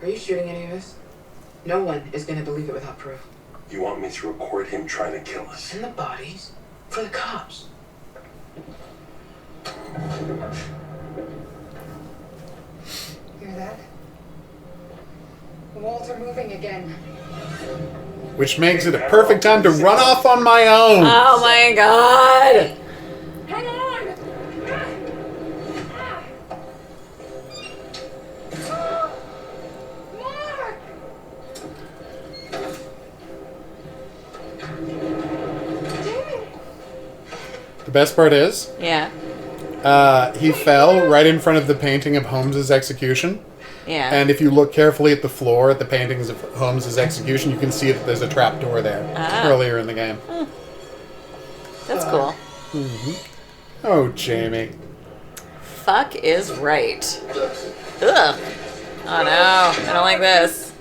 Are you shooting any of this? No one is going to believe it without proof. You want me to record him trying to kill us? And the bodies? For the cops. Hear that? The walls are moving again. Which makes it a perfect time to run off on my own. Oh my god! Hang on! Mark! The best part is, Yeah. he fell right in front of the painting of Holmes's execution. Yeah. And if you look carefully at the floor at the paintings of Holmes's execution, you can see that there's a trapdoor there earlier in the game. That's cool. Mm-hmm. Oh, Jamie. Fuck is right. Ugh. Oh no, I don't like this.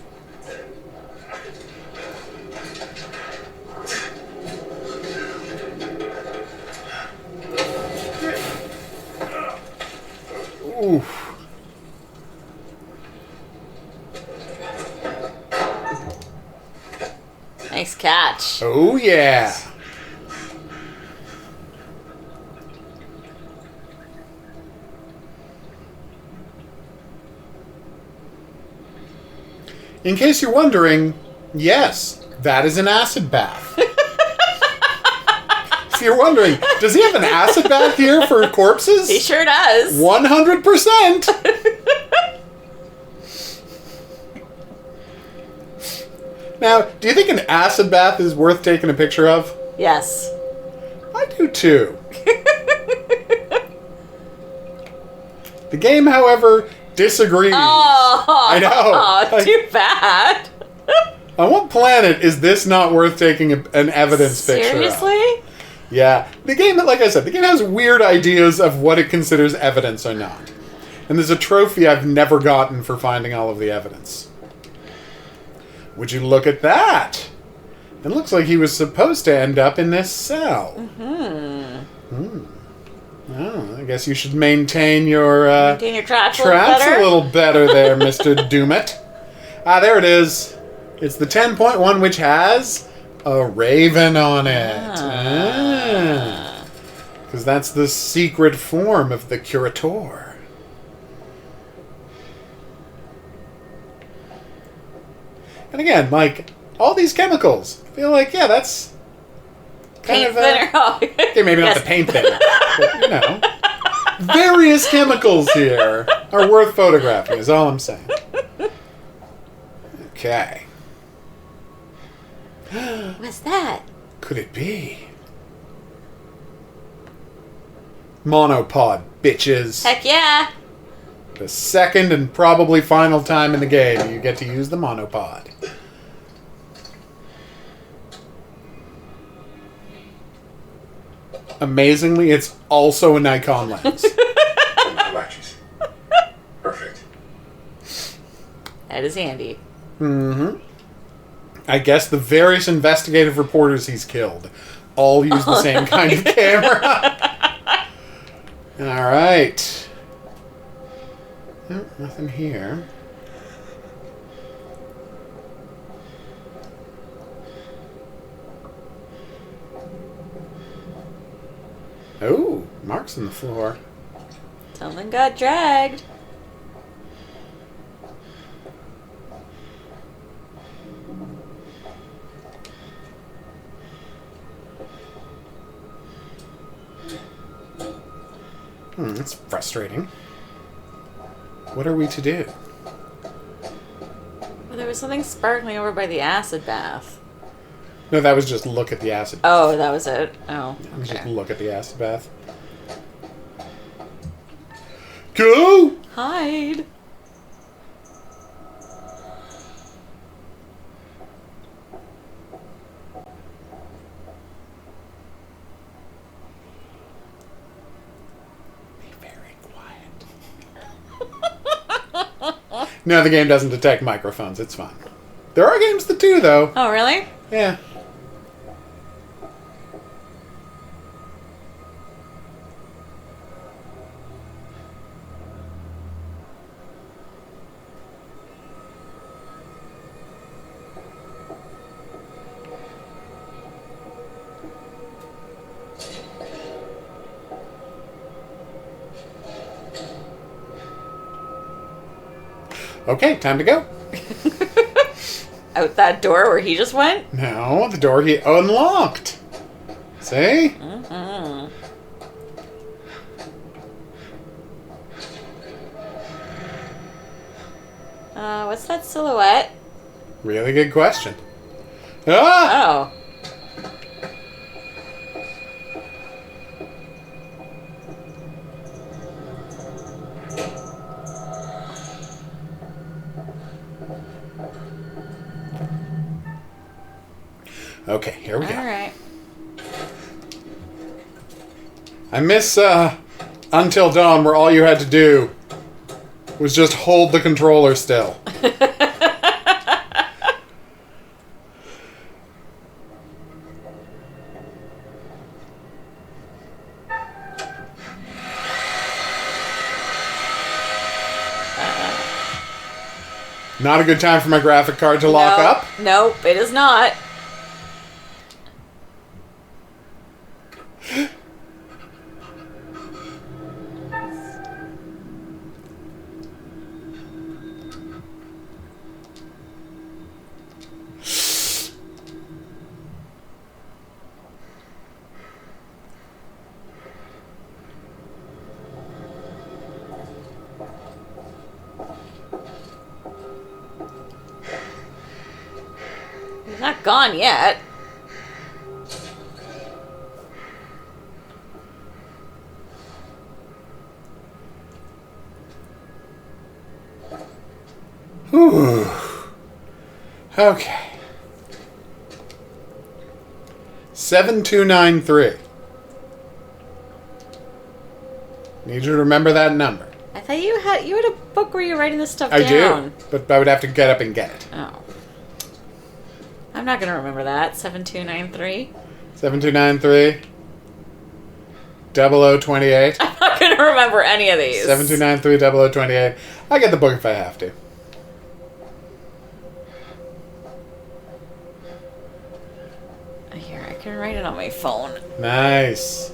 Oof. Nice catch. Oh, yeah. In case you're wondering, yes, that is an acid bath. If you're wondering, does he have an acid bath here for corpses? He sure does. 100%. Now, do you think an acid bath is worth taking a picture of? Yes. I do too. The game, however, disagrees. Oh, I know. Too bad. On what planet is this not worth taking an evidence picture of? Seriously? Yeah. The game, like I said, the game has weird ideas of what it considers evidence or not. And there's a trophy I've never gotten for finding all of the evidence. Would you look at that? It looks like he was supposed to end up in this cell. Oh, I guess you should maintain your traps a little better there, Mr. Doomet. There it is. It's the 10.1, which has a raven on it. Because that's the secret form of the curator. And again, like, all these chemicals, I feel like, yeah, that's kind paint of thinner. okay, maybe not the paint thinner, but, you know, various chemicals here are worth photographing, is all I'm saying. Okay. What's that? Could it be? Monopod, bitches. Heck yeah. The second and probably final time in the game you get to use the monopod. Amazingly, it's also a Nikon lens. Perfect. That is handy. Mm-hmm. I guess the various investigative reporters he's killed all use the same kind of camera. All right. Oh, nothing here. Oh, marks on the floor. Something got dragged. That's frustrating. What are we to do? Well, there was something sparkling over by the acid bath. No, that was just look at the acid. Oh, that was it? Oh, okay. Just look at the acid bath. Go! Hide. No, the game doesn't detect microphones. It's fine. There are games that do, though. Oh, really? Yeah. Okay, time to go. Out that door where he just went? No, the door he unlocked. See? Mm-hmm. What's that silhouette? Really good question. Ah! Oh. Okay, here we go. Alright. I miss Until Dawn, where all you had to do was just hold the controller still. Not a good time for my graphic card to lock up. Nope, it is not. He's not gone yet. Whew. Okay. 7293. Need you to remember that number. I thought you had a book where you're writing this stuff I down. do, but I would have to get up and get it. Oh. I'm not gonna remember that. 7293. 7293. 0028. I'm not gonna remember any of these. 7293 0028. I get the book if I have to. Here, I can write it on my phone. Nice.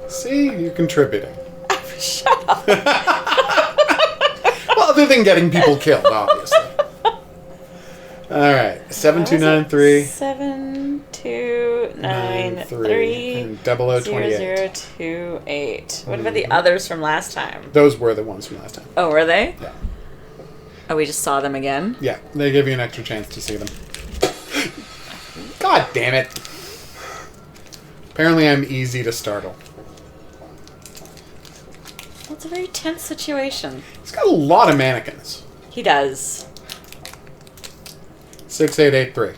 See, you're contributing. Shut up. Well, other than getting people killed, obviously. Alright, 7293. 7293 and 0028. 0028. What about the others from last time? Those were the ones from last time. Oh, were they? Yeah. Oh, we just saw them again? Yeah, they give you an extra chance to see them. God damn it. Apparently I'm easy to startle. Well, it's a very tense situation. He's got a lot of mannequins. He does. 6883.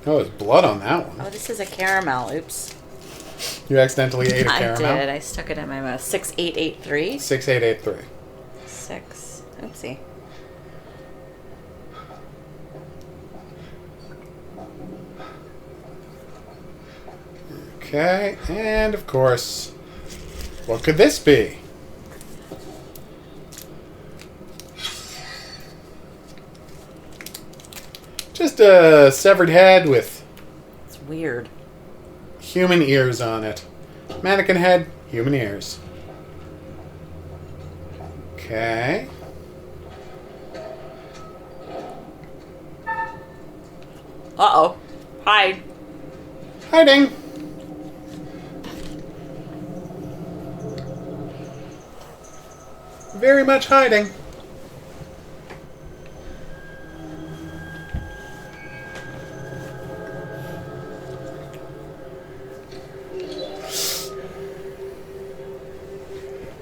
Oh, there's blood on that one. Oh, this is a caramel. Oops. You accidentally ate a caramel? I did. I stuck it in my mouth. 6883. 6883. 6. Oopsie. Okay, and of course, what could this be? Just a severed head with... It's weird. Human ears on it. Mannequin head, human ears. Okay. Uh-oh. Hide. Hiding. Very much hiding.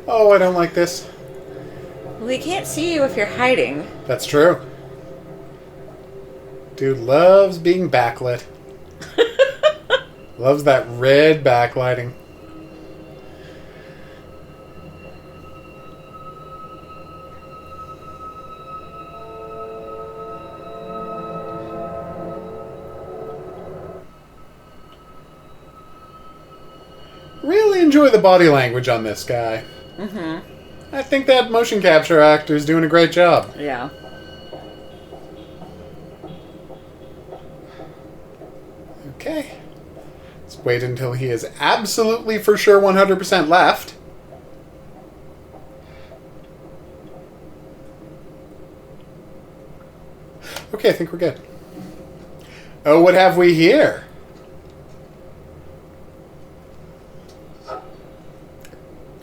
Oh, I don't like this. Well, he can't see you if you're hiding. That's true. Dude loves being backlit. Loves that red backlighting. Really enjoy the body language on this guy. Mm-hmm. I think that motion capture actor is doing a great job. Yeah. Okay. Let's wait until he is absolutely for sure 100% left. Okay, I think we're good. Oh, what have we here?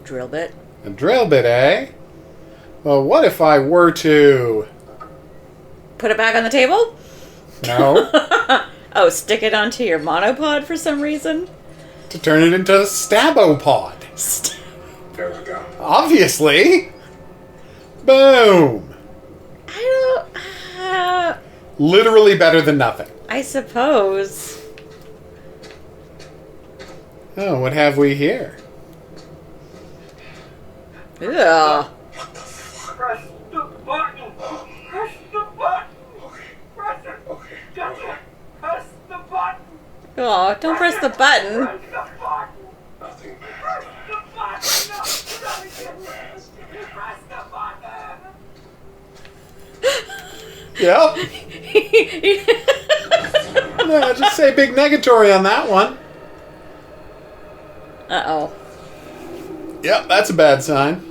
Drill bit. A drill bit, eh? Well, what if I were to... Put it back on the table? No. Oh, stick it onto your monopod for some reason? To turn it into a stabopod. There we go. Obviously. Boom. I don't... Literally better than nothing. I suppose. Oh, what have we here? Ugh. Press the button! Press the button! Press it! That's it! Press the button! Oh, don't press the button. Press the button! Nothing Press the button! Press the button! Yep. No, just say big negatory on that one. Uh-oh. Yep, that's a bad sign.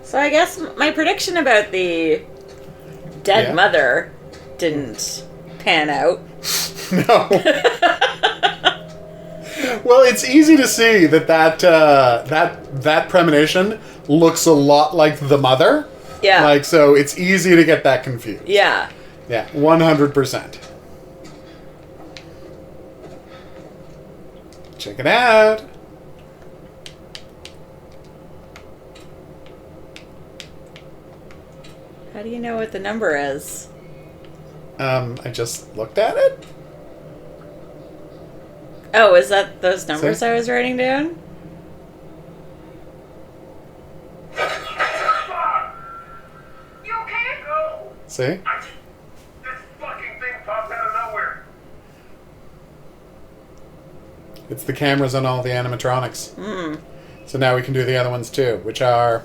So I guess my prediction about the dead mother didn't pan out. No. Well, it's easy to see that premonition looks a lot like the mother. Yeah. Like, so it's easy to get that confused. Yeah. Yeah, 100%. Check it out. How do you know what the number is? I just looked at it. Oh, is that those numbers See? I was writing down? You okay? No! See? This fucking thing popped out of nowhere! It's the cameras on all the animatronics. Hmm. So now we can do the other ones too, which are...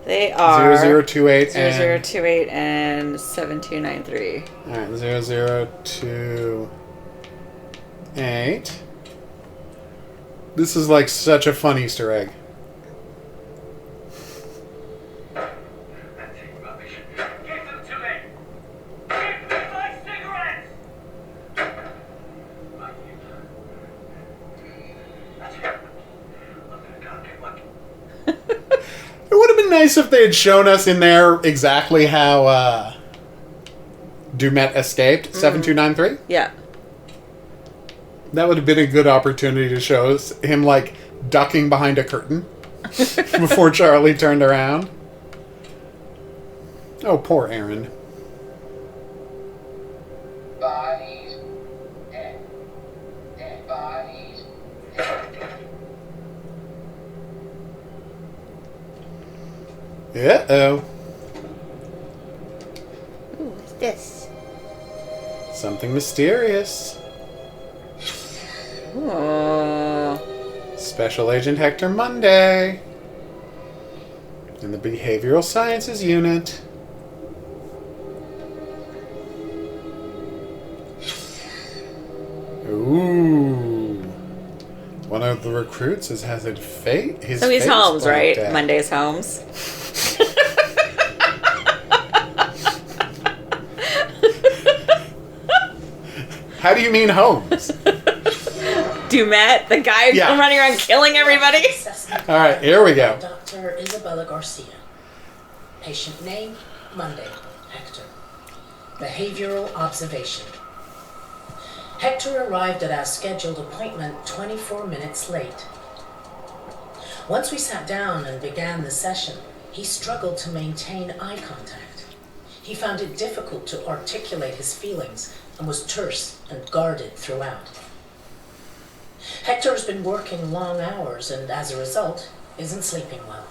They are 0028 0028 and 7293. Alright, 0028. This is like such a fun Easter egg. It would have been nice if they had shown us in there exactly how Dumet escaped. 7293? Yeah. That would have been a good opportunity to show us him, like, ducking behind a curtain before Charlie turned around. Oh, poor Aaron. Bodies. Dead. Dead bodies. Uh-oh. Ooh, what's this? Something mysterious. Ooh. Special Agent Hector Monday. In the Behavioral Sciences Unit. Ooh. One of the recruits has had his So he's face Holmes, right? blanked out. Monday's Holmes. How do you mean Holmes? Dumet, the guy who's running around killing everybody. All right, here we go. Dr. Isabella Garcia. Patient name, Monday, Hector. Behavioral observation. Hector arrived at our scheduled appointment 24 minutes late. Once we sat down and began the session, he struggled to maintain eye contact. He found it difficult to articulate his feelings and was terse and guarded throughout. Hector has been working long hours and, as a result, isn't sleeping well.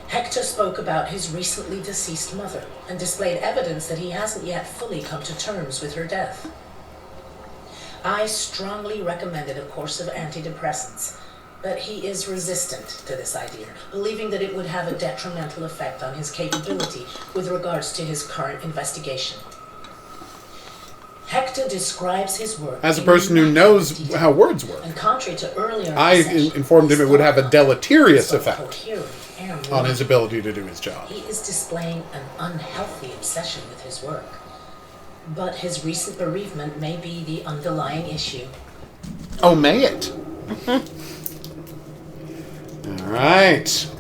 Hector spoke about his recently deceased mother and displayed evidence that he hasn't yet fully come to terms with her death. I strongly recommended a course of antidepressants, but he is resistant to this idea, believing that it would have a detrimental effect on his capability with regards to his current investigation. Hector describes his work As a person who knows how words work, and contrary to earlier I informed him it would have a deleterious effect on his ability to do his job. He is displaying an unhealthy obsession with his work. But his recent bereavement may be the underlying issue. Oh, may it? All right.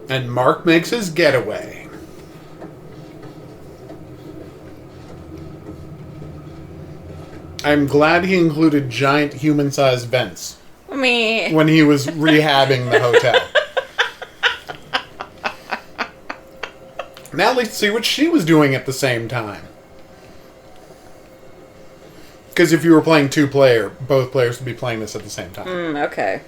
And Mark makes his getaway. I'm glad he included giant human-sized vents when he was rehabbing the hotel. Now let's see what she was doing at the same time. Because if you were playing two-player, both players would be playing this at the same time. Okay.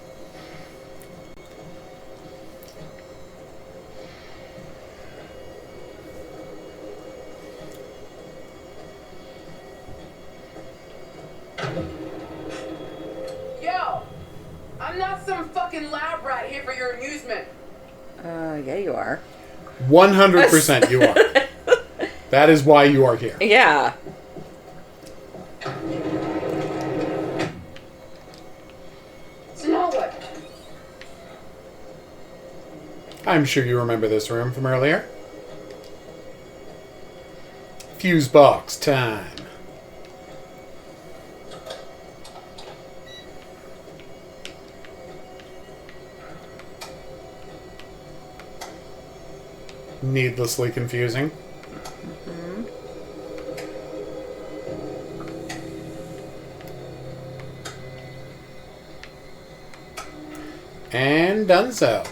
Yo! I'm not some fucking lab rat here for your amusement. Yeah, you are. 100% you are. That is why you are here. Yeah. So now what? I'm sure you remember this room from earlier. Fuse box time. Needlessly confusing. And done so.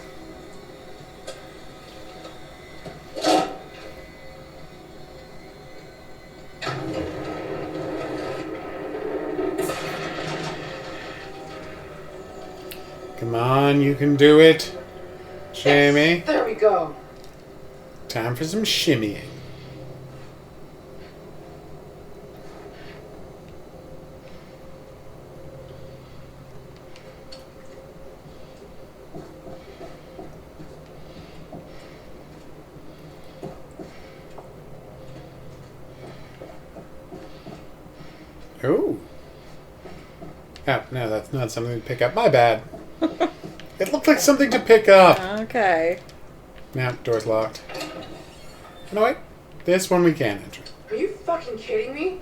Come on, you can do it, Jamie. There we go. Time for some shimmying. Ooh. Oh, no, that's not something to pick up. My bad. It looked like something to pick up. Okay. No, door's locked. No, wait. This one we can enter. Are you fucking kidding me?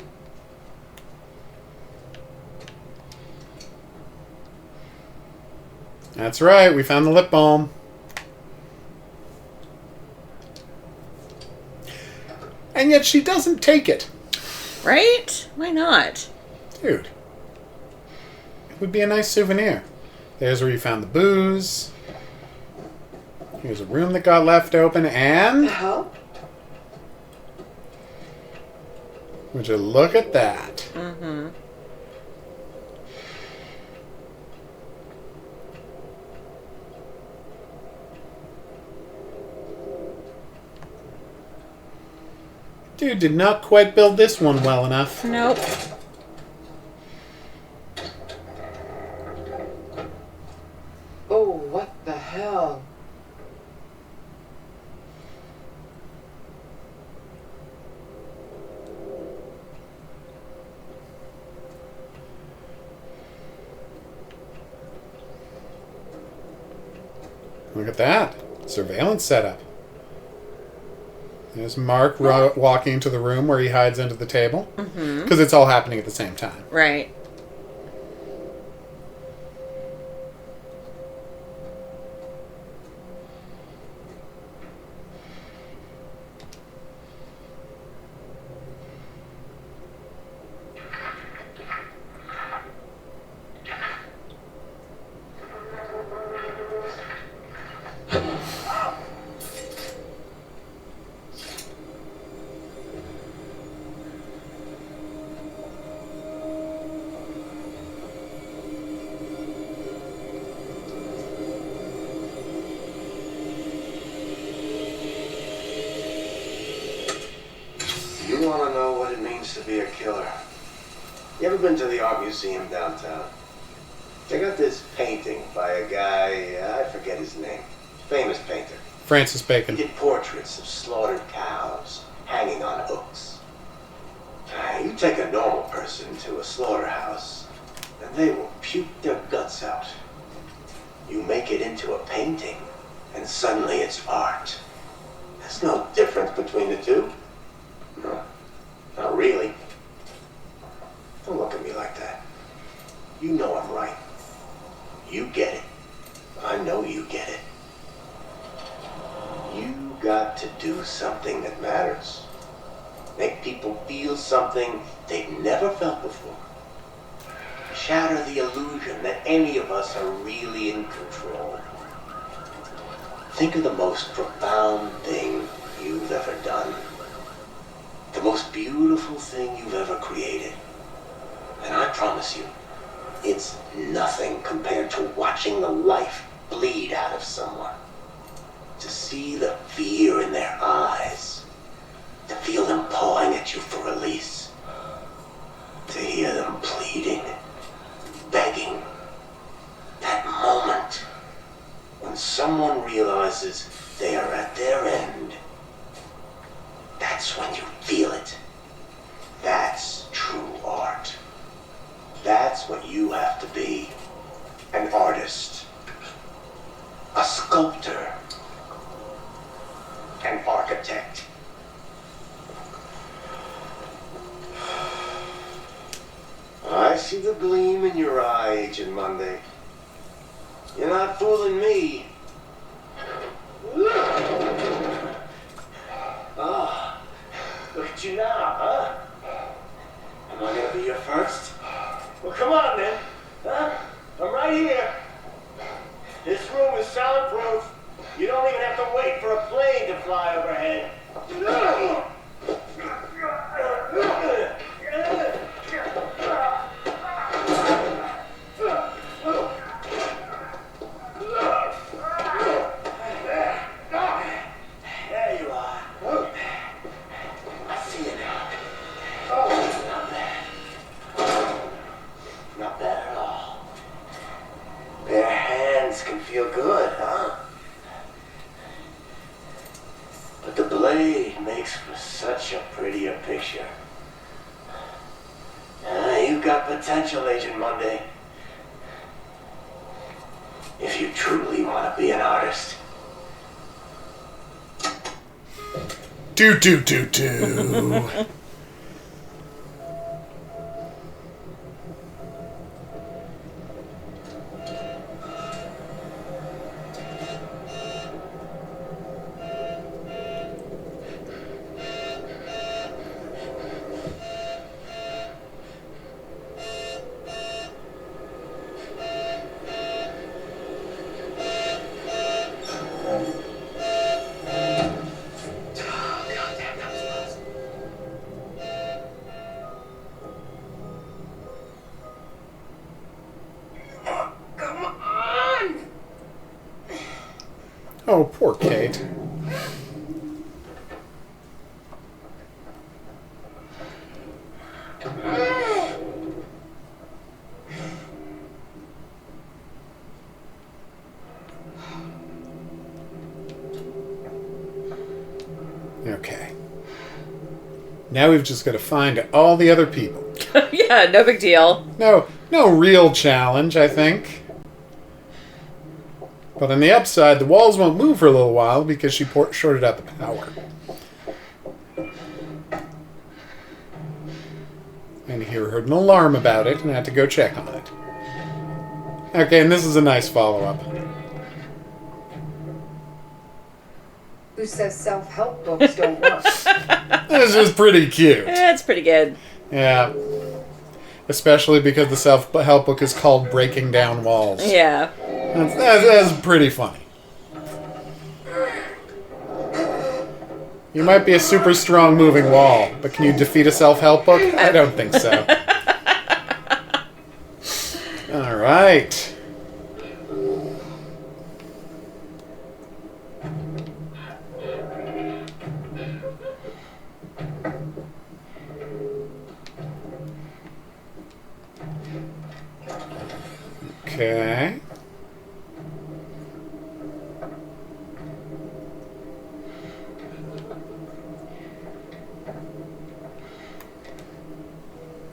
That's right, we found the lip balm. And yet she doesn't take it. Right? Why not? Dude. It would be a nice souvenir. There's where you found the booze. Here's a room that got left open, and... Would you look at that? Mm-hmm. Dude did not quite build this one well enough. Nope. Oh, what the hell? Look at that. Surveillance setup. There's Mark walking into the room where he hides under the table. Because it's all happening at the same time. Right. You want to know what it means to be a killer? You ever been to the art museum downtown? They got this painting by a guy, I forget his name. Famous painter. Francis Bacon. He did portraits of slaughtered cows hanging on hooks. You take a normal person to a slaughterhouse, and they will puke their guts out. You make it into a painting, and suddenly it's art. There's no difference between the two. No, not really. Don't look at me like that. You know I'm right. You get it. I know you get it. You got to do something that matters. Make people feel something they've never felt before. Shatter the illusion that any of us are really in control. Think of the most profound thing you've ever done. The most beautiful thing you've ever created. And I promise you, it's nothing compared to watching the life bleed out of someone. To see the fear in their eyes. To feel them pawing at you for release. To hear them pleading, begging. That moment when someone realizes they are at their end. That's when you feel it. That's true art. That's what you have to be. An artist. A sculptor. An architect. I see the gleam in your eye, Agent Monday. You're not fooling me. Oh, look at you now, huh? Am I gonna be your first? Well, come on then, huh? I'm right here. This room is soundproof. You don't even have to wait for a plane to fly overhead. There you are. I see you now. Oh, not bad. Not bad at all. Bare hands can feel good, huh? But the blade makes for such a prettier picture. You've got potential, Agent Monday. If you truly want to be an artist. Do. Oh, poor Kate. Okay. Now we've just got to find all the other people. Yeah, no big deal. No real challenge, I think. But on the upside, the walls won't move for a little while because she shorted out the power. And he heard an alarm about it and had to go check on it. Okay, and this is a nice follow-up. Who says self-help books don't work? This is pretty cute. It's pretty good. Yeah. Especially because the self-help book is called Breaking Down Walls. Yeah. That's pretty funny. You might be a super strong moving wall, but can you defeat a self-help book? I don't think so. All right. Okay.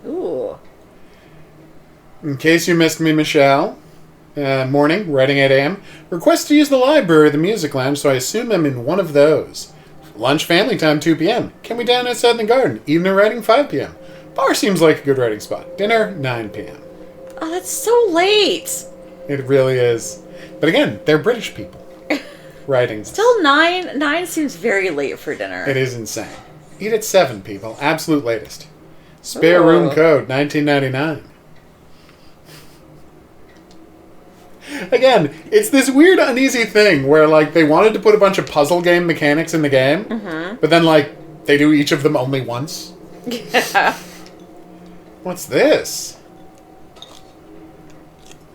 Ooh. In case you missed me, Michelle, morning, writing 8 a.m. Request to use the library or the music lounge, so I assume I'm in one of those. Lunch family time, 2 p.m. Can we down outside in the garden? Evening writing, 5 p.m. Bar seems like a good writing spot. Dinner, 9 p.m. Oh, that's so late. It really is. But again, they're British people. Writing. Still 9? 9 seems very late for dinner. It is insane. Eat at 7, people. Absolute latest. Spare room code, 1999. Again, it's this weird, uneasy thing where, like, they wanted to put a bunch of puzzle game mechanics in the game, but then, like, they do each of them only once. Yeah. What's this?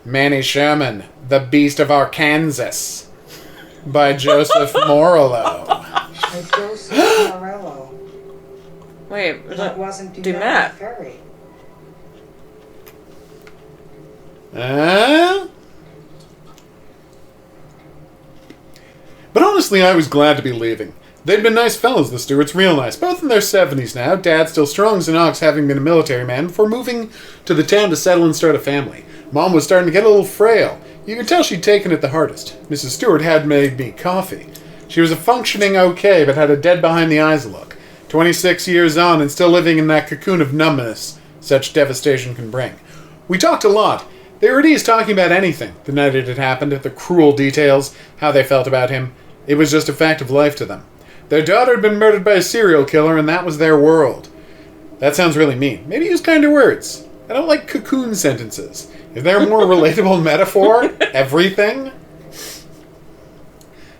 Manny Sherman, The Beast of Arkansas, by Joseph Morello. Joseph Morello. Wait, that wasn't Dumas. Ferry. But honestly, I was glad to be leaving. They'd been nice fellows, the Stewarts, real nice. Both in their 70s now, Dad still strong as an ox, having been a military man, before moving to the town to settle and start a family. Mom was starting to get a little frail. You could tell she'd taken it the hardest. Mrs. Stewart had made me coffee. She was a functioning okay, but had a dead-behind-the-eyes look. 26 years on and still living in that cocoon of numbness such devastation can bring. We talked a lot. They were at ease talking about anything. The night it had happened, the cruel details, how they felt about him. It was just a fact of life to them. Their daughter had been murdered by a serial killer, and that was their world. That sounds really mean. Maybe use kinder words. I don't like cocoon sentences. Is there a more relatable metaphor? Everything?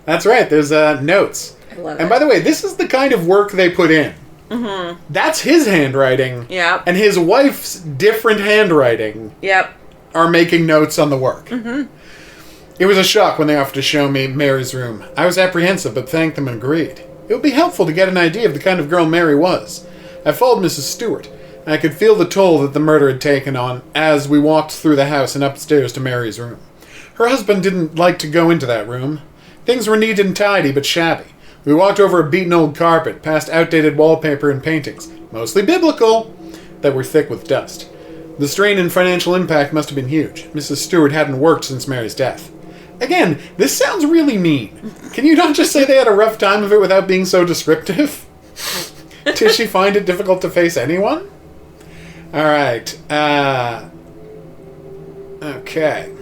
That's right, there's notes. I love and by the way, this is the kind of work they put in. Mm-hmm. That's his handwriting. Yep. And his wife's different handwriting. Yep. Are making notes on the work. Mm-hmm. It was a shock when they offered to show me Mary's room. I was apprehensive, but thanked them and agreed. It would be helpful to get an idea of the kind of girl Mary was. I followed Mrs. Stewart. I could feel the toll that the murder had taken on as we walked through the house and upstairs to Mary's room. Her husband didn't like to go into that room. Things were neat and tidy, but shabby. We walked over a beaten old carpet, past outdated wallpaper and paintings, mostly biblical, that were thick with dust. The strain and financial impact must have been huge. Mrs. Stewart hadn't worked since Mary's death. Again, this sounds really mean. Can you not just say they had a rough time of it without being so descriptive? Did she find it difficult to face anyone? Alright, okay.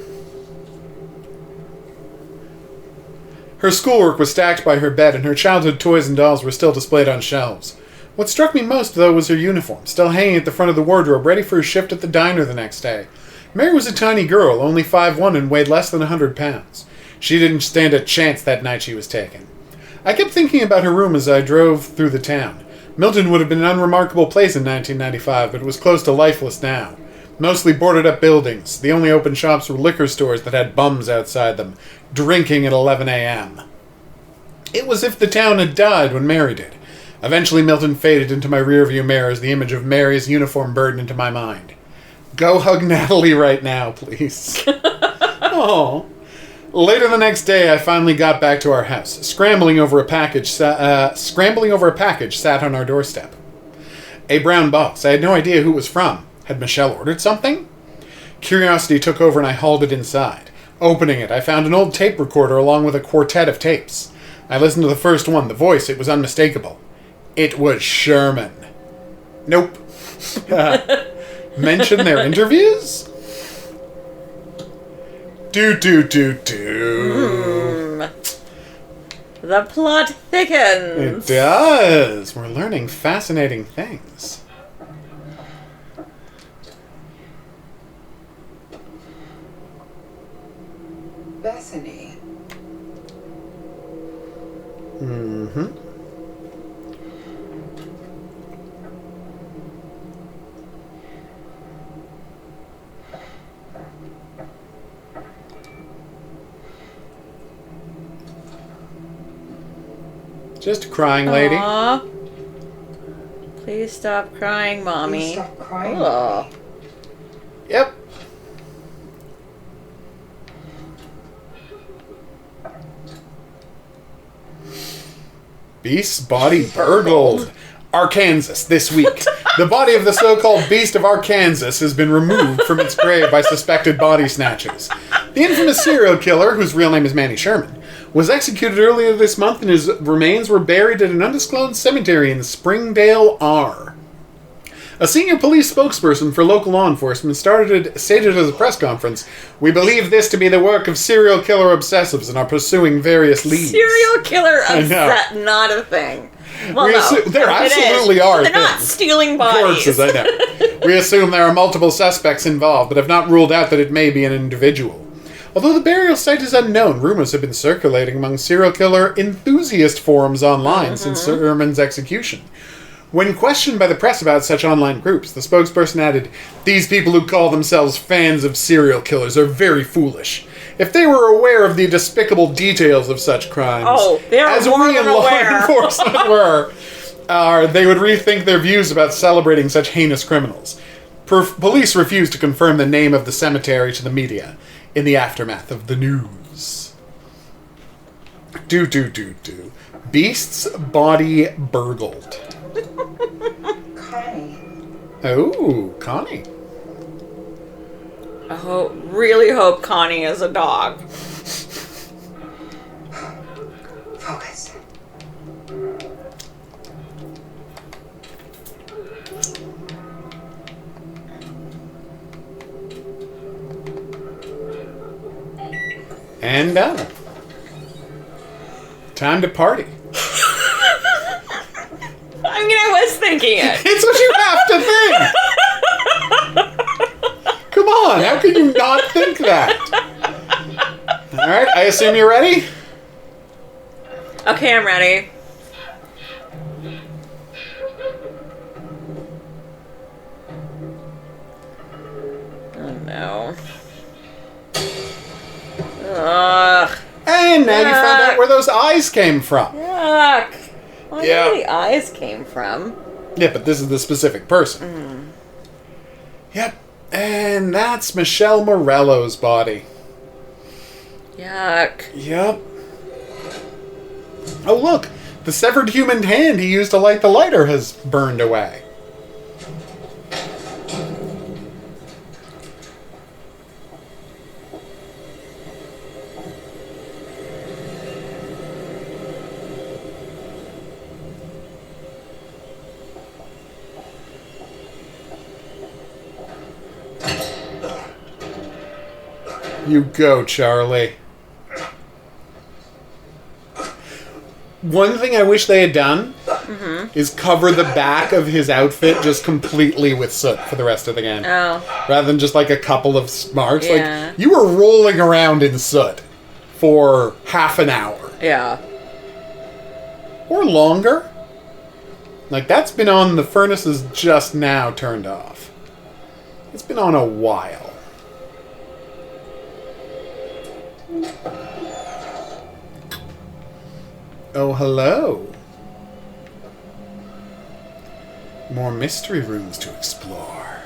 Her schoolwork was stacked by her bed, and her childhood toys and dolls were still displayed on shelves. What struck me most, though, was her uniform, still hanging at the front of the wardrobe, ready for a shift at the diner the next day. Mary was a tiny girl, only 5'1", and weighed less than 100 pounds. She didn't stand a chance that night she was taken. I kept thinking about her room as I drove through the town. Milton would have been an unremarkable place in 1995, but it was close to lifeless now. Mostly boarded-up buildings. The only open shops were liquor stores that had bums outside them, drinking at 11 a.m. It was as if the town had died when Mary did. Eventually Milton faded into my rearview mirror as the image of Mary's uniform burdened into my mind. Go hug Natalie right now, please. Oh. Later the next day, I finally got back to our house. Scrambling over a package sat on our doorstep. A brown box. I had no idea who it was from. Had Michelle ordered something? Curiosity took over and I hauled it inside. Opening it, I found an old tape recorder along with a quartet of tapes. I listened to the first one. The voice, it was unmistakable. It was Sherman. Nope. Mention their interviews? Do. The plot thickens. It does. We're learning fascinating things. Bethany. Mm-hmm. Just a crying lady. Aww. Please stop crying, Mommy. Please stop crying, Oh. Yep. Beast's body burgled. Arkansas this week. The body of the so-called Beast of Arkansas has been removed from its grave by suspected body snatchers. The infamous serial killer, whose real name is Manny Sherman, was executed earlier this month and his remains were buried at an undisclosed cemetery in Springdale R. A senior police spokesperson for local law enforcement stated at a press conference, "We believe this to be the work of serial killer obsessives and are pursuing various leads." Serial killer I know. upset, not a thing. Well, We no, assume- there it is. absolutely are They're not things. stealing bodies. Corpses, I know. We assume there are multiple suspects involved, but have not ruled out that it may be an individual. Although the burial site is unknown, rumors have been circulating among serial killer enthusiast forums online since Sherman's execution. When questioned by the press about such online groups, the spokesperson added, "These people who call themselves fans of serial killers are very foolish. If they were aware of the despicable details of such crimes, they are as more we in than law aware." enforcement were, they would rethink their views about celebrating such heinous criminals." Police refused to confirm the name of the cemetery to the media in the aftermath of the news. Do. Beast's body burgled. Connie. Oh, Connie. I really hope Connie is a dog. Focus. And done. Time to party. I mean, I was thinking it. It's what you have to think. Come on, how can you not think that? All right, I assume you're ready? Okay, I'm ready. Oh no. Ugh. And now you found out where those eyes came from. Yuck. Well, I Yeah. know where the eyes came from. Yeah, but this is the specific person. Yep, and that's Michelle Morello's body. Yuck. Yep. Oh, look, the severed human hand he used to light the lighter has burned away. You go, Charlie. One thing I wish they had done is cover the back of his outfit just completely with soot for the rest of the game. Oh. Rather than just like a couple of marks. Yeah. Like, you were rolling around in soot for half an hour. Yeah. Or longer. Like, that's been on, the furnace is just now turned off. It's been on a while. Oh, hello. More mystery rooms to explore.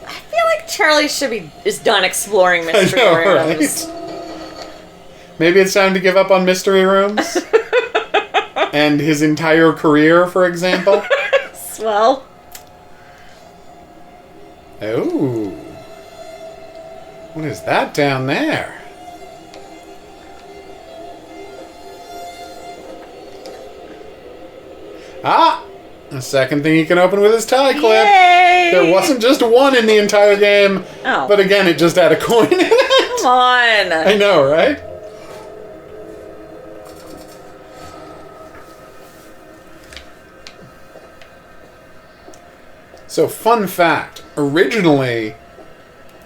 I feel like Charlie is done exploring mystery I know, rooms. right? Maybe it's time to give up on mystery rooms? And his entire career, for example? Well. Oh. What is that down there? Ah! The second thing you can open with is tie clip. Yay! There wasn't just one in the entire game. Oh. But again, it just had a coin in it. Come on. I know, right? So, fun fact. Originally,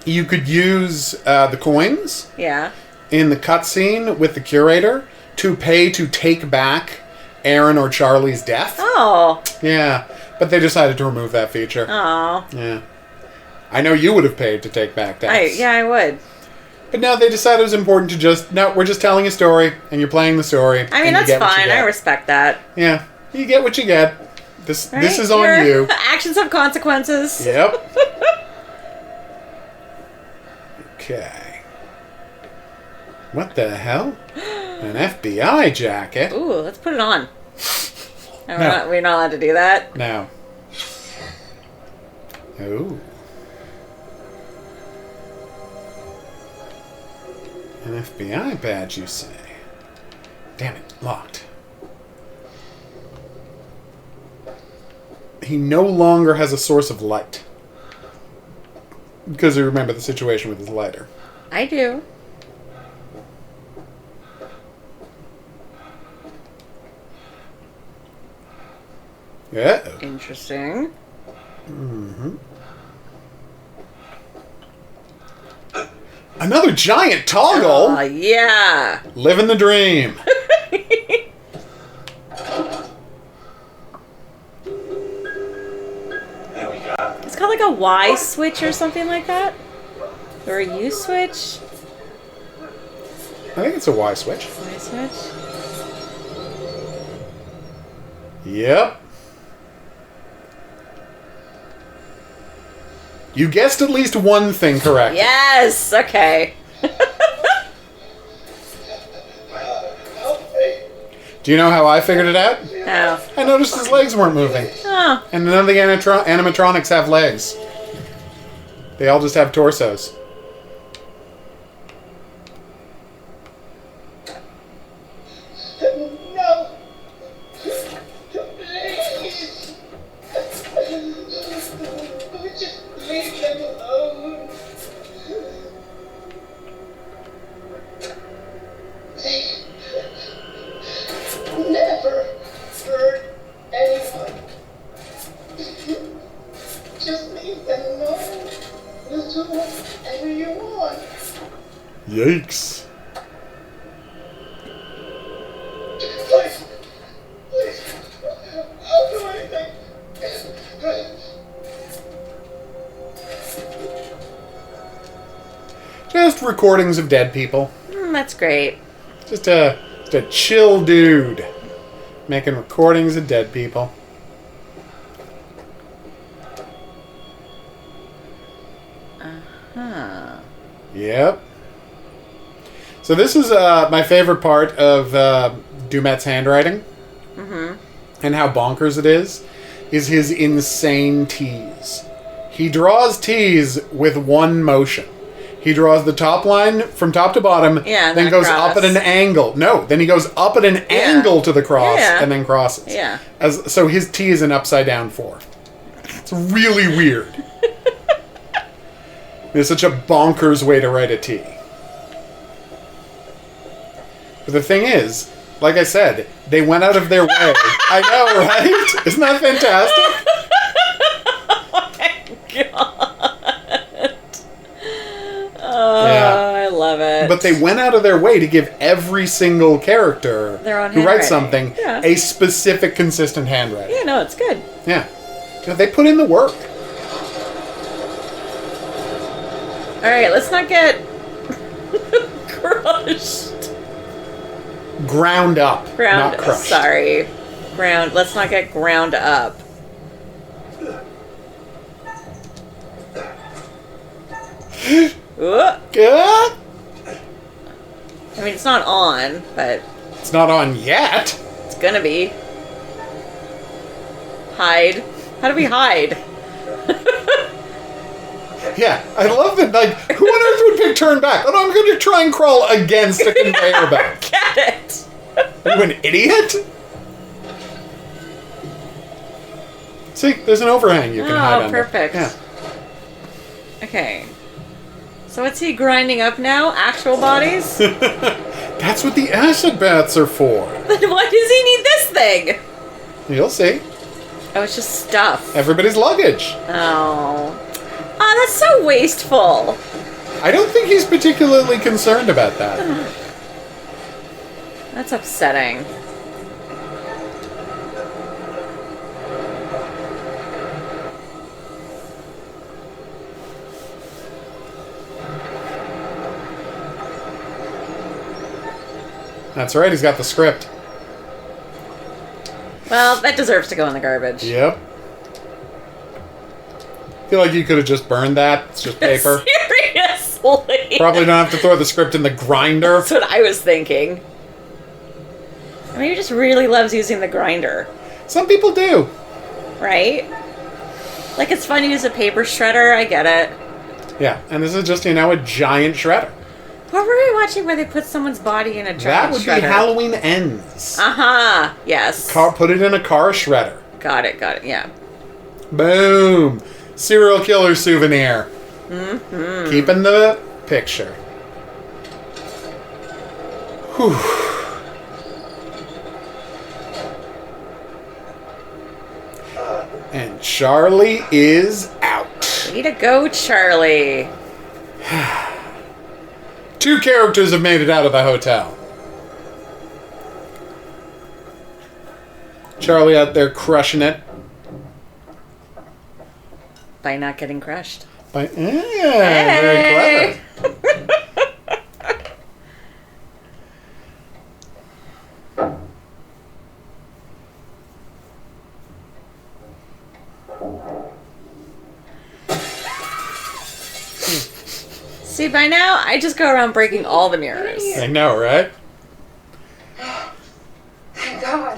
you could use the coins Yeah. in the cutscene with the curator to pay to take back Aaron or Charlie's death. Oh. Yeah, but they decided to remove that feature. Oh. Yeah. I know you would have paid to take back deaths. I would. But now they decided it was important to just... No, we're just telling a story, and you're playing the story. I mean, and you that's get what you fine. get. I respect that. Yeah, you get what you get. This Right? this is on you. Actions have consequences. Yep. Okay. What the hell? An FBI jacket? Ooh, let's put it on. No, No. we're not allowed to do that. No. Ooh. An FBI badge, you say? Damn it, locked. He no longer has a source of light. Because you remember the situation with his lighter. I do. Yeah. Interesting. Mm-hmm. Another giant toggle? Oh, yeah. Living the dream. It's got like a Y switch or something like that? Or a U switch? I think it's a Y switch. Y switch? Yep. You guessed at least one thing correct. Yes! Okay. Do you know how I figured it out? How? I noticed his legs weren't moving. Oh. And none of the animatronics have legs. They all just have torsos. No! Please! Just leave them alone. They never hurt anyone. Just leave them alone. We'll do whatever you want. Yikes. Please, please, I'll do anything. Just recordings of dead people. That's great. Just a chill dude. Making recordings of dead people. Huh. Yep. So this is my favorite part of Dumet's handwriting. Mm-hmm. And how bonkers it is his insane tease. He draws tease with one motion. He draws the top line from top to bottom, Yeah, and then then goes cross. up at an angle. No, then he goes up at an angle to the cross, Yeah. and then crosses. Yeah. So his T is an upside down 4. It's really weird. It's such a bonkers way to write a T. But the thing is, like I said, they went out of their way. I know, right? Isn't that fantastic? Oh, Yeah. I love it. But they went out of their way to give every single character Their own who writes handwriting. something Yeah. a specific, consistent handwriting. Yeah, no, it's good. Yeah. You know, they put in the work. Alright, let's not get crushed. Ground up, not crushed. Sorry. Let's not get ground up. Good. I mean, it's not on, but It's not on yet. it's gonna be. Hide. How do we hide? Yeah, I love that. Like, who on earth would pick turn back? Oh no, I'm going to try and crawl against a conveyor belt. Get it! Are you an idiot? See, there's an overhang you can hide under. Perfect. Yeah. Okay. So what's he grinding up now? Actual bodies? That's what the acid baths are for. Then why does he need this thing? You'll see. Oh, it's just stuff. Everybody's luggage. Oh. Oh, that's so wasteful. I don't think he's particularly concerned about that. That's upsetting. That's right, he's got the script. Well, that deserves to go in the garbage. Yep. I feel like you could have just burned that. It's just paper. Seriously? Probably don't have to throw the script in the grinder. That's what I was thinking. I mean, he just really loves using the grinder. Some people do. Right? Like, it's fun to use a paper shredder, I get it. Yeah, and this is just, you know, a giant shredder. What were we watching where they put someone's body in a giant That would shredder? be Halloween Ends. Uh-huh, yes. Put it in a car shredder. Got it, yeah. Boom. Serial killer souvenir. Mm-hmm. Keeping the picture. Whew. And Charlie is out. Way to go, Charlie. 2 characters have made it out of the hotel. Charlie out there crushing it. By not getting crushed. Very clever. See, by now, I just go around breaking all the mirrors. I know, right? Thank God.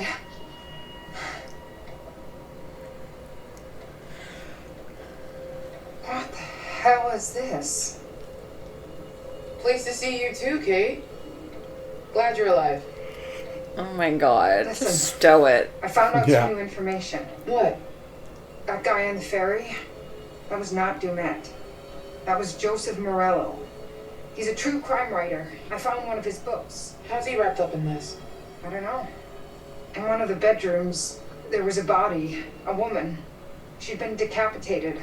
What the hell is this? Pleased to see you too, Kate. Glad you're alive. Oh my God. Listen, Just stow it. I found out Yeah. some new information. What? That guy on the ferry, that was not Dumet. That was Joseph Morello. He's a true crime writer. I found one of his books. How's he wrapped up in this? I don't know. In one of the bedrooms, there was a body, a woman. She'd been decapitated.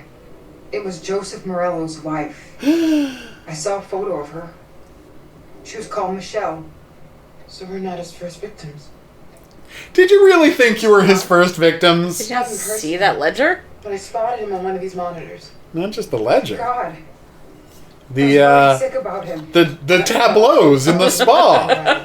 It was Joseph Morello's wife. I saw a photo of her. She was called Michelle. So we're not his first victims. Did you really think you were his first victims? Did you not see that ledger? But I spotted him on one of these monitors. Not just the ledger. God. The I was really sick about him. the tableaus in the spa.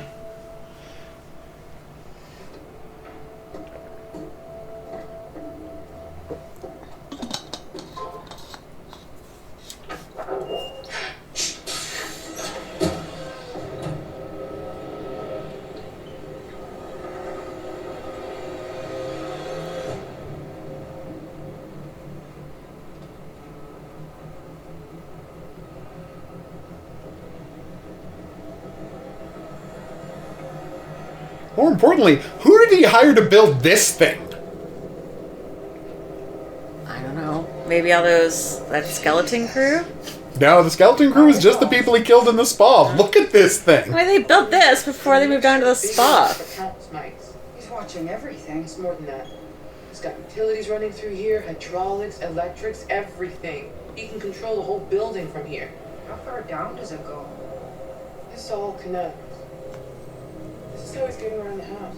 More importantly, who did he hire to build this thing? I don't know. Maybe that skeleton crew? No, the skeleton crew is just the people he killed in the spa. Look at this thing. I mean, they built this before they moved on to the spa. He's watching everything. It's more than that. He's got utilities running through here, hydraulics, electrics, everything. He can control the whole building from here. How far down does it go? This all connects. This is how he's getting around the house.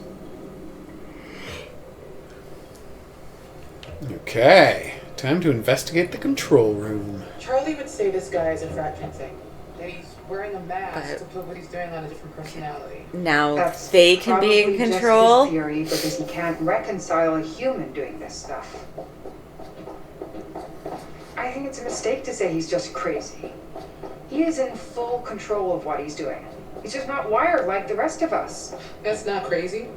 Okay, time to investigate the control room. Charlie would say this guy is infracting, that he's wearing a mask to put what he's doing on a different personality. Now That's they can be in probably just control. his theory, because he can't reconcile a human doing this stuff. I think it's a mistake to say he's just crazy. He is in full control of what he's doing. He's just not wired like the rest of us. That's not crazy.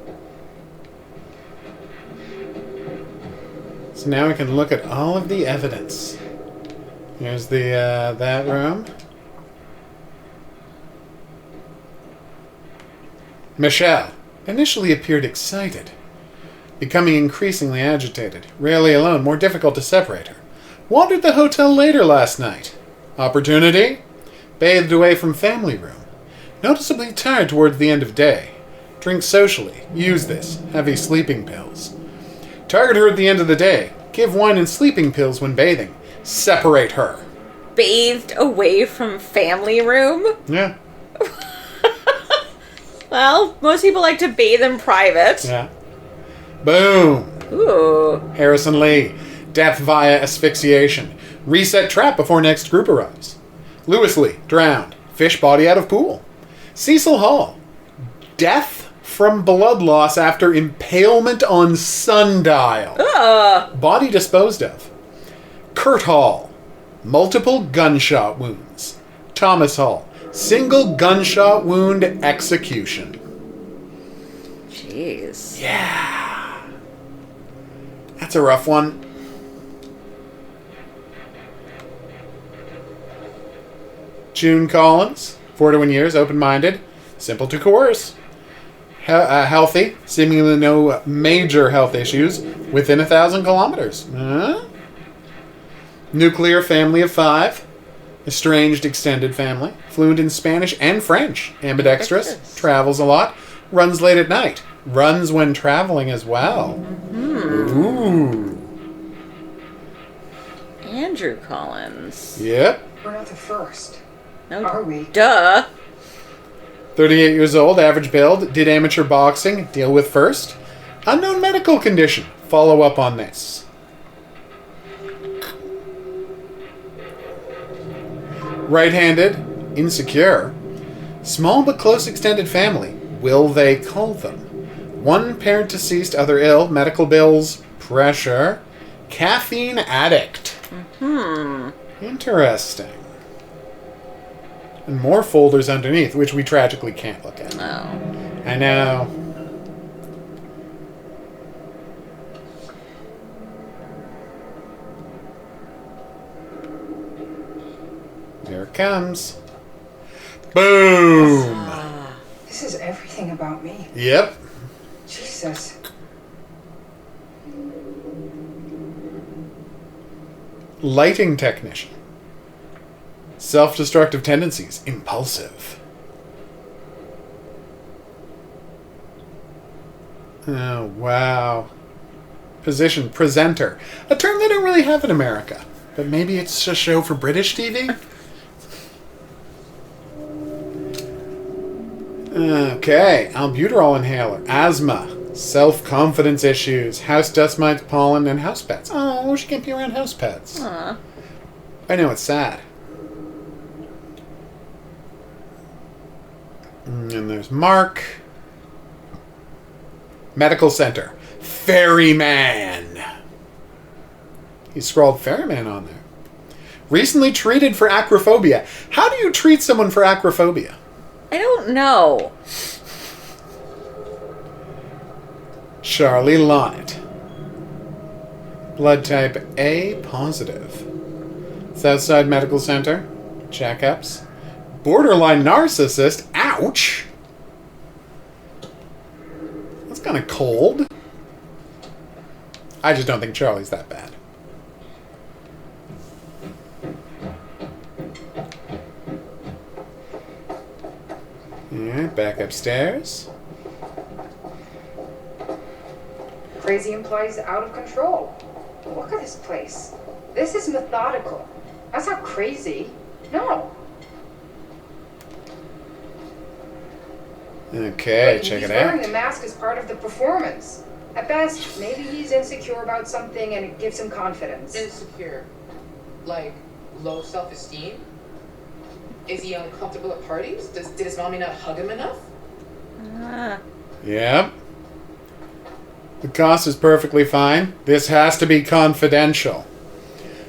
So now we can look at all of the evidence. Here's the that room. Michelle initially appeared excited, Becoming increasingly agitated, rarely alone, more difficult to separate her. Wandered the hotel later last night. Opportunity? Bathed away from family room. Noticeably tired towards the end of day. Drink socially. Use this. Heavy sleeping pills. Target her at the end of the day. Give wine and sleeping pills when bathing. Separate her. Bathed away from family room? Yeah. Well, most people like to bathe in private. Yeah. Boom. Ooh. Harrison Lee. Death via asphyxiation. Reset trap before next group arrives. Lewis Lee. Drowned. Fish body out of pool. Cecil Hall. Death from blood loss after impalement on sundial. Body disposed of. Kurt Hall. Multiple gunshot wounds. Thomas Hall. Single gunshot wound execution. Jeez. Yeah. That's a rough one. June Collins. 41 years, open-minded. Simple to coerce. Healthy. Seemingly no major health issues. Within 1,000 kilometers. Nuclear family of 5. Estranged extended family. Fluent in Spanish and French. Ambidextrous. Travels a lot. Runs late at night. Runs when traveling as well. Ooh. Andrew Collins. Yep. We're not the first. No, are we? Duh. 38 years old, average build. Did amateur boxing. Deal with first. Unknown medical condition. Follow up on this. Right-handed, insecure, small but close extended family. Will they call them? One parent deceased, other ill, medical bills, pressure, caffeine addict. Interesting. And more folders underneath, which we tragically can't look at. No. I know. There it comes. Boom! This is everything about me. Yep. Jesus. Lighting technician. Self-destructive tendencies. Impulsive. Oh, wow. Position. Presenter. A term they don't really have in America. But maybe it's a show for British TV? Okay, albuterol inhaler, asthma, self-confidence issues, house dust mites, pollen, and house pets. Oh, she can't be around house pets. Aww. I know, it's sad. And there's Mark. Medical center. Ferryman. He scrawled Ferryman on there. Recently treated for acrophobia. How do you treat someone for acrophobia? I don't know. Charlie Lonnet. Blood type A positive. Southside Medical Center. Checkups. Borderline narcissist. Ouch! That's kind of cold. I just don't think Charlie's that bad. Alright, back upstairs. Crazy implies out of control. Look at this place. This is methodical. That's not crazy. No. Okay, check He's it wearing out. the mask as part of the performance. At best, maybe he's insecure about something and it gives him confidence. Insecure? Like low self-esteem? Is he uncomfortable at parties? Did his mommy not hug him enough? Yep. The cost is perfectly fine. This has to be confidential.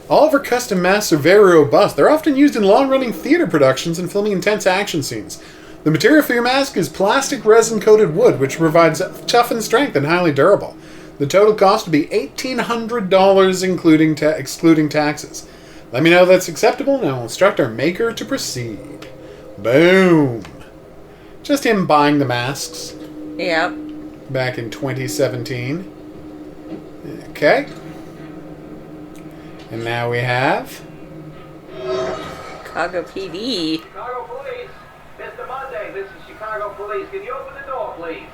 All of her custom masks are very robust. They're often used in long-running theater productions and filming intense action scenes. The material for your mask is plastic resin-coated wood, which provides toughened strength and highly durable. The total cost would be $1,800, excluding taxes. Let me know if that's acceptable, and I'll instruct our maker to proceed. Boom. Just him buying the masks. Yep. Back in 2017. Okay. And now we have... Chicago PD. Chicago Police. Mr. Monday, this is Chicago Police. Can you open the door, please?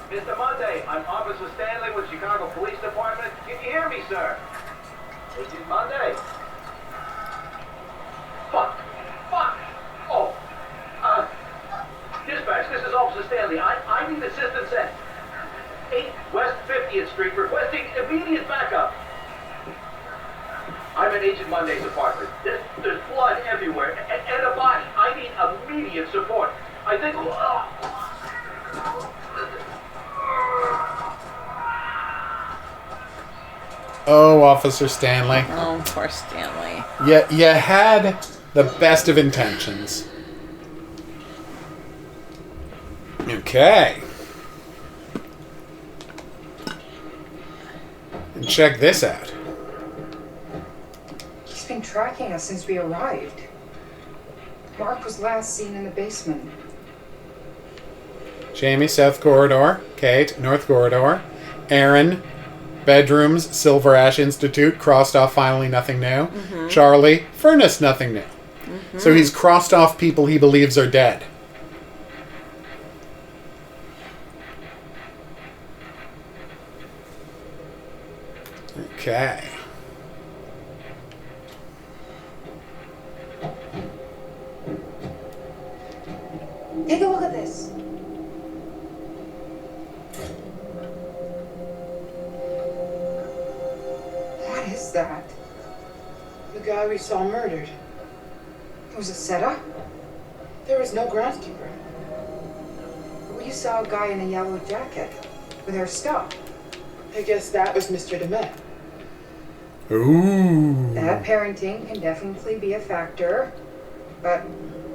Mr. Monday, I'm Officer Stanley with Chicago Police Department. Can you hear me, sir? Mr. Monday. Fuck. Oh. Dispatch, this is Officer Stanley. I need assistance at 8 West 50th Street, requesting immediate backup. I'm in Agent Monday's apartment. There's blood everywhere and a body. I need immediate support. I think... Oh, Officer Stanley. Oh, poor Stanley. You had the best of intentions. Okay. And check this out. He's been tracking us since we arrived. Mark was last seen in the basement. Jamie, South Corridor. Kate, North Corridor. Aaron, bedrooms, Silver Ash Institute, crossed off finally nothing new. Mhm. Charlie, furnace nothing new. Mhm. So he's crossed off people he believes are dead. Okay. Take a look at this. What is that? The guy we saw murdered. It was a setup? There was no groundskeeper. We saw a guy in a yellow jacket with our stuff. I guess that was Mr. DeMette. Ooh. That parenting can definitely be a factor, but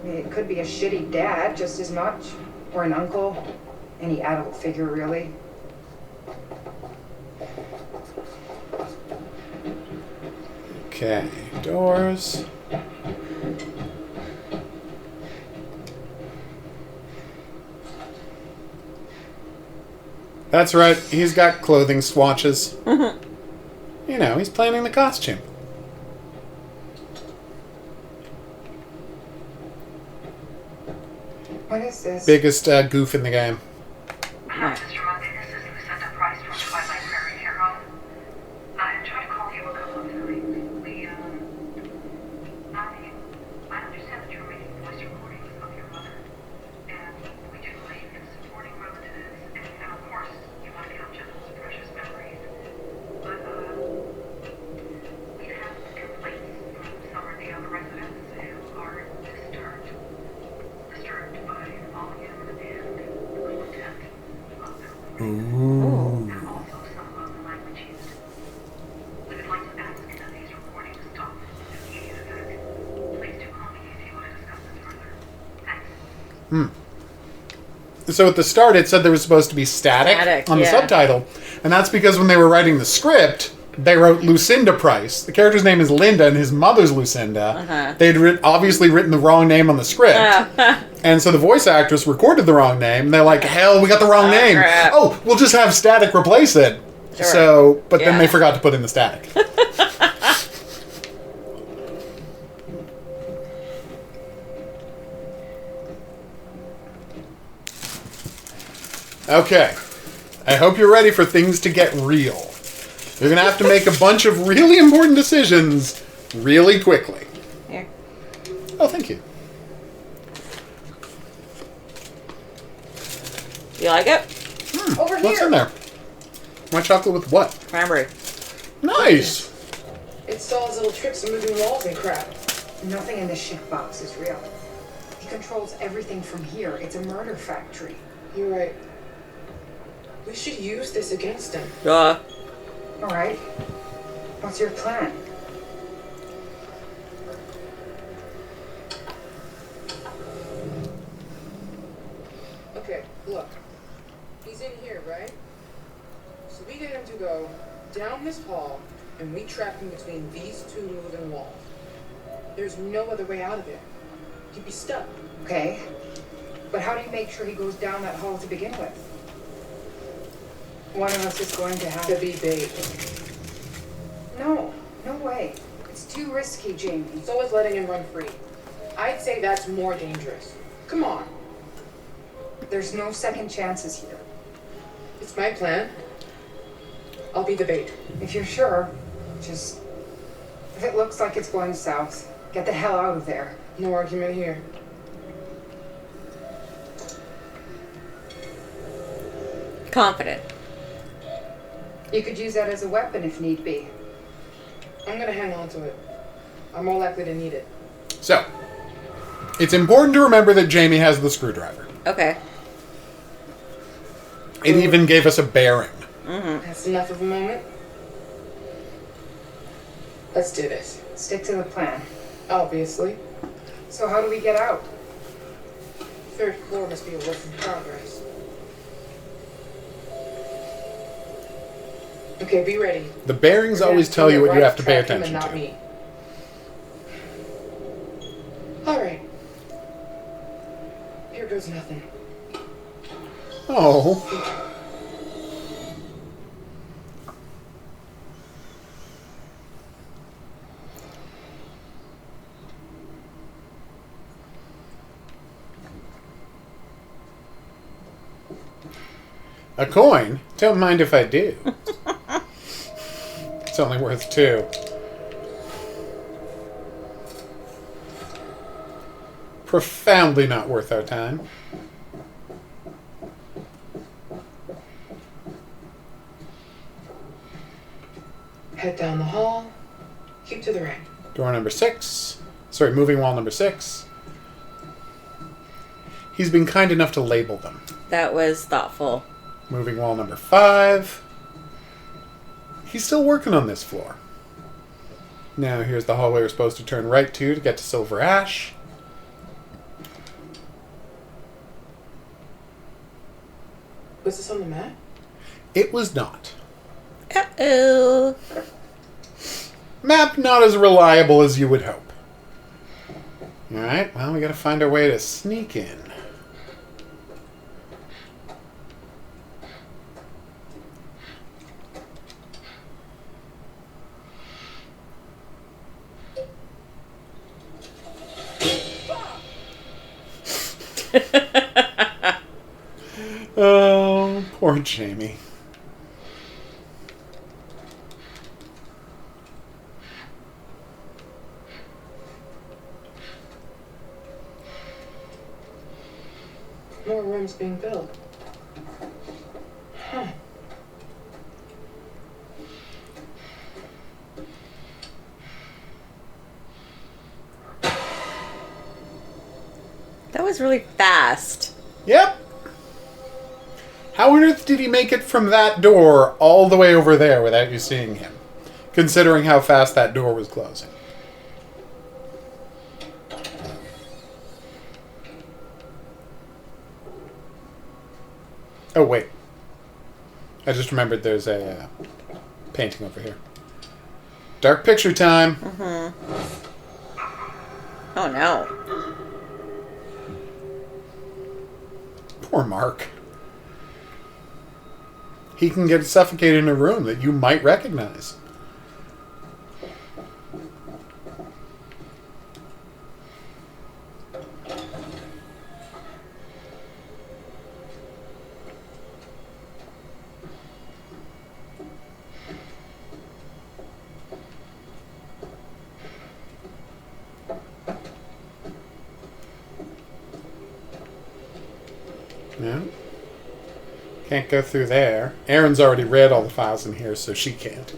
it could be a shitty dad just as much, or an uncle, any adult figure really. Okay, doors. That's right, he's got clothing swatches. You know, he's planning the costume. What is this? Biggest goof in the game. Hi, Mr. Monday. This is Lucinda Price from Twilight Prairie Care Home. I tried to call you a couple of times. I understand that you're making voice recordings of your mother, and we do believe in supporting relatives, and of course, you want to capture those precious memories. But we've had complaints from some of the other residents who are disturbed by volume and the content of the Ooh. and also some of the language used. We would like to ask that these recordings stop immediate effect. Please do call me if you want to discuss this further. Thanks. So at the start it said there was supposed to be static on the subtitle, and that's because when they were writing the script, they wrote Lucinda Price. The character's name is Linda, and his mother's Lucinda. They'd obviously written the wrong name on the script. And so the voice actress recorded the wrong name, and they're like, hell, we got the wrong name. Crap. Oh, we'll just have static replace it. Sure. So, but then they forgot to put in the static. Okay. I hope you're ready for things to get real. You're going to have to make a bunch of really important decisions really quickly. Here. Oh, thank you. You like it? Over What's here. in there? White chocolate with what? Cranberry. Nice. It solves little tricks of moving walls and crap. Nothing in this shit box is real. He controls everything from here. It's a murder factory. You're right. We should use this against him. Duh. All right. What's your plan? Okay, look. He's in here, right? So we get him to go down this hall, and we trap him between these two moving walls. There's no other way out of it. He'd be stuck. Okay. But how do you make sure he goes down that hall to begin with? One of us is going to have To be bait. No, no way. It's too risky, Jamie. So is letting him run free. I'd say that's more dangerous. Come on. There's no second chances here. It's my plan. I'll be the bait. If you're sure, just... If it looks like it's going south, get the hell out of there. No argument here. Confident. You could use that as a weapon if need be. I'm gonna hang on to it. I'm more likely to need it. So, it's important to remember that Jamie has the screwdriver. Okay. It even gave us a bearing. Mm-hmm. That's enough of a moment. Let's do this. Stick to the plan. Obviously. So how do we get out? Third floor must be a work in progress. Okay, be ready. The bearings always tell you what you have to pay attention not to. Me. All right. Here goes nothing. Oh. A coin? Don't mind if I do. It's only worth 2. Profoundly not worth our time. Head down the hall. Keep to the right. Door number 6. Sorry, moving wall number 6. He's been kind enough to label them. That was thoughtful. Moving wall number 5. He's still working on this floor. Now here's the hallway we're supposed to turn right to get to Silver Ash. Was this on the map? It was not. Uh-oh. Map not as reliable as you would hope. Alright, well, we gotta find our way to sneak in. Oh, poor Jamie. More rooms being built. Huh. That was really fast. Yep. How on earth did he make it from that door all the way over there without you seeing him? Considering how fast that door was closing. Oh, wait. I just remembered there's a painting over here. Dark picture time. Mm-hmm. Oh, no. Poor Mark. He can get suffocated in a room that you might recognize. Yeah. Can't go through there. Erin's already read all the files in here, so she can't.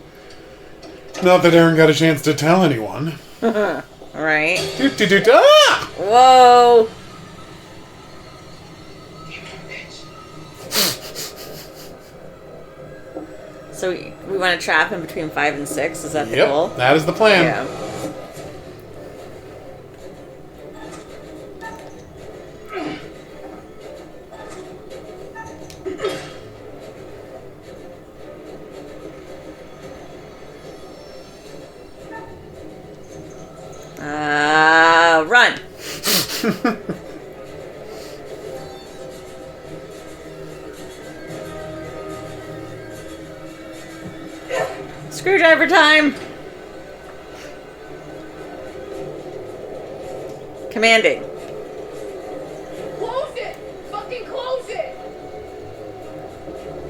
Not that Erin got a chance to tell anyone. Right. Ah! Whoa. So we want to trap him between 5 and 6? Is that the goal? Yep, that is the plan. Yeah. Run. Screwdriver time! Commanding. Close it! Fucking close it!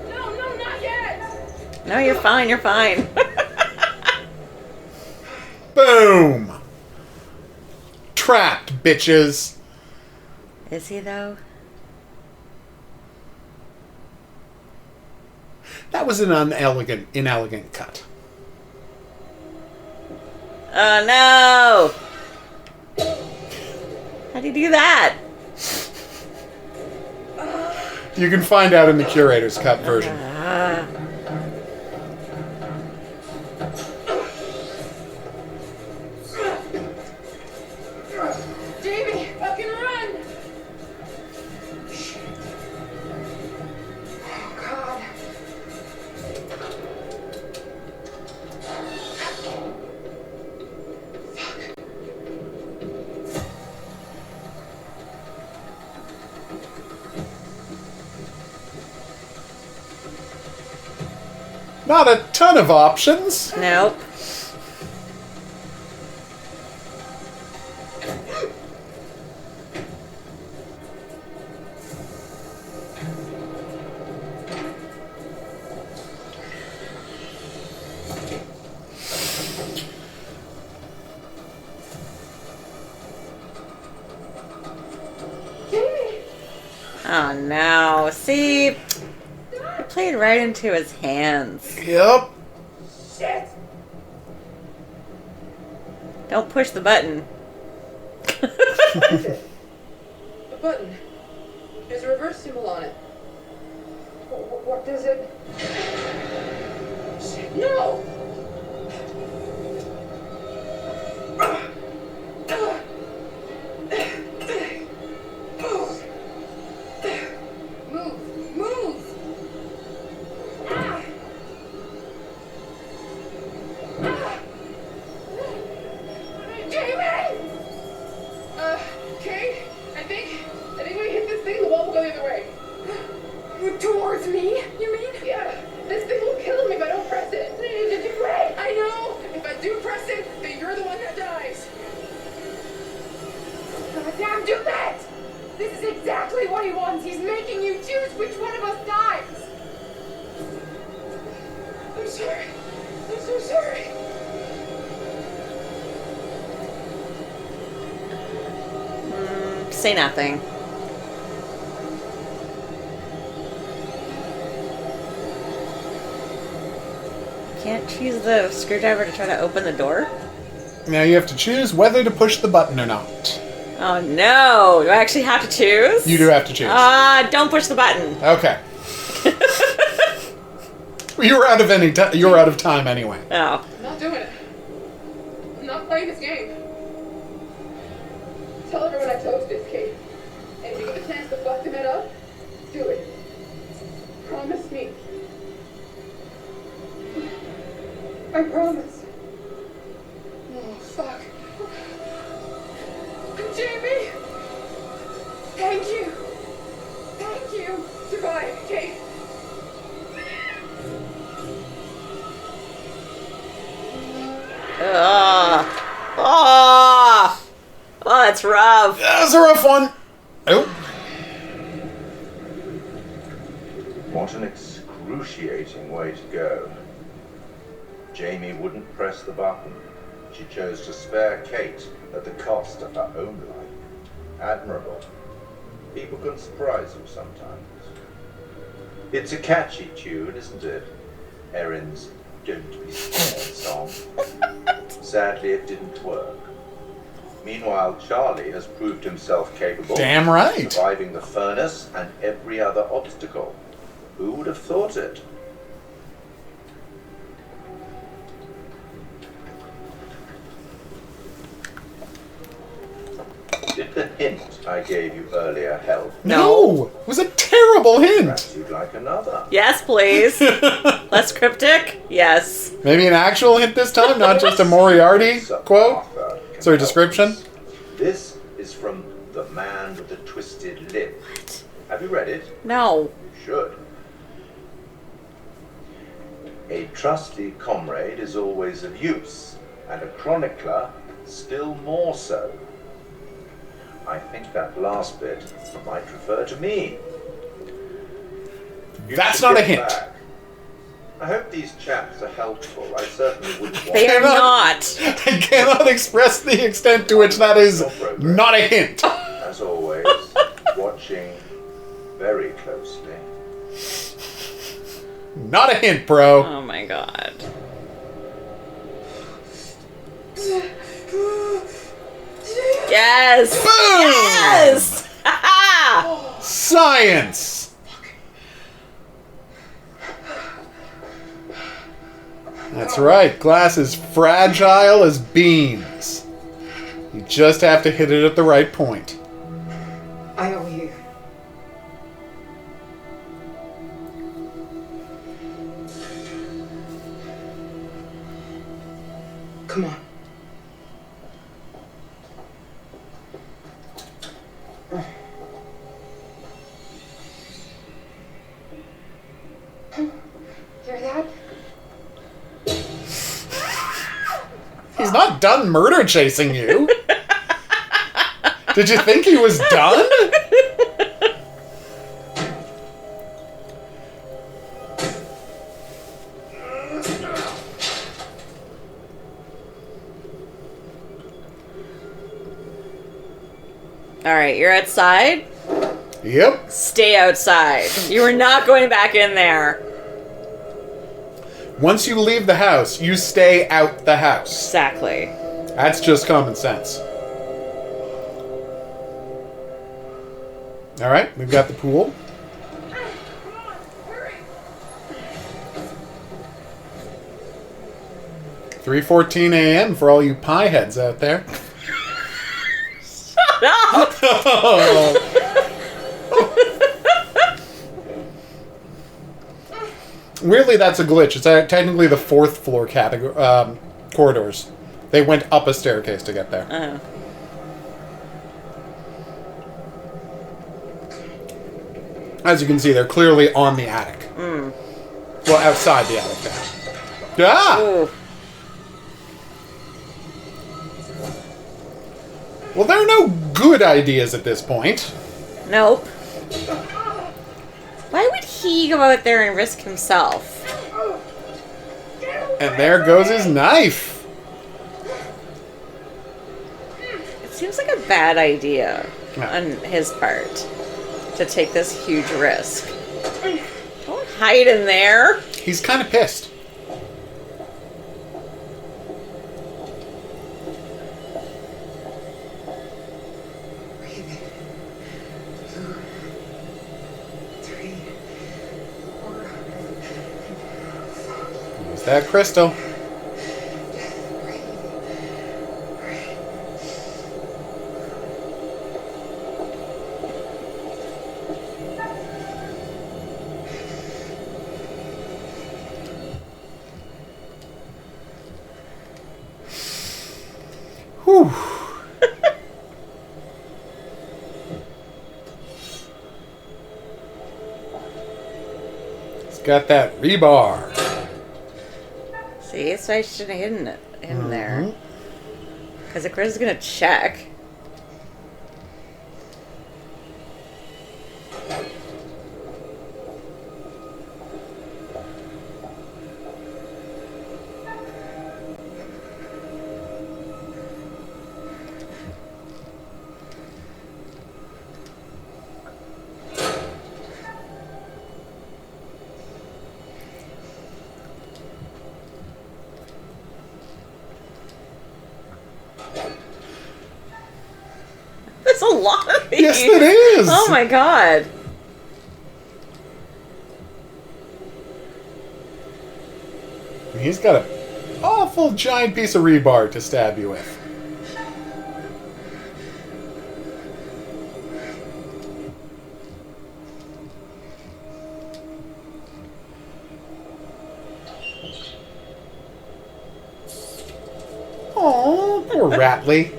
No, not yet! No, you're fine, you're fine. Boom! Trapped, bitches. Is he, though? That was an inelegant cut. Oh, no! How do you do that? You can find out in the curator's cut version. Jamie, fucking run! Oh, God. Not a ton of options. Nope. Oh no. See? I played right into his hands. Yep. Shit! Don't push the button. The button. There's a reverse symbol on it. What does it... Shit, no! Move! Ah! Jamie! Kate, I think we hit this thing, the wall will go the other way. Towards me, you mean? Yeah, this thing will kill him if I don't press it. Wait! I know! If I do press it, then you're the one that dies. Goddamn, do that! This is exactly what he wants. He's making you choose which one of us dies. I'm sorry. I'm so sorry. Say nothing. Can't choose the screwdriver to try to open the door? Now you have to choose whether to push the button or not. Oh no! Do I actually have to choose? You do have to choose. Don't push the button. Okay. You were out of you were out of time anyway. Oh. I'm not doing it. I'm not playing this game. Tell everyone I chose this, Kate. And if you get a chance to bust him head up, do it. Promise me. I promise. Oh, fuck. Jamie! Thank you! Thank you! Survive, Kate! Oh, that's rough. That's a rough one. Oh. What an excruciating way to go. Jamie wouldn't press the button. She chose to spare Kate at the cost of her own life. Admirable. People can surprise you sometimes. It's a catchy tune, isn't it? Erin's Don't Be Scared song. Sadly, it didn't work. Meanwhile, Charlie has proved himself capable Damn right. of surviving the furnace and every other obstacle. Who would have thought it? Did the hint I gave you earlier help? No! It was a terrible hint! Perhaps you'd like another. Yes, please. Less cryptic? Yes. Maybe an actual hint this time, not just a Moriarty quote? Sorry, description? This is from The Man with the Twisted Lip. Have you read it? No. You should. A trusty comrade is always of use, and a chronicler still more so. I think that last bit might refer to me. That's not a hint. Back. I hope these chaps are helpful. I certainly wouldn't want They are not. I cannot express the extent to which that is not a hint. As always, watching very closely. Not a hint, bro. Oh my god. Yes! Boom! Yes! Ha-ha! Science! That's right. Glass is fragile as beans. You just have to hit it at the right point. I owe you. Come on. Hear that? He's not done murder chasing you. Did you think he was done? Alright, you're outside? Yep. Stay outside. You are not going back in there. Once you leave the house, you stay out the house. Exactly. That's just common sense. Alright, we've got the pool. $3:14 a.m. for all you pie heads out there. Shut up! Weirdly, that's a glitch. It's technically the 4th floor corridors. They went up a staircase to get there. Oh. As you can see, they're clearly on the attic. Mm. Well, outside the attic now. Ah! Ooh. Well, there are no good ideas at this point. Nope. Why would he go out there and risk himself? And there goes his knife. It seems like a bad idea on his part to take this huge risk. Don't hide in there. He's kind of pissed. Use that crystal. Whew. It's got that rebar. See, that's why I should have hidden it in there. Because Chris is going to check. There's a lot of these. Yes, it is. Oh my god. He's got an awful giant piece of rebar to stab you with. Oh, poor Ratley.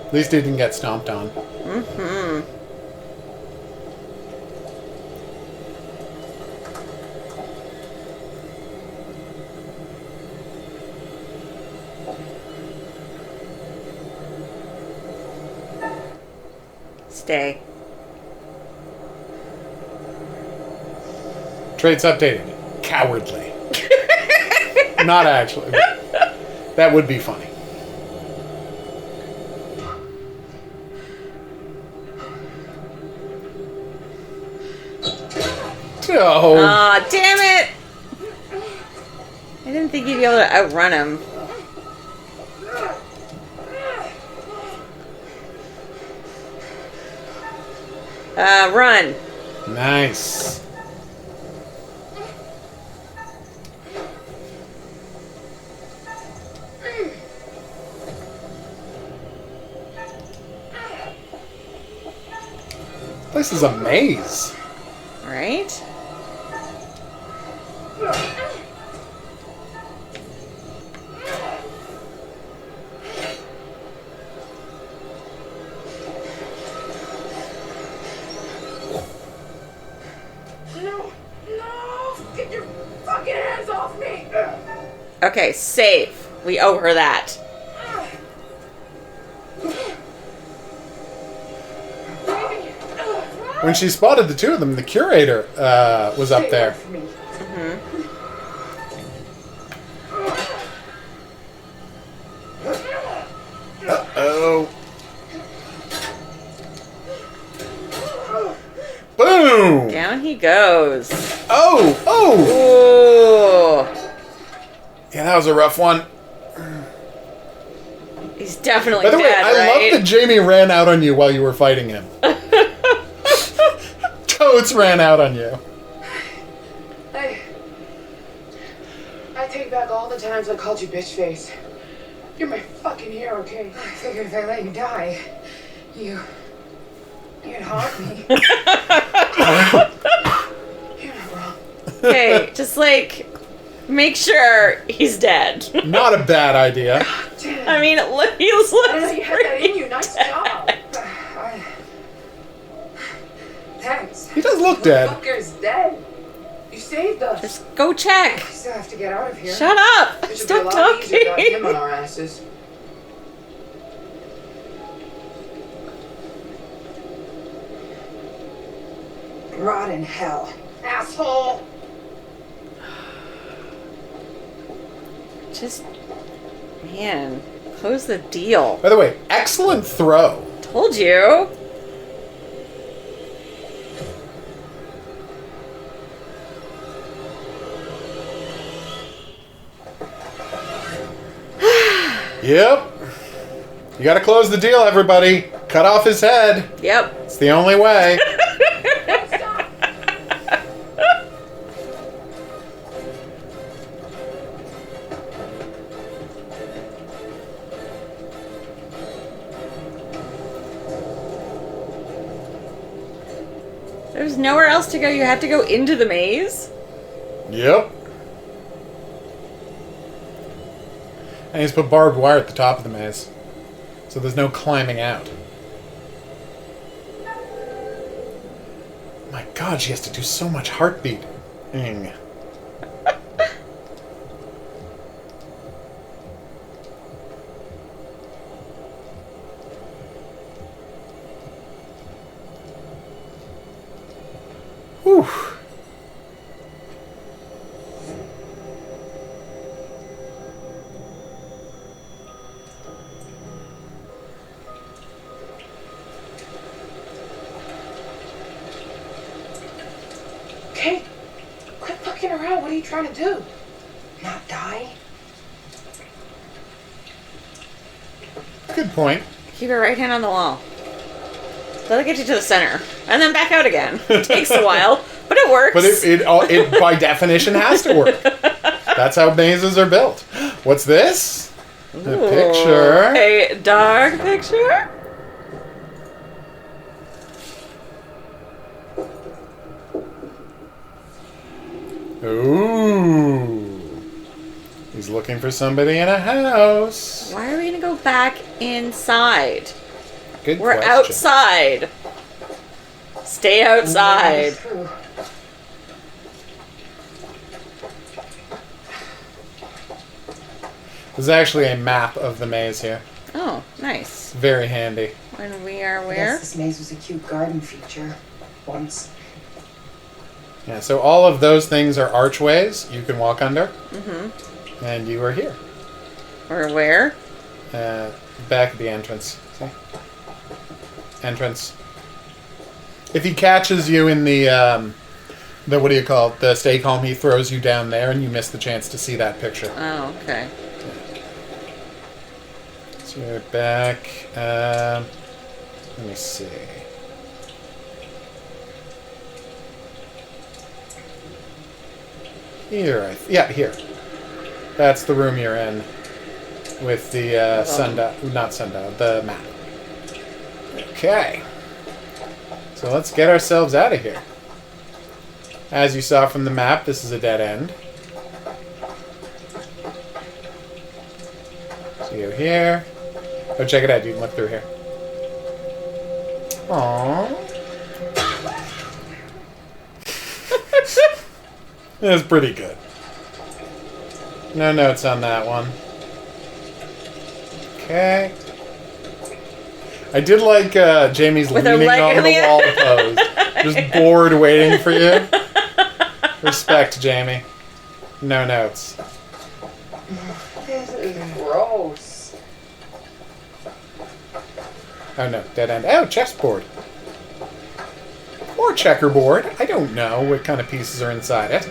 At least he didn't get stomped on. Mm-hmm. Stay. Traits updated. Cowardly. Not actually. But that would be funny. Oh. Aw, damn it! I didn't think you'd be able to outrun him. Run. Nice. This is a maze. Right? No! Get your fucking hands off me! Okay, safe. We owe her that. When she spotted the two of them, the curator was up there. Uh-oh. Boom! Down he goes. Oh! Oh! Ooh! Yeah, that was a rough one. He's definitely By the way, dead, I right? love that Jamie ran out on you while you were fighting him. Toads ran out on you. I take back all the times I called you bitch face. You're my fucking hero, okay? I figured if I let you die, you'd haunt me. You're not wrong. Okay, just like make sure he's dead. Not a bad idea. I mean, he looks I know you had that in you. Nice job. Thanks. He does look dead. Fucker's dead. You saved us. Just go check. We still have to get out of here. Shut up. It should Stop be a lot easier without talking. him on our asses. Rot in hell, asshole. Just, man, close the deal. By the way, excellent throw. Told you. Yep. You gotta close the deal, everybody. Cut off his head. Yep. It's the only way. There's nowhere else to go. You had to go into the maze. Yep. And he's put barbed wire at the top of the maze. So there's no climbing out. My god, she has to do so much heartbeat. Ing. Whew. Kate, quit fucking around. What are you trying to do? Not die? Good point. Keep your right hand on the wall. That'll get you to the center. And then back out again. It takes a while, but it works. But it by definition has to work. That's how mazes are built. What's this? A picture. A dog picture? Ooh. He's looking for somebody in a house. Why are we going to go back inside? Good We're question. outside. Stay outside. There's actually a map of the maze here. Oh, nice. Very handy. When we are I where? guess this maze was a cute garden feature. Once. Yeah, so all of those things are archways you can walk under. Mm-hmm. And you are here. Or where? Back at the entrance. See? Entrance. If he catches you in the what do you call it? The stay calm, he throws you down there and you miss the chance to see that picture. Oh, okay. So you're back. Let me see. Here, here. That's the room you're in with the sundial, not sundial, the map. Okay. So let's get ourselves out of here. As you saw from the map, this is a dead end. So you're here. Oh, check it out. You can look through here. Aww. That's pretty good. No notes on that one. Okay. I did like Jamie's With her leaning leg on in the the wall pose. Just bored waiting for you. Respect, Jamie. No notes. This is gross. Oh no, dead end. Oh, chessboard. Or checkerboard. I don't know what kind of pieces are inside it.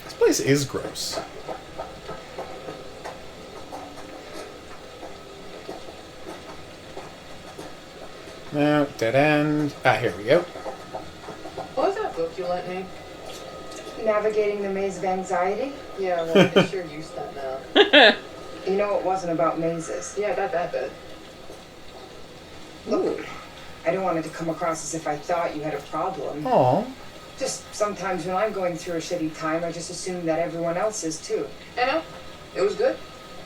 This place is gross. No, dead end. Ah, here we go. What was that book you lent me? Navigating the Maze of Anxiety? Yeah, well, I can sure use that now. You know, it wasn't about mazes. Yeah, not that bad. Look, I don't want it to come across as if I thought you had a problem. Aw. Just sometimes when I'm going through a shitty time, I just assume that everyone else is too. I know. It was good.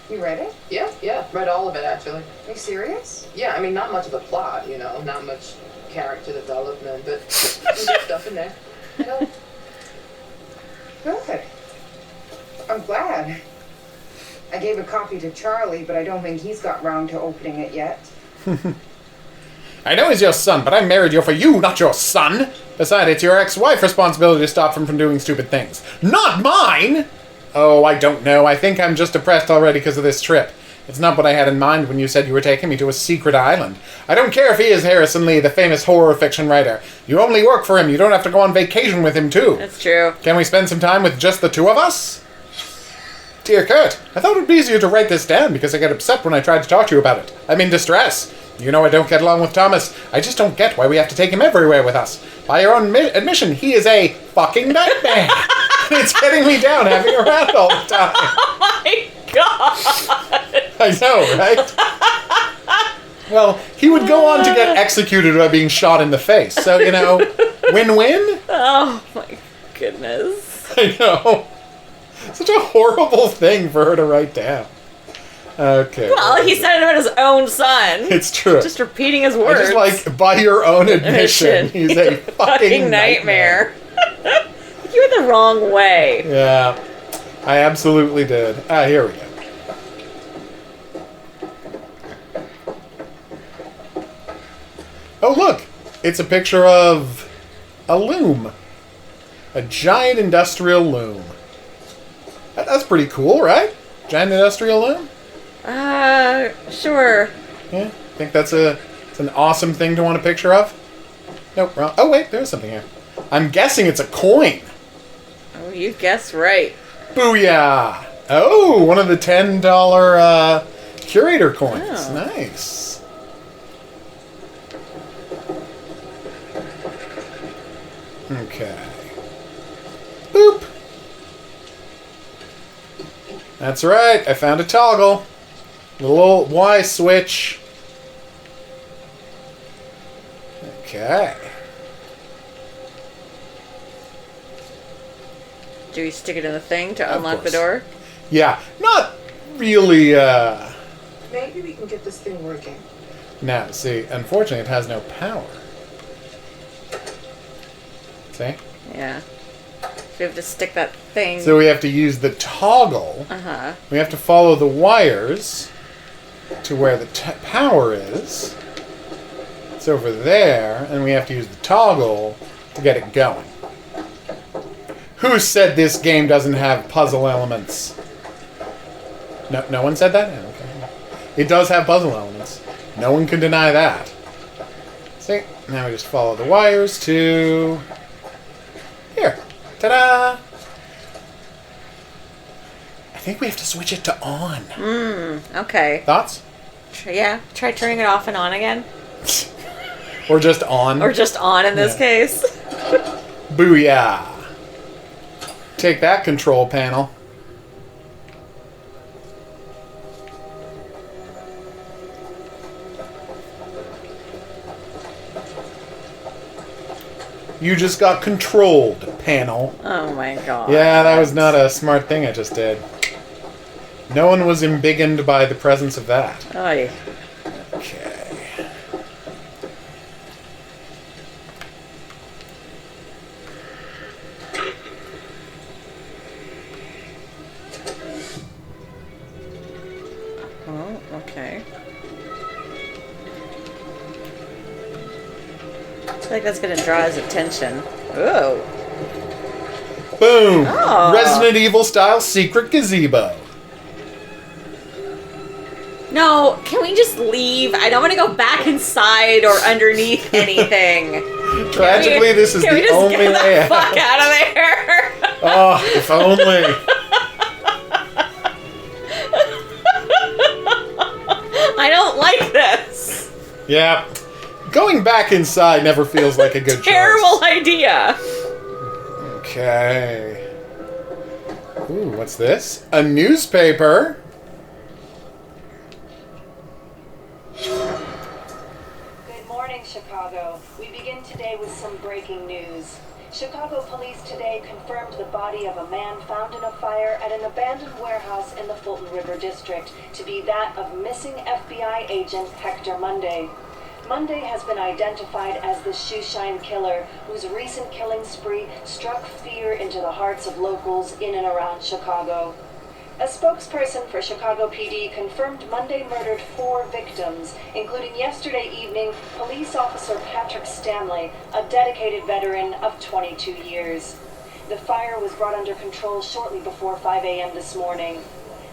You read it? Yeah. Read all of it, actually. Are you serious? Yeah, I mean, not much of a plot, you know, not much character development, but some good stuff in there. You know? Good. I'm glad. I gave a copy to Charlie, but I don't think he's got round to opening it yet. I know he's your son, but I married you for you, not your son. Besides, it's your ex-wife's responsibility to stop him from doing stupid things. Not mine! Oh, I don't know. I think I'm just depressed already because of this trip. It's not what I had in mind when you said you were taking me to a secret island. I don't care if he is Harrison Lee, the famous horror fiction writer. You only work for him. You don't have to go on vacation with him, too. That's true. Can we spend some time with just the two of us? Dear Kurt, I thought it would be easier to write this down because I get upset when I tried to talk to you about it. I'm in distress. You know I don't get along with Thomas. I just don't get why we have to take him everywhere with us. By your own admission, he is a fucking nightmare. It's getting me down having around all the time. Oh my god! I know, right? Well, he would go on to get executed by being shot in the face. So, you know, win-win? Oh my goodness. I know. Such a horrible thing for her to write down. Okay. Well, he said it about his own son. It's true. Just repeating his words. I just like, by your own admission, he's a fucking nightmare. You went the wrong way. Yeah, I absolutely did. Ah, here we go. Oh, look! It's a picture of a loom. A giant industrial loom. That's pretty cool, right? Giant industrial loom? Sure. Yeah, think that's it's an awesome thing to want a picture of? Nope, wrong. Oh, wait, there's something here. I'm guessing it's a coin. Oh, you guessed right. Booyah! Oh, one of the $10 curator coins. Oh. Nice. Okay. Boop. That's right. I found a toggle. Little Y switch. Okay. Do we stick it in the thing to unlock the door? Yeah. Not really, Maybe we can get this thing working. Now, see, unfortunately it has no power. See? Yeah. So we have to stick that thing. So we have to use the toggle. Uh-huh. We have to follow the wires. to where the power is. It's over there, and we have to use the toggle to get it going. Who said this game doesn't have puzzle elements? No one said that? Yeah, okay. It does have puzzle elements. No one can deny that. See? Now we just follow the wires to... here. Ta-da! I think we have to switch it to on. Okay. Thoughts? Yeah. Try turning it off and on again. Or just on. Or just on in this case. Booyah. Take that, control panel. You just got controlled, panel. Oh my god. Yeah, that was not a smart thing I just did. No one was embiggened by the presence of that. Oy. Okay. Oh, okay. I feel like that's gonna draw his attention. Ooh. Boom! Oh. Resident Evil style secret gazebo. No, can we just leave? I don't want to go back inside or underneath anything. Tragically, this is the only Get way the fuck out of there. Oh, if only. I don't like this. Yeah. Going back inside never feels like a good Terrible idea. Okay. Ooh, what's this? A newspaper. Good morning, Chicago. We begin today with some breaking news. Chicago police today confirmed the body of a man found in a fire at an abandoned warehouse in the Fulton River District to be that of missing FBI agent Hector Monday. Monday has been identified as the shoeshine killer whose recent killing spree struck fear into the hearts of locals in and around Chicago. A spokesperson for Chicago PD confirmed Monday murdered 4 victims, including yesterday evening police officer Patrick Stanley, a dedicated veteran of 22 years. The fire was brought under control shortly before 5 a.m. this morning.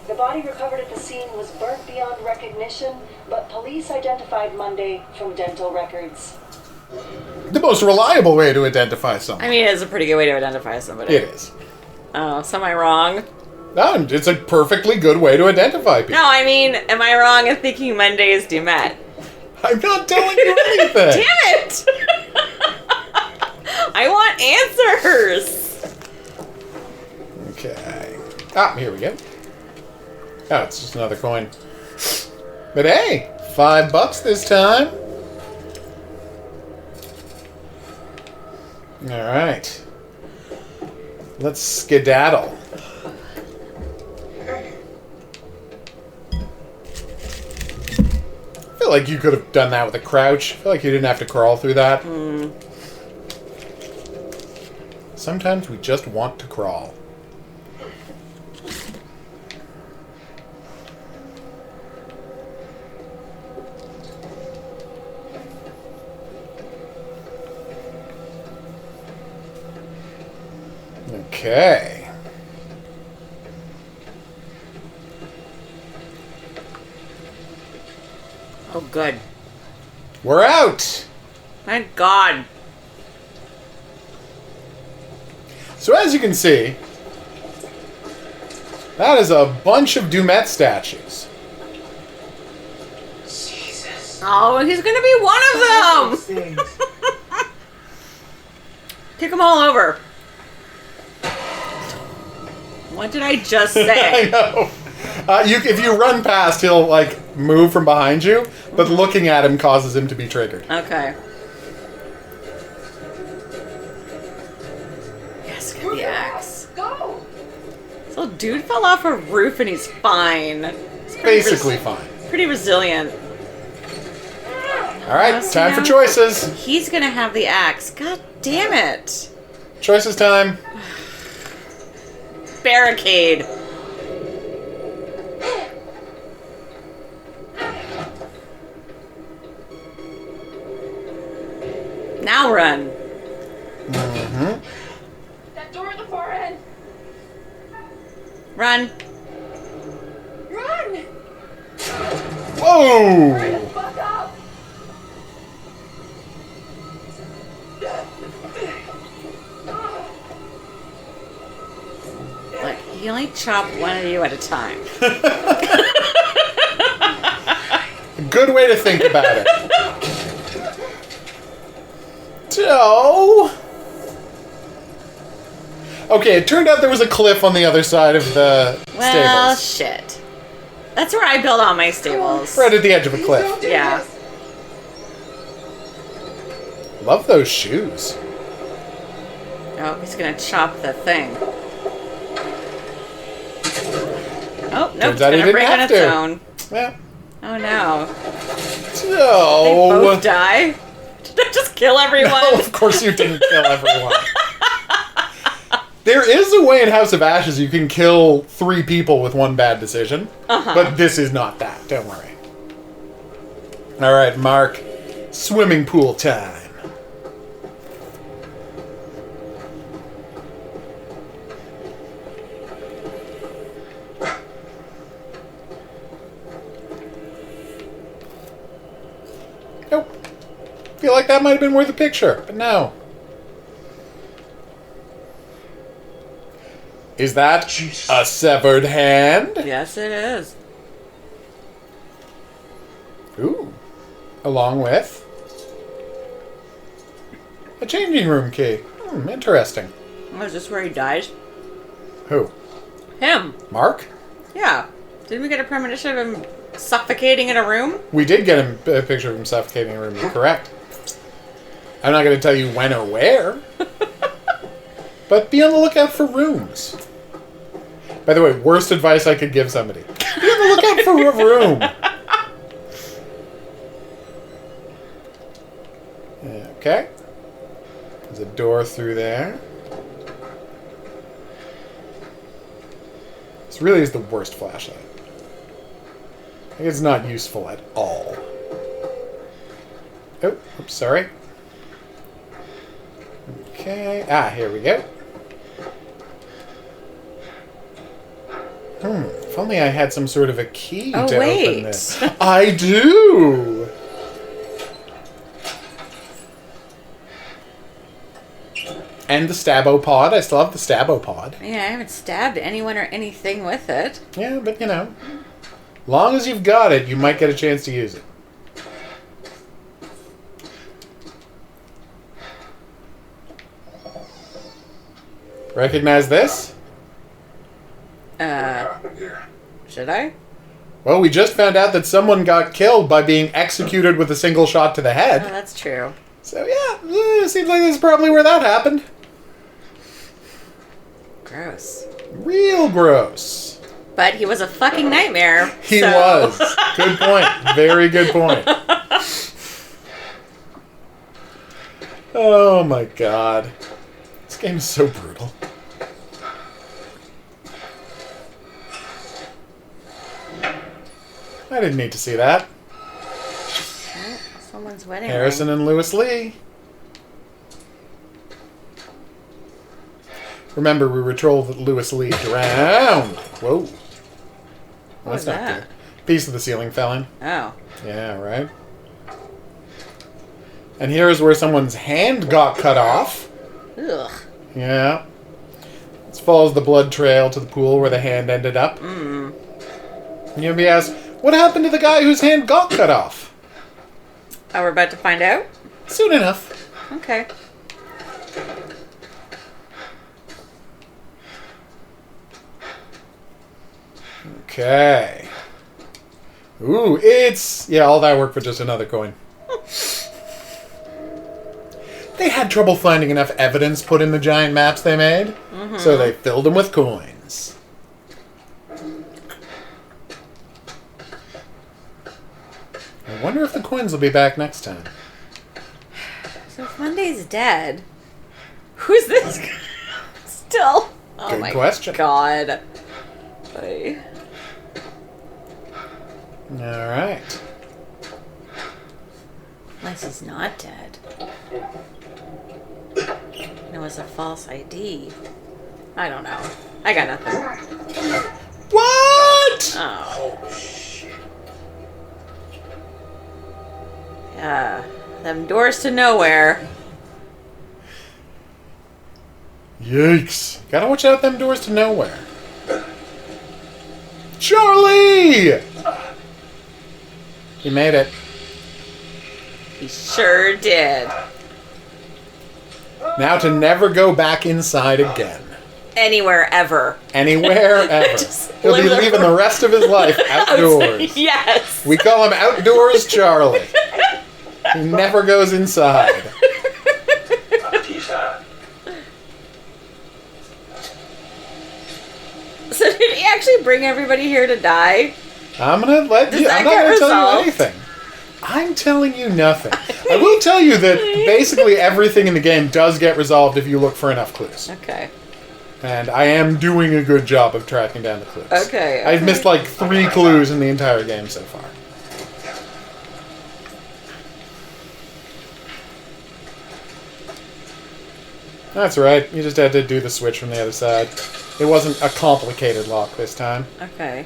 The body recovered at the scene was burnt beyond recognition, but police identified Monday from dental records. The most reliable way to identify someone. I mean, it's a pretty good way to identify somebody. It is. Oh, so am I wrong? No, it's a perfectly good way to identify people. No, I mean, am I wrong in thinking Monday is Dumet? I'm not telling you anything. Damn it! I want answers! Okay. Ah, here we go. Oh, it's just another coin. But hey, $5 this time. Alright. Let's skedaddle. I feel like you could have done that with a crouch. I feel like you didn't have to crawl through that. Sometimes we just want to crawl. Okay. Oh, good. We're out! Thank God. So as you can see, that is a bunch of Dumet statues. Jesus. Oh, he's gonna be one of them! Kick them all over. What did I just say? I know. If you run past, he'll like move from behind you, but looking at him causes him to be triggered. Okay. Yes, get the axe. Go! So dude fell off a roof and he's fine. He's pretty Basically fine. Pretty resilient. Alright, time for choices. He's gonna have the axe. God damn it. Choices time. Now run. Mm-hmm. That door at the far end. Run. Run! Whoa! Hurry the fuck up! Look, he only chopped one of you at a time. Good way to think about it. So... Okay, it turned out there was a cliff on the other side of the Well, stables. shit. That's where I build all my stables. Right at the edge of a cliff. Yeah. Love those shoes. Oh, he's gonna chop the thing. Oh, nope, Turns it's out he gonna didn't break on have its to. own. Yeah. Oh no. So... They both die? Did I just kill everyone? No, of course you didn't kill everyone. There is a way in House of Ashes you can kill 3 people with one bad decision. Uh-huh. But this is not that, don't worry. Alright, Mark. Swimming pool time. Nope. Feel like that might have been worth a picture, but no. Is that a severed hand? Yes, it is. Ooh. Along with a changing room key. Interesting. Oh, is this where he died? Who? Him. Mark? Yeah. Didn't we get a premonition of him suffocating in a room? We did get a picture of him suffocating in a room. You're correct. I'm not going to tell you when or where. But be on the lookout for rooms. By the way, worst advice I could give somebody. Be on the lookout for a room. Okay. There's a door through there. This really is the worst flashlight. It's not useful at all. Oh, oops, sorry. Okay. Ah, here we go. If only I had some sort of a key to open this. I do! And the stabopod. I still have the stabopod. Yeah, I haven't stabbed anyone or anything with it. Yeah, but you know, long as you've got it, you might get a chance to use it. Recognize this? Should I? Well, we just found out that someone got killed by being executed with a single shot to the head. Oh, that's true. So yeah, seems like this is probably where that happened. Gross. Real gross. But he was a fucking nightmare. He was. Good point. Very good point. Oh my god. This game is so brutal. I didn't need to see that. Oh, someone's wedding Harrison ring. and Lewis Lee. Remember, we were told that Lewis Lee drowned. Whoa. What That's was not that? good. Piece of the ceiling fell in. Oh. Yeah, right? And here's where someone's hand got cut off. Ugh. Yeah. This follows the blood trail to the pool where the hand ended up. Mm. And you'll be asked, what happened to the guy whose hand got cut off? Oh, we're about to find out? Soon enough. Okay. Okay. Ooh, it's... Yeah, all that work for just another coin. They had trouble finding enough evidence put in the giant maps they made, so they filled them with coins. I wonder if the coins will be back next time. So if Monday's dead, who's this guy? Still? Oh Good my question. god. Oy. Alright. Unless he's not dead. It was a false ID. I don't know. I got nothing. What? Oh. Yeah. Them doors to nowhere. Yikes. Gotta watch out them doors to nowhere. Charlie! He made it. He sure did. Now to never go back inside again. Anywhere ever. Anywhere ever. He'll be live leaving the rest of his life outdoors. Yes. We call him Outdoors Charlie. He never goes inside. So did he actually bring everybody here to die? I'm not gonna tell you anything. I'm telling you nothing. I will tell you that basically everything in the game does get resolved if you look for enough clues. Okay. And I am doing a good job of tracking down the clues. Okay. I've missed like 3 clues in the entire game so far. That's right. You just had to do the switch from the other side. It wasn't a complicated lock this time. Okay.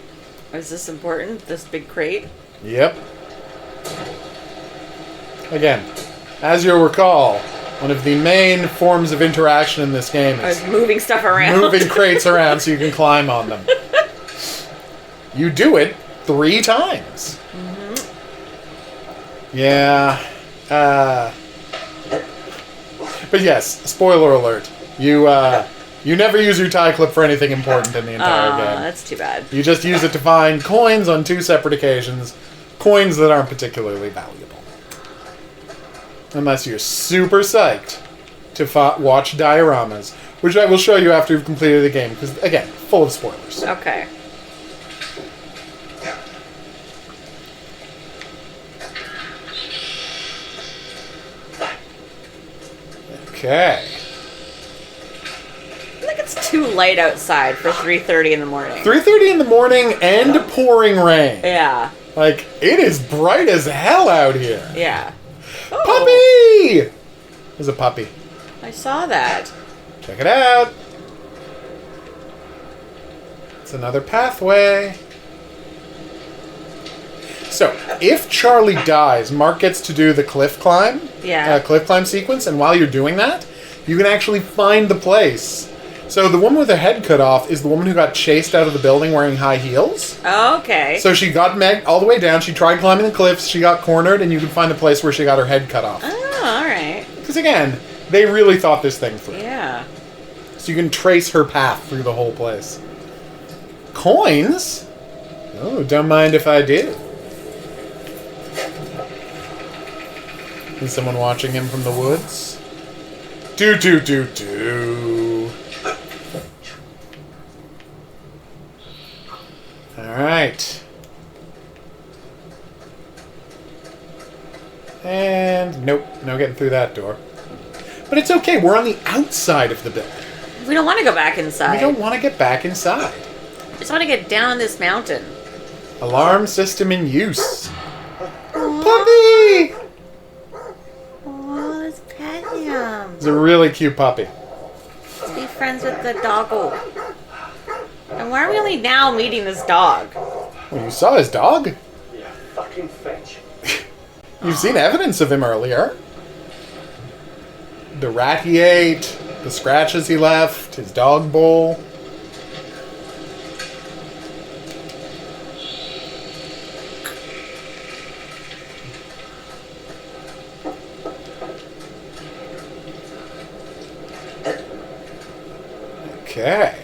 Is this important? This big crate? Yep. Again, as you'll recall, one of the main forms of interaction in this game is moving stuff around. Moving crates around so you can climb on them. You do it 3 times. Mm-hmm. Yeah. But yes, spoiler alert. You never use your tie clip for anything important in the entire game. That's too bad. You just use it to find coins on 2 separate occasions. Coins that aren't particularly valuable. Unless you're super psyched to watch dioramas, which I will show you after you've completed the game, because, again, full of spoilers. Okay. Okay. I think it's too light outside for 3:30 in the morning. 3:30 in the morning and pouring rain. Yeah. Like, it is bright as hell out here. Yeah. Puppy! There's a puppy. I saw that. Check it out. It's another pathway. So, if Charlie dies, Mark gets to do the cliff climb. Yeah. Cliff climb sequence, and while you're doing that, you can actually find the place. So the woman with her head cut off is the woman who got chased out of the building wearing high heels. Okay. So she got Meg all the way down. She tried climbing the cliffs. She got cornered, and you can find the place where she got her head cut off. Oh, all right. Because again, they really thought this thing through. Yeah. So you can trace her path through the whole place. Coins? Oh, don't mind if I do. Is someone watching him from the woods? Do. Alright. And nope, no getting through that door. But it's okay, we're on the outside of the building. We don't want to go back inside. We don't want to get back inside. We just want to get down this mountain. Alarm system in use. Puppy! Oh, let's pet him. It's a really cute puppy. Let's be friends with the doggo. And why are we only now meeting this dog? Well, you saw his dog. Yeah, fucking fetch. You've seen evidence of him earlier. The rat he ate, the scratches he left, his dog bowl. Okay.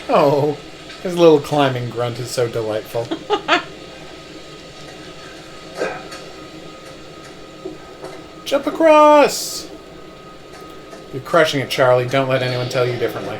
Oh, his little climbing grunt is so delightful. Jump across! You're crushing it, Charlie. Don't let anyone tell you differently.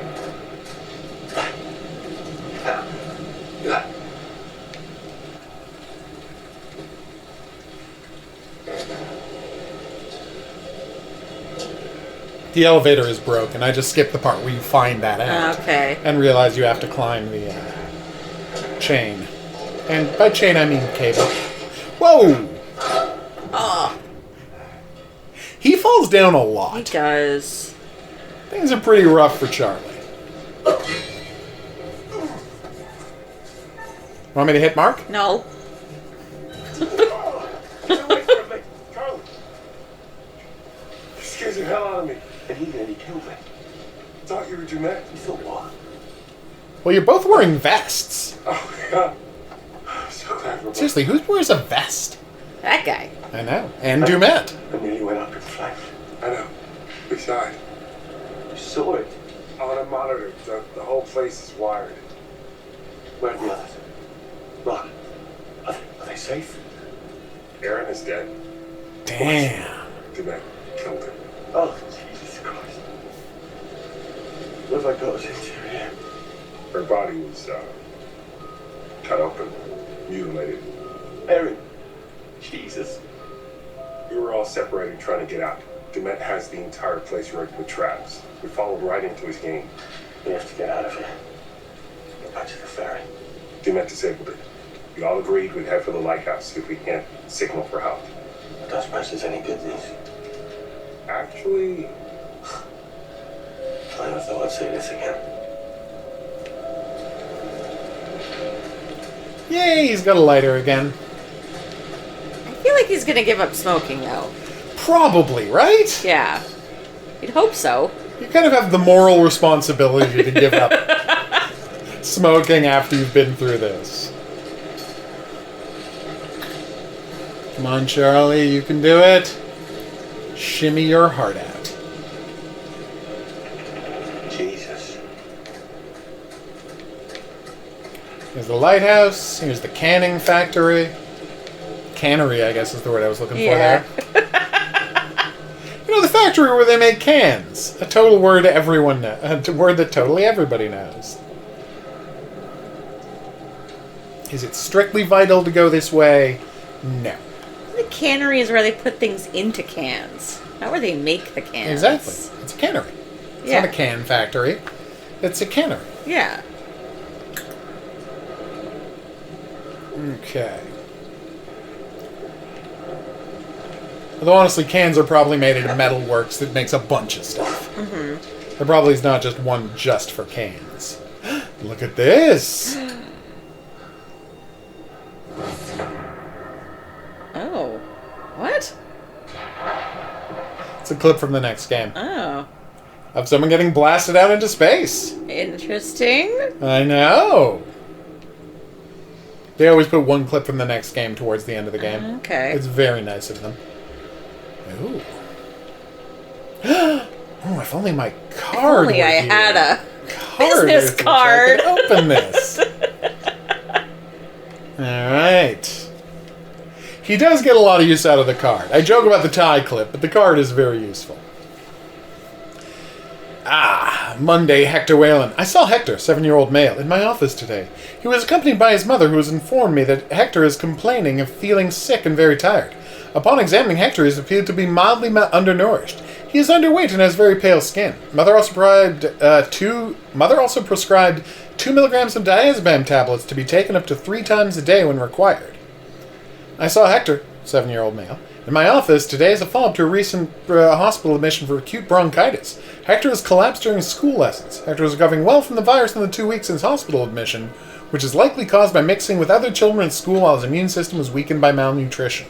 The elevator is broken. I just skipped the part where you find that out. Okay. And realize you have to climb the chain. And by chain, I mean cable. Whoa! Oh, He falls down a lot. he does. Things are pretty rough for Charlie. Want me to hit Mark? No. Charlie! You scared the hell out of me. And he nearly killed me. I thought you were Jeanette. You thought what? Well, you're both wearing vests. Oh, God. I'm so glad we're Seriously, who wears a vest? That guy. I know. And Dumet. I nearly went up in flames. I know. Besides, You saw it. on a monitor, the whole place is wired. Where are the others? Rock. Are they safe? Aaron is dead. Damn. Jeanette killed him. Oh, Jesus Christ. What have I got us into here? Her body was cut open, mutilated. Aaron. Jesus. We were all separated trying to get out. Dumet has the entire place rigged with traps. We followed right into his game. We have to get out of here. Get back to the ferry. Dumet disabled it. We all agreed we'd head for the lighthouse if we can't signal for help. I don't suppose there's any good news. Actually, I never thought I'd see this again. Yay, he's got a lighter again. I feel like he's gonna give up smoking, though. Probably, right? Yeah. You'd hope so. You kind of have the moral responsibility to give up smoking after you've been through this. Come on, Charlie, you can do it. Shimmy your heart out. Jesus. Here's the lighthouse. Here's the canning factory. Cannery, I guess is the word I was looking for there. You know, the factory where they make cans. A total word everyone knows. A word that totally everybody knows. Is it strictly vital to go this way? No. The cannery is where they put things into cans, not where they make the cans. Exactly. It's a cannery. It's Yeah. not a can factory. It's a cannery. Yeah. Okay. Although honestly, cans are probably made at a metal works that makes a bunch of stuff. Mm-hmm. There probably is not just one just for cans. Look at this! Oh. What? It's a clip from the next game. Oh. Of someone getting blasted out into space. Interesting. I know. They always put one clip from the next game towards the end of the game. Okay. It's very nice of them. Ooh. Oh, if only my card Only were I here. had a Card business with which card. I could open this. Alright. He does get a lot of use out of the card. I joke about the tie clip, but the card is very useful. Monday, Hector Whalen. I saw Hector, 7-year-old male, in my office today. He was accompanied by his mother, who has informed me that Hector is complaining of feeling sick and very tired. Upon examining Hector, he has appeared to be mildly undernourished. He is underweight and has very pale skin. Mother also prescribed 2 milligrams of diazepam tablets to be taken up to 3 times a day when required. I saw Hector, 7-year-old male, in my office today as a follow-up to a recent hospital admission for acute bronchitis. Hector has collapsed during school lessons. Hector is recovering well from the virus in the 2 weeks since hospital admission, which is likely caused by mixing with other children at school while his immune system was weakened by malnutrition.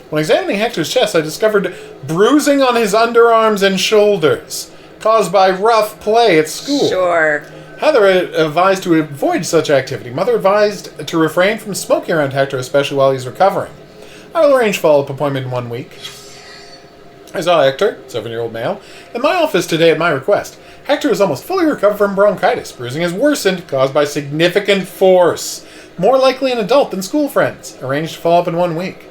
When examining Hector's chest, I discovered bruising on his underarms and shoulders, caused by rough play at school. Sure. Heather advised to avoid such activity. Mother advised to refrain from smoking around Hector, especially while he's recovering. I will arrange follow-up appointment in 1 week. I saw Hector, 7-year-old male, in my office today at my request. Hector is almost fully recovered from bronchitis. Bruising has worsened, caused by significant force. More likely an adult than school friends. Arranged to follow up in 1 week.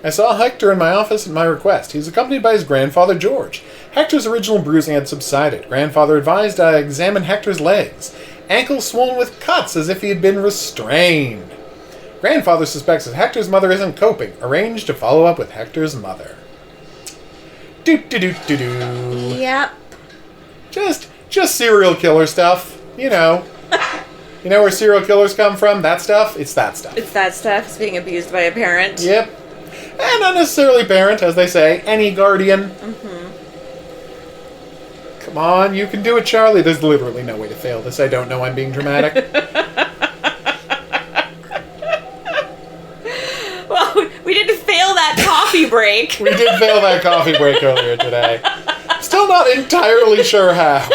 I saw Hector in my office at my request. He was accompanied by his grandfather, George. Hector's original bruising had subsided. Grandfather advised I examine Hector's legs. Ankles swollen with cuts as if he had been restrained. Grandfather suspects that Hector's mother isn't coping. Arranged to follow up with Hector's mother. Yep. Just serial killer stuff. You know. You know where serial killers come from? That stuff? It's that stuff. It's that stuff. It's being abused by a parent. Yep. And not necessarily parent, as they say. Any guardian. Mm-hmm. Come on, you can do it, Charlie. There's literally no way to fail this. I don't know I'm being dramatic. Well, we didn't fail that coffee break. We did fail that coffee break earlier today. Still not entirely sure how.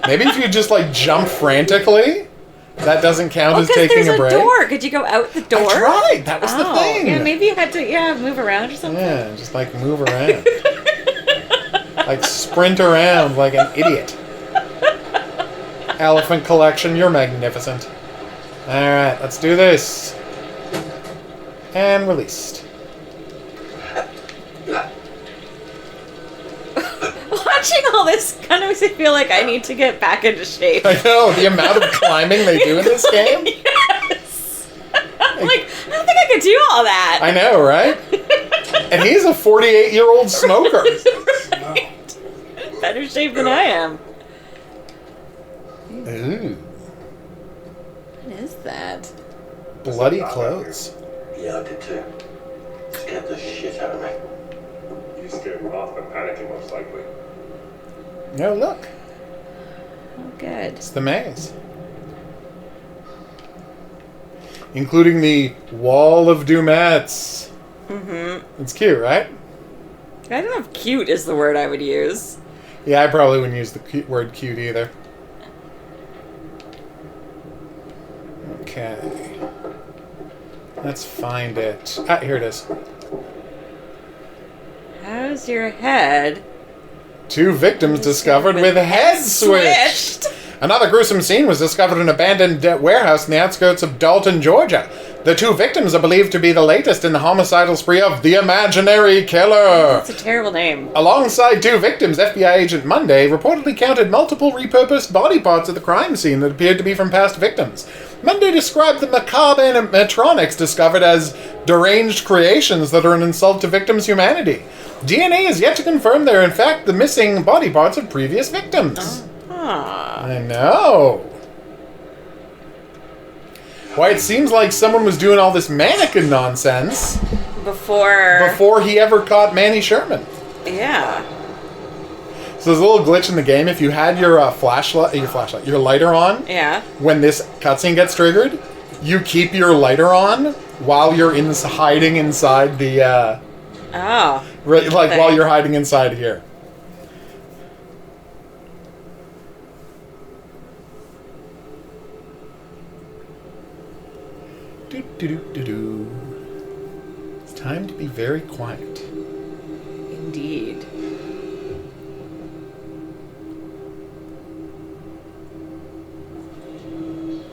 Maybe if you just, like, jump frantically, that doesn't count as taking a break. There's a door. Could you go out the door? I tried. That was the thing. Yeah, maybe you had to, move around or something. Yeah, just, like, move around. Like, sprint around like an idiot. Elephant collection, you're magnificent. Alright, let's do this. And released. Watching all this kind of makes me feel like I need to get back into shape. I know, the amount of climbing they do in this game. Yes! I'm like, I don't think I could do all that. I know, right? And he's a 48-year-old smoker. Right. Better shape than I am. Ooh. What is that? Bloody clothes. Yeah, I did too. Scared the shit out of me. You scared him off and panicking, most likely. No, look. Oh, good. It's the maze. Including the Wall of Dumettes. Mm-hmm. It's cute, right? I don't know if cute is the word I would use. Yeah, I probably wouldn't use the word cute either. Okay. Let's find it. Ah, here it is. How's your head? 2 victims discovered with heads switched. Another gruesome scene was discovered in an abandoned warehouse in the outskirts of Dalton, Georgia. The 2 victims are believed to be the latest in the homicidal spree of the Imaginary Killer. That's a terrible name. Alongside 2 victims, FBI agent Monday reportedly counted multiple repurposed body parts at the crime scene that appeared to be from past victims. Monday described the macabre animatronics discovered as deranged creations that are an insult to victims' humanity. DNA is yet to confirm they are in fact the missing body parts of previous victims. I know. Why, it seems like someone was doing all this mannequin nonsense before he ever caught Manny Sherman. Yeah. So there's a little glitch in the game. If you had your your lighter on, yeah, when this cutscene gets triggered, you keep your lighter on while you're hiding inside the. While you're hiding inside here. It's time to be very quiet. Indeed.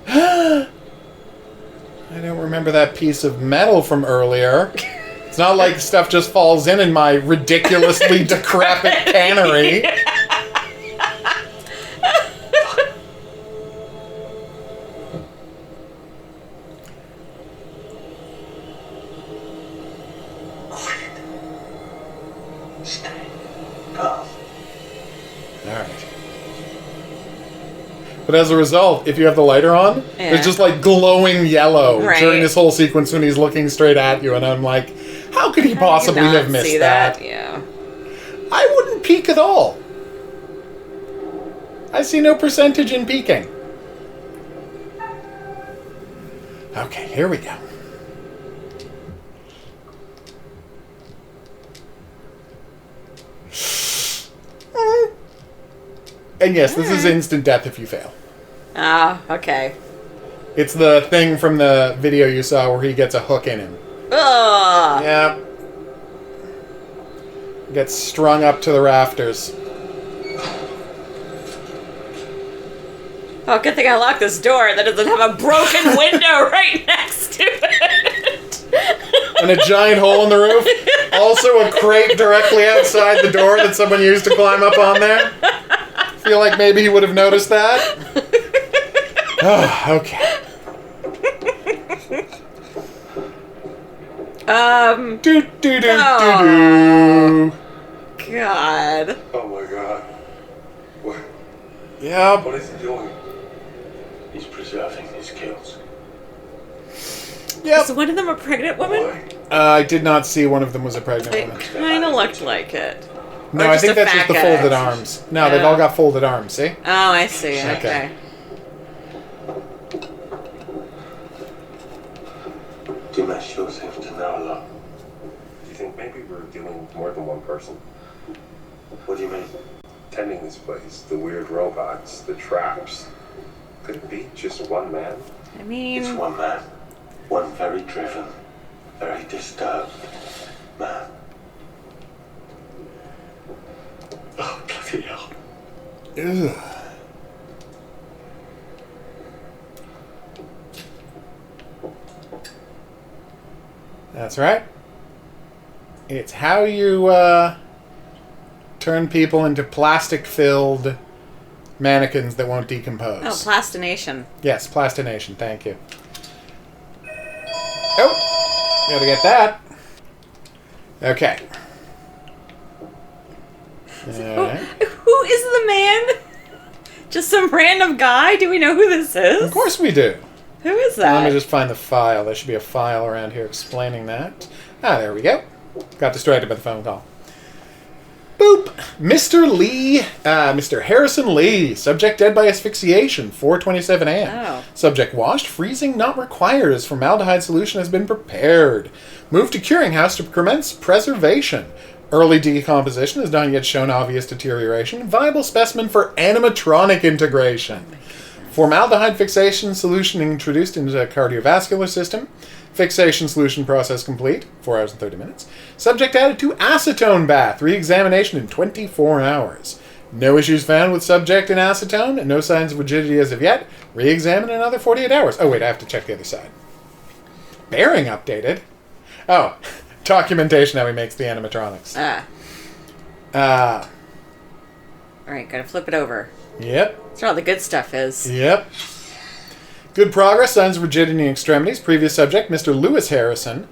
I don't remember that piece of metal from earlier. It's not like stuff just falls in my ridiculously decrepit cannery. Alright. But as a result, if you have the lighter on, it's just like glowing yellow during this whole sequence when he's looking straight at you, and I'm like, how could he possibly have missed that? Yeah. I wouldn't peek at all. I see no percentage in peeking. Okay, here we go. And yes, this is instant death if you fail. Ah, okay. It's the thing from the video you saw where he gets a hook in him. Ugh. Yeah. Gets strung up to the rafters. Oh, good thing I locked this door that doesn't have a broken window right next to it. And a giant hole in the roof. Also a crate directly outside the door that someone used to climb up on there. Feel like maybe he would have noticed that. Oh, okay. God. Oh my god. Yeah. What is he doing? He's preserving his kills. Yep. Is one of them a pregnant woman? I did not see one of them was a pregnant It woman. kind of looked like it. No, Or I think a that's just the fat folded guy. arms. No, they've all got folded arms, see? Oh, I see. Okay. Okay. Dimash sure seems to know a lot. Do you think maybe we're dealing with more than one person? What do you mean? Tending this place, the weird robots, the traps. Could it be just one man? I mean... It's one man. One very driven, very disturbed man. Oh, bloody hell. Ugh. That's right. It's how you turn people into plastic-filled mannequins that won't decompose. Oh, plastination. Yes, plastination. Thank you. Oh, gotta get that. Okay. Alright. Who is the man? Just some random guy? Do we know who this is? Of course we do. Who is that? Let me just find the file. There should be a file around here explaining that. Ah, there we go. Got distracted by the phone call. Boop! Mr. Lee, Mr. Harrison Lee. Subject dead by asphyxiation, 4:27 a.m. Oh. Subject washed, freezing not required as formaldehyde solution has been prepared. Moved to curing house to commence preservation. Early decomposition has not yet shown obvious deterioration. Viable specimen for animatronic integration. Formaldehyde fixation solution introduced into the cardiovascular system. Fixation solution process complete. 4 hours and 30 minutes. Subject added to acetone bath. Re-examination in 24 hours. No issues found with subject in acetone. No signs of rigidity as of yet. Re-examine in another 48 hours. Oh, wait, I have to check the other side. Bearing updated. Oh, documentation how he makes the animatronics. Alright, gotta flip it over. Yep. That's where all the good stuff is. Yep. Good progress, signs of rigidity in extremities. Previous subject, Mr. Lewis Harrison.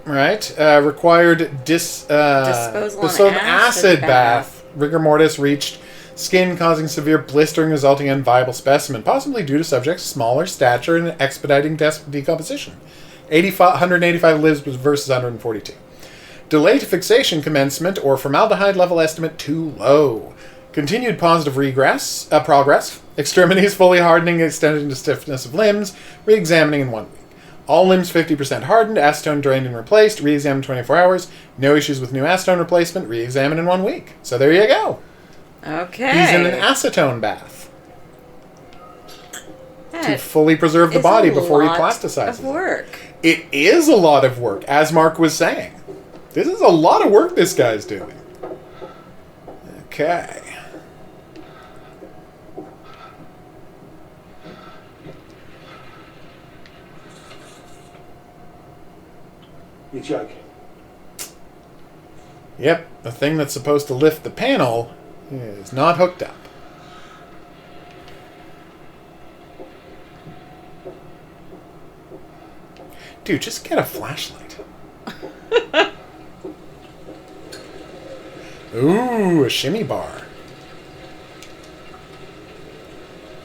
Required disposal of acid bath. Rigor mortis reached skin, causing severe blistering, resulting in viable specimen, possibly due to subject's smaller stature and expediting decomposition. 185 lives versus 142. Delay to fixation commencement or formaldehyde level estimate too low. Continued positive progress. Extremities fully hardening, extended into stiffness of limbs. Re-examining in 1 week. All limbs 50% hardened. Acetone drained and replaced. Re-examined 24 hours. No issues with new acetone replacement. Re-examined in 1 week. So there you go. Okay. He's in an acetone bath. That to fully preserve the body before he plasticizes. Of work. It is a lot of work, as Mark was saying. This is a lot of work this guy's doing. Okay. You're joking. Yep, the thing that's supposed to lift the panel is not hooked up. Dude, just get a flashlight. Ooh, a shimmy bar.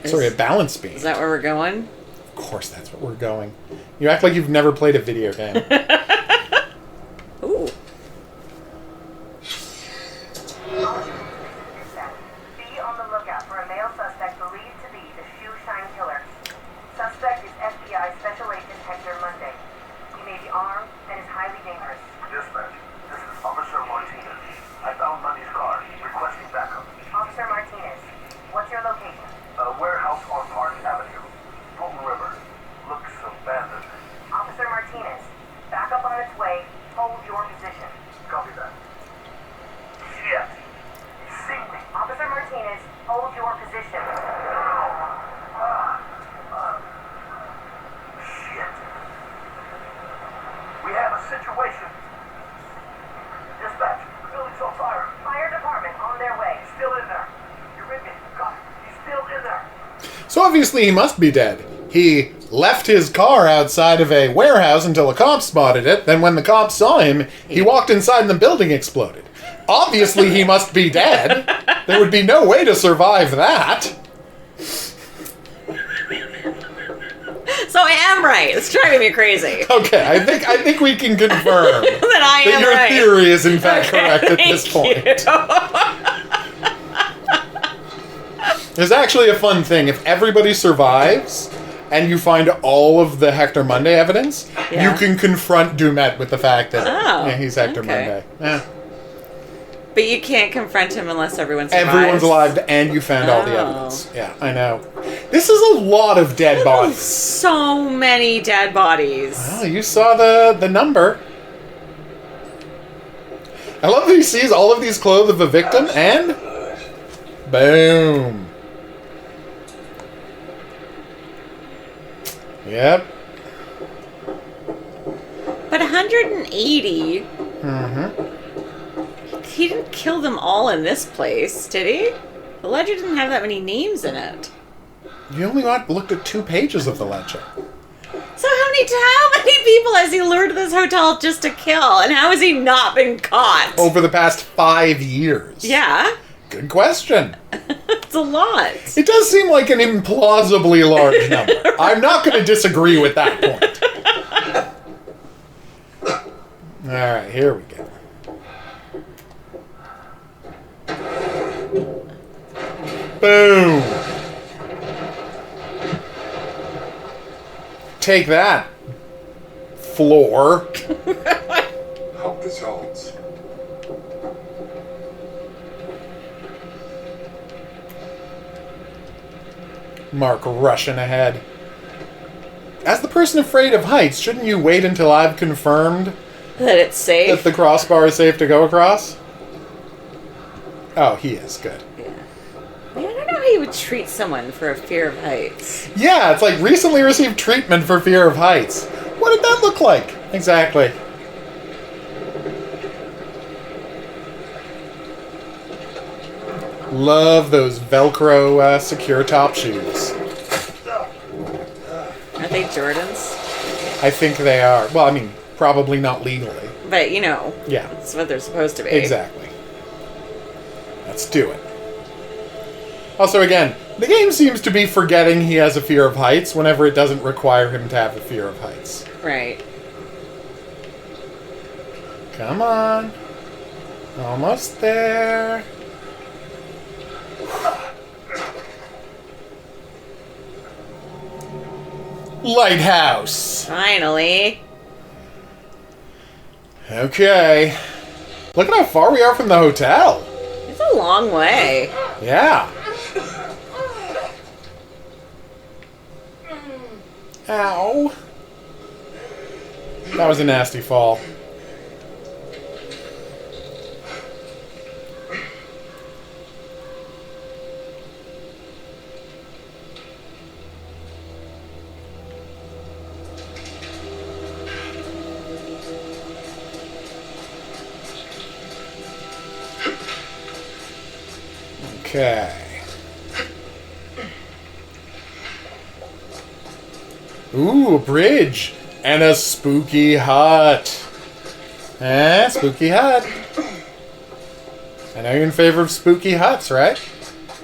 Sorry, a balance beam. Is that where we're going? Of course that's where we're going. You act like you've never played a video game. Ooh. Be on the lookout for a male suspect believed to be the shoe shine killer. Suspect is FBI Special Agent Hector Monday. He may be armed and is highly dangerous. Dispatch, this is Officer Martinez. I found Monday's car, requesting backup. Officer Martinez, what's your location? A warehouse on Park Avenue, Fulton River. Looks abandoned. Officer Martinez, backup on its way. Hold your position. Copy that. Shit! He's seen me. Officer Martinez, hold your position. Shit. We have a situation. Dispatch, the building's on fire. Fire department on their way. He's still in there. You read me? Got it. He's still in there. So obviously he must be dead. He left his car outside of a warehouse until a cop spotted it. Then when the cops saw him, he walked inside and the building exploded. Obviously he must be dead. There would be no way to survive that. So I am right. It's driving me crazy. Okay, I think we can confirm that I am your right. theory is in fact correct at this point. There's actually a fun thing. If everybody survives and you find all of the Hector Monday evidence, you can confront Dumet with the fact that he's Hector Monday. Yeah. But you can't confront him unless everyone survives. Everyone's alive and you found all the evidence. Yeah, I know. This is a lot of dead bodies. So many dead bodies. Well, you saw the number. I love that he sees all of these clothes of the victim and... boom. Yep. But 180... Mm-hmm. He didn't kill them all in this place, did he? The ledger didn't have that many names in it. You only looked at 2 pages of the ledger. So how many people has he lured to this hotel just to kill? And how has he not been caught? Over the past 5 years. Yeah. Good question. It's a lot. It does seem like an implausibly large number. I'm not going to disagree with that point. Alright, here we go. Boom! Take that, floor. Hope this holds. Mark rushing ahead. As the person afraid of heights, shouldn't you wait until I've confirmed that it's safe? That the crossbar is safe to go across? Oh, he is. Good. I don't know how you would treat someone for a fear of heights. Yeah, it's like recently received treatment for fear of heights. What did that look like? Exactly. Love those Velcro secure top shoes. Are they Jordans? I think they are. Well, I mean, probably not legally. But, you know. Yeah. That's what they're supposed to be. Exactly. Let's do it. Also, again, the game seems to be forgetting he has a fear of heights whenever it doesn't require him to have a fear of heights. Right. Come on. Almost there. Lighthouse. Finally. Okay. Look at how far we are from the hotel. It's a long way. Yeah. Ow. That was a nasty fall. Okay. Ooh, a bridge. And a spooky hut. Spooky hut. I know you're in favor of spooky huts, right?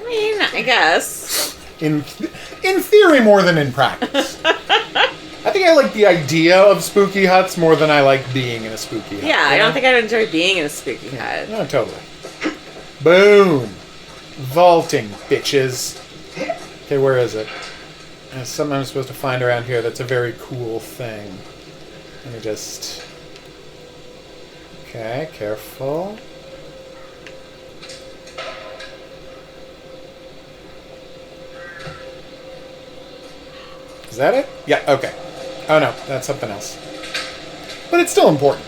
I mean, I guess. In theory more than in practice. I think I like the idea of spooky huts more than I like being in a spooky hut. Yeah, I don't think I'd enjoy being in a spooky hut. No, totally. Boom. Vaulting, bitches. Okay, where is it? There's something I'm supposed to find around here that's a very cool thing. Let me just... Okay, careful. Is that it? Yeah, okay. Oh no, that's something else. But it's still important.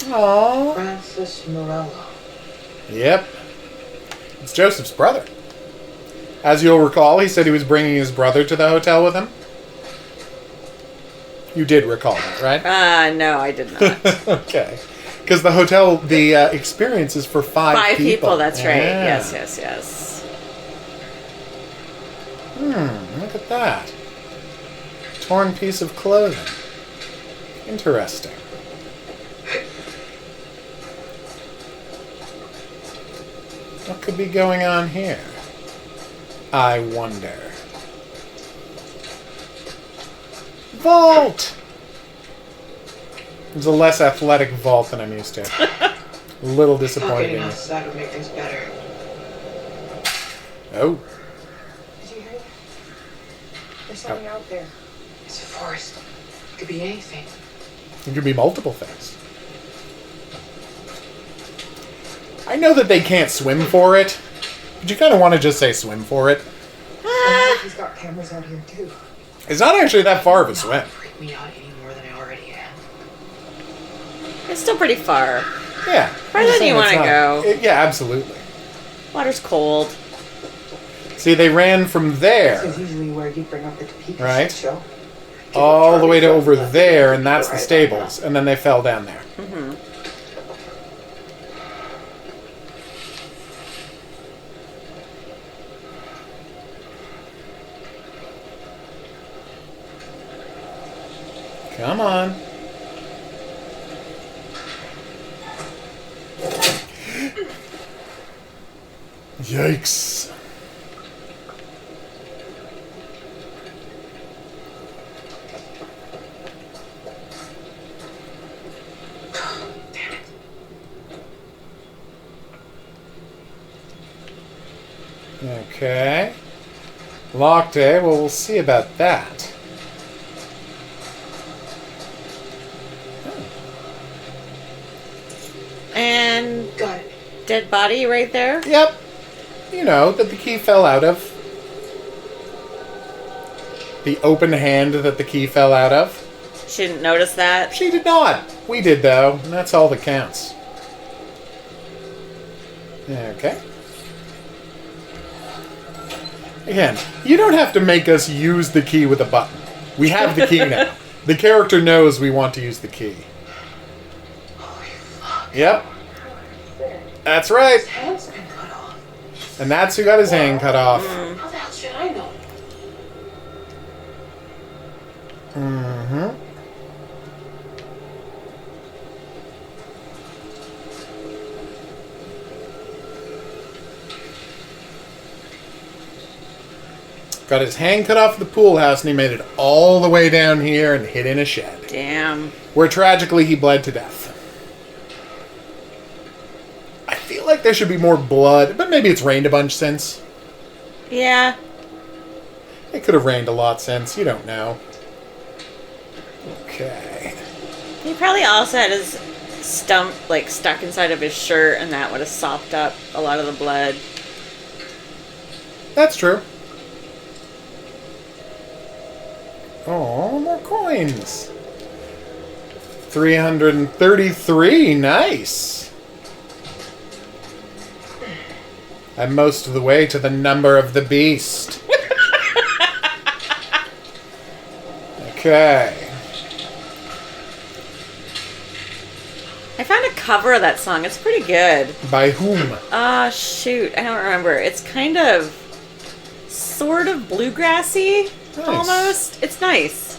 Aww. Francis Morello. Yep. It's Joseph's brother. As you'll recall, he said he was bringing his brother to the hotel with him. You did recall that, right? No, I did not. Okay. Because the hotel, the experience is for five people. 5 people, that's right. Yeah. Yes. Look at that. Torn piece of clothing. Interesting. What could be going on here? I wonder. Vault! It's a less athletic vault than I'm used to. A little disappointed in it. Outside would make things better. Oh. Did you hear that? There's something out there. It's a forest. It could be anything. It could be multiple things. I know that they can't swim for it, but you kind of want to just say swim for it. He's got cameras out here too. It's not actually that far of a swim. Freak me out any more than I already am. It's still pretty far. Yeah. Farther than you want to go. Yeah, absolutely. Water's cold. See, they ran from there, This is usually where you bring up the Topeka right? show. All the way to over there, and that's the stables, and then they fell down there. Mm-hmm. Come on. Yikes. Okay. Locked, eh? Well, we'll see about that. And dead body right there? Yep. You know, that the key fell out of. The open hand that the key fell out of. She didn't notice that? She did not. We did, though, and that's all that counts. Okay. Again, you don't have to make us use the key with a button. We have the key now. The character knows we want to use the key. Yep. That's right. His hand's been cut off. And that's who got his hand cut off. How the hell should I know? Mm-hmm. Got his hand cut off at the pool house, and he made it all the way down here and hid in a shed. Damn. Where tragically he bled to death. I feel like there should be more blood, but maybe it's rained a bunch since. Yeah. It could have rained a lot since. You don't know. Okay. He probably also had his stump stuck inside of his shirt, and that would have sopped up a lot of the blood. That's true. Oh, more coins. 333. Nice. I'm most of the way to the number of the beast. Okay. I found a cover of that song. It's pretty good. By whom? Shoot. I don't remember. It's kind of sort of bluegrassy. Nice. Almost. It's nice.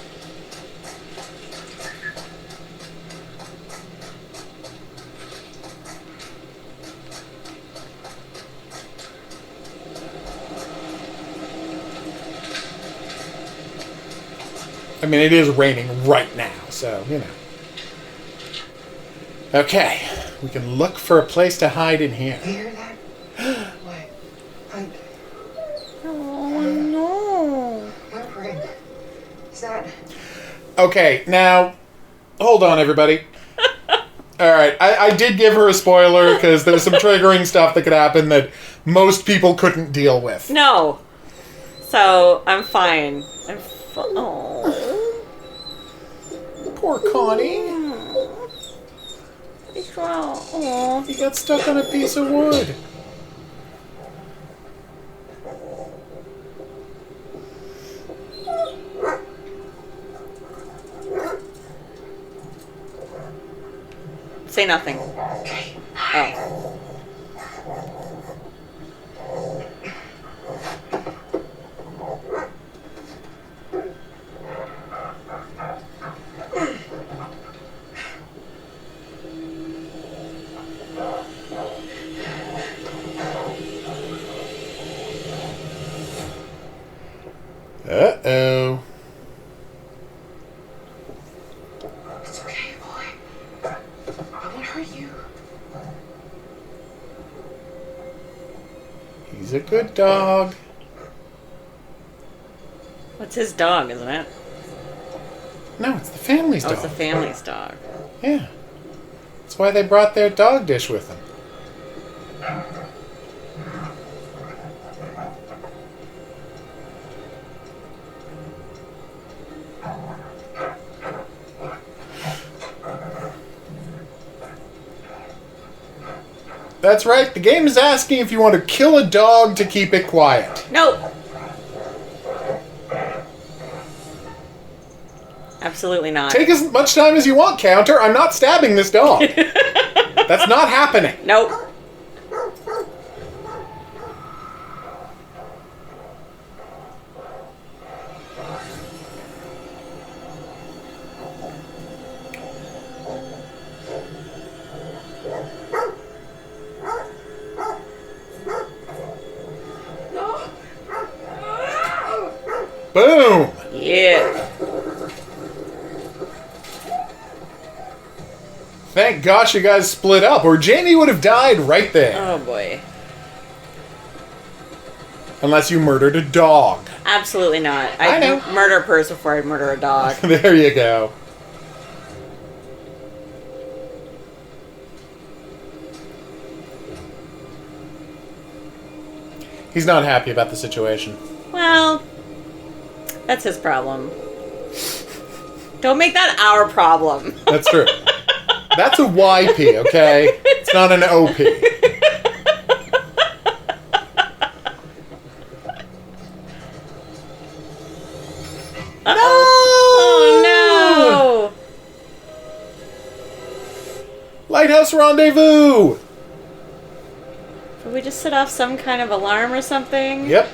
I mean, it is raining right now, so, you know. Okay. We can look for a place to hide in here. You hear that? What? Oh, no. Whimpering. Is that... Okay, now, hold on, everybody. Alright, I did give her a spoiler, because there's some triggering stuff that could happen that most people couldn't deal with. No. So, I'm fine. Oh. Poor Connie. Oh. He got stuck on a piece of wood. Say nothing. Okay. Oh. Uh-oh. It's okay, boy. I won't hurt you. He's a good dog. What's his dog, isn't it? No, it's the family's dog. It's the family's dog. Yeah. That's why they brought their dog dish with them. That's right. The game is asking if you want to kill a dog to keep it quiet. Nope. Absolutely not. Take as much time as you want, counter. I'm not stabbing this dog. That's not happening. Nope. Boom! Yeah. Thank gosh you guys split up, or Jamie would have died right there. Oh boy. Unless you murdered a dog. Absolutely not. I know. Murder a person before I'd murder a dog. There you go. He's not happy about the situation. Well, that's his problem. Don't make that our problem. That's true. That's a YP, okay? It's not an OP. Oh no! Lighthouse rendezvous! Did we just set off some kind of alarm or something? Yep.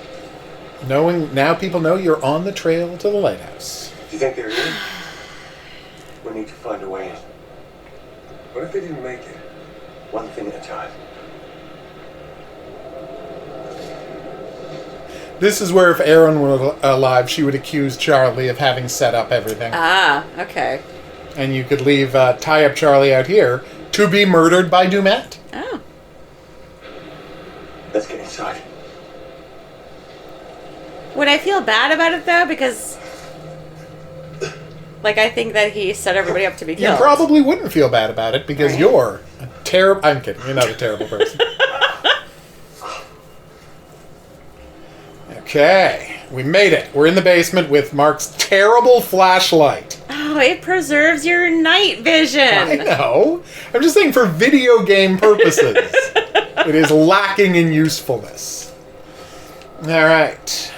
Now people know you're on the trail to the lighthouse. Do you think they're here? We need to find a way in. What if they didn't make it? One thing at a time. This is where if Aaron were alive, she would accuse Charlie of having set up everything. Ah, okay. And you could leave tie up Charlie out here to be murdered by Dumet. Oh. Let's get inside. Would I feel bad about it though? Because, like, I think that he set everybody up to be You killed. probably wouldn't feel bad about it because you're a terrible... I'm kidding. You're not a terrible person. Okay. We made it. We're in the basement with Mark's terrible flashlight. Oh, it preserves your night vision. I know. I'm just saying for video game purposes. It is lacking in usefulness. Alright.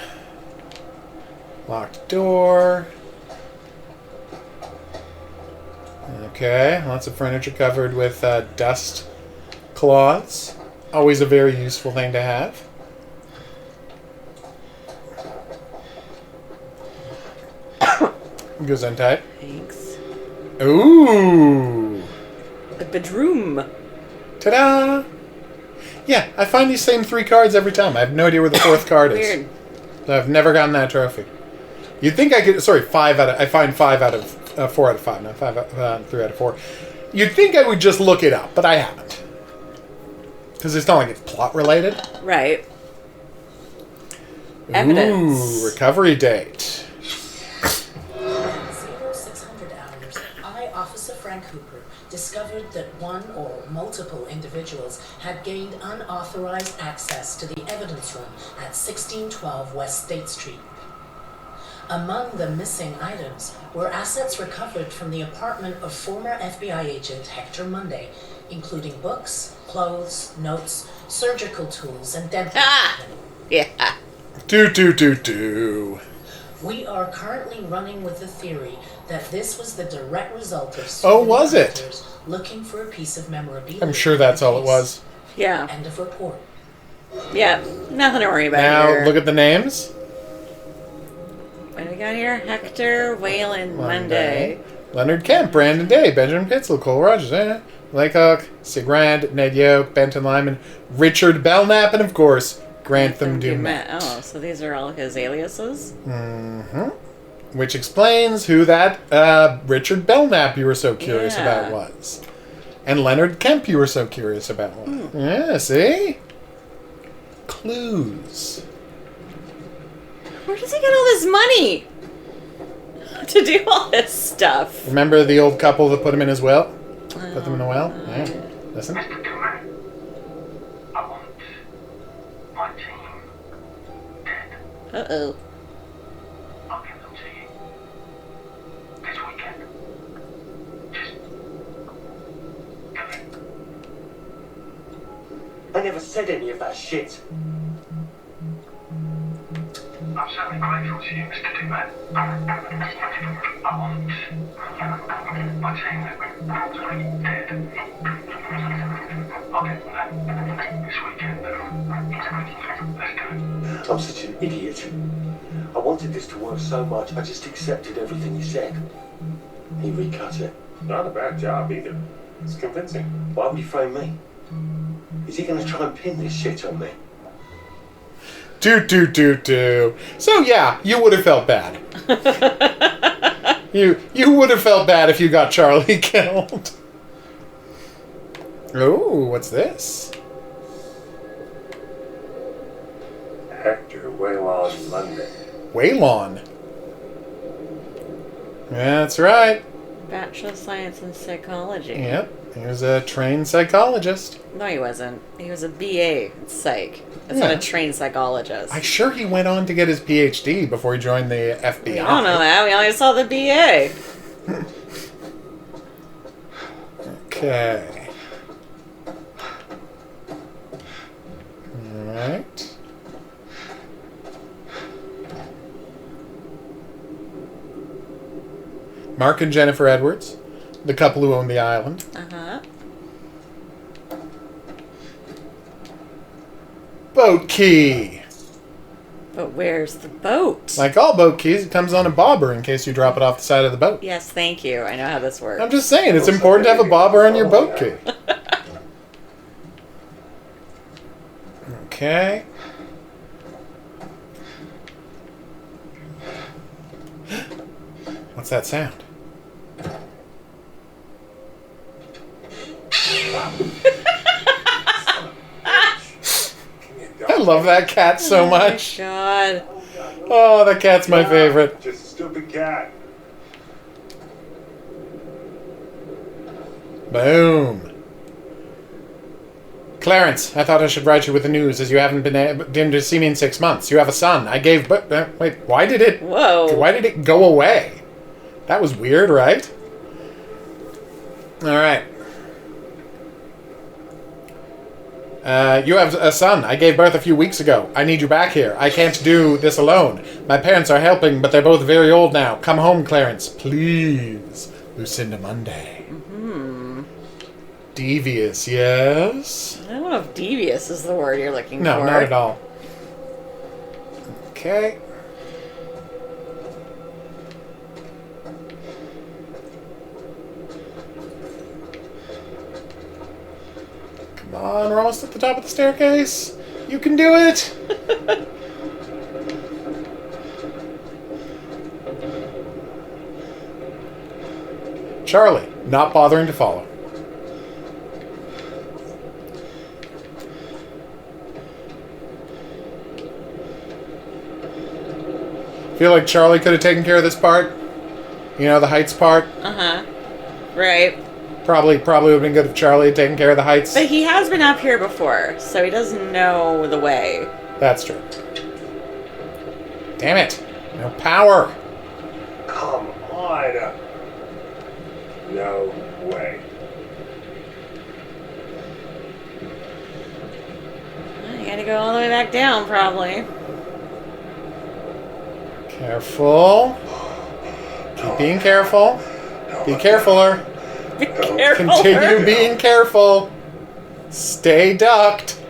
Locked door. Okay, lots of furniture covered with dust cloths. Always a very useful thing to have. Goes untied. Thanks. Ooh! The bedroom. Ta-da! Yeah, I find these same 3 cards every time. I have no idea where the 4th card is. Weird. I've never gotten that trophy. You'd think I could... Sorry, 5 out of... I find 5 out of... 4 out of 5, not 3 out of 4. You'd think I would just look it up, but I haven't. Because it's not like it's plot-related. Right. Evidence. Ooh, recovery date. 0600 hours, I, Officer Frank Hooper, discovered that one or multiple individuals had gained unauthorized access to the evidence room at 1612 West State Street. Among the missing items were assets recovered from the apartment of former FBI agent Hector Monday, including books, clothes, notes, surgical tools, and dental equipment. Yeah. Do. We are currently running with the theory that this was the direct result of was it? hunters looking for a piece of memorabilia. I'm sure that's all it was. Yeah. End of report. Yeah. Nothing to worry about Now, here. look at the names. What do we got here? Hector, Waylon, Monday. Leonard Kemp, Brandon Day, Benjamin Pitzel, Cole Rogers, Blake Hawk, Sig Rand, Ned Yoke, Benton Lyman, Richard Belknap, and of course, Grantham Dumet. Oh, so these are all his aliases? Mm-hmm. Which explains who that Richard Belknap you were so curious about was. And Leonard Kemp you were so curious about was. Yeah, see? Clues. Where does he get all this money to do all this stuff? Remember the old couple that put him in his well? Put them in a well? Yeah. Listen. Uh-oh. I'll give them to you. This weekend. Just come in. I never said any of that shit. I'm certainly grateful to you, Mr. Dumet. I want my team dead. I'll get them this weekend, though. Let's go. I'm such an idiot. I wanted this to work so much, I just accepted everything he said. He recut it. Not a bad job either. It's convincing. Why would he phone me? Is he going to try and pin this shit on me? Do. So yeah, you would have felt bad. You would have felt bad if you got Charlie killed. Oh, what's this? Hector Waylon Monday. Waylon. Yeah, that's right. Bachelor of Science in Psychology. Yep, he was a trained psychologist. No, he wasn't. He was a BA in psych. That's not a trained psychologist. I'm sure he went on to get his PhD before he joined the FBI. We don't know that. We only saw the BA. Okay. Alright. Mark and Jennifer Edwards, the couple who owned the island. Uh-huh. Boat key. But where's the boat? Like all boat keys, it comes on a bobber in case you drop it off the side of the boat. Yes, thank you. I know how this works. I'm just saying, it's important to have a bobber on your boat key. Okay. What's that sound? I love that cat so much. Oh my god. Oh, that cat's my favorite. Just a stupid cat. Boom. Clarence, I thought I should write you with the news as you haven't been to see me in 6 months. You have a son. I gave... wait, why did it... Whoa. Why did it go away? That was weird, right? Alright. You have a son. I gave birth a few weeks ago. I need you back here. I can't do this alone. My parents are helping, but they're both very old now. Come home, Clarence. Please. Lucinda Monday. Mm-hmm. Devious, yes? I don't know if devious is the word you're looking for. No, not at all. Okay. Come on, we're almost at the top of the staircase. You can do it. Charlie, not bothering to follow. Feel like Charlie could have taken care of this part. You know, the heights part. Uh-huh. Right. Probably would have been good if Charlie had taken care of the heights. But he has been up here before, so he doesn't know the way. That's true. Damn it. No power. Come on. No way. Well, you gotta go all the way back down, probably. Careful. Keep being careful. Be carefuler. Be careful. Continue being careful. Stay ducked.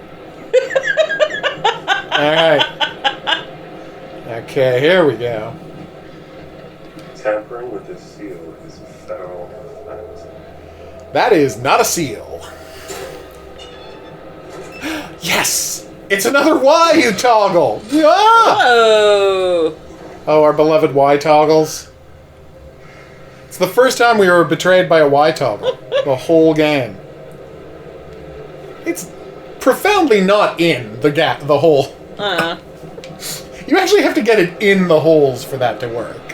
Alright. Okay, here we go. Tampering with the seal is a federal offense. That is not a seal. Yes! It's another Y toggle! Ah! Oh! Oh, our beloved Y toggles. It's the first time we were betrayed by a Y toggle. The whole game. It's profoundly not in the hole. You actually have to get it in the holes for that to work.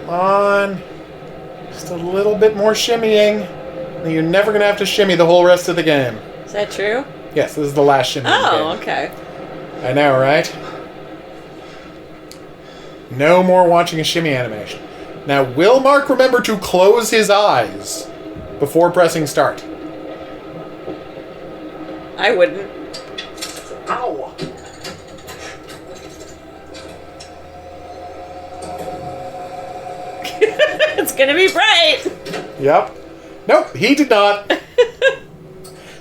Come on. Just a little bit more shimmying. And you're never going to have to shimmy the whole rest of the game. Is that true? Yes, this is the last shimmy of the game. Oh, okay. I know, right? No more watching a shimmy animation. Now, will Mark remember to close his eyes before pressing start? I wouldn't. Ow! It's gonna be bright! Yep. Nope, he did not.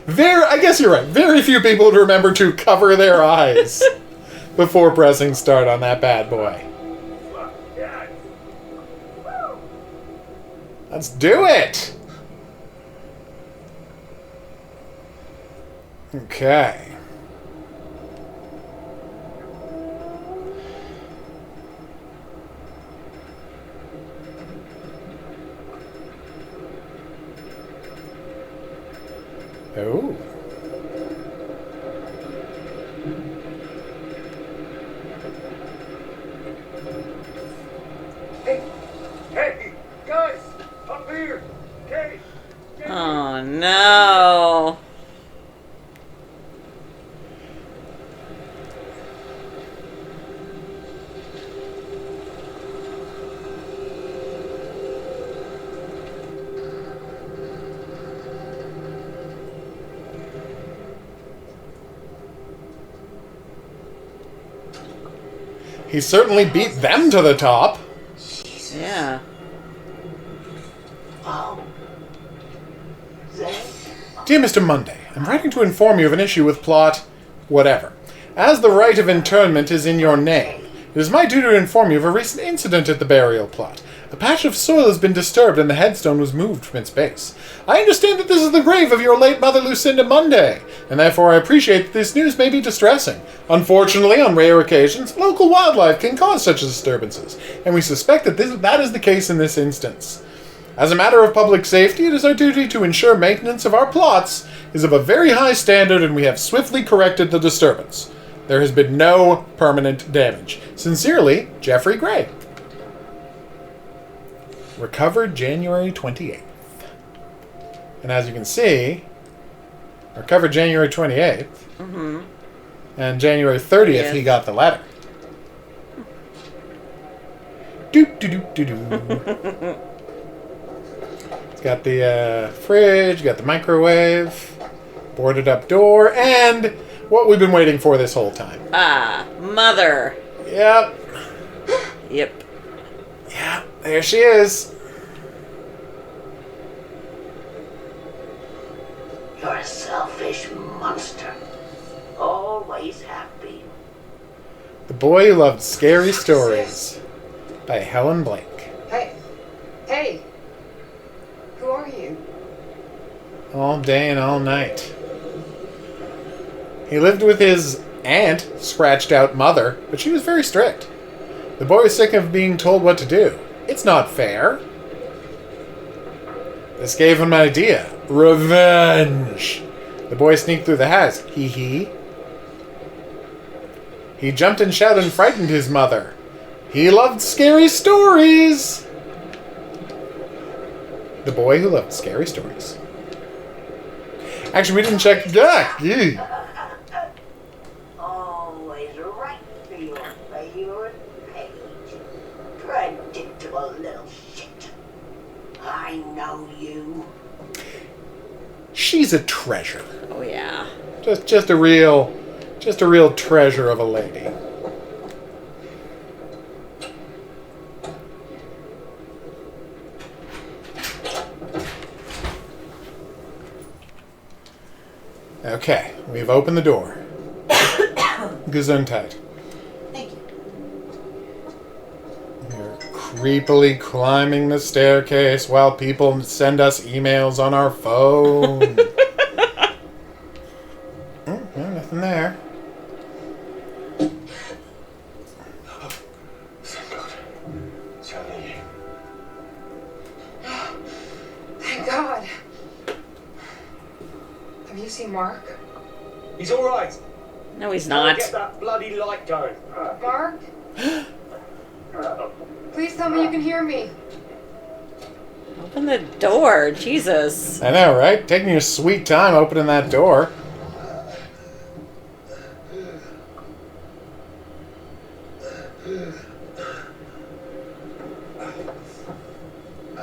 I guess you're right. Very few people would remember to cover their eyes before pressing start on that bad boy. Let's do it! Okay. Oh. Hey, guys, up here. Hey. Oh no. He certainly beat them to the top. Yeah. Dear Mr. Monday, I'm writing to inform you of an issue with plot whatever. As the right of internment is in your name, it is my duty to inform you of a recent incident at the burial plot. A patch of soil has been disturbed and the headstone was moved from its base. I understand that this is the grave of your late mother Lucinda Monday, and therefore I appreciate that this news may be distressing. Unfortunately, on rare occasions, local wildlife can cause such disturbances, and we suspect that that is the case in this instance. As a matter of public safety, it is our duty to ensure maintenance of our plots is of a very high standard, and we have swiftly corrected the disturbance. There has been no permanent damage. Sincerely, Jeffrey Gray. Recovered January 28th. And as you can see, recovered January 28th. Mm-hmm. And January 30th, he got the letter. Do-do-do-do-do. It's got the fridge, got the microwave, boarded up door, and what we've been waiting for this whole time. Ah, mother. Yep. Yep. Yeah, there she is. You're a selfish monster. Always happy. The Boy Who Loved Scary Stories by Helen Blake. Hey! Who are you? All day and all night. He lived with his aunt, scratched out mother, but she was very strict. The boy was sick of being told what to do. It's not fair. This gave him an idea. Revenge! The boy sneaked through the house. Hee hee. He jumped and shouted and frightened his mother. He loved scary stories! The Boy Who Loved Scary Stories. Actually, we didn't check... Always right for your favorite page. Predictable little shit. I know you. She's a treasure. Oh yeah. Just a real treasure of a lady. Okay, we've opened the door. Gesundheit. Thank you. You're Creepily climbing the staircase while people send us emails on our phone. Oh, no, nothing there. Thank God. Johnny. Thank God. Have you seen Mark? He's all right. No, he's Gotta not. Get that bloody light going. Mark? Please tell me you can hear me. Open the door. Jesus. I know, right? Taking your sweet time opening that door.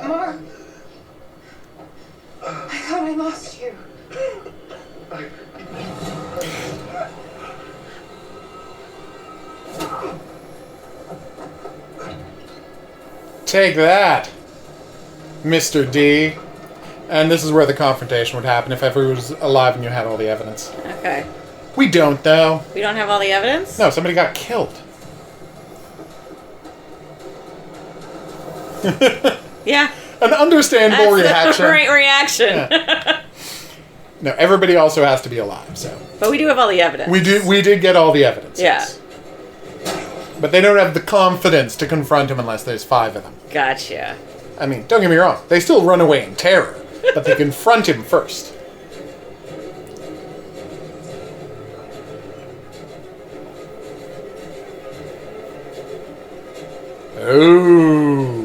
Mark? I thought I lost you. Take that, Mr. D. And this is where the confrontation would happen if everyone was alive and you had all the evidence. Okay. We don't, though. We don't have all the evidence? No, somebody got killed. Yeah. An understandable That's reaction. the right reaction. Yeah. No, everybody also has to be alive, so. But we do have all the evidence. We did get all the evidence. Yeah. Yes. But they don't have the confidence to confront him unless there's 5 of them. Gotcha. I mean, don't get me wrong. They still run away in terror, but they confront him first. Oh.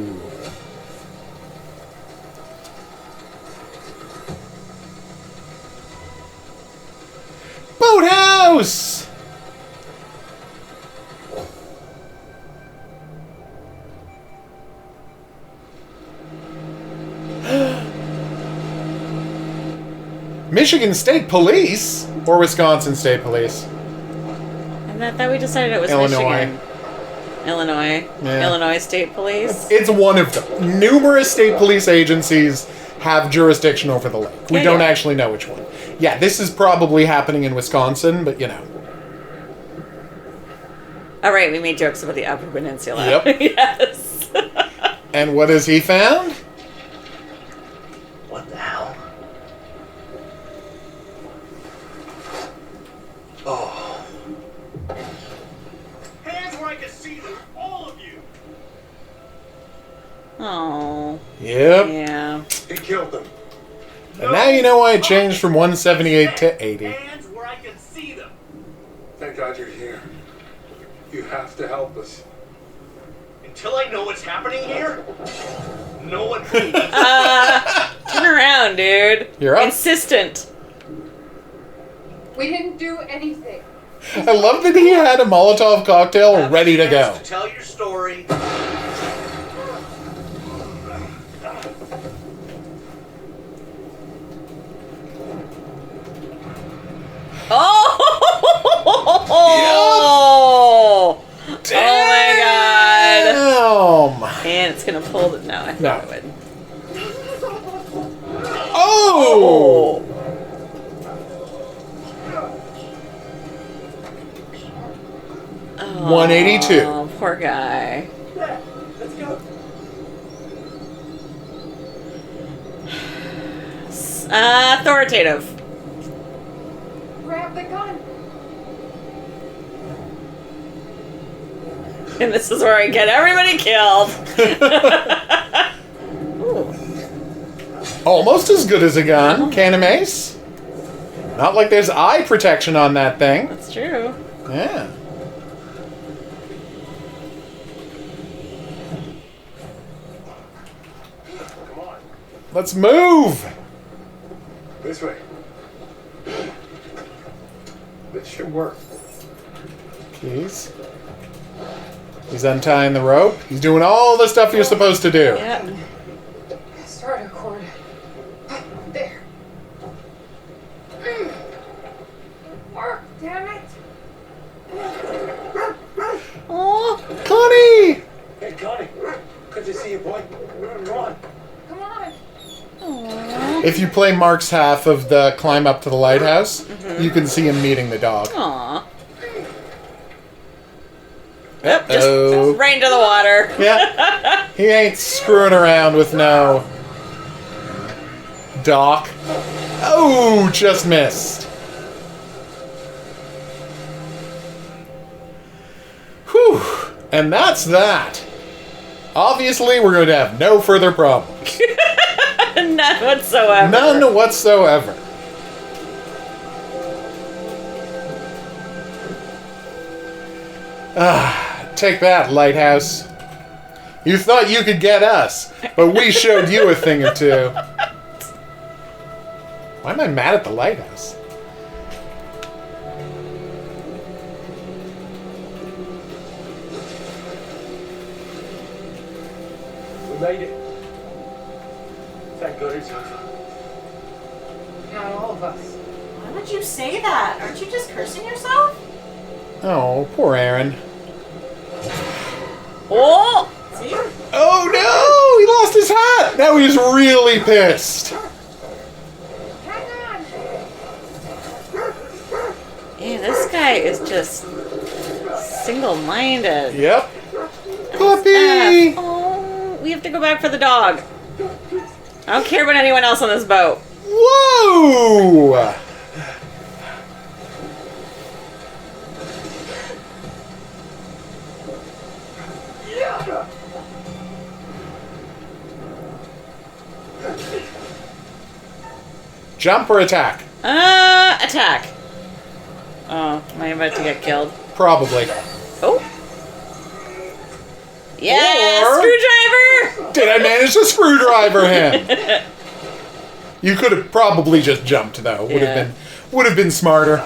Boathouse! Michigan State Police? Or Wisconsin State Police? And that we decided it was Illinois. Michigan. Illinois. Yeah. Illinois State Police. It's one of them. Numerous state police agencies have jurisdiction over the lake. We Yeah, don't yeah. actually know which one. Yeah, this is probably happening in Wisconsin, but you know. All right, we made jokes about the Upper Peninsula. Yep. Yes. And what has he found? What the hell? Oh. Hands where I can see them, all of you. Oh. Yep. Yeah. He killed them. And now you know why it changed from 178 to 80. Hands where I can see them. Thank God you're here. You have to help us. Until I know what's happening here, no one moves. Turn around, dude. You're up. Insistent. We didn't do anything. I love that he had a Molotov cocktail ready to go. To tell your story. Oh! Oh my god! Damn! And it's gonna pull it. No, I thought it would. Oh! 182. Oh, poor guy. Let's go. Authoritative. Grab the gun. And this is where I get everybody killed. Almost as good as a gun. Can of mace. Not like there's eye protection on that thing. That's true. Yeah. Come on. Let's move! This way. This should work. Keys. He's untying the rope. He's doing all the stuff you're supposed to do. Yeah. Start a cord. There. Mark, damn it. Oh, Connie! Hey, Connie. Good to see you, boy. Come on. Come on. If you play Mark's half of the climb up to the lighthouse, you can see him meeting the dog. Aww. Yep, just right into the water. Yeah. He ain't screwing around with no dock. Oh, just missed. Whew. And that's that. Obviously, we're going to have no further problems. None whatsoever. None whatsoever. Take that, Lighthouse. You thought you could get us, but we showed you a thing or two. Why am I mad at the Lighthouse? We made it. Thank God it's over. Not all of us. Why would you say that? Aren't you just cursing yourself? Oh, poor Aaron. Oh! See? Oh no! He lost his hat! Now he's really pissed. Yeah, this guy is just single-minded. Yep. Puppy! Oh, we have to go back for the dog. I don't care about anyone else on this boat. Whoa! Jump or attack? Attack. Oh, am I about to get killed? Probably. Oh. Yeah, Or screwdriver! did I manage to screwdriver him? You could have probably just jumped though. Would have been smarter.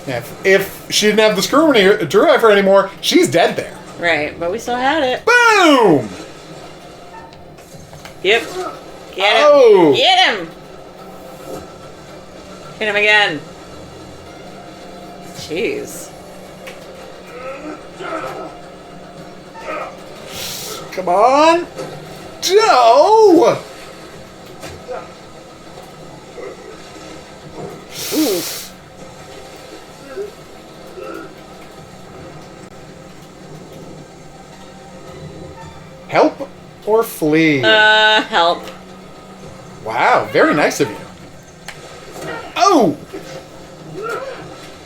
If she didn't have the screwdriver anymore, she's dead there. Right, but we still had it. Boom! Yep. Get him. Oh. Get him. Hit him again. Jeez. Come on. No! Oof. Help or flee? Help. Wow, very nice of you. Oh!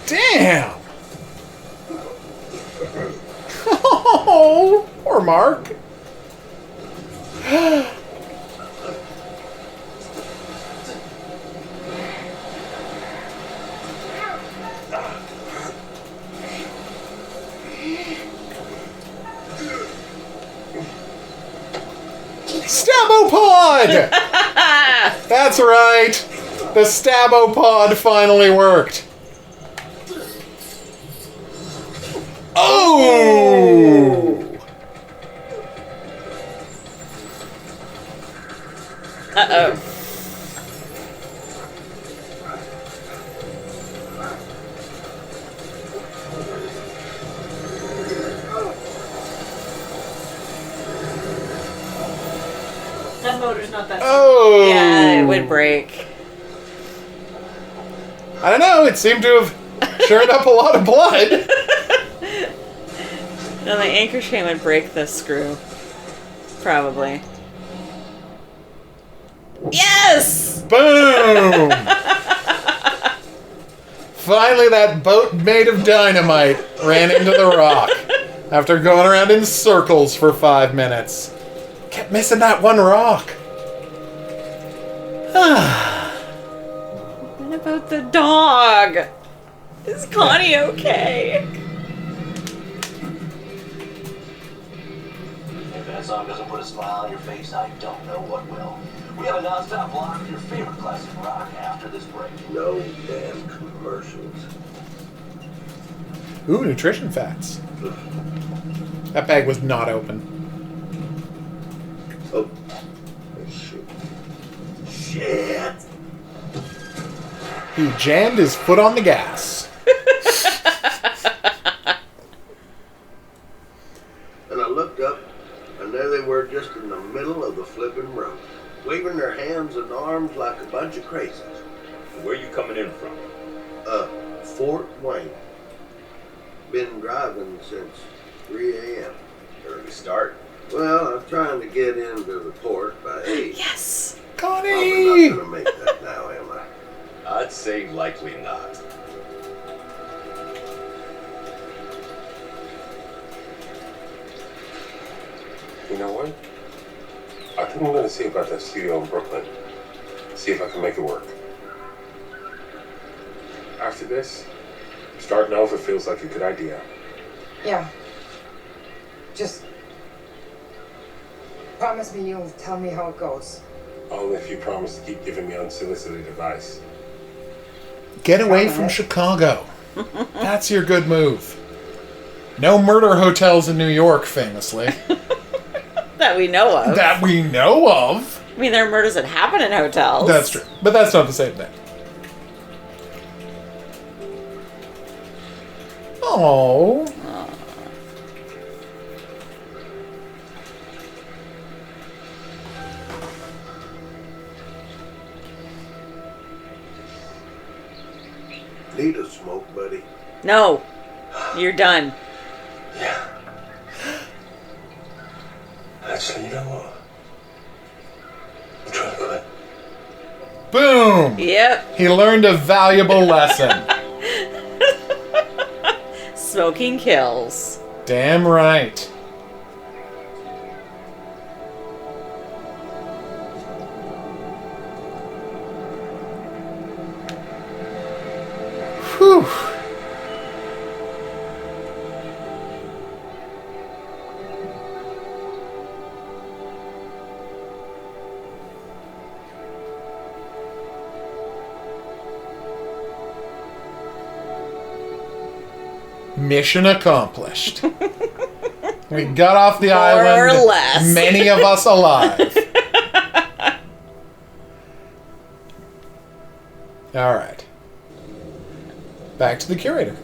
Damn! Oh, poor Mark. Stabopod! That's right. The Stabopod finally worked. Oh! Uh-oh. That motor's not that Oh! Yeah, it would break. I don't know, it seemed to have churned up a lot of blood. No, the anchor chain would break the screw. Probably. Yes! Boom! Finally, that boat made of dynamite ran into the rock after going around in circles for 5 minutes. Kept missing that one rock. What about the dog? Is Connie okay? If that song doesn't put a smile on your face, I don't know what will. We have a non-stop block of your favorite classic rock after this break. No damn commercials. Ooh, nutrition facts. That bag was not open. Oh, shit. Shit! He jammed his foot on the gas. And I looked up, and there they were just in the middle of the flipping road, waving their hands and arms like a bunch of crazies. Where are you coming in from? Fort Wayne. been driving since 3 a.m. Early start. Well, I'm trying to get into the port by 8. Yes! Probably Connie! not gonna make that now, am I? I'd say likely not. You know what? I think I'm going to see about that studio in Brooklyn. See if I can make it work. After this, start now if it feels like a good idea. Yeah. Just promise me you'll tell me how it goes. Only if you promise to keep giving me unsolicited advice. Get away from Chicago. That's your good move. No murder hotels in New York, famously. That we know of. That we know of. I mean, there are murders that happen in hotels. That's true. But that's not the same thing. Oh. Need a smoke, buddy? No. You're done. Actually, you know what? I'm trying to quit. Boom. Yep. He learned a valuable lesson. Smoking kills. Damn right. Whew. Mission accomplished. We got off the island. More or less. Many of us alive. All right. Back to the curator.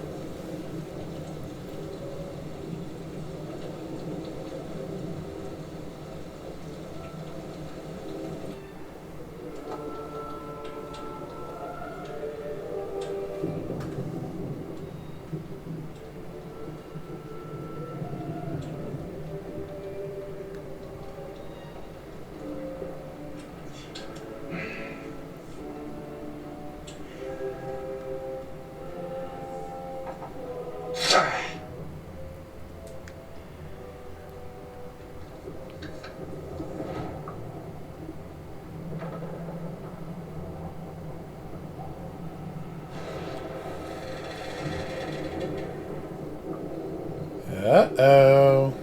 Uh-oh.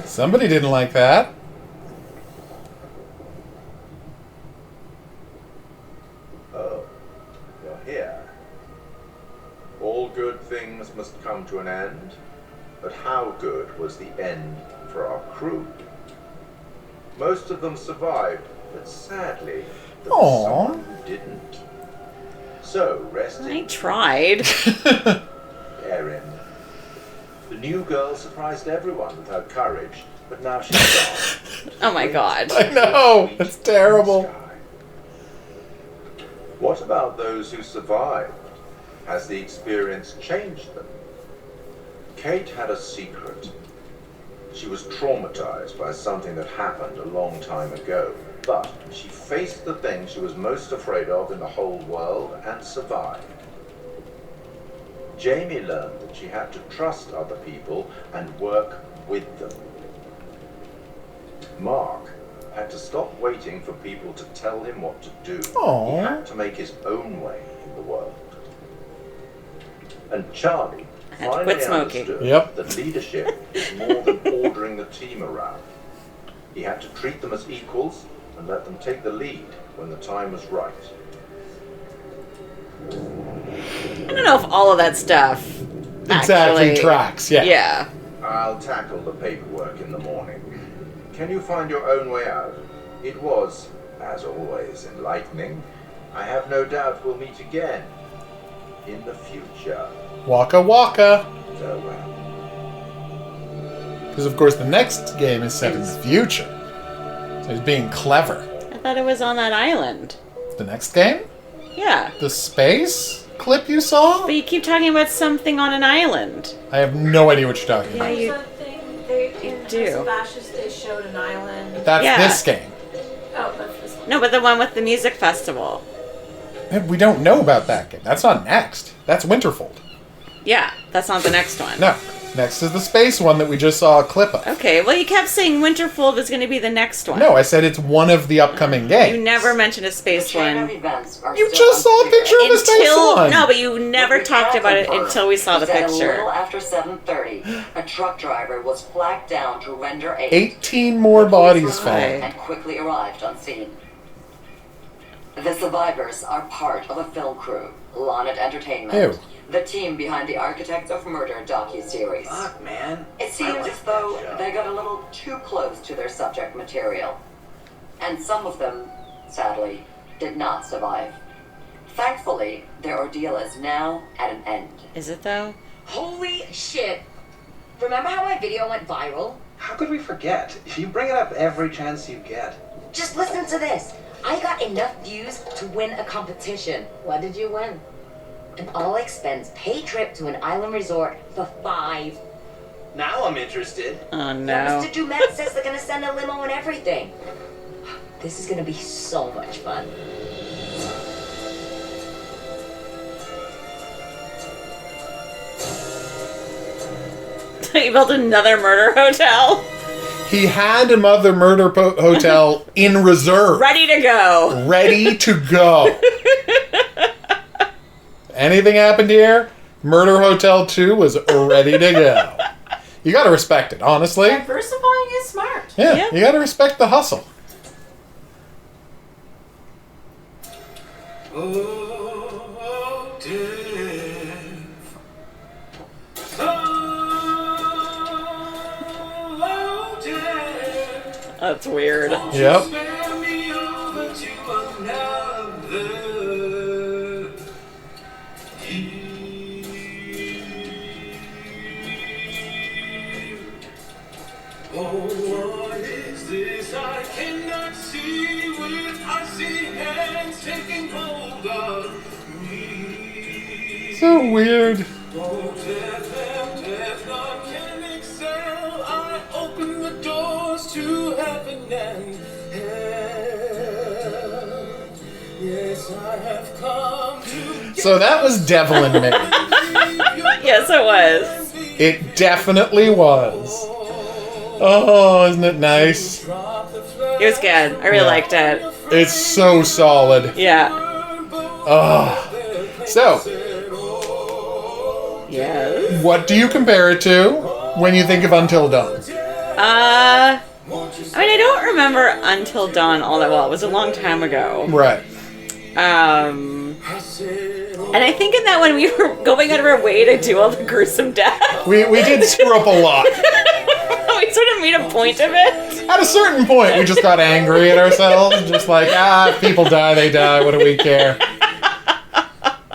Somebody didn't like that. Oh, you're here. All good things must come to an end. But how good was the end for our crew? Most of them survived, but sadly, there was someone who didn't. So, rest I in tried. Erin. The new girl surprised everyone with her courage, but now she's gone. Oh my god. I know. It's terrible. What about those who survived? Has the experience changed them? Kate had a secret. She was traumatized by something that happened a long time ago, but she faced the thing she was most afraid of in the whole world and survived. Jamie learned that she had to trust other people and work with them. Mark had to stop waiting for people to tell him what to do. He had to make his own way in the world. And Charlie finally quit smoking. understood that leadership is more than ordering the team around. He had to treat them as equals and let them take the lead when the time was right. I don't know if all of that stuff Exactly tracks, yeah. Yeah. I'll tackle the paperwork in the morning. Can you find your own way out? It was, as always, enlightening. I have no doubt we'll meet again in the future. Waka waka. Farewell. Because, of course, the next game is set in the future. So he's being clever. thought it was on that island. The next game? Yeah. The space clip you saw? But you keep talking about something on an island. I have no idea what you're talking Yeah, about. you do. House of Ashes, they showed an island. That's this game. Oh, that's this one. No, but the one with the music festival. We don't know about that game. That's not next. That's Winterfold. Yeah, that's not the next one. No. Next is the space one that we just saw a clip of. Okay, well, you kept saying Winterfold was going to be the next one. No, I said it's one of the upcoming games. You never mentioned a space one. You just saw a picture of the space one. No, but you never talked about it until we saw the At a picture. little after 7:30, a truck driver was flagged down to render aid. 18 more bodies found. And quickly arrived on scene. The survivors are part of a film crew, Lonnet Entertainment. Ew. The team behind the Architects of Murder docuseries. Fuck, man. It seems as though they got a little too close to their subject material. And some of them, sadly, did not survive. Thankfully, their ordeal is now at an end. Is it though? Holy shit. Remember how my video went viral? How could we forget? You bring it up every chance you get. Just listen to this. I got enough views to win a competition. What did you win? An all-expense paid trip to an island resort for 5. Now I'm interested. Oh Yeah, Mr. Dumet says they're gonna send a limo and everything. This is gonna be so much fun. You built another murder hotel? He had another murder hotel in reserve. Ready to go. Ready to go. Anything happened here? Murder Hotel 2 was ready to go. You gotta respect it, honestly. Diversifying is smart. Yeah, you gotta respect the hustle. Oh, death. Oh, death. That's weird. Yep. Spare me over to another. Oh, what is this? I cannot see with icy hands taking hold of me. So weird. Oh, death and death, none can excel. I open the doors to heaven and hell. Yes, I have come to. So that was Devil in Me. Yes, it was. It definitely was. Oh, isn't it nice? It was good. I really liked it. It's so solid. Yeah. Oh. So, yes. What do you compare it to when you think of Until Dawn? I mean, I don't remember Until Dawn all that well. It was a long time ago. Right. And I think in that one we were going out of our way to do all the gruesome deaths. We did screw up a lot. We sort of made a point of it. At a certain point, we just got angry at ourselves. Just like, if people die, they die. What do we care?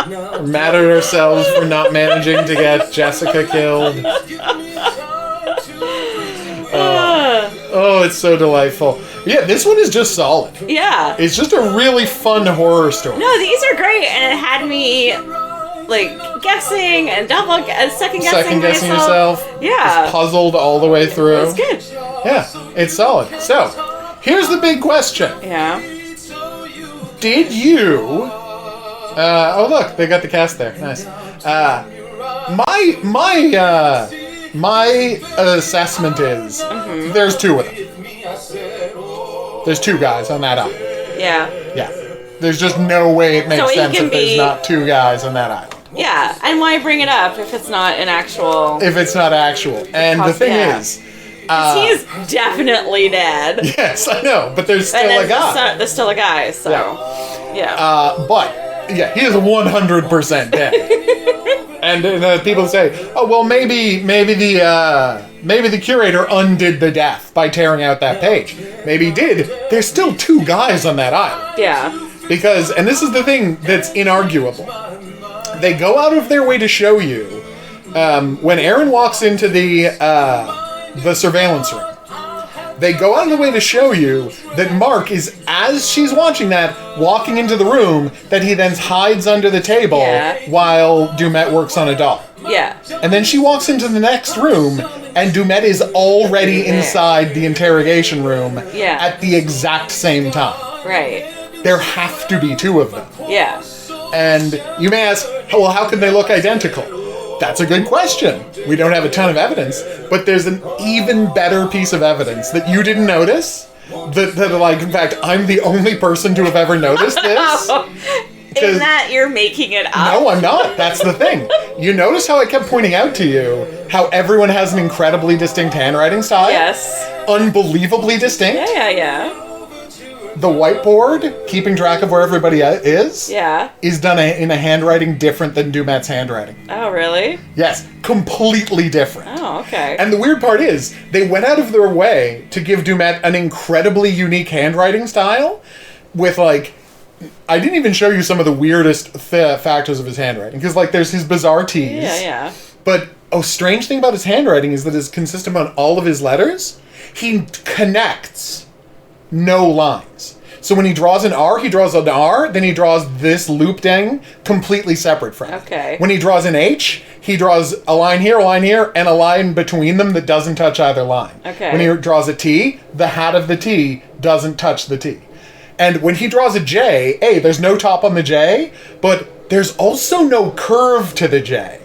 We're mad at ourselves for not managing to get Jessica killed. Oh, it's so delightful. Yeah, this one is just solid. Yeah. It's just a really fun horror story. No, these are great, and it had me like guessing and second guessing yourself. Yeah. Just puzzled all the way through. It's good. Yeah, it's solid. So, here's the big question. Yeah. Did you... oh, look, they got the cast there. Nice. My assessment is there's 2 of them. There's 2 guys on that island. Yeah. Yeah. There's just no way it makes So it sense can if there's be- not 2 guys on that island. Yeah, and why bring it up if it's not an actual... If it's not actual. And the thing Yeah. is... he is definitely dead. Yes, I know, but there's still And then a guy. there's still a guy, so... Yeah. But, yeah, he is 100% dead. And people say, oh, well, maybe the curator undid the death by tearing out that page. Maybe he did. There's still 2 guys on that island. Yeah. Because, and this is the thing that's inarguable, they go out of their way to show you, when Aaron walks into the surveillance room, they go out of the way to show you that Mark is, as she's watching that, walking into the room that he then hides under the table while Dumet works on a doll. Yeah. And then she walks into the next room, and Dumet is already inside the interrogation room at the exact same time. Right. There have to be two of them. Yeah. And you may ask, well, how can they look identical? That's a good question. We don't have a ton of evidence, but there's an even better piece of evidence that you didn't notice. That like, in fact, I'm the only person to have ever noticed this. In that you're making it up. No, I'm not. That's the thing. You notice how I kept pointing out to you how everyone has an incredibly distinct handwriting style? Yes. Unbelievably distinct? Yeah. The whiteboard, keeping track of where everybody is, is done in a handwriting different than Dumet's handwriting. Oh, really? Yes, completely different. Oh, okay. And the weird part is, they went out of their way to give Dumet an incredibly unique handwriting style with, like, I didn't even show you some of the weirdest factors of his handwriting, because, like, there's his bizarre T's. Yeah. But a strange thing about his handwriting is that it's consistent on all of his letters. He connects no lines. So when he draws an R, he draws an R, then he draws this loop ding completely separate from it. Okay. When he draws an H, he draws a line here, and a line between them that doesn't touch either line. Okay. When he draws a T, the hat of the T doesn't touch the T. And when he draws a J, there's no top on the J, but there's also no curve to the J.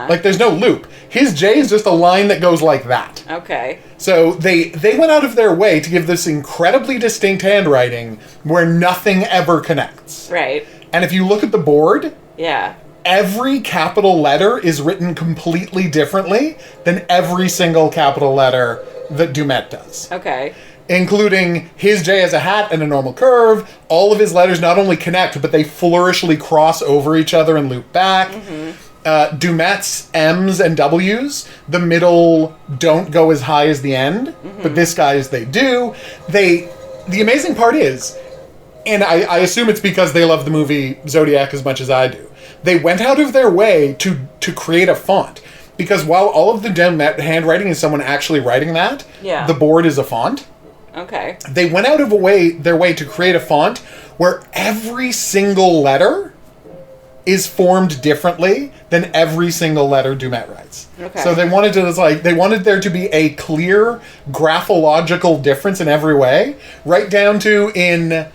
Like, there's no loop. His J is just a line that goes like that. Okay. So they went out of their way to give this incredibly distinct handwriting where nothing ever connects. Right. And if you look at the board, every capital letter is written completely differently than every single capital letter that Dumet does. Okay. Including his J as a hat and a normal curve. All of his letters not only connect, but they flourishly cross over each other and loop back. Dumet's M's and W's, the middle don't go as high as the end, but this guy's they do. The amazing part is, and I assume it's because they love the movie Zodiac as much as I do, they went out of their way to create a font. Because while all of the Dumet handwriting is someone actually writing that, the board is a font. Okay. They went out of their way to create a font where every single letter is formed differently than every single letter Dumet writes. Okay. So they wanted there to be a clear graphological difference in every way, right down to in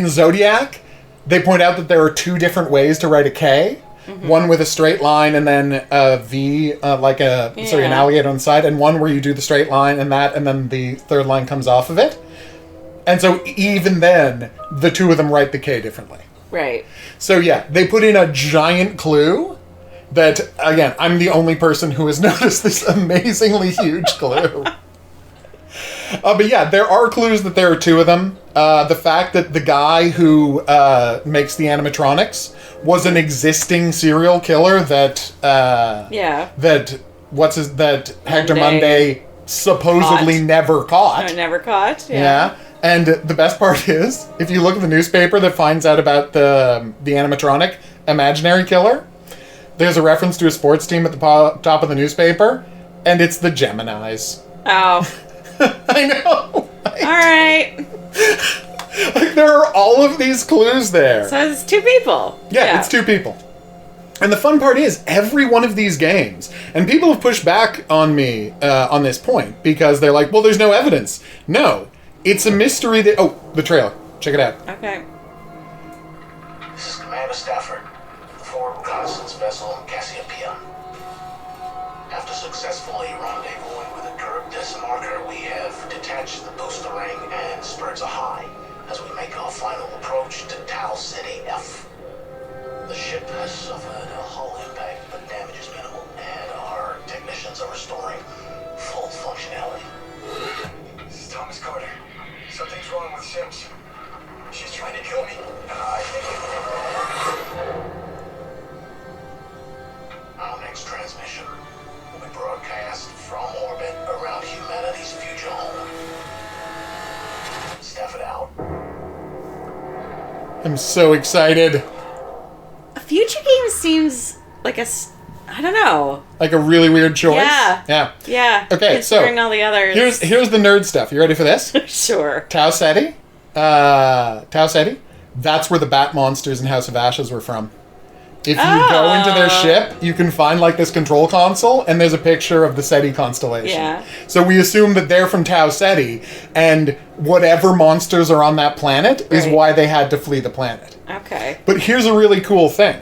Zodiac, they point out that there are two different ways to write a K. One with a straight line and then a V, an alligator on the side, and one where you do the straight line and then the third line comes off of it. And so even then, the two of them write the K differently. Right. So yeah, they put in a giant clue that, again, I'm the only person who has noticed this amazingly huge clue. But yeah, there are clues that there are two of them. The fact that the guy who makes the animatronics was an existing serial killer that Hector Monday supposedly never caught. No, never caught. Yeah. And the best part is, if you look at the newspaper that finds out about the animatronic imaginary killer, there's a reference to a sports team at the top of the newspaper, and it's the Geminis. Oh. I know. Alright. Like, there are all of these clues there. So it's two people. Yeah, it's two people. And the fun part is, every one of these games, and people have pushed back on me on this point, because they're like, well, there's no evidence. No. It's a mystery that... Oh, the trailer. Check it out. Okay. This is Commander Stafford, the forward reconnaissance vessel Cassiopeia. After successfully rendezvousing with a Turk Decimarker, we have detached the booster ring and spurs a high as we make our final approach to Tau City F. The ship has suffered a hull impact, but damage is minimal, and our technicians are restoring full functionality. This is Thomas Carter. Something's wrong with Sims. She's trying to kill me. I think Our next transmission will be broadcast from orbit around humanity's future home. Staff it out. I'm so excited. A future game seems like a I don't know. Like a really weird choice? Yeah. Yeah. Okay, so considering all the others. here's the nerd stuff. You ready for this? Sure. Tau Ceti. That's where the bat monsters in House of Ashes were from. If you go into their ship, you can find like this control console, and there's a picture of the Ceti constellation. Yeah. So we assume that they're from Tau Ceti, and whatever monsters are on that planet is why they had to flee the planet. Okay. But here's a really cool thing.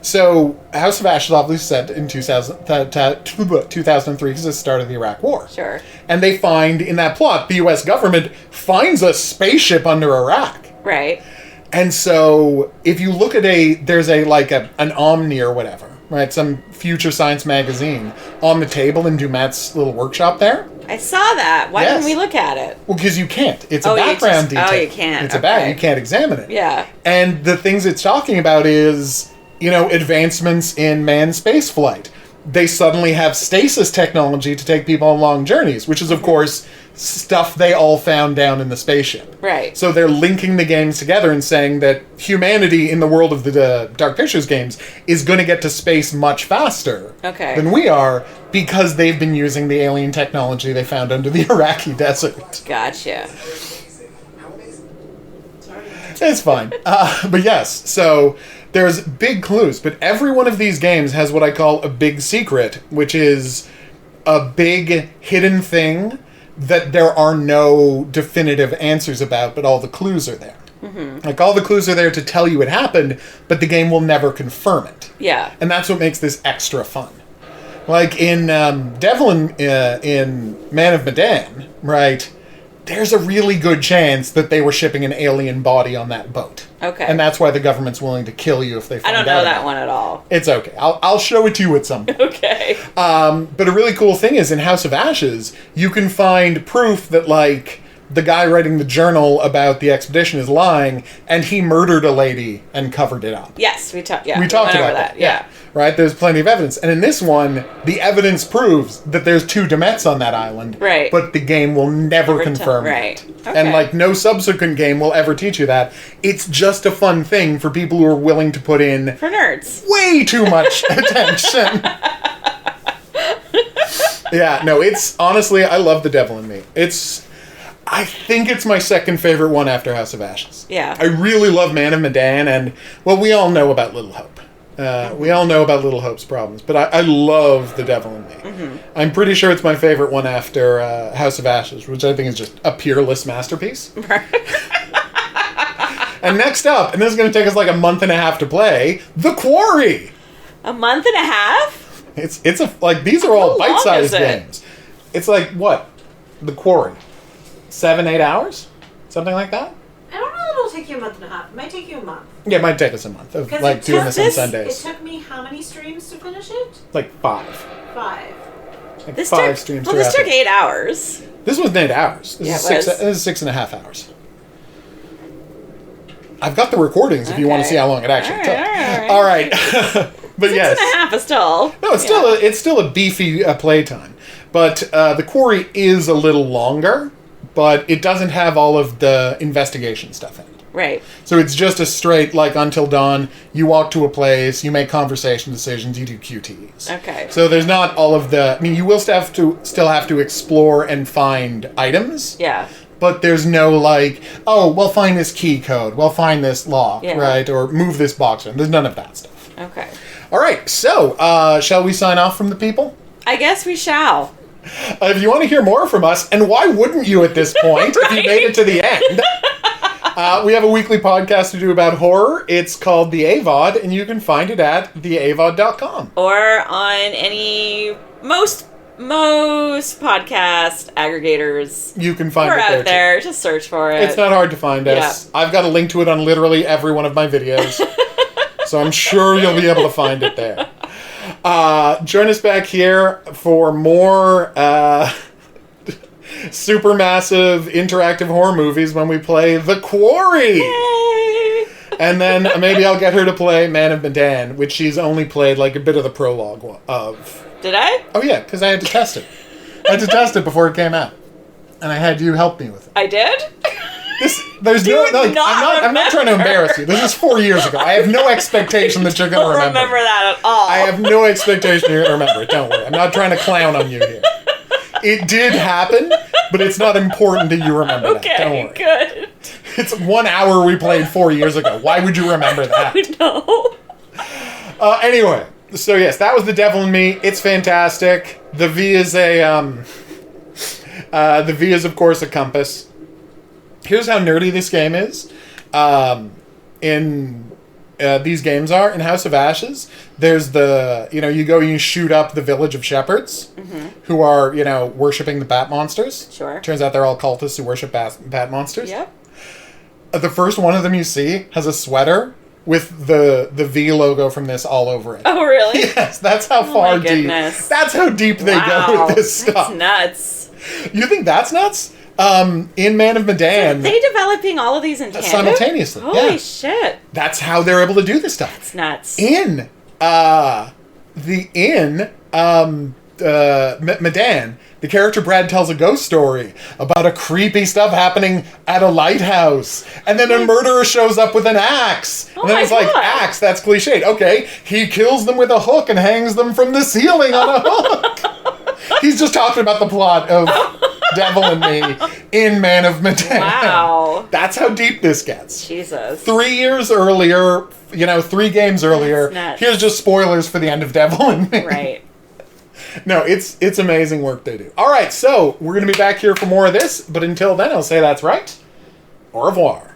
So House of Ashes obviously set in 2003 because it's the start of the Iraq War. Sure. And they find in that plot, the U.S. government finds a spaceship under Iraq. Right. And so, if you look at there's an Omni or whatever, right? Some future science magazine on the table in Dumet's little workshop there. I saw that. Why didn't we look at it? Well, because you can't. It's a background detail. Oh, you can't. It's a bad. You can't examine it. Yeah. And the things it's talking about is, advancements in manned space flight. They suddenly have stasis technology to take people on long journeys, which is, of course, stuff they all found down in the spaceship. Right. So they're linking the games together and saying that humanity in the world of the Dark Pictures games is going to get to space much faster than we are because they've been using the alien technology they found under the Iraqi desert. Gotcha. It's fine. But yes, so there's big clues, but every one of these games has what I call a big secret, which is a big hidden thing that there are no definitive answers about, but all the clues are there. Mm-hmm. Like, all the clues are there to tell you it happened, but the game will never confirm it. Yeah. And that's what makes this extra fun. Like, in Devlin, in Man of Medan, right, there's a really good chance that they were shipping an alien body on that boat. Okay. And that's why the government's willing to kill you if they find out. I don't know that about one at all. It's okay. I'll show it to you at some point. Okay. But a really cool thing is in House of Ashes, you can find proof that, like, the guy writing the journal about the expedition is lying, and he murdered a lady and covered it up. Yes, we talked. Yeah, we talked went about over that. Yeah. Right? There's plenty of evidence. And in this one, the evidence proves that there's 2 Demets on that island. Right. But the game will never confirm right. it. Okay. And, like, no subsequent game will ever teach you that. It's just a fun thing for people who are willing to put in... For nerds. Way too much attention. Yeah, no, it's... Honestly, I love The Devil in Me. I think it's my second favorite one after House of Ashes. Yeah. I really love Man of Medan, and, well, we all know about Little Hope. We all know about Little Hope's problems, but I love The Devil in Me. Mm-hmm. I'm pretty sure it's my favorite one after House of Ashes, which I think is just a peerless masterpiece. And next up, and this is going to take us like a month and a half to play, The Quarry. A month and a half? These are all bite-sized games. It's like, what? The Quarry. 7-8 hours? Something like that? I don't know if it'll take you a month and a half. It might take you a month. Yeah, it might take us a month of Because like doing this on Sundays. It took me how many streams to finish it? Like 5. 5. Like This 5 took, streams. well, this took 8 hours. This wasn't 8 hours. This Yeah, is it 6. was. This is 6.5 hours. I've got the recordings if you want to see how long it actually took. All right. But yes. 6.5 is still. No, it's still a beefy playtime. But The Quarry is a little longer, but it doesn't have all of the investigation stuff in it. Right. So it's just a straight, like, Until Dawn, you walk to a place, you make conversation decisions, you do QTEs. Okay. So there's not all of the... I mean, you will still have to explore and find items. Yeah. But there's no, like, oh, we'll find this key code, we'll find this lock, right? Or move this box in. There's none of that stuff. Okay. All right, so, shall we sign off from the people? I guess we shall. If you want to hear more from us, and why wouldn't you at this point if you made it to the end... we have a weekly podcast to do about horror. It's called The AVOD, and you can find it at theavod.com. Or on any... Most podcast aggregators. You can find We're it out there. Just search for it. It's not hard to find us. Yeah. I've got a link to it on literally every one of my videos. So I'm sure you'll be able to find it there. Join us back here for more... supermassive interactive horror movies when we play The Quarry. Yay! And then maybe I'll get her to play Man of Medan, which she's only played like a bit of the prologue of. Did I? Oh yeah, because I had to test it. I had to test it before it came out. And I had you help me with it. I did? There's no like I'm not trying to embarrass you. This is 4 years ago. I have no expectation that you're going to remember. That at all. I have no expectation you're going to remember it. Don't worry. I'm not trying to clown on you here. It did happen, but it's not important that you remember that. Don't worry. Good. It's 1 hour we played 4 years ago. Why would you remember that? No. Anyway, so yes, that was The Devil in Me. It's fantastic. The V is of course a compass. Here's how nerdy this game is. These games are in House of Ashes. There's you go and you shoot up the village of shepherds who are, worshipping the bat monsters. Sure. Turns out they're all cultists who worship bat monsters. Yep. The first one of them you see has a sweater with the V logo from this all over it. Oh, really? Yes, that's how far deep. That's how deep they go with this stuff. That's nuts. You think that's nuts? In Man of Medan. Are they developing all of these in tandem? Simultaneously. Holy shit. That's how they're able to do this stuff. That's nuts. In Medan, the character Brad tells a ghost story about a creepy stuff happening at a lighthouse. And then a murderer shows up with an axe. And then it's like, axe, that's cliched. Okay, he kills them with a hook and hangs them from the ceiling on a hook. He's just talking about the plot of Devil and Me in Man of Medan. Wow. That's how deep this gets. Jesus. 3 years earlier, 3 games earlier, here's just spoilers for the end of Devil and Me. Right. No, it's amazing work they do. All right, so we're going to be back here for more of this, but until then, I'll say that's right. Au revoir.